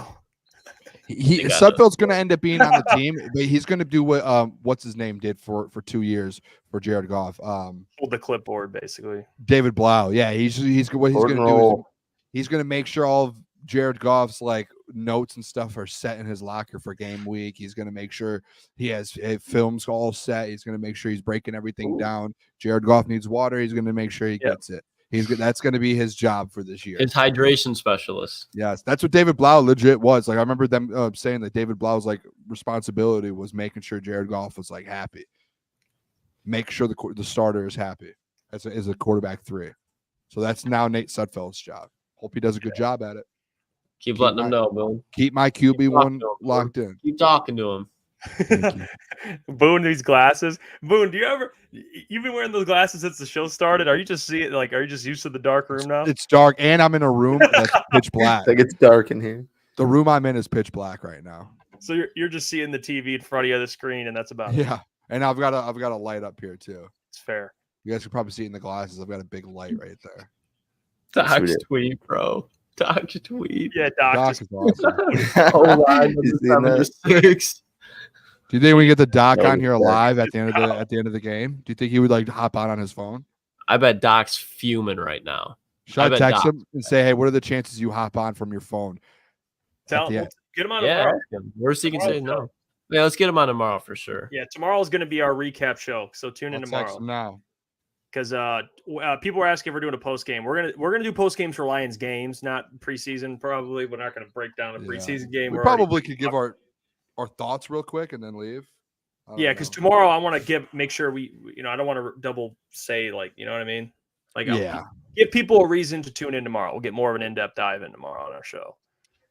Sudfeld's going to end up being on the team, but he's going to do what what's his name did for 2 years for Jared Goff. Hold the clipboard, basically. David Blau. Yeah, he's what he's going to do is he's going to make sure all of Jared Goff's like notes and stuff are set in his locker for game week. He's going to make sure he has films all set. He's going to make sure he's breaking everything down. Jared Goff needs water. He's going to make sure he gets it. That's going to be his job for this year. His hydration specialist. Yes, that's what David Blau legit was. Like I remember them saying that David Blau's like responsibility was making sure Jared Goff was like happy. Make sure the starter is happy as a quarterback 3. So that's now Nate Sudfeld's job. Hope he does a good job at it. Keep letting him know, Bill. Keep my QB1 locked in. Keep talking to him. Boone, these glasses. Boone, you've been wearing those glasses since the show started? Are you just are you just used to the dark room now? It's dark, and I'm in a room that's pitch black. Like it's dark in here. The room I'm in is pitch black right now. So you're just seeing the TV in front of you, the screen, and that's about it. Yeah, and I've got a light up here too. It's fair. You guys can probably see it in the glasses. I've got a big light right there. Doc's tweet, bro. Doc's tweet. Yeah, Doc Doc. is awesome. You seen that? 6. Do you think we get the Doc No, on here yeah. live at the end of the game? Do you think he would like hop on his phone? I bet Doc's fuming right now. Should I bet text Doc- him and say, "Hey, what are the chances you hop on from your phone?" Tell the him, end. get him on Yeah. tomorrow. Worst he can say Tomorrow's no. Yeah, let's get him on tomorrow for sure. Yeah, tomorrow is going to be our recap show. So tune in I'll text tomorrow. him now. Because people were asking if we're doing a post game. We're gonna do post games for Lions games, not preseason. Probably we're not gonna break down a preseason game. We We're probably could give our thoughts real quick and then leave. because tomorrow I want to make sure we I don't want to double say you know what I mean. Yeah. Give people a reason to tune in tomorrow. We'll get more of an in-depth dive in tomorrow on our show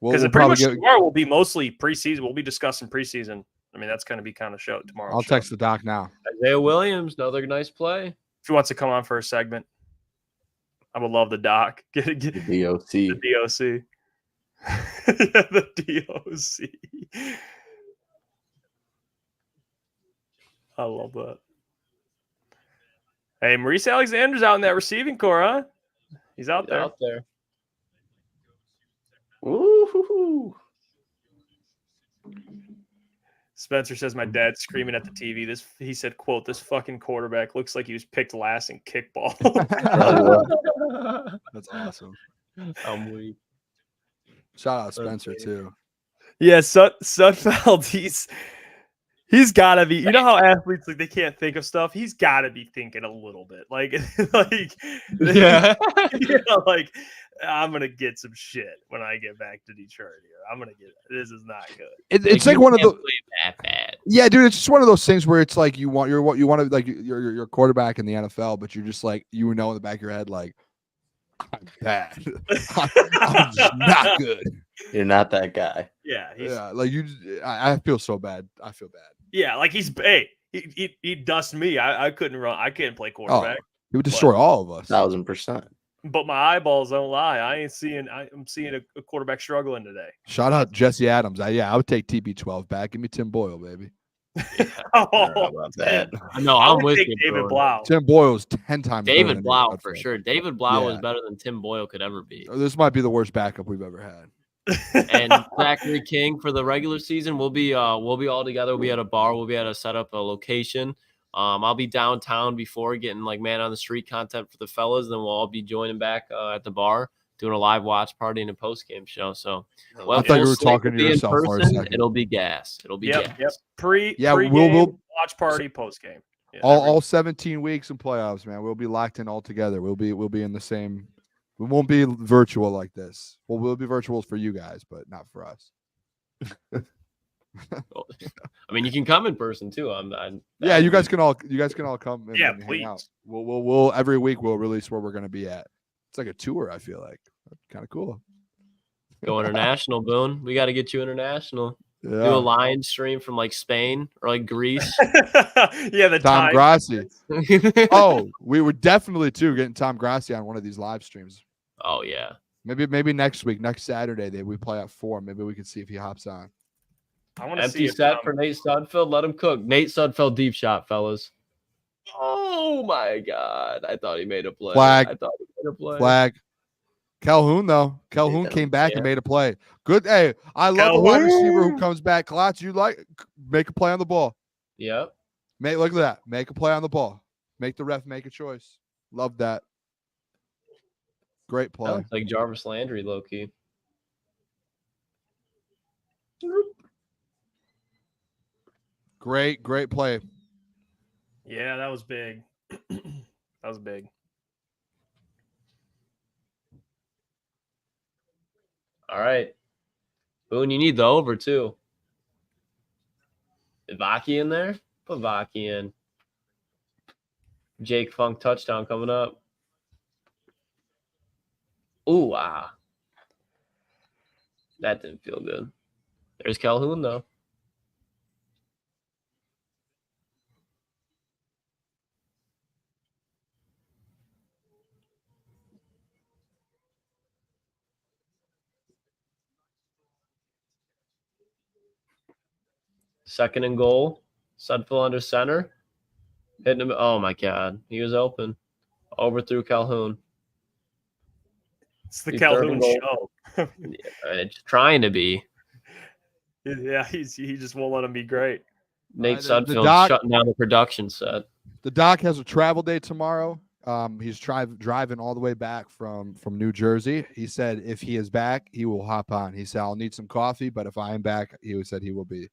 because We'll pretty much probably tomorrow will be mostly preseason. We'll be discussing preseason. I mean that's going to be kind of show tomorrow. I'll text the Doc now. Isaiah Williams, another nice play. If he wants to come on for a segment, I would love the Doc. Get The DOC. the DOC. The DOC. I love that. Hey, Maurice Alexander's out in that receiving core, huh? He's out there. Out there. Woo-hoo-hoo. Spencer says my dad's screaming at the TV. He said, quote, "This fucking quarterback looks like he was picked last in kickball." That's awesome. I'm weak. Shout out Spencer too. Yeah, Sudfeld, he's gotta be. You know how athletes they can't think of stuff. He's gotta be thinking a little bit, Yeah. I'm gonna get some shit when I get back to Detroit. Here, I'm gonna get. This is not good. It's like one of the. That bad. Yeah, dude, it's just one of those things where it's like you want to like you're quarterback in the NFL, but you're just like in the back of your head like I'm bad. I'm just not good. You're not that guy. Yeah, like I feel so bad. I feel bad. Yeah, like he dust me. I couldn't run. I can't play Oh, quarterback. he would destroy all of us. 1,000%. But my eyeballs don't lie. I'm seeing a quarterback struggling today. Shout out Jesse Adams. I would take TB12 back. Give me Tim Boyle, baby. Oh, About that. No, I I'm would with take you, David Brewer. Blau. Tim Boyle's 10 times better David than Blau David for Blau. sure. David Blau Yeah. is better than Tim Boyle could ever be. This might be the worst backup we've ever had. And Zachary King for the regular season, we'll be all together. We'll be at a bar. We'll be at a set up a location. I'll be downtown before getting like man on the street content for the fellas. Then we'll all be joining back at the bar, doing a live watch party and a post game show. So, I thought you were talking to yourself for a second. It'll be gas. It'll be gas. Yep. Pre we'll watch party, post game. Yeah, all 17 weeks in playoffs, man. We'll be locked in all together. We'll be in the same. We won't be virtual like this. Well, we'll be virtual for you guys, but not for us. I mean, you can come in person too. Yeah, you guys can all come. And, Yeah, and hang please. out. We'll every week we'll release where we're gonna be at. It's like a tour. I feel like kind of cool. Go international, Boone. We got to get you international. Do a Yeah, live stream from like Spain or like Greece. Yeah, the Tom time. Grassi. Oh, we were definitely too getting Tom Grassi on one of these live streams. Oh yeah. Maybe next week, next Saturday, we play at 4. Maybe we can see if he hops on. I want to see Empty if set for Nate Sudfeld. Let him cook. Nate Sudfeld deep shot, fellas. Oh my God! I thought he made a play. Flag. I thought he made a play. Flag. Calhoun though. Calhoun came back and Yeah. made a play. Good. Hey, I love a wide receiver who comes back. Klotz, you make a play on the ball. Yep. Look at that. Make a play on the ball. Make the ref make a choice. Love that. Great That play. looks like Jarvis Landry, low key. Great play. Yeah, that was big. That was big. All right. Boone, you need the over too. Is Vaki in there? Put Vaki in. Jake Funk touchdown coming up. Ooh, wow. That didn't feel good. There's Calhoun, though. Second and goal. Sudfeld under center. Hitting him. Oh, my God. He was open. Overthrew Calhoun. It's the He Calhoun third show. It's trying to be. Yeah, he just won't let him be great. Nate the Sudfeld doc- shutting down the production set. The doc has a travel day tomorrow. He's driving all the way back from New Jersey. He said if he is back, he will hop on. He said I'll need some coffee, but if I am back, he said he will be.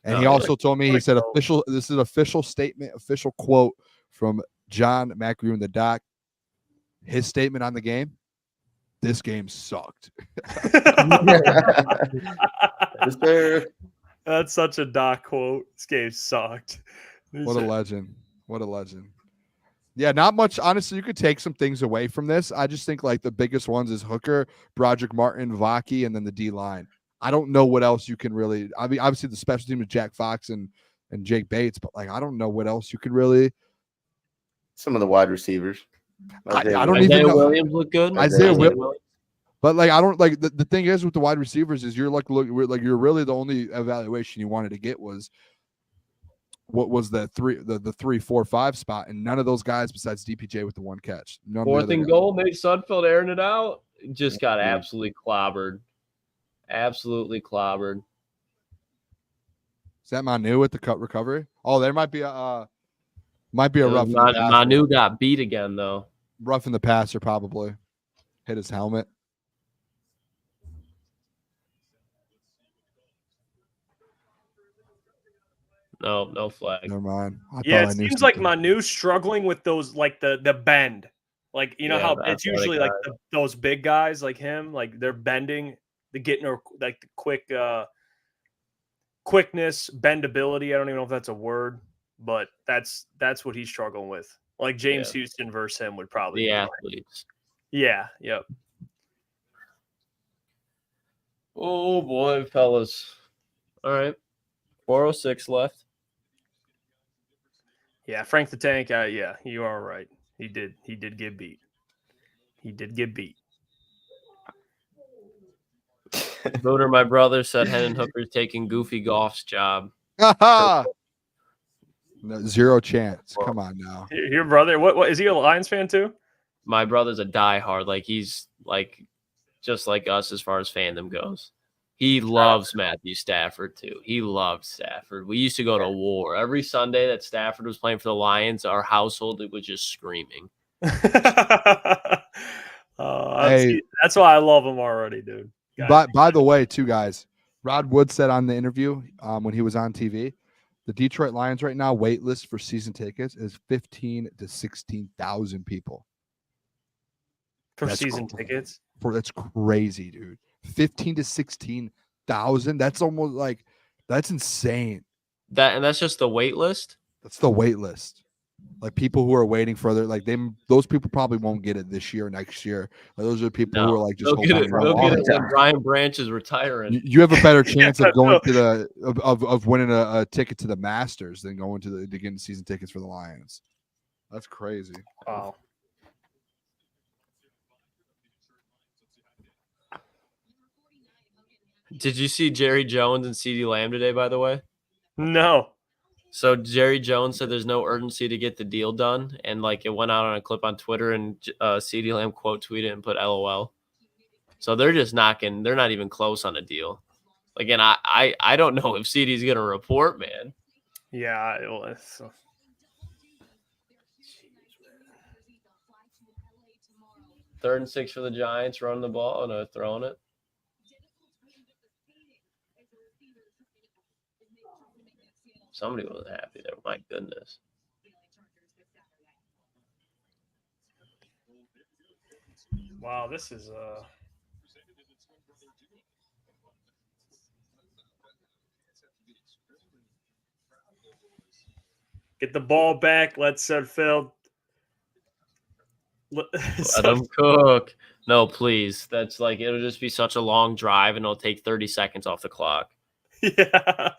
And he also told me, he said this is official statement, official quote from John McArew, the doc. His statement on the game: this game sucked. That's such a doc quote. This game sucked. What a legend. What a legend. Yeah, not much. Honestly, you could take some things away from this. I just think like the biggest ones is Hooker, Broderick Martin, Vaki, and then the D line. I don't know what else you can really. I mean, obviously the special team is Jack Fox and Jake Bates, but like I don't know what else you could really. Some of the wide receivers. I don't Isaiah even know. Williams look good. Isaiah Williams. But like I don't like the thing is with the wide receivers is you're like you're really the only evaluation you wanted to get was what was the 3, 4, 5 spot, and none of those guys besides DPJ with the one catch. None of the Fourth other and guys. goal. Nate Sudfeld airing it out. Just got absolutely clobbered. Absolutely clobbered. Is that Manu with the cut recovery? Oh, there might be a rough. in the passer. Manu got beat again though. Rough in the passer probably hit his helmet. No flag. Never mind. Yeah, it seems like Manu's struggling with those, like the bend. Like, you know Yeah, how that's it's usually like guy. those big guys like him, like they're bending, they're getting like the quick quickness, bendability. I don't even know if that's a word, but that's what he's struggling with. Like James Houston versus him would probably The be athletes. Yeah, yep. Oh boy, fellas. All right. 406 left. Yeah, Frank the Tank, yeah, you are right. He did get beat. He did get beat. Booner, my brother, said Hendon Hooker's taking Goofy Golf's job. No, zero chance. Come on now. Your brother, what is he a Lions fan too? My brother's a diehard. Like he's like just like us as far as fandom goes. He loves Matthew Stafford too. He loved Stafford. We used to go to war every Sunday that Stafford was playing for the Lions. Our household was just screaming. Hey. That's why I love him already, dude. But by the way, too, guys, Rod Wood said on the interview when he was on TV, the Detroit Lions right now wait list for season tickets is 15 to 16,000 people for season tickets. That's crazy, dude. 15 to 16,000. That's almost like that's insane. That's just the wait list. That's the wait list. Like people who are waiting for those people probably won't get it this year or next year. Like, those are people who are like just they'll get it when Brian Branch is retiring. You have a better chance of going to of winning a ticket to the Masters than going to getting season tickets for the Lions. That's crazy. Wow. Did you see Jerry Jones and CeeDee Lamb today, by the way? No. So Jerry Jones said there's no urgency to get the deal done. And like it went out on a clip on Twitter and CeeDee Lamb quote tweeted and put LOL. So they're just knocking. They're not even close on a deal. Again, I don't know if CeeDee's going to report, man. Yeah. It was. Third and 6 for the Giants, running the ball and throwing it. Somebody was happy there. My goodness. Wow, this is get the ball back. Let's Phil. Let them cook. No, please. That's like it'll just be such a long drive and it'll take 30 seconds off the clock. Yeah.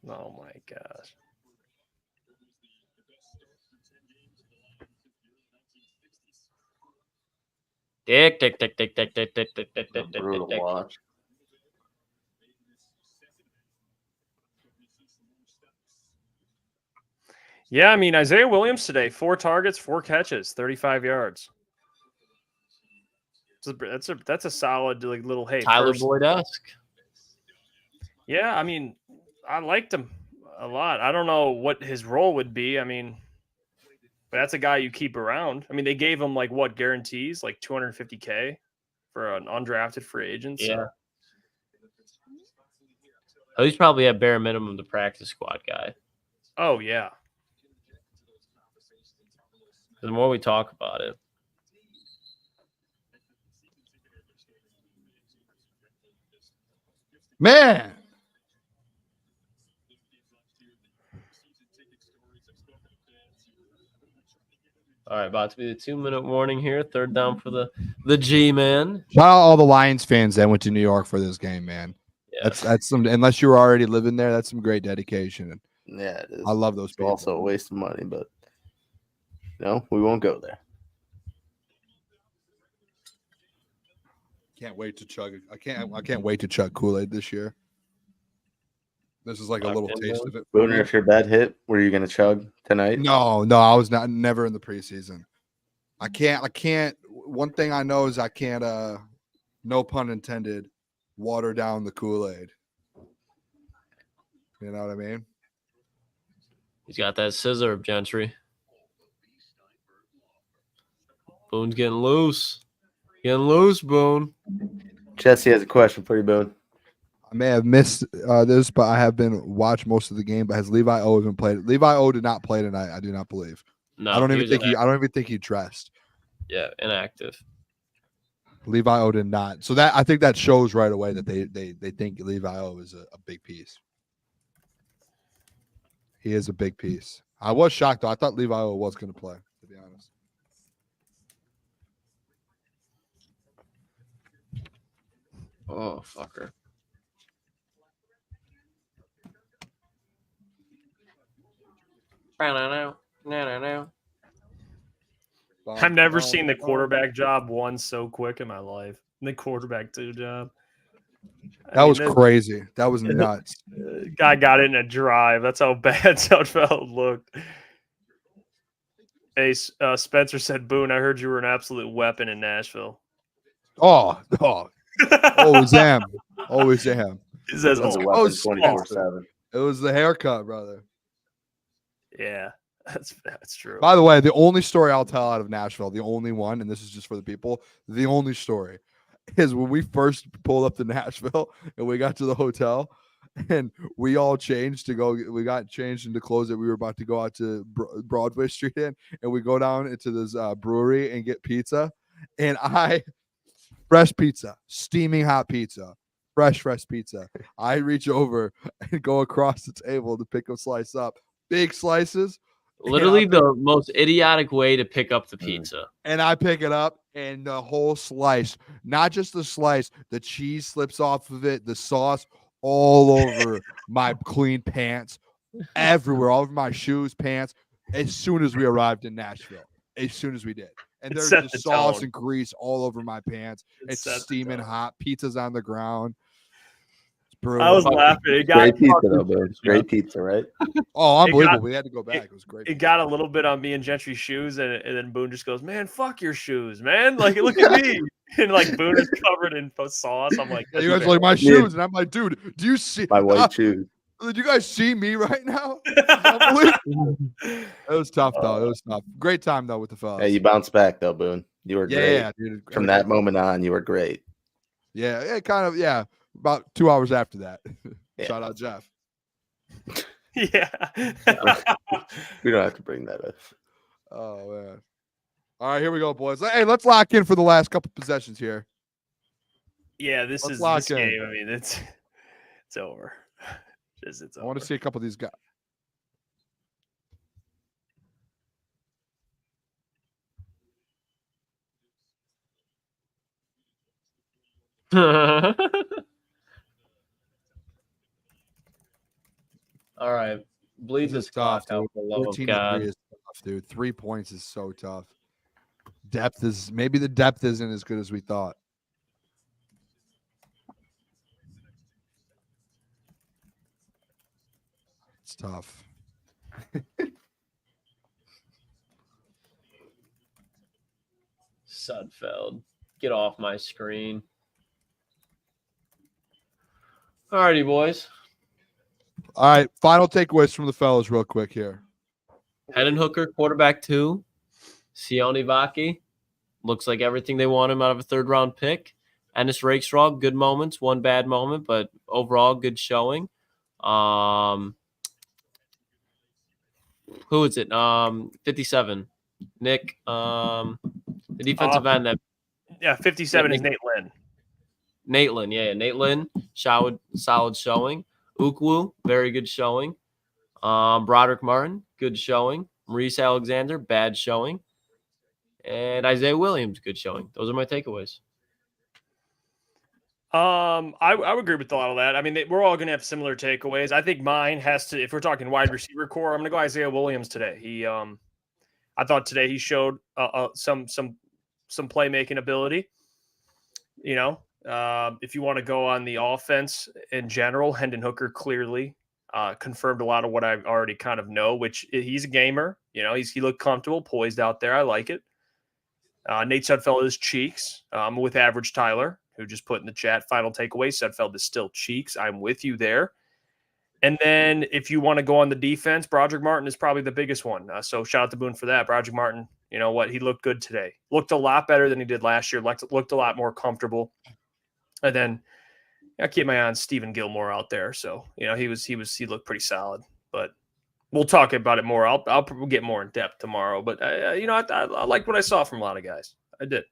Oh my gosh. Tick. Brutal watch. Yeah, I mean Isaiah Williams today, 4 targets, 4 catches, 35 yards. That's a solid like little Tyler Boyd-esque. Yeah, I mean, I liked him a lot. I don't know what his role would be. I mean, but that's a guy you keep around. I mean, they gave him like what guarantees, like $250K for an undrafted free agent. So. Yeah. Oh, he's probably at bare minimum the practice squad guy. Oh yeah. The more we talk about it. Man. All right, about to be the 2-minute warning here. Third down for the G-man. Shout out all the Lions fans that went to New York for this game, man. Yeah. That's some. Unless you were already living there, that's some great dedication. Yeah, it is. I love those people. Also a waste of money, but no, we won't go there. Can't wait to chug. I can't wait to chug Kool-Aid this year. This is like a little taste of it. Booner, if your bet hit, were you gonna chug tonight? No, I was never in the preseason. I can't. One thing I know is I can't. No pun intended. Water down the Kool-Aid. You know what I mean? He's got that scissor, Gentry. Boone's getting loose. Getting loose, Boone. Jesse has a question for you, Boone. I may have missed this, but I have been watched most of the game. But has Levi O even played? Levi O did not play tonight. I do not believe. No, I don't even think he dressed. Yeah, inactive. Levi O did not. So I think that shows right away that they think Levi O is a big piece. He is a big piece. I was shocked though. I thought Levi O was going to play, to be honest. Oh, fucker. No. I've never seen the quarterback job one so quick in my life. The quarterback 2 job. That was crazy. That was nuts. Guy got it in a drive. That's how bad Sudfeld looked. Hey, Spencer said, Boone, I heard you were an absolute weapon in Nashville. Always am. Always am. He says, That's a oh, weapon oh, 24/7. It was the haircut, brother. yeah, that's true. By the way, the only story I'll tell out of Nashville, the only one, and this is just for the people, the only story is when we first pulled up to Nashville and we got to the hotel and we all changed to go. We got changed into clothes that we were about to go out to Broadway Street in, and we go down into this brewery and get pizza. And fresh pizza, steaming hot pizza, fresh pizza. I reach over and go across the table to pick a slice up, big slices. Literally the most idiotic way to pick up the pizza. And I pick it up, and the whole slice, not just the slice, the cheese slips off of it, the sauce all over my clean pants, everywhere, all over my shoes, pants, as soon as we arrived in Nashville. As soon as we did. And there's just sauce and grease all over my pants. It's steaming hot. Pizza's on the ground. I was laughing. It got Great pizza, though, man. Great pizza, right? Oh, unbelievable. We had to go back. It was great. It got a little bit on me and Gentry's shoes, and then Boone just goes, man, fuck your shoes, man. Like, look at me. And, like, Boone is covered in sauce. I'm like, you guys are like, my shoes. And I'm like, dude, do you see my white shoes? Did you guys see me right now? It was tough, though. It was tough. Great time, though, with the fellas. Hey, you bounced back, though, Boone. You were great. Yeah, dude. From that moment on, you were great. Yeah, kind of, yeah. About 2 hours after that. Yeah. Shout out, Jeff. Yeah. We don't have to bring that up. Oh, man. All right, here we go, boys. Hey, let's lock in for the last couple possessions here. Yeah, this Let's game. I mean, it's over. It's over. I want to see a couple of these guys. All right. Bleeds This is is tough, out dude. for the love of 14 God. is tough, dude. 3 points is so tough. Maybe the depth isn't as good as we thought. It's tough. Sudfeld. Get off my screen. Alrighty, boys. All right, final takeaways from the fellas real quick here. Hendon Hooker, quarterback 2. Sione Vaki. Looks like everything they want him out of a third-round pick. Ennis Rakestraw, good moments, one bad moment, but overall good showing. Who is it? 57. Nick. The defensive end that 57 is Nate Lynn. Nate Lynn, yeah. Nate Lynn, solid showing. Ukwu, very good showing. Broderick Martin, good showing. Maurice Alexander, bad showing. And Isaiah Williams, good showing. Those are my takeaways. I would agree with a lot of that. I mean, we're all going to have similar takeaways. I think mine has to, if we're talking wide receiver core, I'm going to go Isaiah Williams today. I thought today he showed some playmaking ability. You know, if you want to go on the offense in general, Hendon Hooker clearly confirmed a lot of what I already kind of know, which he's a gamer. You know, he looked comfortable, poised out there. I like it. Nate Sudfeld is cheeks with Average Tyler, who just put in the chat, final takeaway, Sudfeld is still cheeks. I'm with you there. And then if you want to go on the defense, Broderick Martin is probably the biggest one. So shout out to Boone for that. Broderick Martin, you know what? He looked good today. Looked a lot better than he did last year. Looked a lot more comfortable. And then I keep my eye on Stephen Gilmore out there. So, you know, he looked pretty solid. But We'll talk about it more. I'll probably get more in depth tomorrow. But I liked what I saw from a lot of guys. I did.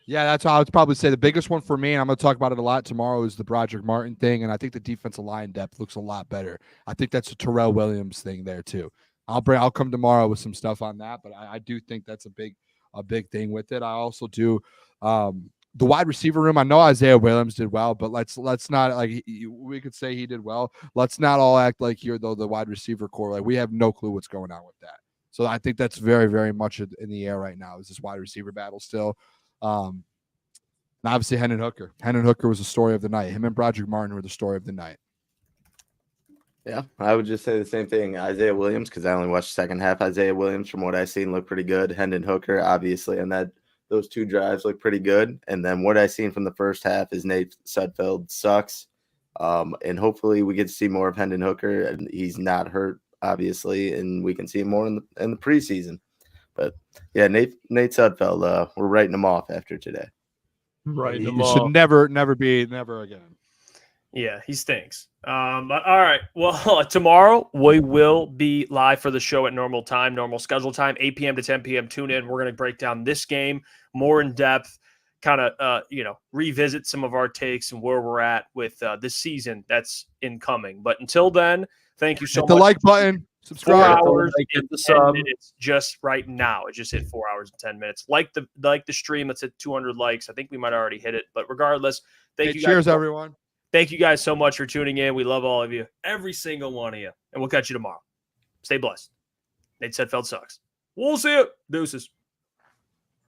Yeah, that's how I would probably say the biggest one for me, and I'm going to talk about it a lot tomorrow, is the Broderick Martin thing, and I think the defensive line depth looks a lot better. I think that's a Terrell Williams thing there too. I'll come tomorrow with some stuff on that, but I do think that's a big thing with it. I also do the wide receiver room. I know Isaiah Williams did well, but let's not like we could say he did well. Let's not all act like here though the wide receiver core, like we have no clue what's going on with that. So I think that's very, very much in the air right now. Is this wide receiver battle still? And obviously Hendon Hooker. Hendon Hooker was the story of the night. Him and Broderick Martin were the story of the night. Yeah, I would just say the same thing. Isaiah Williams, because I only watched the second half. Isaiah Williams, from what I've seen, looked pretty good. Hendon Hooker, obviously, and those 2 drives look pretty good. And then what I've seen from the first half is Nate Sudfeld sucks. And hopefully we get to see more of Hendon Hooker, and he's not hurt, obviously, and we can see him more in the preseason. But yeah, Nate Sudfeld, we're writing him off after today. Right. He should never again. Yeah, he stinks. All right. Well, tomorrow we will be live for the show at normal time, normal schedule time, 8 p.m. to 10 p.m. Tune in. We're going to break down this game more in depth, kind of, revisit some of our takes and where we're at with this season that's incoming. But until then, thank you so much. Hit the like button. 4 Subscribe. hours Hit and the 10 sub. minutes just right now. It just hit 4 hours and 10 minutes. Like the stream that's at 200 likes. I think we might already hit it. But regardless, thank you guys. Cheers, everyone. Thank you guys so much for tuning in. We love all of you, every single one of you. And we'll catch you tomorrow. Stay blessed. Nate Sudfeld sucks. We'll see you. Deuces.